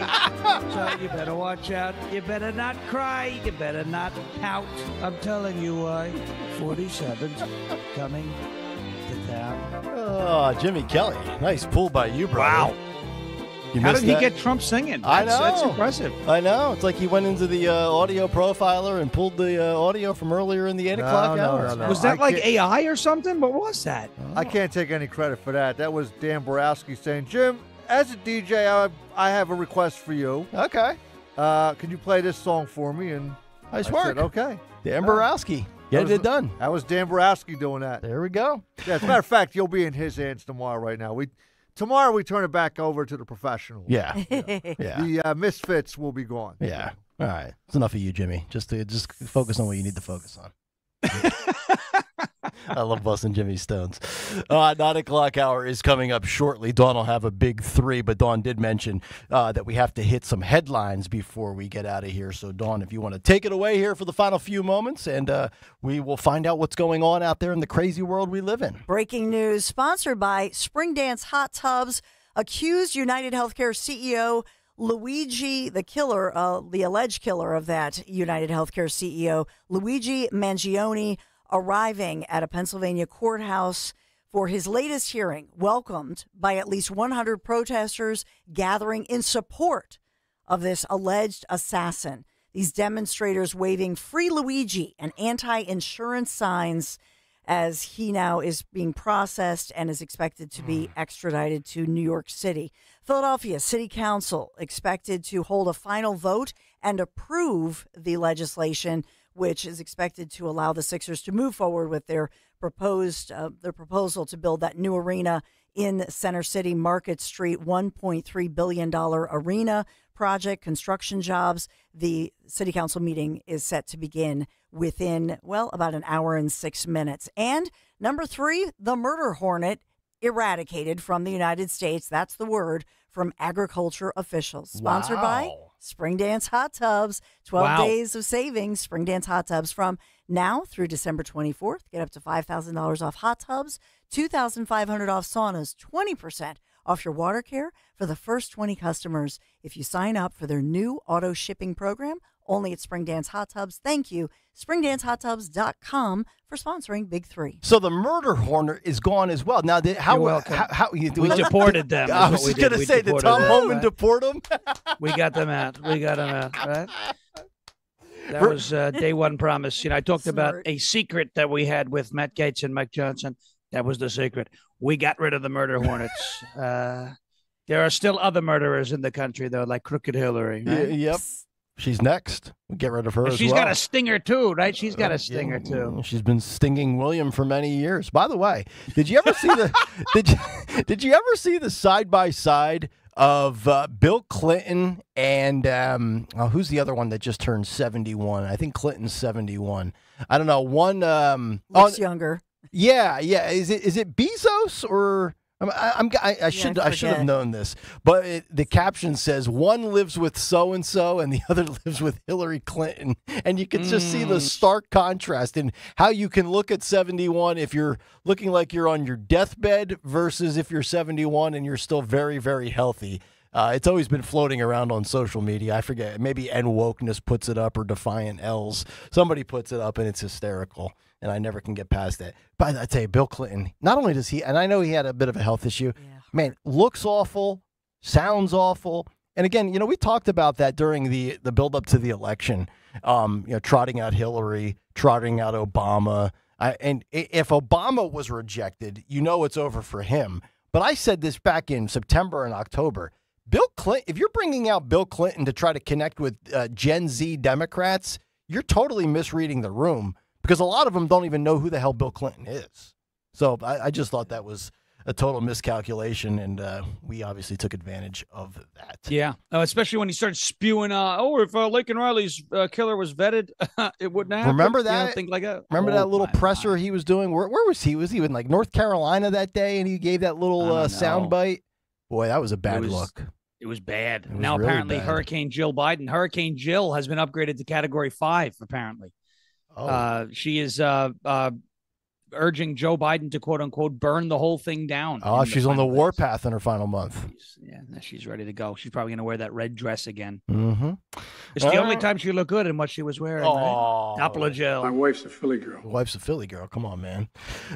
So you better watch out. You better not cry. You better not pout. I'm telling you why. 47's coming to town. Oh, Jimmy Kelly. Nice pull by you, brother. Wow. You How did he that? get Trump singing? I know. That's impressive. I know. It's like he went into the audio profiler and pulled the audio from earlier in the 8 o'clock hour. No. Was that like AI or something? What was that? I can't take any credit for that. That was Dan Borowski saying, Jim, as a DJ, I have a request for you. Okay. Can you play this song for me? And nice I work. said, okay. Dan Borowski. Get it done. That was Dan Borowski doing that. There we go. Yeah, as a matter of fact, you'll be in his hands tomorrow right now. Tomorrow we turn it back over to the professionals. Yeah. Yeah. The misfits will be gone. Yeah. All right. It's enough of you, Jimmy. Just focus on what you need to focus on. I love busting Jimmy's stones. 9 o'clock hour is coming up shortly. Dawn will have a big 3, but Dawn did mention that we have to hit some headlines before we get out of here. So, Dawn, if you want to take it away here for the final few moments, and we will find out what's going on out there in the crazy world we live in. Breaking news sponsored by Spring Dance Hot Tubs. Accused United Healthcare CEO Luigi, the killer, the alleged killer of that United Healthcare CEO, Luigi Mangione, arriving at a Pennsylvania courthouse for his latest hearing, welcomed by at least 100 protesters gathering in support of this alleged assassin. These demonstrators waving "Free Luigi" and anti-insurance signs as he now is being processed and is expected to be extradited to New York City. Philadelphia City Council expected to hold a final vote and approve the legislation which is expected to allow the Sixers to move forward with their proposal to build that new arena in Center City, Market Street, $1.3 billion arena project, construction jobs. The city council meeting is set to begin within, about an hour and 6 minutes. And number 3, the murder hornet eradicated from the United States. That's the word from agriculture officials. Sponsored by Spring Dance Hot Tubs. 12 days of savings. Spring Dance Hot Tubs from now through December 24th. Get up to $5,000 off hot tubs, $2,500 off saunas, 20% off your water care for the first 20 customers if you sign up for their new auto shipping program, only at Spring Dance Hot Tubs. Thank you, springdancehottubs.com, for sponsoring Big 3. So the murder hornet is gone as well. Now, we deported them. I was going to say, did Tom Homan deport them? We got them out. Right? That was day one promise. I talked about a secret that we had with Matt Gaetz and Mike Johnson. That was the secret. We got rid of the murder hornets. There are still other murderers in the country, though, like Crooked Hillary. Right? Yep. She's next. We get rid of her as well. She's got a stinger, too, right? She's got a stinger, too. She's been stinging William for many years. By the way, did you ever see did you ever see the side-by-side of Bill Clinton and who's the other one that just turned 71? I think Clinton's 71. I don't know. One looks younger. Yeah. Is it Bezos or I should have known this, but the caption says one lives with so and so and the other lives with Hillary Clinton, and you can just see the stark contrast in how you can look at 71 if you're looking like you're on your deathbed versus if you're 71 and you're still very, very healthy. It's always been floating around on social media. I forget, maybe N Wokeness puts it up or Defiant L's. Somebody puts it up and it's hysterical. And I never can get past that. But I tell you, Bill Clinton, not only does he, and I know he had a bit of a health issue, man, looks awful, sounds awful. And again, we talked about that during the build-up to the election, trotting out Hillary, trotting out Obama. And if Obama was rejected, it's over for him. But I said this back in September and October. Bill Clinton, if you're bringing out Bill Clinton to try to connect with Gen Z Democrats, you're totally misreading the room. Because a lot of them don't even know who the hell Bill Clinton is. So I just thought that was a total miscalculation, and we obviously took advantage of that. Yeah, especially when he started spewing, if Lincoln Riley's killer was vetted, it wouldn't happen. Remember that? Think like that. Remember that little presser he was doing? Where was he? Was he in like North Carolina that day, and he gave that little sound bite? Boy, that was a bad look. It was bad. It was now, really apparently, bad. Hurricane Jill has been upgraded to Category 5, apparently. She is urging Joe Biden to, quote unquote, burn the whole thing down. Oh, she's on the warpath in her final month. Yeah, she's ready to go. She's probably going to wear that red dress again. Mm-hmm. It's the only time she looked good in what she was wearing. Right? Apple of Jill. My wife's a Philly girl. Wife's a Philly girl. Come on, man.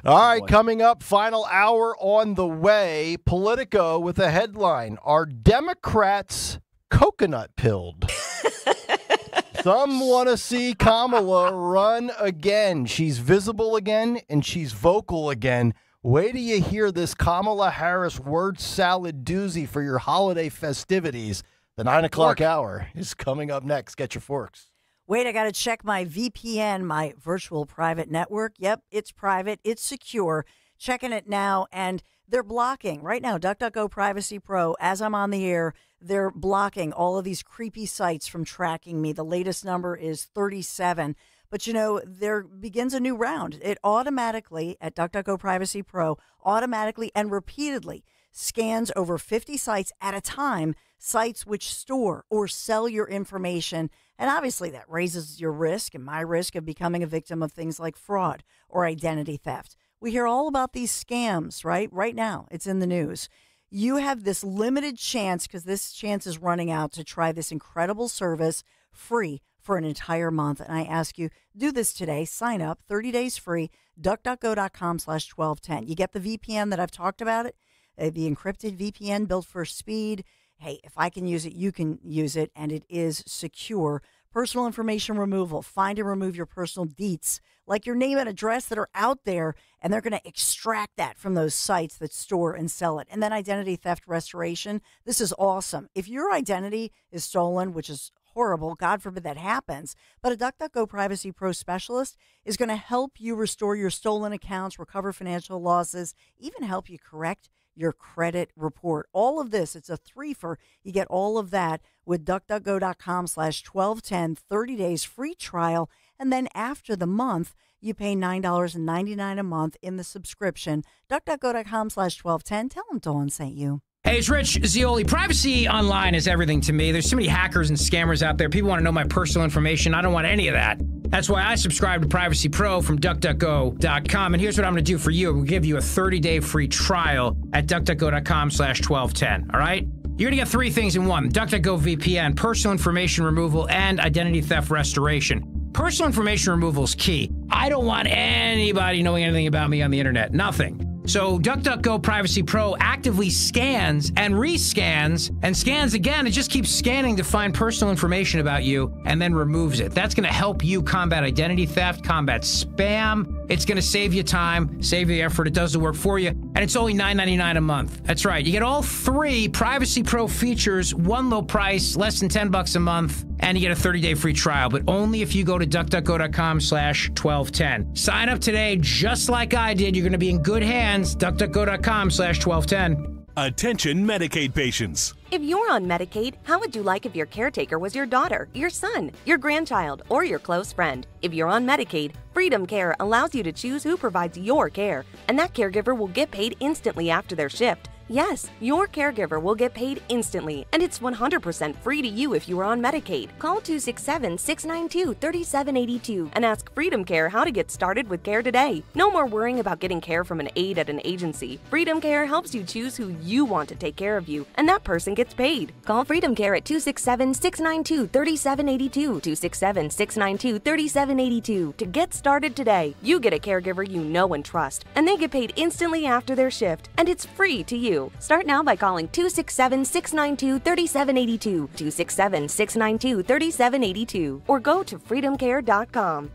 All right, coming up, final hour on the way. Politico with a headline. Are Democrats coconut pilled? Some want to see Kamala run again. She's visible again, and she's vocal again. Wait till you hear this Kamala Harris word salad doozy for your holiday festivities. The 9 o'clock hour is coming up next. Get your forks. Wait, I got to check my VPN, my virtual private network. Yep, it's private. It's secure. Checking it now, and they're blocking right now. DuckDuckGo Privacy Pro, as I'm on the air, they're blocking all of these creepy sites from tracking me. The latest number is 37. But, there begins a new round. It automatically, at DuckDuckGo Privacy Pro, automatically and repeatedly scans over 50 sites at a time, sites which store or sell your information. And obviously that raises your risk and my risk of becoming a victim of things like fraud or identity theft. We hear all about these scams, right? Right now, it's in the news. You have this limited chance, because this chance is running out, to try this incredible service free for an entire month. And I ask you, do this today. Sign up, 30 days free, duckduckgo.com/1210. You get the VPN that I've talked about, the encrypted VPN built for speed. Hey, if I can use it, you can use it, and it is secure. Personal information removal. Find and remove your personal deets, like your name and address that are out there, and they're going to extract that from those sites that store and sell it. And then identity theft restoration. This is awesome. If your identity is stolen, which is horrible. God forbid that happens. But a DuckDuckGo Privacy Pro specialist is going to help you restore your stolen accounts, recover financial losses, even help you correct your credit report. All of this, it's a threefer. You get all of that with DuckDuckGo.com/1210, 30 days free trial. And then after the month, you pay $9.99 a month in the subscription. DuckDuckGo.com/1210. Tell them Dawn sent you. Hey, it's Rich Zioli. Privacy online is everything to me. There's so many hackers and scammers out there. People want to know my personal information. I don't want any of that. That's why I subscribe to Privacy Pro from DuckDuckGo.com. And here's what I'm going to do for you. We'll give you a 30-day free trial at DuckDuckGo.com/1210. All right? You're going to get three things in one. DuckDuckGo VPN, personal information removal, and identity theft restoration. Personal information removal is key. I don't want anybody knowing anything about me on the internet. Nothing. So DuckDuckGo Privacy Pro actively scans and rescans and scans again. It just keeps scanning to find personal information about you and then removes it. That's going to help you combat identity theft, combat spam. It's going to save you time, save you the effort. It does the work for you. And it's only $9.99 a month. That's right. You get all three Privacy Pro features, one low price, less than $10 a month, and you get a 30-day free trial, but only if you go to DuckDuckGo.com/1210. Sign up today just like I did. You're going to be in good hands. DuckDuckGo.com/1210. Attention Medicaid patients. If you're on Medicaid, how would you like if your caretaker was your daughter, your son, your grandchild, or your close friend? If you're on Medicaid, Freedom Care allows you to choose who provides your care, and that caregiver will get paid instantly after their shift. Yes, your caregiver will get paid instantly, and it's 100% free to you if you are on Medicaid. Call 267-692-3782 and ask Freedom Care how to get started with care today. No more worrying about getting care from an aide at an agency. Freedom Care helps you choose who you want to take care of you, and that person gets paid. Call Freedom Care at 267-692-3782, 267-692-3782 to get started today. You get a caregiver you know and trust, and they get paid instantly after their shift, and it's free to you. Start now by calling 267-692-3782, 267-692-3782, or go to freedomcare.com.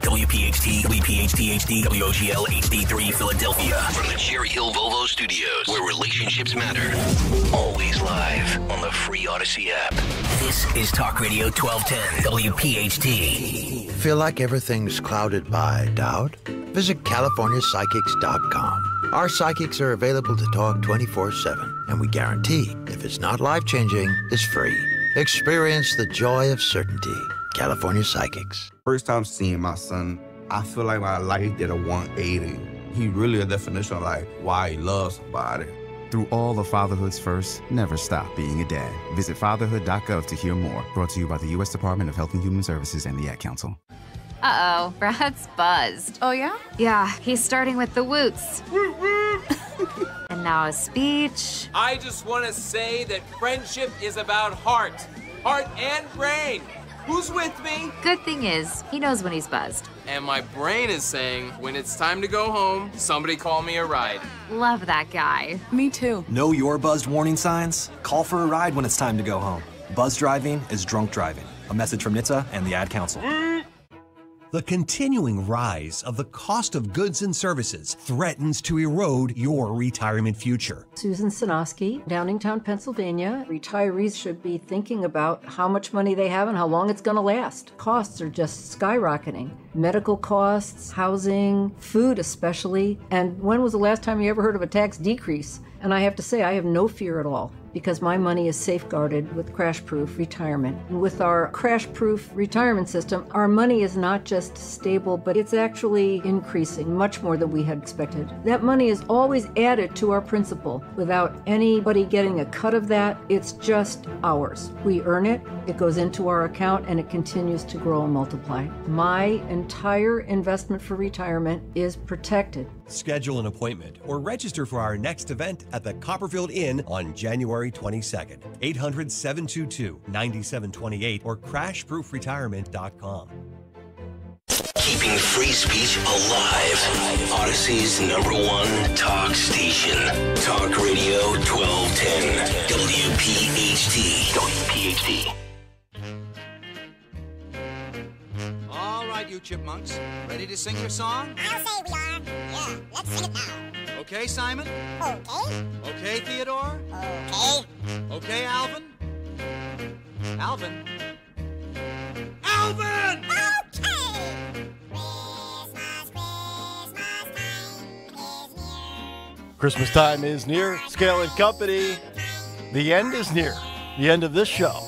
WPHT, WPHT HD, WOGL HD3 Philadelphia. From the Cherry Hill Volvo Studios, where relationships matter. Always live on the free Odyssey app. This is Talk Radio 1210, WPHT. Feel like everything's clouded by doubt? Visit CaliforniaPsychics.com. Our psychics are available to talk 24/7, and we guarantee if it's not life-changing, it's free. Experience the joy of certainty. California Psychics. First time seeing my son, I feel like my life did a 180. He really a definition of like why he loves somebody. Through all of fatherhood's first, never stop being a dad. Visit fatherhood.gov to hear more. Brought to you by the U.S. Department of Health and Human Services and the Ad Council. Uh-oh, Brad's buzzed. Oh, yeah? Yeah, he's starting with the woots. And now a speech. I just want to say that friendship is about heart and brain. Who's with me? Good thing is, he knows when he's buzzed. And my brain is saying, when it's time to go home, somebody call me a ride. Love that guy. Me too. Know your buzzed warning signs? Call for a ride when it's time to go home. Buzz driving is drunk driving. A message from NHTSA and the Ad Council. The continuing rise of the cost of goods and services threatens to erode your retirement future. Susan Sinosky, Downingtown, Pennsylvania. Retirees should be thinking about how much money they have and how long it's going to last. Costs are just skyrocketing. Medical costs, housing, food especially. And when was the last time you ever heard of a tax decrease? And I have to say, I have no fear at all, because my money is safeguarded with crash-proof retirement. And with our crash-proof retirement system, our money is not just stable, but it's actually increasing much more than we had expected. That money is always added to our principal without anybody getting a cut of that. It's just ours. We earn it, it goes into our account, and it continues to grow and multiply. My entire investment for retirement is protected. Schedule an appointment or register for our next event at the Copperfield Inn on January 22nd. 800-722-9728 or crashproofretirement.com. Keeping free speech alive. Odyssey's #1 talk station. Talk Radio 1210. WPHT. WPHT. All right, you chipmunks. Ready to sing your song? I'll say we are. Yeah, let's sing it now. Okay, Simon? Okay. Okay, Theodore? Okay. Okay, Alvin? Alvin? Alvin! Okay! Christmas time is near. Scale and Company. The end is near. The end of this show.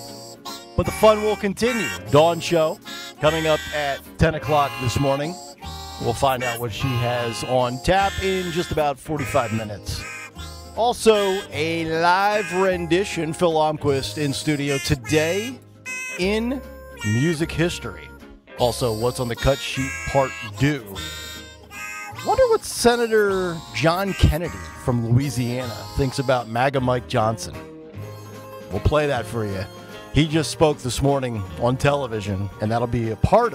But the fun will continue. Dawn show coming up at 10 o'clock this morning. We'll find out what she has on tap in just about 45 minutes. Also, a live rendition, Phil Almquist in studio today in music history. Also, what's on the cut sheet part due. Wonder what Senator John Kennedy from Louisiana thinks about MAGA Mike Johnson. We'll play that for you. He just spoke this morning on television, and that'll be a part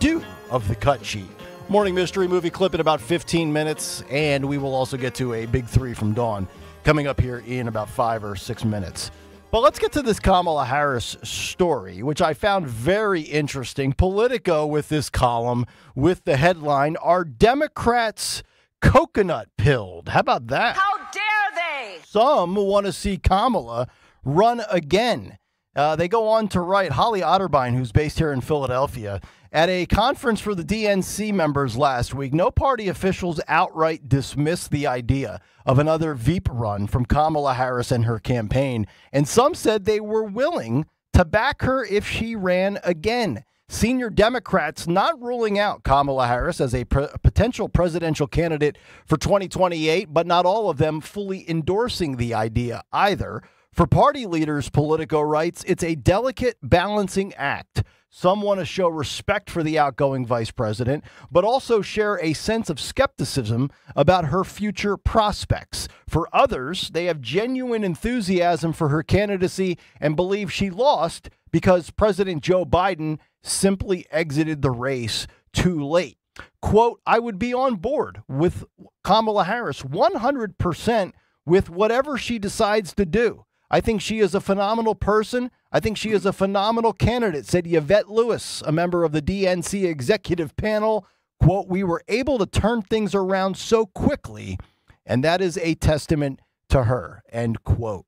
due of the cut sheet. Morning mystery movie clip in about 15 minutes, and we will also get to a big three from Dawn coming up here in about 5 or 6 minutes. But let's get to this Kamala Harris story, which I found very interesting. Politico with this column with the headline, "Are Democrats coconut pilled?" How about that? How dare they? Some want to see Kamala run again. They go on to write, Holly Otterbein, who's based here in Philadelphia, at a conference for the DNC members last week, no party officials outright dismissed the idea of another Veep run from Kamala Harris and her campaign, and some said they were willing to back her if she ran again. Senior Democrats not ruling out Kamala Harris as a potential presidential candidate for 2028, but not all of them fully endorsing the idea either. For party leaders, Politico writes, it's a delicate balancing act. Some want to show respect for the outgoing vice president, but also share a sense of skepticism about her future prospects. For others, they have genuine enthusiasm for her candidacy and believe she lost because President Joe Biden simply exited the race too late. Quote, I would be on board with Kamala Harris 100% with whatever she decides to do. I think she is a phenomenal person. I think she is a phenomenal candidate, said Yvette Lewis, a member of the DNC executive panel. Quote, we were able to turn things around so quickly, and that is a testament to her, end quote.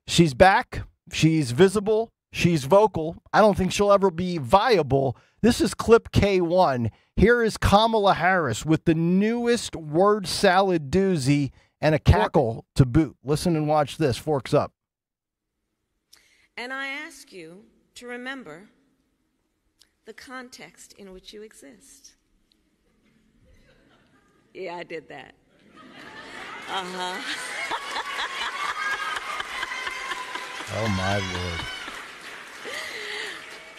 She's back. She's visible. She's vocal. I don't think she'll ever be viable. This is clip K1. Here is Kamala Harris with the newest word salad doozy and a cackle to boot. Listen and watch this. Forks up. And I ask you to remember the context in which you exist. Yeah, I did that. Oh, my Lord.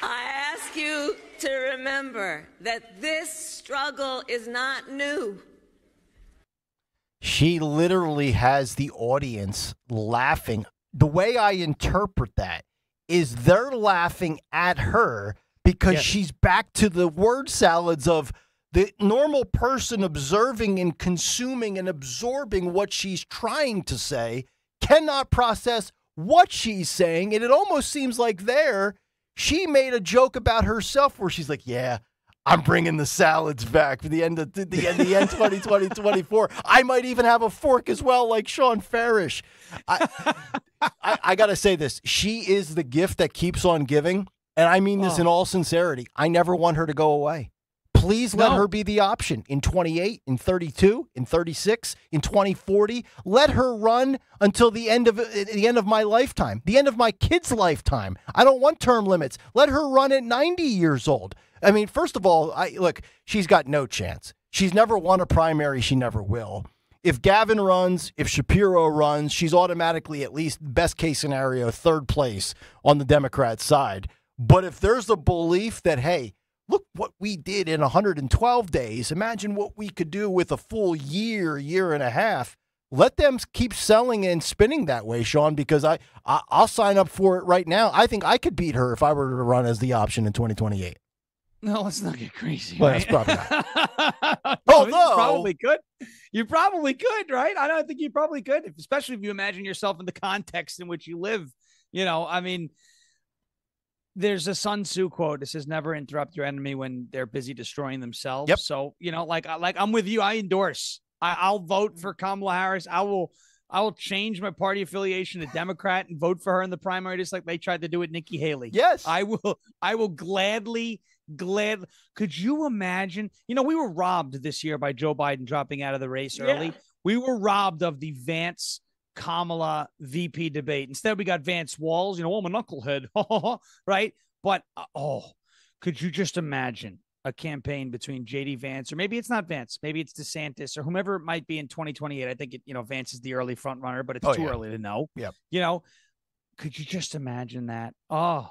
I ask you to remember that this struggle is not new. She literally has the audience laughing. The way I interpret that is they're laughing at her because she's back to the word salads of the normal person observing and consuming and absorbing what she's trying to say, cannot process what she's saying. And it almost seems like she made a joke about herself where she's like, yeah, I'm bringing the salads back for the end 2024. I might even have a fork as well, like Sean Farish. I got to say this. She is the gift that keeps on giving. And I mean this in all sincerity. I never want her to go away. Please let her be the option in 28, in 32, in 36, in 2040. Let her run until the end of my lifetime, the end of my kid's lifetime. I don't want term limits. Let her run at 90 years old. I mean, first of all, look, she's got no chance. She's never won a primary. She never will. If Gavin runs, if Shapiro runs, she's automatically, at least best case scenario, third place on the Democrat side. But if there's a belief that, hey, look what we did in 112 days, imagine what we could do with a full year and a half, let them keep selling and spinning that way, Sean, because I'll sign up for it right now. I think I could beat her if I were to run as the option in 2028. No, let's not get crazy. Well, right? that's probably not. Although you probably could. You probably could, right? I don't think you probably could, especially if you imagine yourself in the context in which you live. You know, I mean, there's a Sun Tzu quote. It says, never interrupt your enemy when they're busy destroying themselves. Yep. So, you know, like I'm with you. I endorse I'll vote for Kamala Harris. I will change my party affiliation to Democrat and vote for her in the primary, just like they tried to do with Nikki Haley. Yes. I will gladly. Could you imagine? We were robbed this year by Joe Biden dropping out of the race early. Yeah. We were robbed of the Vance Kamala VP debate. Instead, we got Vance Walls. I'm a knucklehead, right? But could you just imagine a campaign between JD Vance, or maybe it's not Vance, maybe it's DeSantis or whomever it might be in 2028. I think Vance is the early front runner, but it's too early to know. Yep. Could you just imagine that? Oh,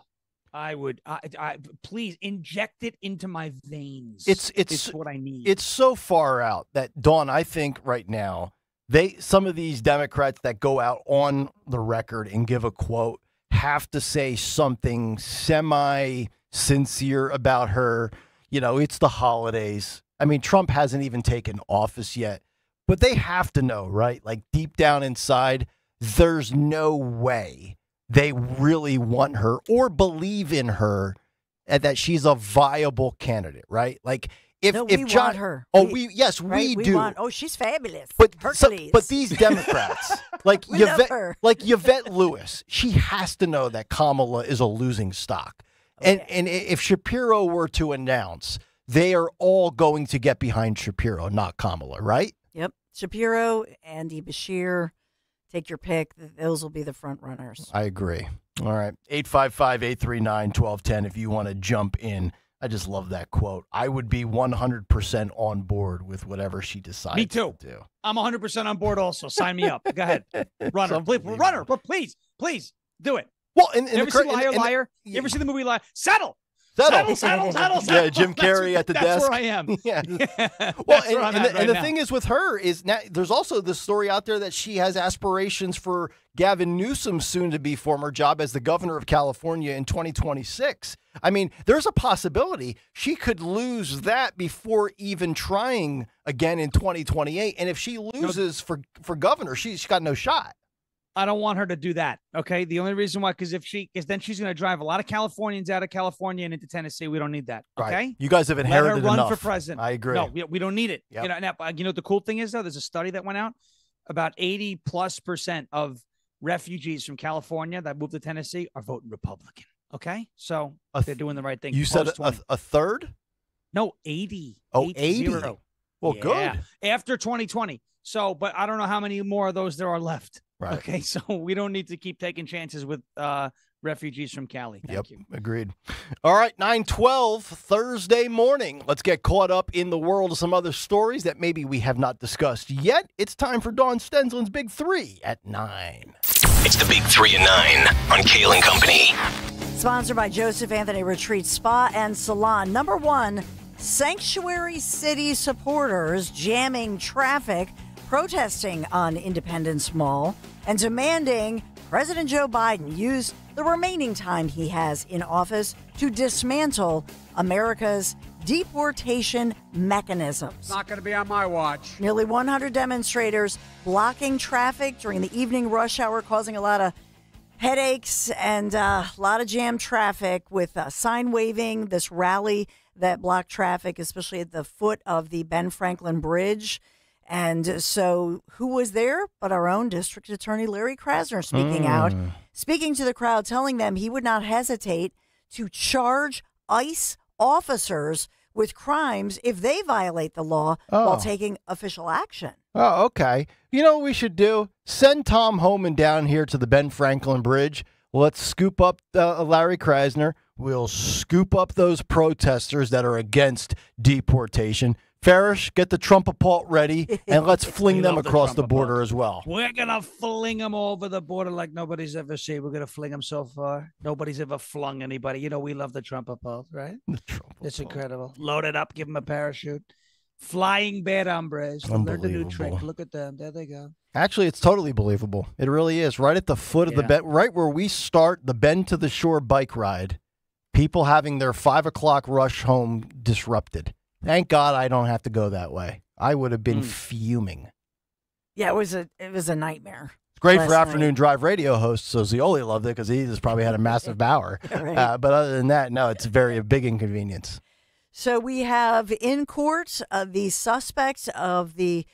I would. I please inject it into my veins. It's what I need. It's so far out that, Dawn, I think right now some of these Democrats that go out on the record and give a quote have to say something semi-sincere about her. It's the holidays. I mean, Trump hasn't even taken office yet, but they have to know, right? Like deep down inside, there's no way they really want her or believe in her and that she's a viable candidate, right? Like if John, want her. we do. She's fabulous. But Hercules. but these Democrats, like Yvette Lewis, she has to know that Kamala is a losing stock. And if Shapiro were to announce, they are all going to get behind Shapiro, not Kamala, right? Yep. Shapiro, Andy Bashir, take your pick. Those will be the front runners. I agree. All right. 855-839-1210 if you want to jump in. I just love that quote. I would be 100% on board with whatever she decides Me too. to do. I'm 100% on board also. Sign me up. Go ahead. Runner, please do it. Well, you ever see Liar? You ever see the movie Liar? Settle. Yeah, Jim Carrey at the desk. That's where I am. Yeah. Well, and the thing is with her is now there's also this story out there that she has aspirations for Gavin Newsom's soon-to-be former job as the governor of California in 2026. I mean, there's a possibility she could lose that before even trying again in 2028. And if she loses for governor, she's got no shot. I don't want her to do that. Okay. The only reason why, because then she's going to drive a lot of Californians out of California and into Tennessee. We don't need that. Okay. Right. You guys have inherited Let her run enough. for president. I agree. No, we don't need it. Yep. Now, the cool thing is though, there's a study that went out about 80+% of refugees from California that moved to Tennessee are voting Republican. Okay. So they're doing the right thing. You said a third? No, 80. Oh, 80. Well, good. After 2020. So, but I don't know how many more of those there are left. Right. Okay, so we don't need to keep taking chances with refugees from Cali. Thank you. Agreed. All right, 9:12 Thursday morning. Let's get caught up in the world of some other stories that maybe we have not discussed yet. It's time for Dawn Stensland's Big Three at 9. It's the Big 3 at 9 on Kayal and Company. Sponsored by Joseph Anthony Retreat Spa and Salon. Number 1, Sanctuary City supporters jamming traffic, protesting on Independence Mall, and demanding President Joe Biden use the remaining time he has in office to dismantle America's deportation mechanisms. Not going to be on my watch. Nearly 100 demonstrators blocking traffic during the evening rush hour, causing a lot of headaches and a lot of jam traffic with sign waving, this rally that blocked traffic, especially at the foot of the Ben Franklin Bridge. And so who was there but our own District Attorney Larry Krasner speaking out, speaking to the crowd, telling them he would not hesitate to charge ICE officers with crimes if they violate the law while taking official action. Oh, okay. You know what we should do? Send Tom Homan down here to the Ben Franklin Bridge. Let's scoop up Larry Krasner. We'll scoop up those protesters that are against deportation. Farish, get the Trumpapult ready, and let's fling them across the border as well. We're going to fling them over the border like nobody's ever seen. We're going to fling them so far. Nobody's ever flung anybody. You know, we love the Trumpapult, right? It's incredible. Load it up, give them a parachute. Flying bad hombres. Learn the new trick. Look at them. There they go. Actually, it's totally believable. It really is. Right at the foot of the bed, right where we start the Bend to the Shore bike ride, people having their 5 o'clock rush home disrupted. Thank God I don't have to go that way. I would have been fuming. Yeah, it was a nightmare. It's great for afternoon drive radio hosts, so Zioli loved it because he just probably had a massive bower. Right. But other than that, no, it's a big inconvenience. So we have in court the suspect of the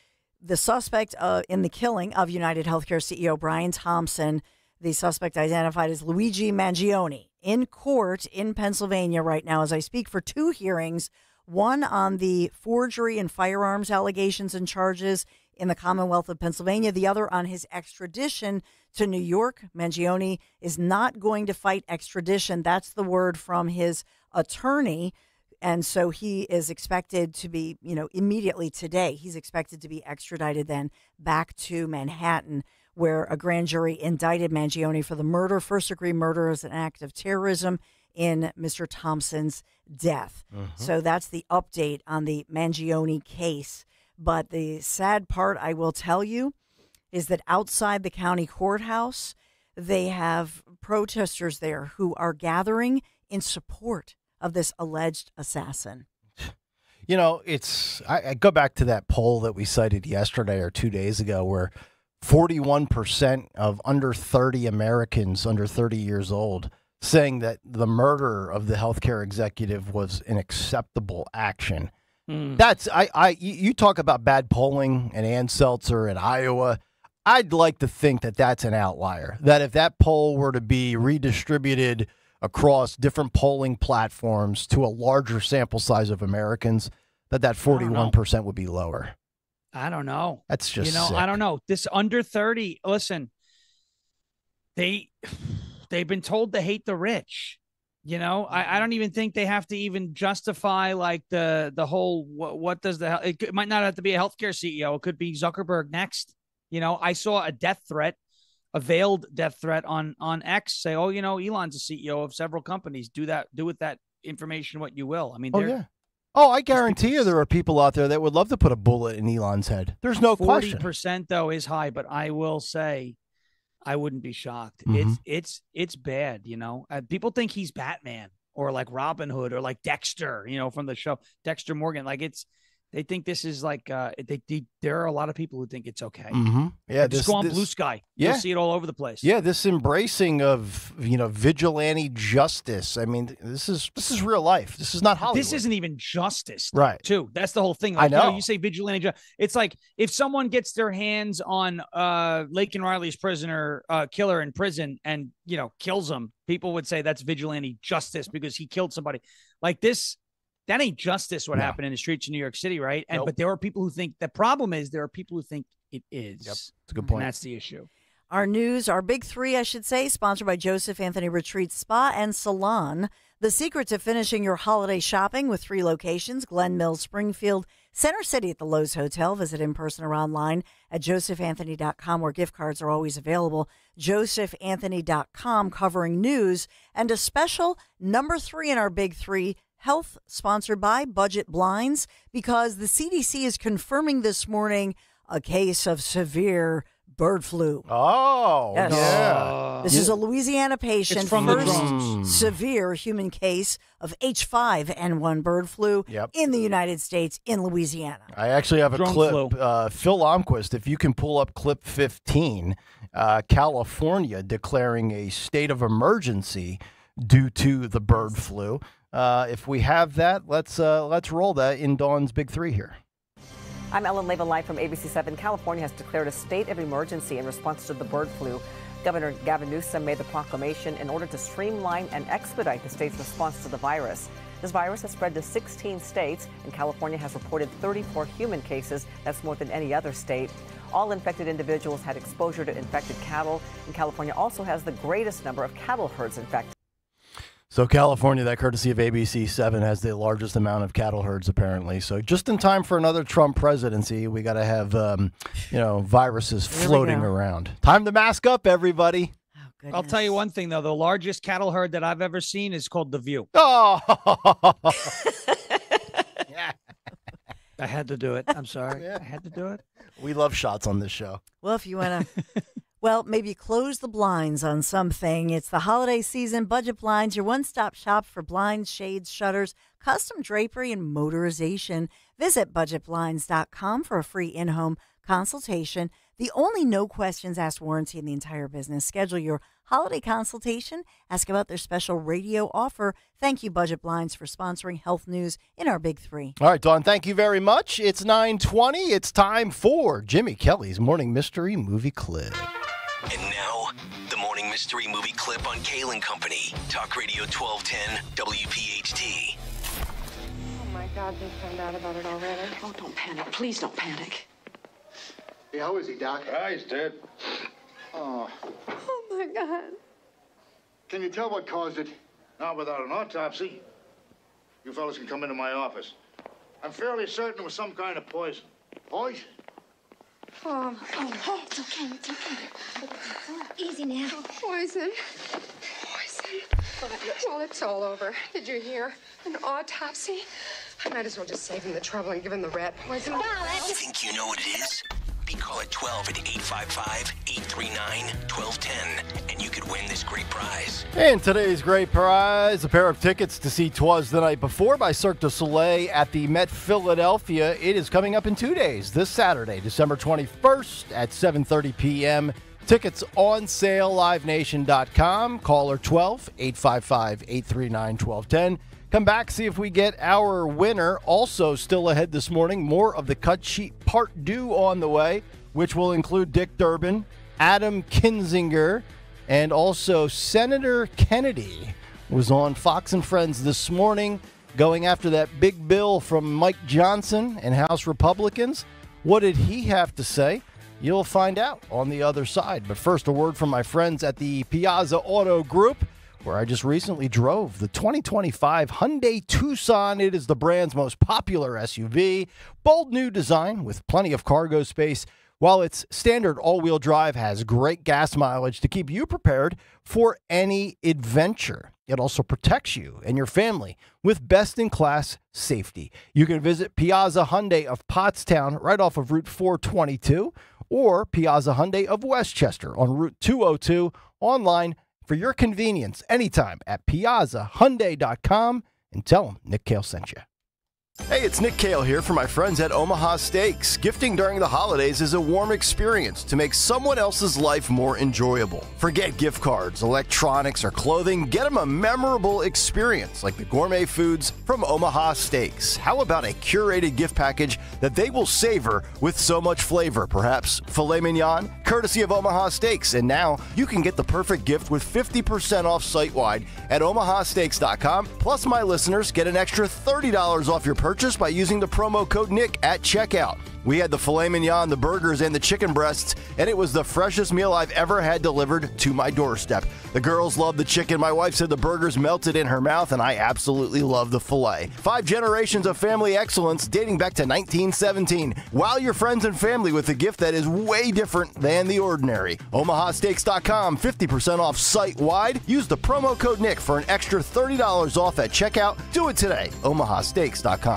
the suspect in the killing of United Healthcare CEO Brian Thompson, the suspect identified as Luigi Mangione, in court in Pennsylvania right now as I speak for 2 hearings, one on the forgery and firearms allegations and charges in the Commonwealth of Pennsylvania, the other on his extradition to New York. Mangione is not going to fight extradition. That's the word from his attorney. And so he is expected to be, immediately today, he's expected to be extradited then back to Manhattan, where a grand jury indicted Mangione for the murder, first-degree murder as an act of terrorism in Mr. Thompson's death. So that's the update on the Mangione case. But the sad part, I will tell you, is that outside the county courthouse, they have protesters there who are gathering in support of this alleged assassin. I go back to that poll that we cited yesterday or 2 days ago where 41% of under 30 Americans under 30 years old saying that the murder of the healthcare executive was an acceptable action. That's you talk about bad polling and Ann Seltzer in Iowa. I'd like to think that that's an outlier, that if that poll were to be redistributed across different polling platforms to a larger sample size of Americans, that 41% would be lower. I don't know. That's just sick. I don't know. This under 30, listen, they've been told to hate the rich. I don't even think they have to even justify like the whole what does it might not have to be a healthcare CEO. It could be Zuckerberg next. I saw a death threat, a veiled death threat on X say, oh, Elon's a CEO of several companies. Do with that information what you will. I mean, I guarantee you there are people out there that would love to put a bullet in Elon's head. There's no question. 40% though is high, but I will say I wouldn't be shocked. It's bad, people think he's Batman or like Robin Hood or like Dexter, from the show Dexter Morgan. Like they think this is like there are a lot of people who think it's okay. Yeah, just go on Blue Sky. Yeah. You'll see it all over the place. Yeah, this embracing of vigilante justice. I mean, this is real life. This is not Hollywood. This isn't even justice, right? Too. That's the whole thing. Like, I know. You say vigilante justice. It's like if someone gets their hands on Laken Riley's killer in prison and kills him, people would say that's vigilante justice because he killed somebody. Like this. That ain't justice what happened in the streets of New York City, right? But there are people who think the problem is there are people who think it is. Yep, that's a good point. And that's the issue. Our news, our big 3, I should say, sponsored by Joseph Anthony Retreat Spa and Salon. The secret to finishing your holiday shopping with 3 locations, Glen Mills, Springfield, Center City at the Lowe's Hotel. Visit in person or online at josephanthony.com where gift cards are always available. josephanthony.com covering news. And a special number 3 in our big 3, health, sponsored by Budget Blinds, because the CDC is confirming this morning a case of severe bird flu. Oh, yes. Yeah. This is a Louisiana patient. It's from first the drones. severe human case of H5N1 bird flu in the United States, in Louisiana. I actually have a Drone clip. flu. Phil Omquist, if you can pull up clip 15, California declaring a state of emergency due to the bird flu. If we have that, let's roll that in Dawn's Big 3 here. I'm Ellen Leva live from ABC7. California has declared a state of emergency in response to the bird flu. Governor Gavin Newsom made the proclamation in order to streamline and expedite the state's response to the virus. This virus has spread to 16 states, and California has reported 34 human cases. That's more than any other state. All infected individuals had exposure to infected cattle, and California also has the greatest number of cattle herds infected. So California, that courtesy of ABC7, has the largest amount of cattle herds, apparently. So just in time for another Trump presidency, we got to have, viruses floating around. Time to mask up, everybody. Oh, I'll tell you one thing, though. The largest cattle herd that I've ever seen is called The View. Oh! I had to do it. I'm sorry. I had to do it. We love shots on this show. Well, if you want to... Well, maybe close the blinds on something. It's the holiday season. Budget Blinds, your one-stop shop for blinds, shades, shutters, custom drapery, and motorization. Visit budgetblinds.com for a free in-home consultation. The only no questions asked warranty in the entire business. Schedule your holiday consultation. Ask about their special radio offer. Thank you, Budget Blinds, for sponsoring health news in our Big Three. All right, Dawn, thank you very much. It's 9:20. It's time for Jimmy Kelly's Morning Mystery Movie Clip. And now, the Morning Mystery Movie Clip on Kayal and Company. Talk Radio 1210, WPHT. Oh, my God, they found out about it already. Oh, don't panic. Please don't panic. Hey, how is he, Doc? He's dead. Oh. Oh, my God. Can you tell what caused it? Not without an autopsy. You fellas can come into my office. I'm fairly certain it was some kind of poison. Poison? It's okay. It's okay. Easy now. Poison. Well, it's all over. Did you hear? An autopsy? I might as well just save him the trouble and give him the rat poison. Think you know what it is? Be call at 12 at 855-839-1210, and you could win this great prize. And today's great prize, a pair of tickets to see 'Twas the Night Before by Cirque du Soleil at the Met Philadelphia. It is coming up in 2 days, this Saturday, December 21st at 7:30 p.m. Tickets on sale, livenation.com. Caller 12-855-839-1210. Come back, see if we get our winner. Also, still ahead this morning, more of the Cut Sheet Part 2 on the way, which will include Dick Durbin, Adam Kinzinger, and also Senator Kennedy was on Fox and Friends this morning going after that big bill from Mike Johnson and House Republicans. What did he have to say? You'll find out on the other side. But first, a word from my friends at the Piazza Auto Group, where I just recently drove the 2025 Hyundai Tucson. It is the brand's most popular SUV. Bold new design with plenty of cargo space, while its standard all-wheel drive has great gas mileage to keep you prepared for any adventure. It also protects you and your family with best-in-class safety. You can visit Piazza Hyundai of Pottstown right off of Route 422 or Piazza Hyundai of Westchester on Route 202 online for your convenience anytime at PiazzaHyundai.com, and tell them Nick Kayal sent you. Hey, it's Nick Kayal here for my friends at Omaha Steaks. Gifting during the holidays is a warm experience to make someone else's life more enjoyable. Forget gift cards, electronics, or clothing. Get them a memorable experience like the gourmet foods from Omaha Steaks. How about a curated gift package that they will savor with so much flavor? Perhaps filet mignon, courtesy of Omaha Steaks. And now you can get the perfect gift with 50% off site-wide at omahasteaks.com. Plus, my listeners get an extra $30 off your purchase by using the promo code Nick at checkout. We had the filet mignon, the burgers, and the chicken breasts, and it was the freshest meal I've ever had delivered to my doorstep. The girls loved the chicken. My wife said the burgers melted in her mouth, and I absolutely love the filet. 5 generations of family excellence dating back to 1917. Wow your friends and family with a gift that is way different than the ordinary. OmahaSteaks.com, 50% off site-wide. Use the promo code Nick for an extra $30 off at checkout. Do it today. OmahaSteaks.com.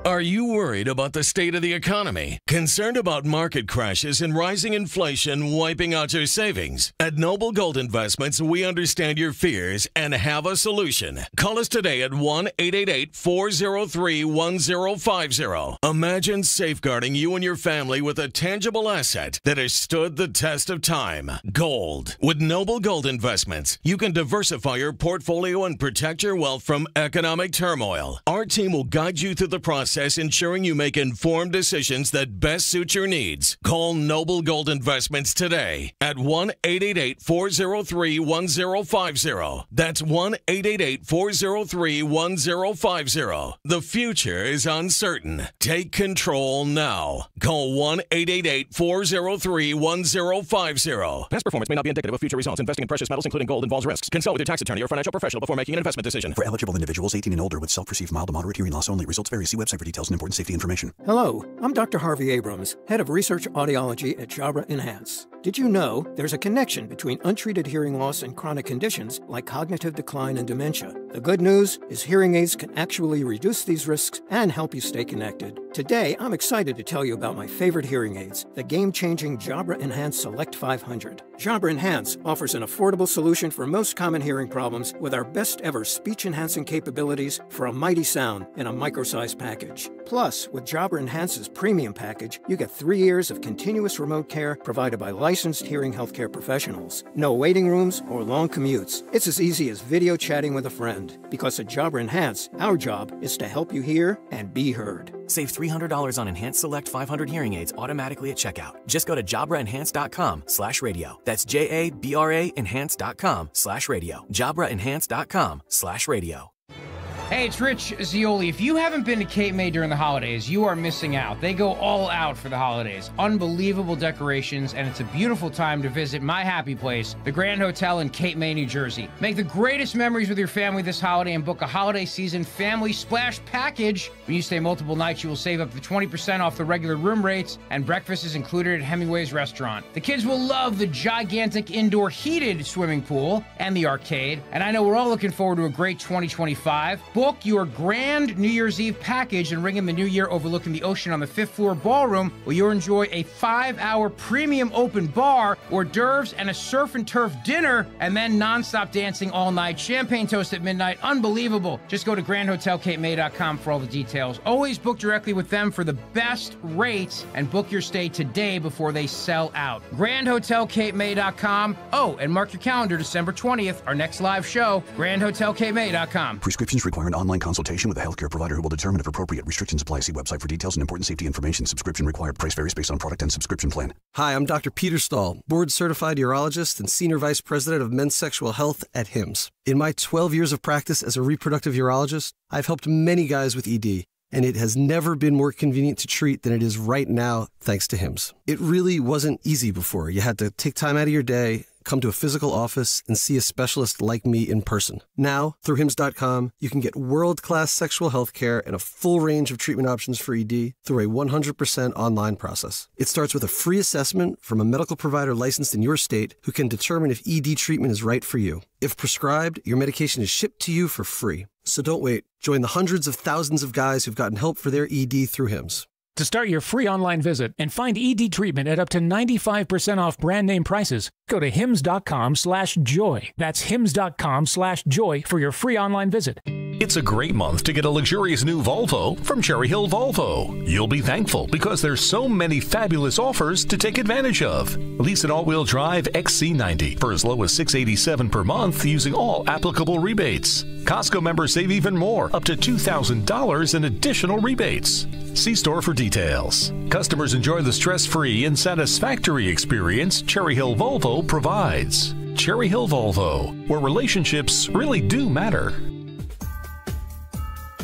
Are you worried about the state of the economy? Concerned about market crashes and rising inflation wiping out your savings? At Noble Gold Investments, we understand your fears and have a solution. Call us today at 1-888-403-1050. Imagine safeguarding you and your family with a tangible asset that has stood the test of time. Gold. With Noble Gold Investments, you can diversify your portfolio and protect your wealth from economic turmoil. Our team will guide you through the process, ensuring you make informed decisions that best suit your needs. Call Noble Gold Investments today at 1-888-403-1050. That's 1-888-403-1050. The future is uncertain. Take control now. Call 1-888-403-1050. Past performance may not be indicative of future results. Investing in precious metals, including gold, involves risks. Consult with your tax attorney or financial professional before making an investment decision. For eligible individuals 18 and older with self-perceived mild to moderate hearing loss only. Results vary. See website for details and important safety information. Hello, I'm Dr. Harvey Abrams, head of research audiology at Jabra Enhance. Did you know there's a connection between untreated hearing loss and chronic conditions like cognitive decline and dementia? The good news is hearing aids can actually reduce these risks and help you stay connected. Today, I'm excited to tell you about my favorite hearing aids, the game-changing Jabra Enhance Select 500. Jabra Enhance offers an affordable solution for most common hearing problems with our best-ever speech-enhancing capabilities for a mighty sound in a micro-sized package. Plus, with Jabra Enhance's premium package, you get 3 years of continuous remote care provided by licensed hearing healthcare professionals. No waiting rooms or long commutes. It's as easy as video chatting with a friend. Because at Jabra Enhance, our job is to help you hear and be heard. Save $300 on Enhanced Select 500 hearing aids automatically at checkout. Just go to JabraEnhance.com/radio. That's JABRA Enhance.com/radio. JabraEnhance.com/radio. Hey, it's Rich Zioli. If you haven't been to Cape May during the holidays, you are missing out. They go all out for the holidays. Unbelievable decorations, and it's a beautiful time to visit my happy place, the Grand Hotel in Cape May, New Jersey. Make the greatest memories with your family this holiday and book a holiday season family splash package. When you stay multiple nights, you will save up to 20% off the regular room rates, and breakfast is included at Hemingway's restaurant. The kids will love the gigantic indoor heated swimming pool and the arcade, and I know we're all looking forward to a great 2025. Book your grand New Year's Eve package and ring in the new year overlooking the ocean on the 5th floor ballroom, where you'll enjoy a 5-hour premium open bar, hors d'oeuvres, and a surf and turf dinner, and then nonstop dancing all night, champagne toast at midnight. Unbelievable. Just go to grandhotelcapemay.com for all the details. Always book directly with them for the best rates and book your stay today before they sell out. grandhotelcapemay.com. Oh, and mark your calendar, December 20th, our next live show, grandhotelcapemay.com. Prescriptions require an online consultation with a healthcare provider who will determine if appropriate. Restrictions apply. See website for details and important safety information. Subscription required. Price varies based on product and subscription plan. Hi, I'm Dr. Peter Stahl, board-certified urologist and Senior Vice President of Men's Sexual Health at HIMSS. In my 12 years of practice as a reproductive urologist, I've helped many guys with ED, and it has never been more convenient to treat than it is right now, thanks to HIMSS. It really wasn't easy before. You had to take time out of your day, come to a physical office, and see a specialist like me in person. Now, through HIMSS.com, you can get world-class sexual health care and a full range of treatment options for ED through a 100% online process. It starts with a free assessment from a medical provider licensed in your state who can determine if ED treatment is right for you. If prescribed, your medication is shipped to you for free. So don't wait. Join the hundreds of thousands of guys who've gotten help for their ED through HIMSS. To start your free online visit and find ED treatment at up to 95% off brand name prices, go to hims.com/joy. That's hims.com/joy for your free online visit. It's a great month to get a luxurious new Volvo from Cherry Hill Volvo. You'll be thankful because there's so many fabulous offers to take advantage of. Lease an all-wheel drive XC90 for as low as $687 per month using all applicable rebates. Costco members save even more, up to $2,000 in additional rebates. See store for details. Customers enjoy the stress-free and satisfactory experience Cherry Hill Volvo provides. Cherry Hill Volvo, where relationships really do matter.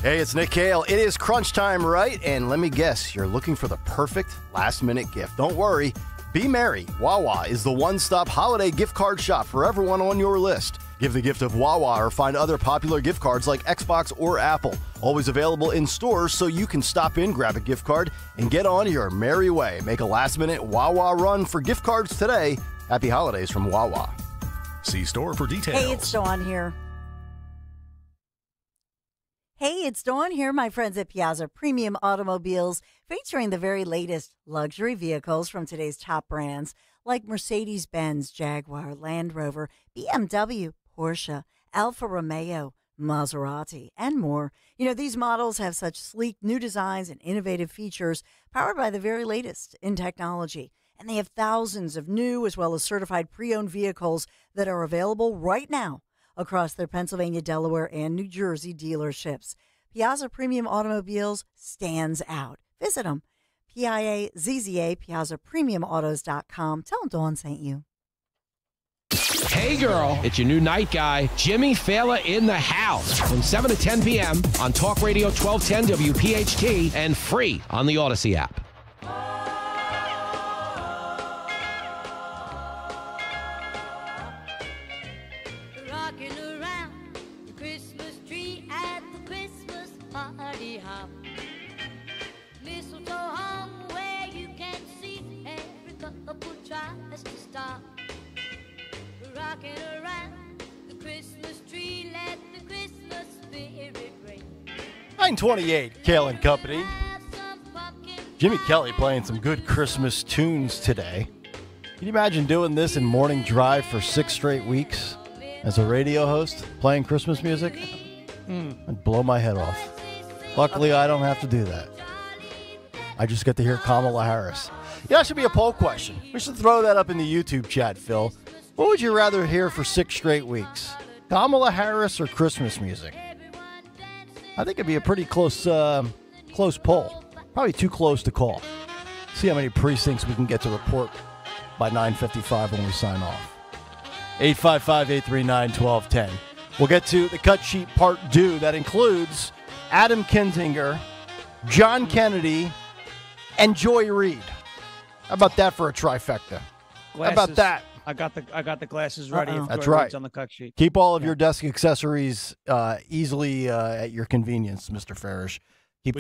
Hey, it's Nick Kayal. It is crunch time, right? And let me guess, you're looking for the perfect last-minute gift. Don't worry. Be merry. Wawa is the one-stop holiday gift card shop for everyone on your list. Give the gift of Wawa or find other popular gift cards like Xbox or Apple. Always available in stores so you can stop in, grab a gift card, and get on your merry way. Make a last-minute Wawa run for gift cards today. Happy holidays from Wawa. See store for details. Hey, it's Dawn here. Hey, it's Dawn here, my friends at Piazza Premium Automobiles, featuring the very latest luxury vehicles from today's top brands like Mercedes-Benz, Jaguar, Land Rover, BMW, Porsche, Alfa Romeo, Maserati, and more. You know, these models have such sleek new designs and innovative features powered by the very latest in technology. And they have thousands of new as well as certified pre-owned vehicles that are available right now across their Pennsylvania, Delaware, and New Jersey dealerships. Piazza Premium Automobiles stands out. Visit them. Piazza, PiazzaPremiumAutos.com. Tell them Dawn sent you. Hey girl, it's your new night guy, Jimmy Fallon in the house from 7 to 10 p.m. on Talk Radio 1210 WPHT and free on the Odyssey app. Rocking around the Christmas tree at the Christmas party hop. Mistletoe hung where you can see every couple tries to stop. 928, Kayal and Company. Jimmy Kelly playing some good Christmas tunes today. Can you imagine doing this in morning drive for 6 straight weeks as a radio host, playing Christmas music? I'd blow my head off. Luckily, I don't have to do that. I just get to hear Kamala Harris. Yeah, that should be a poll question. We should throw that up in the YouTube chat, Phil. What would you rather hear for 6 straight weeks? Kamala Harris or Christmas music? I think it'd be a pretty close poll. Probably too close to call. See how many precincts we can get to report by 9:55 when we sign off. 855-839-1210. We'll get to the cut sheet part 2 that includes Adam Kinzinger, John Kennedy, and Joy Reid. How about that for a trifecta? Glasses. How about that? I got the glasses ready. If That's Joy right. Reid's on the cut sheet. Keep all of your desk accessories easily at your convenience, Mr. Farish. Keep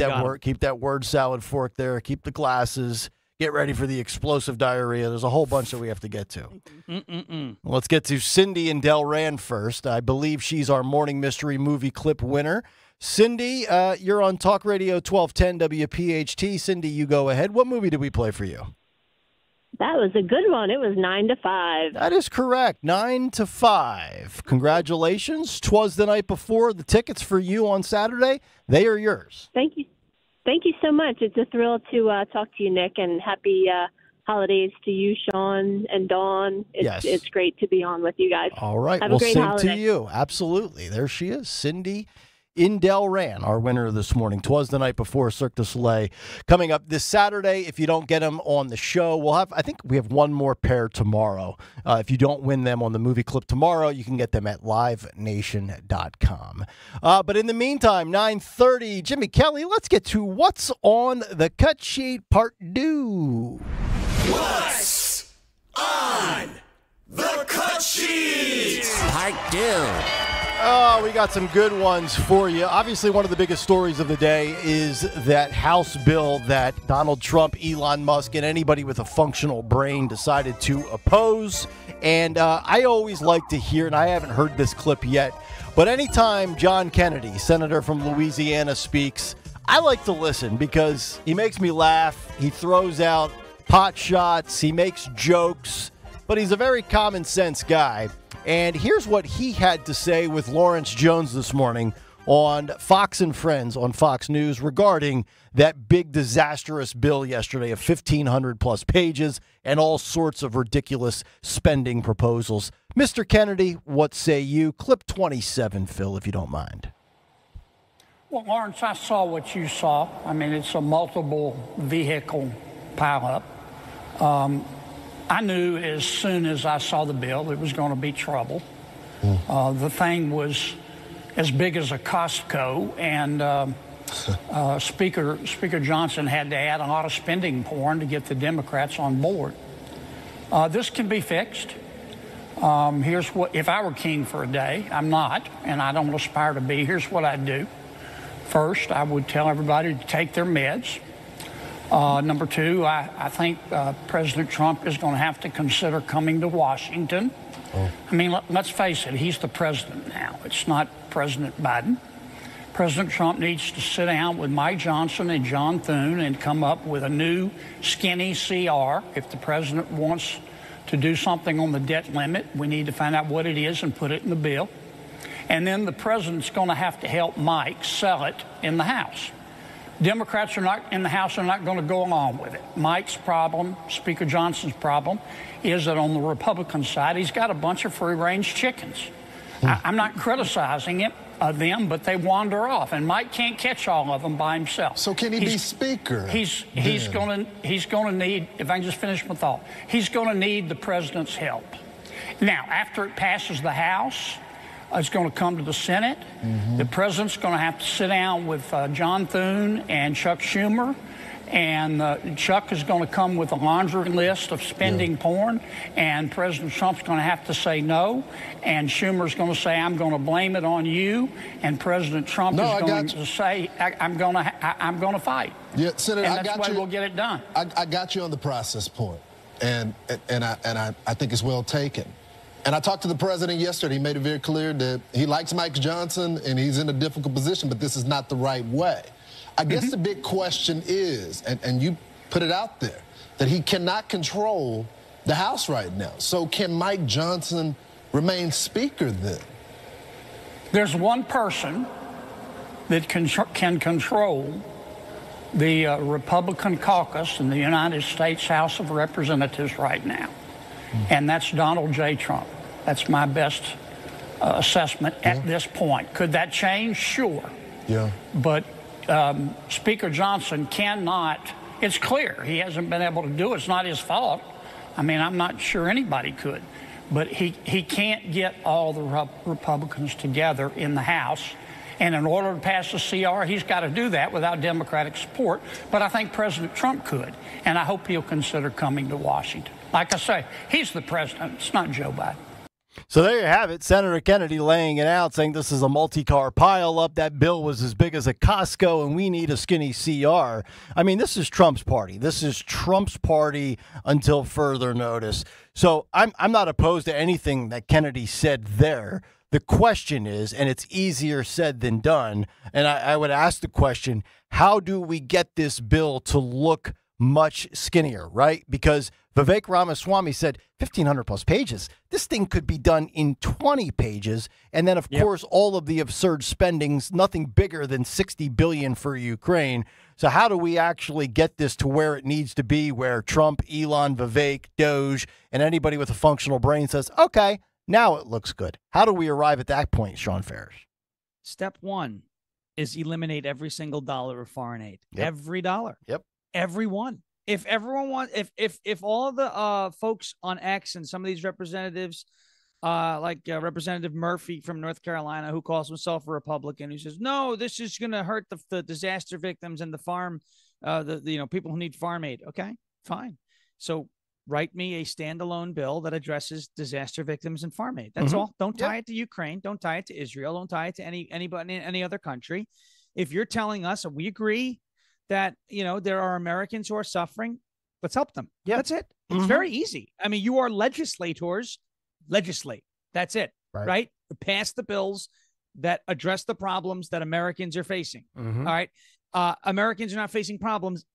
that word salad fork there. Keep the glasses. Get ready for the explosive diarrhea. There's a whole bunch that we have to get to. Let's get to Cindy in Delran first. I believe she's our morning mystery movie clip winner. Cindy, you're on Talk Radio 1210 WPHT. Cindy, you go ahead. What movie did we play for you? That was a good one. It was 9 to 5. That is correct. 9 to 5. Congratulations. 'Twas the night before. The tickets for you on Saturday, they are yours. Thank you. Thank you so much. It's a thrill to talk to you, Nick, and happy holidays to you, Sean, and Dawn. It's great to be on with you guys. All right. Have Well, a great same holiday. to you. Absolutely. There she is, Cindy in Delran, our winner this morning. 'Twas the night before, Cirque du Soleil. Coming up this Saturday, if you don't get them on the show, I think we have one more pair tomorrow. If you don't win them on the movie clip tomorrow, you can get them at livenation.com. But in the meantime, 9:30, Jimmy Kelly, let's get to What's on the Cut Sheet Part 2. What's on the cut sheet? Part 2. Oh, we got some good ones for you. Obviously, one of the biggest stories of the day is that House bill that Donald Trump, Elon Musk, and anybody with a functional brain decided to oppose. And I always like to hear, and I haven't heard this clip yet, but anytime John Kennedy, senator from Louisiana, speaks, I like to listen because he makes me laugh. He throws out pot shots. He makes jokes, but he's a very common sense guy. And here's what he had to say with Lawrence Jones this morning on Fox and Friends on Fox News regarding that big disastrous bill yesterday of 1,500 plus pages and all sorts of ridiculous spending proposals. Mr. Kennedy, what say you? Clip 27, Phil, if you don't mind. Well, Lawrence, I saw what you saw. I mean, it's a multiple vehicle pileup. I knew as soon as I saw the bill it was going to be trouble. The thing was as big as a Costco, and Speaker Johnson had to add a lot of spending porn to get the Democrats on board. This can be fixed. Here's what, if I were king for a day, I'm not, and I don't aspire to be, here's what I'd do. First, I would tell everybody to take their meds. Number two, I think President Trump is going to have to consider coming to Washington. I mean, let's face it, he's the president now. It's not President Biden. President Trump needs to sit down with Mike Johnson and John Thune and come up with a new skinny CR. If the president wants to do something on the debt limit, we need to find out what it is and put it in the bill. And then the president's going to have to help Mike sell it in the House. Democrats are not in the House are not going to go along with it. Mike's problem, Speaker Johnson's problem, is that on the Republican side, he's got a bunch of free-range chickens. I'm not criticizing them, but they wander off, and Mike can't catch all of them by himself. So can he be Speaker? He's going to need, if I can just finish my thought, he's going to need the president's help. Now, after it passes the House, it's going to come to the Senate. The president's going to have to sit down with John Thune and Chuck Schumer. And Chuck is going to come with a laundry list of spending porn. And President Trump's going to have to say no. And Schumer's going to say, I'm going to blame it on you. And President Trump is going to say, I'm going to fight. Yeah, Senator, and I that's got why you. we'll get it done. I got you on the process point. And I think it's well taken. And I talked to the president yesterday. He made it very clear that he likes Mike Johnson and he's in a difficult position, but this is not the right way. I guess the big question is, and you put it out there, that he cannot control the House right now. So can Mike Johnson remain Speaker then? There's one person that can control the Republican caucus in the United States House of Representatives right now, and that's Donald J. Trump. That's my best assessment at this point. Could that change? Sure. Yeah. But Speaker Johnson cannot, it's clear he hasn't been able to do it. It's not his fault. I mean, I'm not sure anybody could. But he can't get all the Republicans together in the House. And in order to pass the CR, he's got to do that without Democratic support. But I think President Trump could. And I hope he'll consider coming to Washington. Like I say, he's the president. It's not Joe Biden. So there you have it. Senator Kennedy laying it out, saying this is a multi-car pileup. That bill was as big as a Costco, and we need a skinny CR. I mean, this is Trump's party. This is Trump's party until further notice. So I'm not opposed to anything that Kennedy said there. The question is, and it's easier said than done, and I would ask the question, how do we get this bill to look much skinnier, right? Because Vivek Ramaswamy said 1,500 plus pages. This thing could be done in 20 pages. And then, of course, all of the absurd spendings, nothing bigger than $60 billion for Ukraine. So how do we actually get this to where it needs to be, where Trump, Elon, Vivek, Doge, and anybody with a functional brain says, okay, now it looks good. How do we arrive at that point, Sean Ferris? Step one is eliminate every single dollar of foreign aid. Yep. Every dollar. Yep. Everyone. If everyone wants, if all of the folks on X and some of these representatives, like Representative Murphy from North Carolina, who calls himself a Republican, who says, no, this is going to hurt the disaster victims and the farm, the people who need farm aid. Okay, fine. So write me a standalone bill that addresses disaster victims and farm aid. That's all. Don't tie it to Ukraine. Don't tie it to Israel. Don't tie it to anybody in any other country. If you're telling us, and we agree that, there are Americans who are suffering, let's help them. Yeah. That's it. It's very easy. I mean, you are legislators, legislate. That's it. Right? Pass the bills that address the problems that Americans are facing. All right. Americans are not facing problems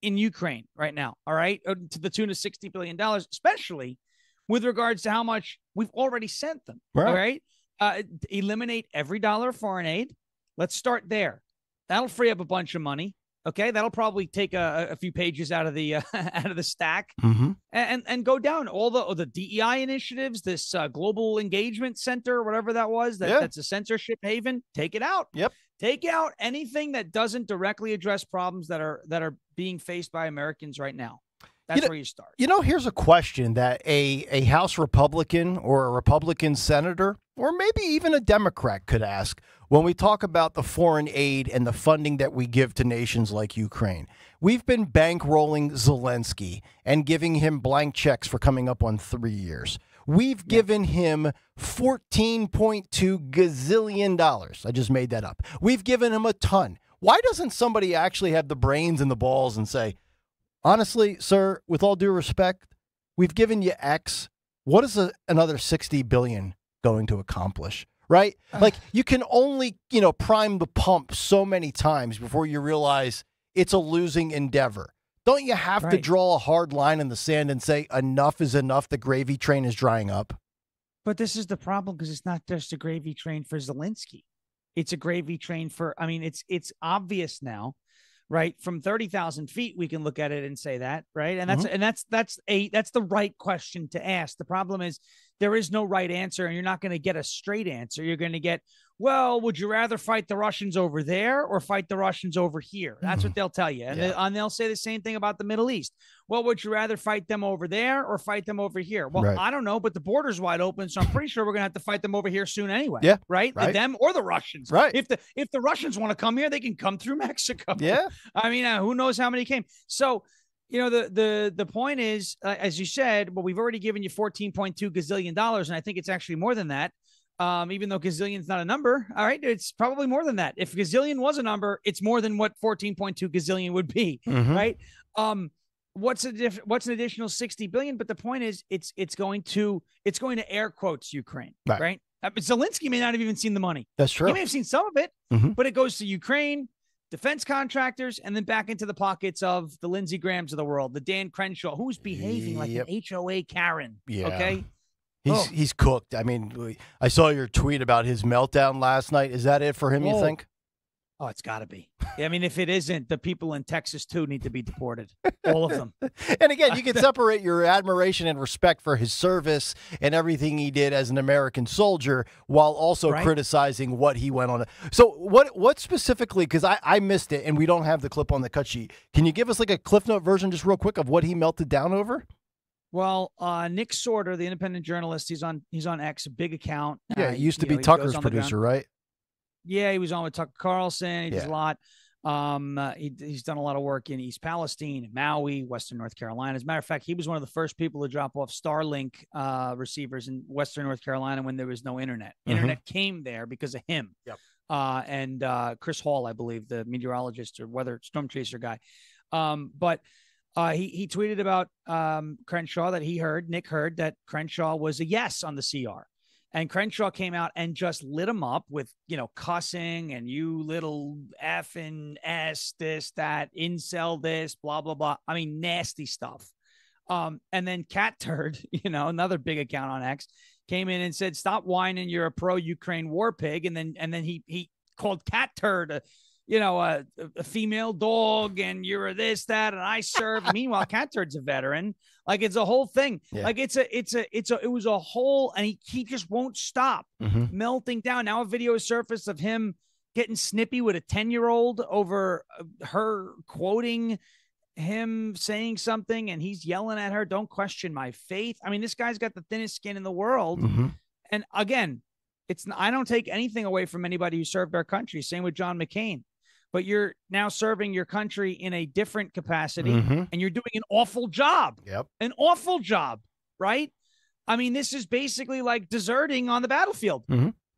in Ukraine right now. All right. To the tune of $60 billion, especially with regards to how much we've already sent them. Right. All right. Eliminate every dollar of foreign aid. Let's start there. That'll free up a bunch of money. Okay, that'll probably take a few pages out of the out of the stack, and go down all the DEI initiatives, this global engagement center, whatever that was, that's a censorship haven. Take it out. Yep. Take out anything that doesn't directly address problems that are being faced by Americans right now. That's where you start. Here's a question that a House Republican or a Republican senator, or maybe even a Democrat, could ask when we talk about the foreign aid and the funding that we give to nations like Ukraine. We've been bankrolling Zelensky and giving him blank checks for coming up on 3 years. We've given him $14.2 gazillion. I just made that up. We've given him a ton. Why doesn't somebody actually have the brains and the balls and say, honestly, sir, with all due respect, we've given you X. What is another $60 billion going to accomplish? Right? Like, you can only, prime the pump so many times before you realize it's a losing endeavor. Don't you have to draw a hard line in the sand and say enough is enough? The gravy train is drying up. But this is the problem, because it's not just a gravy train for Zelensky. It's a gravy train for, it's obvious now. Right. From 30,000 feet, we can look at it and say that. Right. And that's the right question to ask. The problem is there is no right answer, and you're not going to get a straight answer. You're going to get, well, would you rather fight the Russians over there or fight the Russians over here? That's what they'll tell you. And they'll say the same thing about the Middle East. Well, would you rather fight them over there or fight them over here? Well, I don't know, but the border's wide open, so I'm pretty sure we're going to have to fight them over here soon anyway. Yeah. Right. Them or the Russians. Right. If the Russians want to come here, they can come through Mexico. Yeah. I mean, who knows how many came? So, the point is, as you said, well, we've already given you $14.2 gazillion, and I think it's actually more than that. Even though gazillion's not a number, all right, it's probably more than that. If gazillion was a number, it's more than what 14.2 gazillion would be, right? what's an additional $60 billion? But the point is, it's going to air quotes Ukraine, right? Zelensky may not have even seen the money. That's true. He may have seen some of it, but it goes to Ukraine, defense contractors, and then back into the pockets of the Lindsey Grahams of the world, the Dan Crenshaw, who's behaving like an HOA Karen. Yeah. Okay. He's cooked. I mean, I saw your tweet about his meltdown last night. Is that it for him, you think? Oh, it's got to be. I mean, if it isn't, the people in Texas, too, need to be deported. All of them. And again, you can separate your admiration and respect for his service and everything he did as an American soldier while also criticizing what he went on. So what specifically, because I missed it and we don't have the clip on the cut sheet. Can you give us like a Cliff Note version just real quick of what he melted down over? Well, Nick Sorter, the independent journalist, he's on X, a big account. Yeah, he used to be Tucker's producer, right? Yeah, he was on with Tucker Carlson. He does a lot. He's done a lot of work in East Palestine, Maui, Western North Carolina. As a matter of fact, he was one of the first people to drop off Starlink receivers in Western North Carolina when there was no internet. Internet came there because of him. Yep. And Chris Hall, I believe, the meteorologist or weather storm chaser guy. But he tweeted about Crenshaw that Nick heard that Crenshaw was a yes on the CR. And Crenshaw came out and just lit him up with, cussing and you little effing S, this, that, incel this, blah, blah, blah. I mean, nasty stuff. And then Cat Turd, another big account on X, came in and said, stop whining, you're a pro-Ukraine war pig. And then he called Cat Turd a female dog, and you're a this, that, and I served. Meanwhile, Cat Turd's a veteran. Like, it's a whole thing. Yeah. Like, it was a whole, and he just won't stop melting down. Now a video has surfaced of him getting snippy with a 10-year-old over her quoting him saying something, and he's yelling at her, don't question my faith. I mean, this guy's got the thinnest skin in the world. And again, I don't take anything away from anybody who served our country. Same with John McCain. But you're now serving your country in a different capacity, and you're doing an awful job. Yep. An awful job, right? I mean, this is basically like deserting on the battlefield.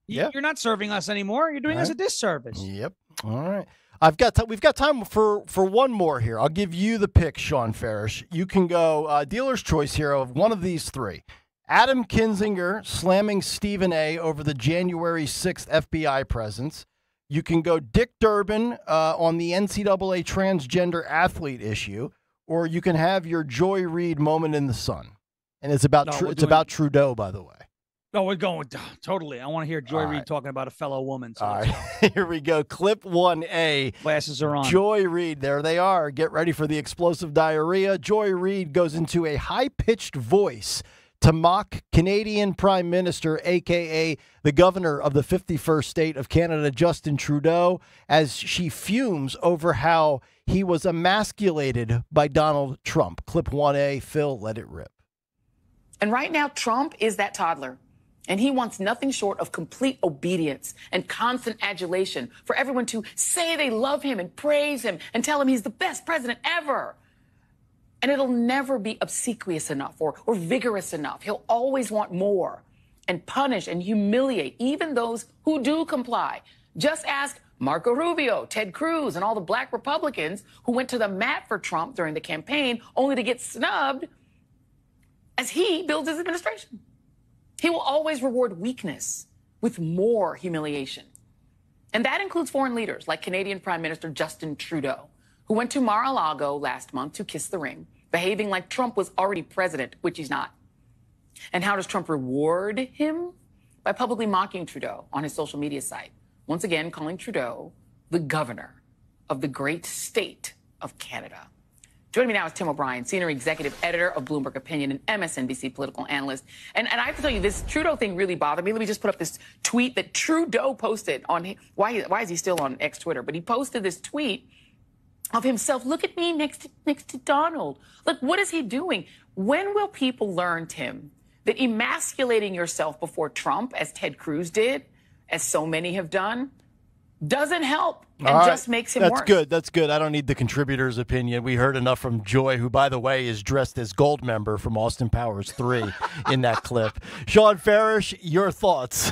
You're not serving us anymore. You're doing us a disservice. Yep. All right. We've got time for one more here. I'll give you the pick, Sean Farish. You can go dealer's choice here of one of these three. Adam Kinzinger slamming Stephen A. over the January 6th FBI presence. You can go Dick Durbin on the NCAA transgender athlete issue, or you can have your Joy Reid moment in the sun. And it's about about Trudeau, by the way. No, we're going totally. I want to hear Joy Reid talking about a fellow woman. So all right, here we go. Clip 1A. Glasses are on. Joy Reid, there they are. Get ready for the explosive diarrhea. Joy Reid goes into a high-pitched voice to mock Canadian Prime Minister, a.k.a. the governor of the 51st state of Canada, Justin Trudeau, as she fumes over how he was emasculated by Donald Trump. Clip 1A, Phil, let it rip. And right now, Trump is that toddler, and he wants nothing short of complete obedience and constant adulation for everyone to say they love him and praise him and tell him he's the best president ever. And it'll never be obsequious enough or vigorous enough. He'll always want more and punish and humiliate even those who do comply. Just ask Marco Rubio, Ted Cruz, and all the black Republicans who went to the mat for Trump during the campaign only to get snubbed as he builds his administration. He will always reward weakness with more humiliation. And that includes foreign leaders like Canadian Prime Minister Justin Trudeau, who went to Mar-a-Lago last month to kiss the ring, behaving like Trump was already president, which he's not. And how does Trump reward him? By publicly mocking Trudeau on his social media site, once again calling Trudeau the governor of the great state of Canada. Joining me now is Tim O'Brien, senior executive editor of Bloomberg Opinion and MSNBC political analyst. And I have to tell you, this Trudeau thing really bothered me. Let me just put up this tweet that Trudeau posted on, why is he still on X Twitter? But he posted this tweet of himself. Look at me next to Donald. Look, what is he doing? When will people learn, Tim, that emasculating yourself before Trump, as Ted Cruz did, as so many have done, doesn't help and just makes him worse? That's good. I don't need the contributor's opinion. We heard enough from Joy, who, by the way, is dressed as Gold Member from Austin Powers 3 in that clip. Sean Farish, your thoughts?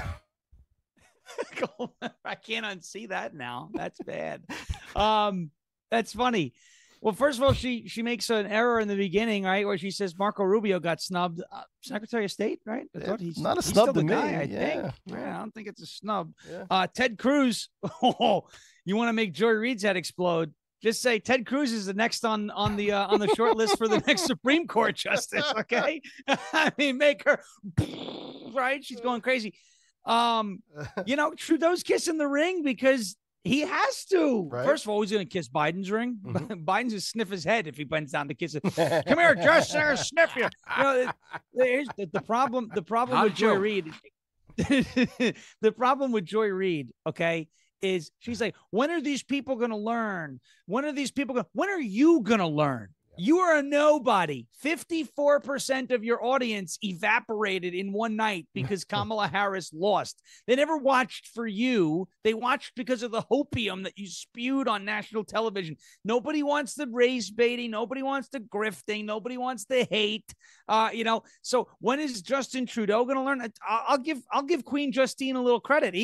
I can't unsee that now. That's bad. That's funny. Well, first of all, she makes an error in the begining, right, where she says Marco Rubio got snubbed. Secretary of State, right? I thought he's not a he's snub still to the me. guy, I think. Yeah, I don't think it's a snub. Ted Cruz. You want to make Joy Reid's head explode? Just say Ted Cruz is the next on the short list for the next Supreme Court justice. Okay, I mean, make her right. She's going crazy. Trudeau's kissing the ring because he has to. Right. First of all, he's going to kiss Biden's ring. Biden's going to sniff his head if he bends down to kiss it. Come here, just sniff you. Here's the problem. The problem with Joy Reid. The problem with Joy Reid, okay, is she's like, when are these people going to learn? When are you going to learn? You are a nobody. 54% of your audience evaporated in one night because Kamala Harris lost. They never watched for you. They watched because of the hopium that you spewed on national television. Nobody wants the race baiting. Nobody wants the grifting. Nobody wants the hate. So when is Justin Trudeau going to learn? I'll give Queen Justine a little credit.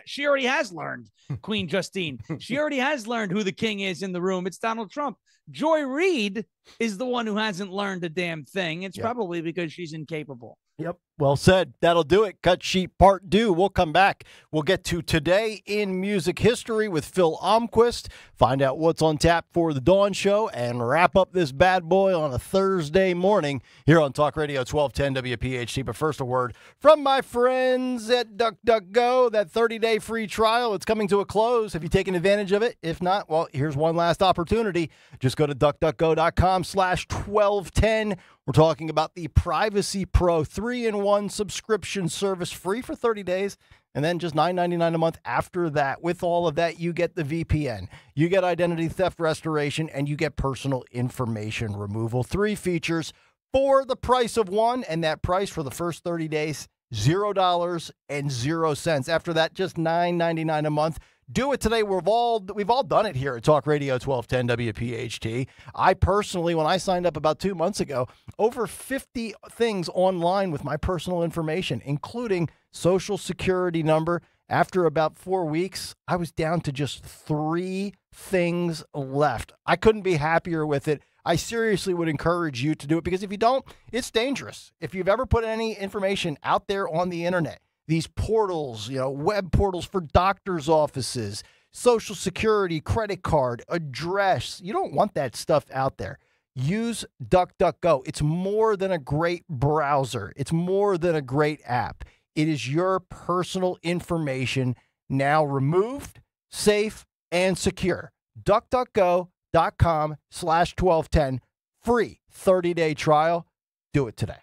She already has learned. Queen Justine. She already has learned who the king is in the room. It's Donald Trump. Joy Reid is the one who hasn't learned a damn thing. It's probably because she's incapable. Yep. Well said. That'll do it. Cut Sheet Part 2. We'll come back. We'll get to Today in Music History with Phil Almquist, find out what's on tap for the Dawn Show, and wrap up this bad boy on a Thursday morning here on Talk Radio 1210 WPHT. But first, a word from my friends at DuckDuckGo. That 30-day free trial, it's coming to a close. Have you taken advantage of it? If not, well, here's one last opportunity. Just go to DuckDuckGo.com/1210. We're talking about the Privacy Pro 3-in-1 subscription service, free for 30 days, and then just $9.99 a month after that. With all of that, you get the VPN, you get identity theft restoration, and you get personal information removal. 3 features for the price of one, and that price for the first 30 days, $0.00. After that, just $9.99 a month. Do it today. We've all done it here at Talk Radio 1210 WPHT. I personally, when I signed up about 2 months ago, over 50 things online with my personal information, including Social Security number. After about 4 weeks, I was down to just 3 things left. I couldn't be happier with it. I seriously would encourage you to do it, because if you don't, it's dangerous. If you've ever put any information out there on the internet, these portals, web portals for doctors' offices, Social Security, credit card, address, you don't want that stuff out there. Use DuckDuckGo. It's more than a great browser. It's more than a great app. It is your personal information now removed, safe, and secure. DuckDuckGo.com/1210. Free 30-day trial. Do it today.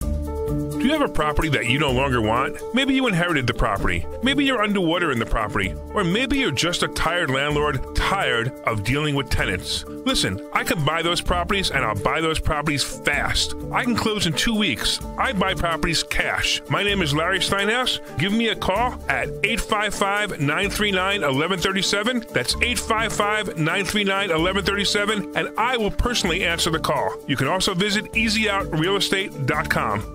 Do you have a property that you no longer want? Maybe you inherited the property. Maybe you're underwater in the property. Or maybe you're just a tired landlord, tired of dealing with tenants. Listen, I can buy those properties, and I'll buy those properties fast. I can close in 2 weeks. I buy properties cash. My name is Larry Steinhaus. Give me a call at 855-939-1137. That's 855-939-1137, and I will personally answer the call. You can also visit EasyOutRealEstate.com.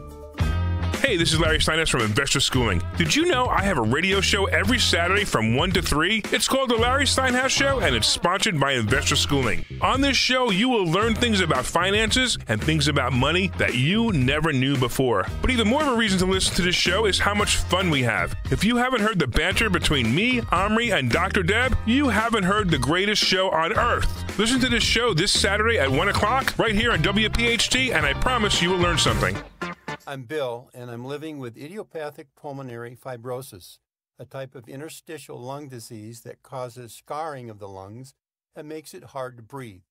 Hey, this is Larry Steinhaus from Investor Schooling. Did you know I have a radio show every Saturday from 1 to 3? It's called The Larry Steinhaus Show, and it's sponsored by Investor Schooling. On this show, you will learn things about finances and things about money that you never knew before. But even more of a reason to listen to this show is how much fun we have. If you haven't heard the banter between me, Omri, and Dr. Deb, you haven't heard the greatest show on earth. Listen to this show this Saturday at 1 o'clock right here on WPHT, and I promise you will learn something. I'm Bill, and I'm living with idiopathic pulmonary fibrosis, a type of interstitial lung disease that causes scarring of the lungs and makes it hard to breathe.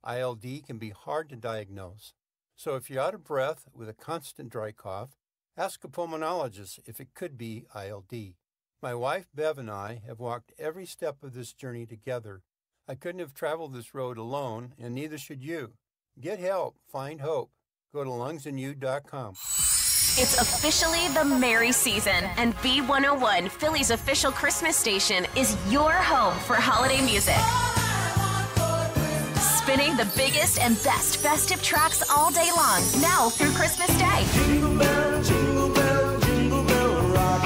ILD can be hard to diagnose, so if you're out of breath with a constant dry cough, ask a pulmonologist if it could be ILD. My wife, Bev, and I have walked every step of this journey together. I couldn't have traveled this road alone, and neither should you. Get help. Find hope. Go to lungsandyou.com. It's officially the merry season, and B101, Philly's official Christmas station, is your home for holiday music. Spinning the biggest and best festive tracks all day long, now through Christmas Day. Jingle bell, jingle bell, jingle bell rock.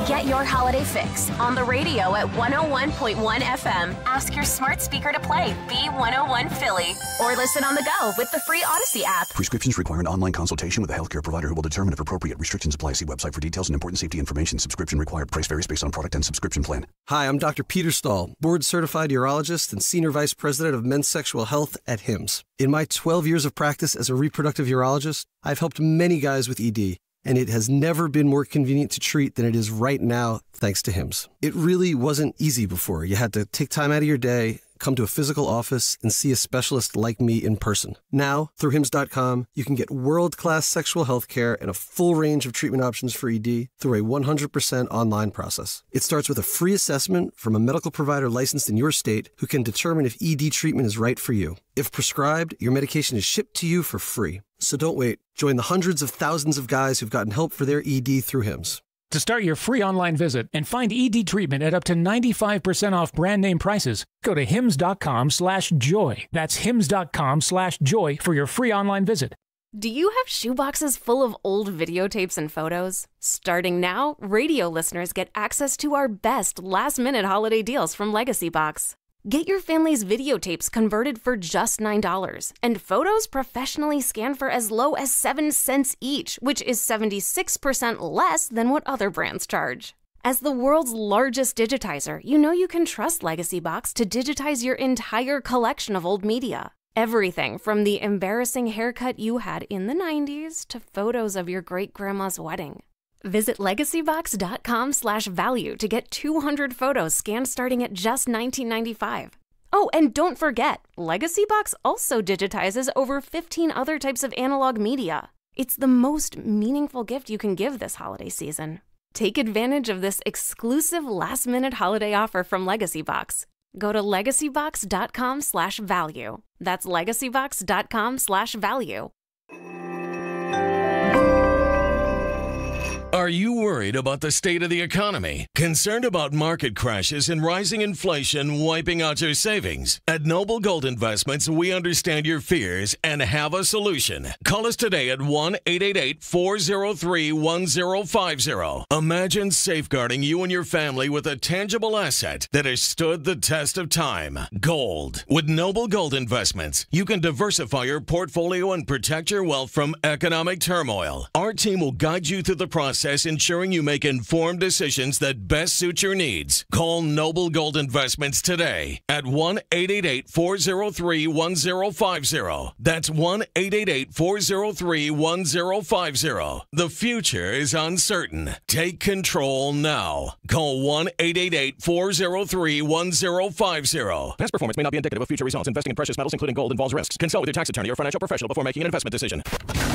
Get your holiday fix on the radio at 101.1 FM. Ask your smart speaker to play B101 Philly or listen on the go with the free Odyssey app. Prescriptions require an online consultation with a healthcare provider who will determine if appropriate. Restrictions apply. See website for details and important safety information. Subscription required. Price varies based on product and subscription plan. Hi, I'm Dr. Peter Stahl, board-certified urologist and senior vice president of men's sexual health at HIMSS. In my 12 years of practice as a reproductive urologist, I've helped many guys with ED, and it has never been more convenient to treat than it is right now, thanks to HIMSS. It really wasn't easy before. You had to take time out of your day, come to a physical office, and see a specialist like me in person. Now, through HIMSS.com, you can get world-class sexual health care and a full range of treatment options for ED through a 100% online process. It starts with a free assessment from a medical provider licensed in your state who can determine if ED treatment is right for you. If prescribed, your medication is shipped to you for free. So don't wait. Join the hundreds of thousands of guys who've gotten help for their ED through HIMSS. To start your free online visit and find ED treatment at up to 95% off brand name prices, go to hims.com/joy. That's hims.com/joy for your free online visit. Do you have shoeboxes full of old videotapes and photos? Starting now, radio listeners get access to our best last-minute holiday deals from Legacy Box. Get your family's videotapes converted for just $9 and photos professionally scanned for as low as 7 cents each, which is 76% less than what other brands charge. As the world's largest digitizer, you know you can trust Legacy Box to digitize your entire collection of old media. Everything from the embarrassing haircut you had in the 90s to photos of your great-grandma's wedding. Visit legacybox.com/value to get 200 photos scanned starting at just $19.95. Oh, and don't forget, Legacy Box also digitizes over 15 other types of analog media. It's the most meaningful gift you can give this holiday season. Take advantage of this exclusive last-minute holiday offer from Legacy Box. Go to legacybox.com/value. That's legacybox.com/value. Are you worried about the state of the economy? Concerned about market crashes and rising inflation wiping out your savings? At Noble Gold Investments, we understand your fears and have a solution. Call us today at 1-888-403-1050. Imagine safeguarding you and your family with a tangible asset that has stood the test of time. Gold. With Noble Gold Investments, you can diversify your portfolio and protect your wealth from economic turmoil. Our team will guide you through the process, ensuring you make informed decisions that best suit your needs. Call Noble Gold Investments today at 1-888-403-1050. That's 1-888-403-1050. The future is uncertain. Take control now. Call 1-888-403-1050. Past performance may not be indicative of future results. Investing in precious metals, including gold, involves risks. Consult with your tax attorney or financial professional before making an investment decision.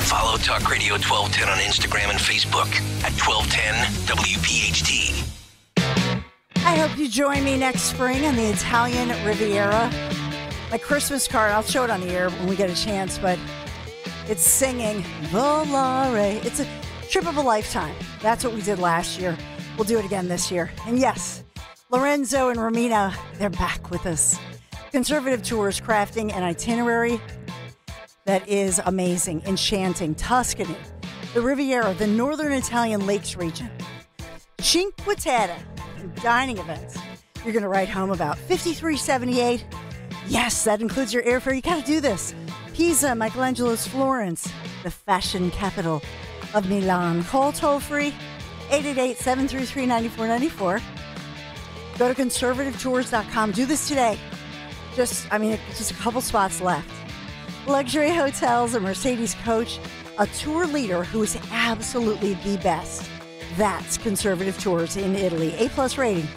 Follow Talk Radio 1210 on Instagram and Facebook at 1210 WPHT. I hope you join me next spring on the Italian Riviera. My Christmas card, I'll show it on the air when we get a chance, but it's singing Volare. It's a trip of a lifetime. That's what we did last year. We'll do it again this year. And yes, Lorenzo and Romina, they're back with us. Conservative Tours, crafting an itinerary that is amazing, enchanting. Tuscany, the Riviera, the Northern Italian Lakes region, Cinque Terre, and dining events. You're going to write home about $53.78. Yes, that includes your airfare. You got to do this. Pisa, Michelangelo's Florence, the fashion capital of Milan. Call toll-free, 888-733-9494. Go to conservativetours.com. Do this today. Just a couple spots left. Luxury hotels, a Mercedes coach, a tour leader who is absolutely the best. That's Conservative Tours in Italy. A+ rating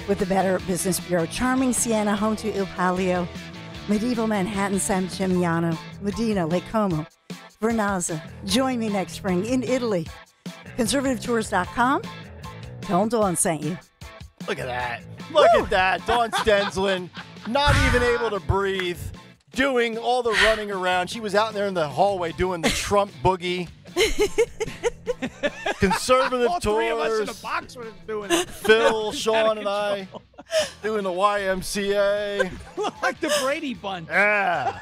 with the Better Business Bureau. Charming Siena, home to Il Palio. Medieval Manhattan, San Gimignano. Medina, Lake Como. Vernazza. Join me next spring in Italy. ConservativeTours.com. Tell them Dawn sent you. Look at that. Look at that. Dawn Stenslin, not even able to breathe, doing all the running around. She was out there in the hallway doing the Trump boogie. Conservative all Tours. Three of us in the box were doing it. Phil, Sean, and I doing the YMCA. Like the Brady Bunch. Yeah.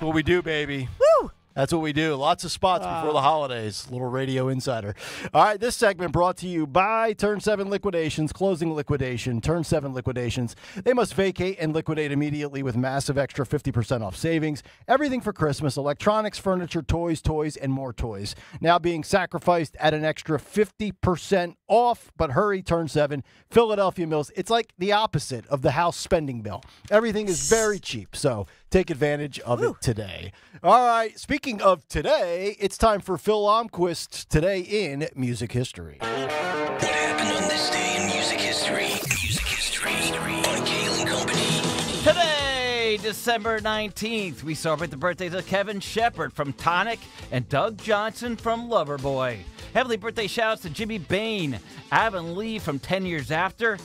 What we do, baby. Woo! That's what we do. Lots of spots before the holidays. Little radio insider. All right, this segment brought to you by Turn 7 Liquidations, closing liquidation, Turn 7 Liquidations. They must vacate and liquidate immediately with massive extra 50% off savings. Everything for Christmas, electronics, furniture, toys, and more toys. Now being sacrificed at an extra 50% off. But hurry, Turn 7, Philadelphia Mills. It's like the opposite of the house spending bill. Everything is very cheap, so take advantage of it today. All right, speaking of today, it's time for Phil Almquist Today in Music History. What happened on this day in music history? Music history on Kayal and Company. Today, December 19th, we celebrate the birthdays of Kevin Shepard from Tonic and Doug Johnson from Loverboy. Heavenly birthday shout-outs to Jimmy Bain, Avon Lee from 10 Years After,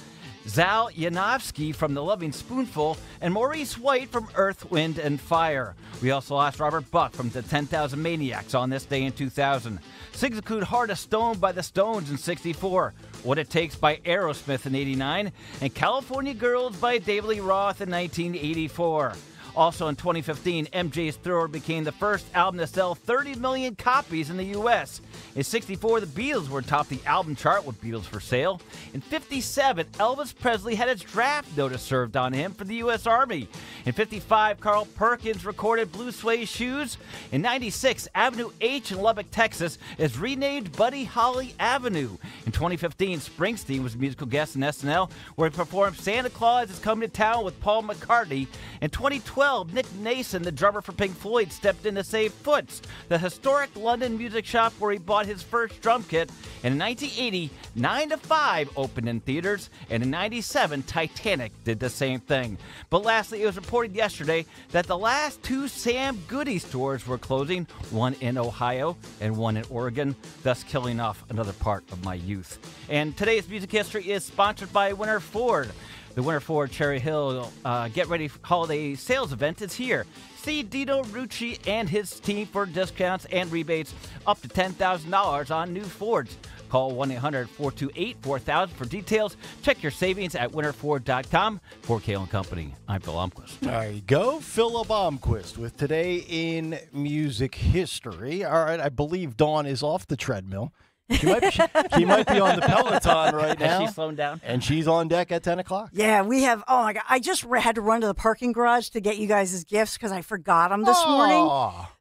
Zal Yanofsky from The Loving Spoonful, and Maurice White from Earth, Wind, and Fire. We also lost Robert Buck from the 10,000 Maniacs on this day in 2000. Sings include Heart of Stone by the Stones in 64, What It Takes by Aerosmith in 89, and California Girls by David Lee Roth in 1984. Also in 2015, MJ's Thriller became the first album to sell 30 million copies in the U.S. In 64, the Beatles were atop the album chart with Beatles for Sale. In 57, Elvis Presley had his draft notice served on him for the U.S. Army. In 55, Carl Perkins recorded Blue Suede Shoes. In 96, Avenue H in Lubbock, Texas is renamed Buddy Holly Avenue. In 2015, Springsteen was a musical guest in SNL, where he performed Santa Claus is Coming to Town with Paul McCartney. In 2012, Nick Nason, the drummer for Pink Floyd, stepped in to save Foots, the historic London music shop where he bought his first drum kit. And in 1980, 9 to 5 opened in theaters, and in 97, Titanic did the same thing. But lastly, it was reported yesterday that the last 2 Sam Goody stores were closing, one in Ohio and one in Oregon, thus killing off another part of my youth. And today's music history is sponsored by Winter Ford. The Winter Ford Cherry Hill Get Ready Holiday Sales event is here. See Dino Rucci and his team for discounts and rebates up to $10,000 on new Fords. Call 1-800-428-4000 for details. Check your savings at winterford.com. For Kayal & Company, I'm Phil Almquist. There you go, Philip Almquist with Today in Music History. All right, I believe Dawn is off the treadmill. She might be on the Peloton right now. She's slowing down. And she's on deck at 10 o'clock. Yeah, we have, oh my God, I just had to run to the parking garage to get you guys' gifts because I forgot them this morning.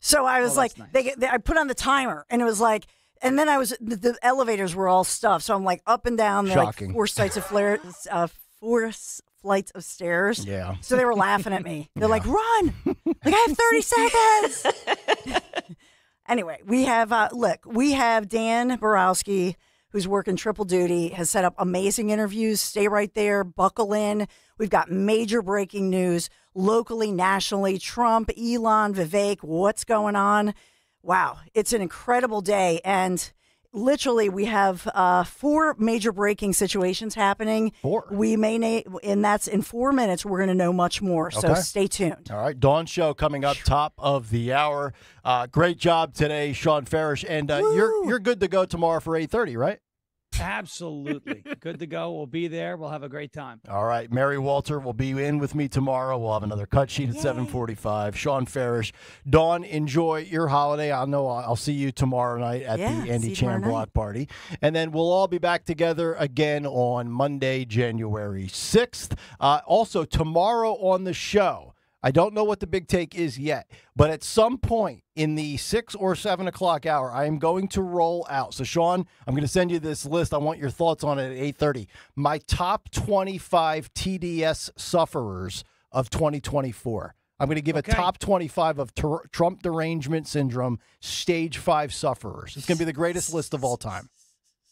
So I was like, nice. I put on the timer and it was like, and then the elevators were all stuffed. So I'm like up and down, like 4 flights of stairs. Yeah. So they were laughing at me. They're like, run! Like, I have 30 seconds! Anyway, we have Dan Borowski, who's working triple duty, has set up amazing interviews. Stay right there. Buckle in. We've got major breaking news locally, nationally. Trump, Elon, Vivek, what's going on? Wow, it's an incredible day. And literally, we have 4 major breaking situations happening. 4. And that's in 4 minutes. We're going to know much more. So stay tuned. All right, Dawn Show coming up top of the hour. Great job today, Sean Farish, and you're good to go tomorrow for 8:30, right? Absolutely. Good to go. We'll be there. We'll have a great time. All right. Mary Walter will be in with me tomorrow. We'll have another cut sheet at 7:45. Sean Farish. Dawn, enjoy your holiday. I'll see you tomorrow night at the Andy Chan Block Party. And then we'll all be back together again on Monday, January 6th. Also, tomorrow on the show, I don't know what the big take is yet, but at some point in the 6 or 7 o'clock hour, I am going to roll out. So, Sean, I'm going to send you this list. I want your thoughts on it at 8:30. My top 25 TDS sufferers of 2024. I'm going to give a top 25 of Trump derangement syndrome stage 5 sufferers. It's going to be the greatest list of all time.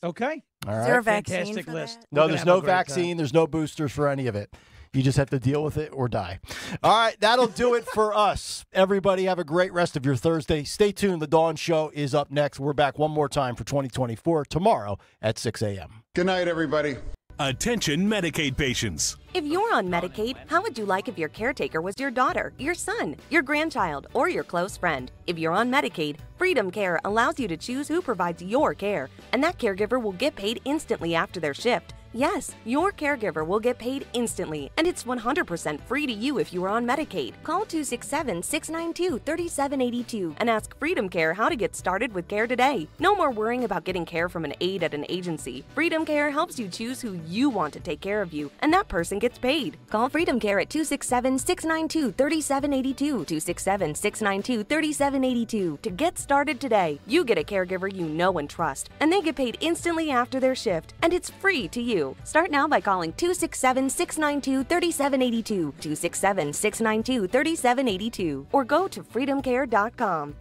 Okay. All right. Is there a vaccine Fantastic for list. that? No, there's no vaccine. There's no boosters for any of it. You just have to deal with it or die. All right, that'll do it for us. Everybody have a great rest of your Thursday. Stay tuned. The Dawn Show is up next. We're back one more time for 2024 tomorrow at 6 a.m. Good night, everybody. Attention Medicaid patients. If you're on Medicaid, how would you like if your caretaker was your daughter, your son, your grandchild, or your close friend? If you're on Medicaid, Freedom Care allows you to choose who provides your care, and that caregiver will get paid instantly after their shift. Yes, your caregiver will get paid instantly, and it's 100% free to you if you are on Medicaid. Call 267-692-3782 and ask Freedom Care how to get started with care today. No more worrying about getting care from an aide at an agency. Freedom Care helps you choose who you want to take care of you, and that person gets paid. Call Freedom Care at 267-692-3782, 267-692-3782 to get started today. You get a caregiver you know and trust, and they get paid instantly after their shift, and it's free to you. Start now by calling 267-692-3782, 267-692-3782, or go to freedomcare.com.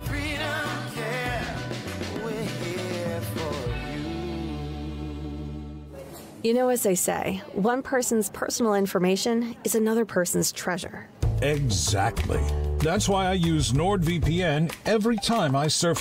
You know, as they say, one person's personal information is another person's treasure. Exactly. That's why I use NordVPN every time I surf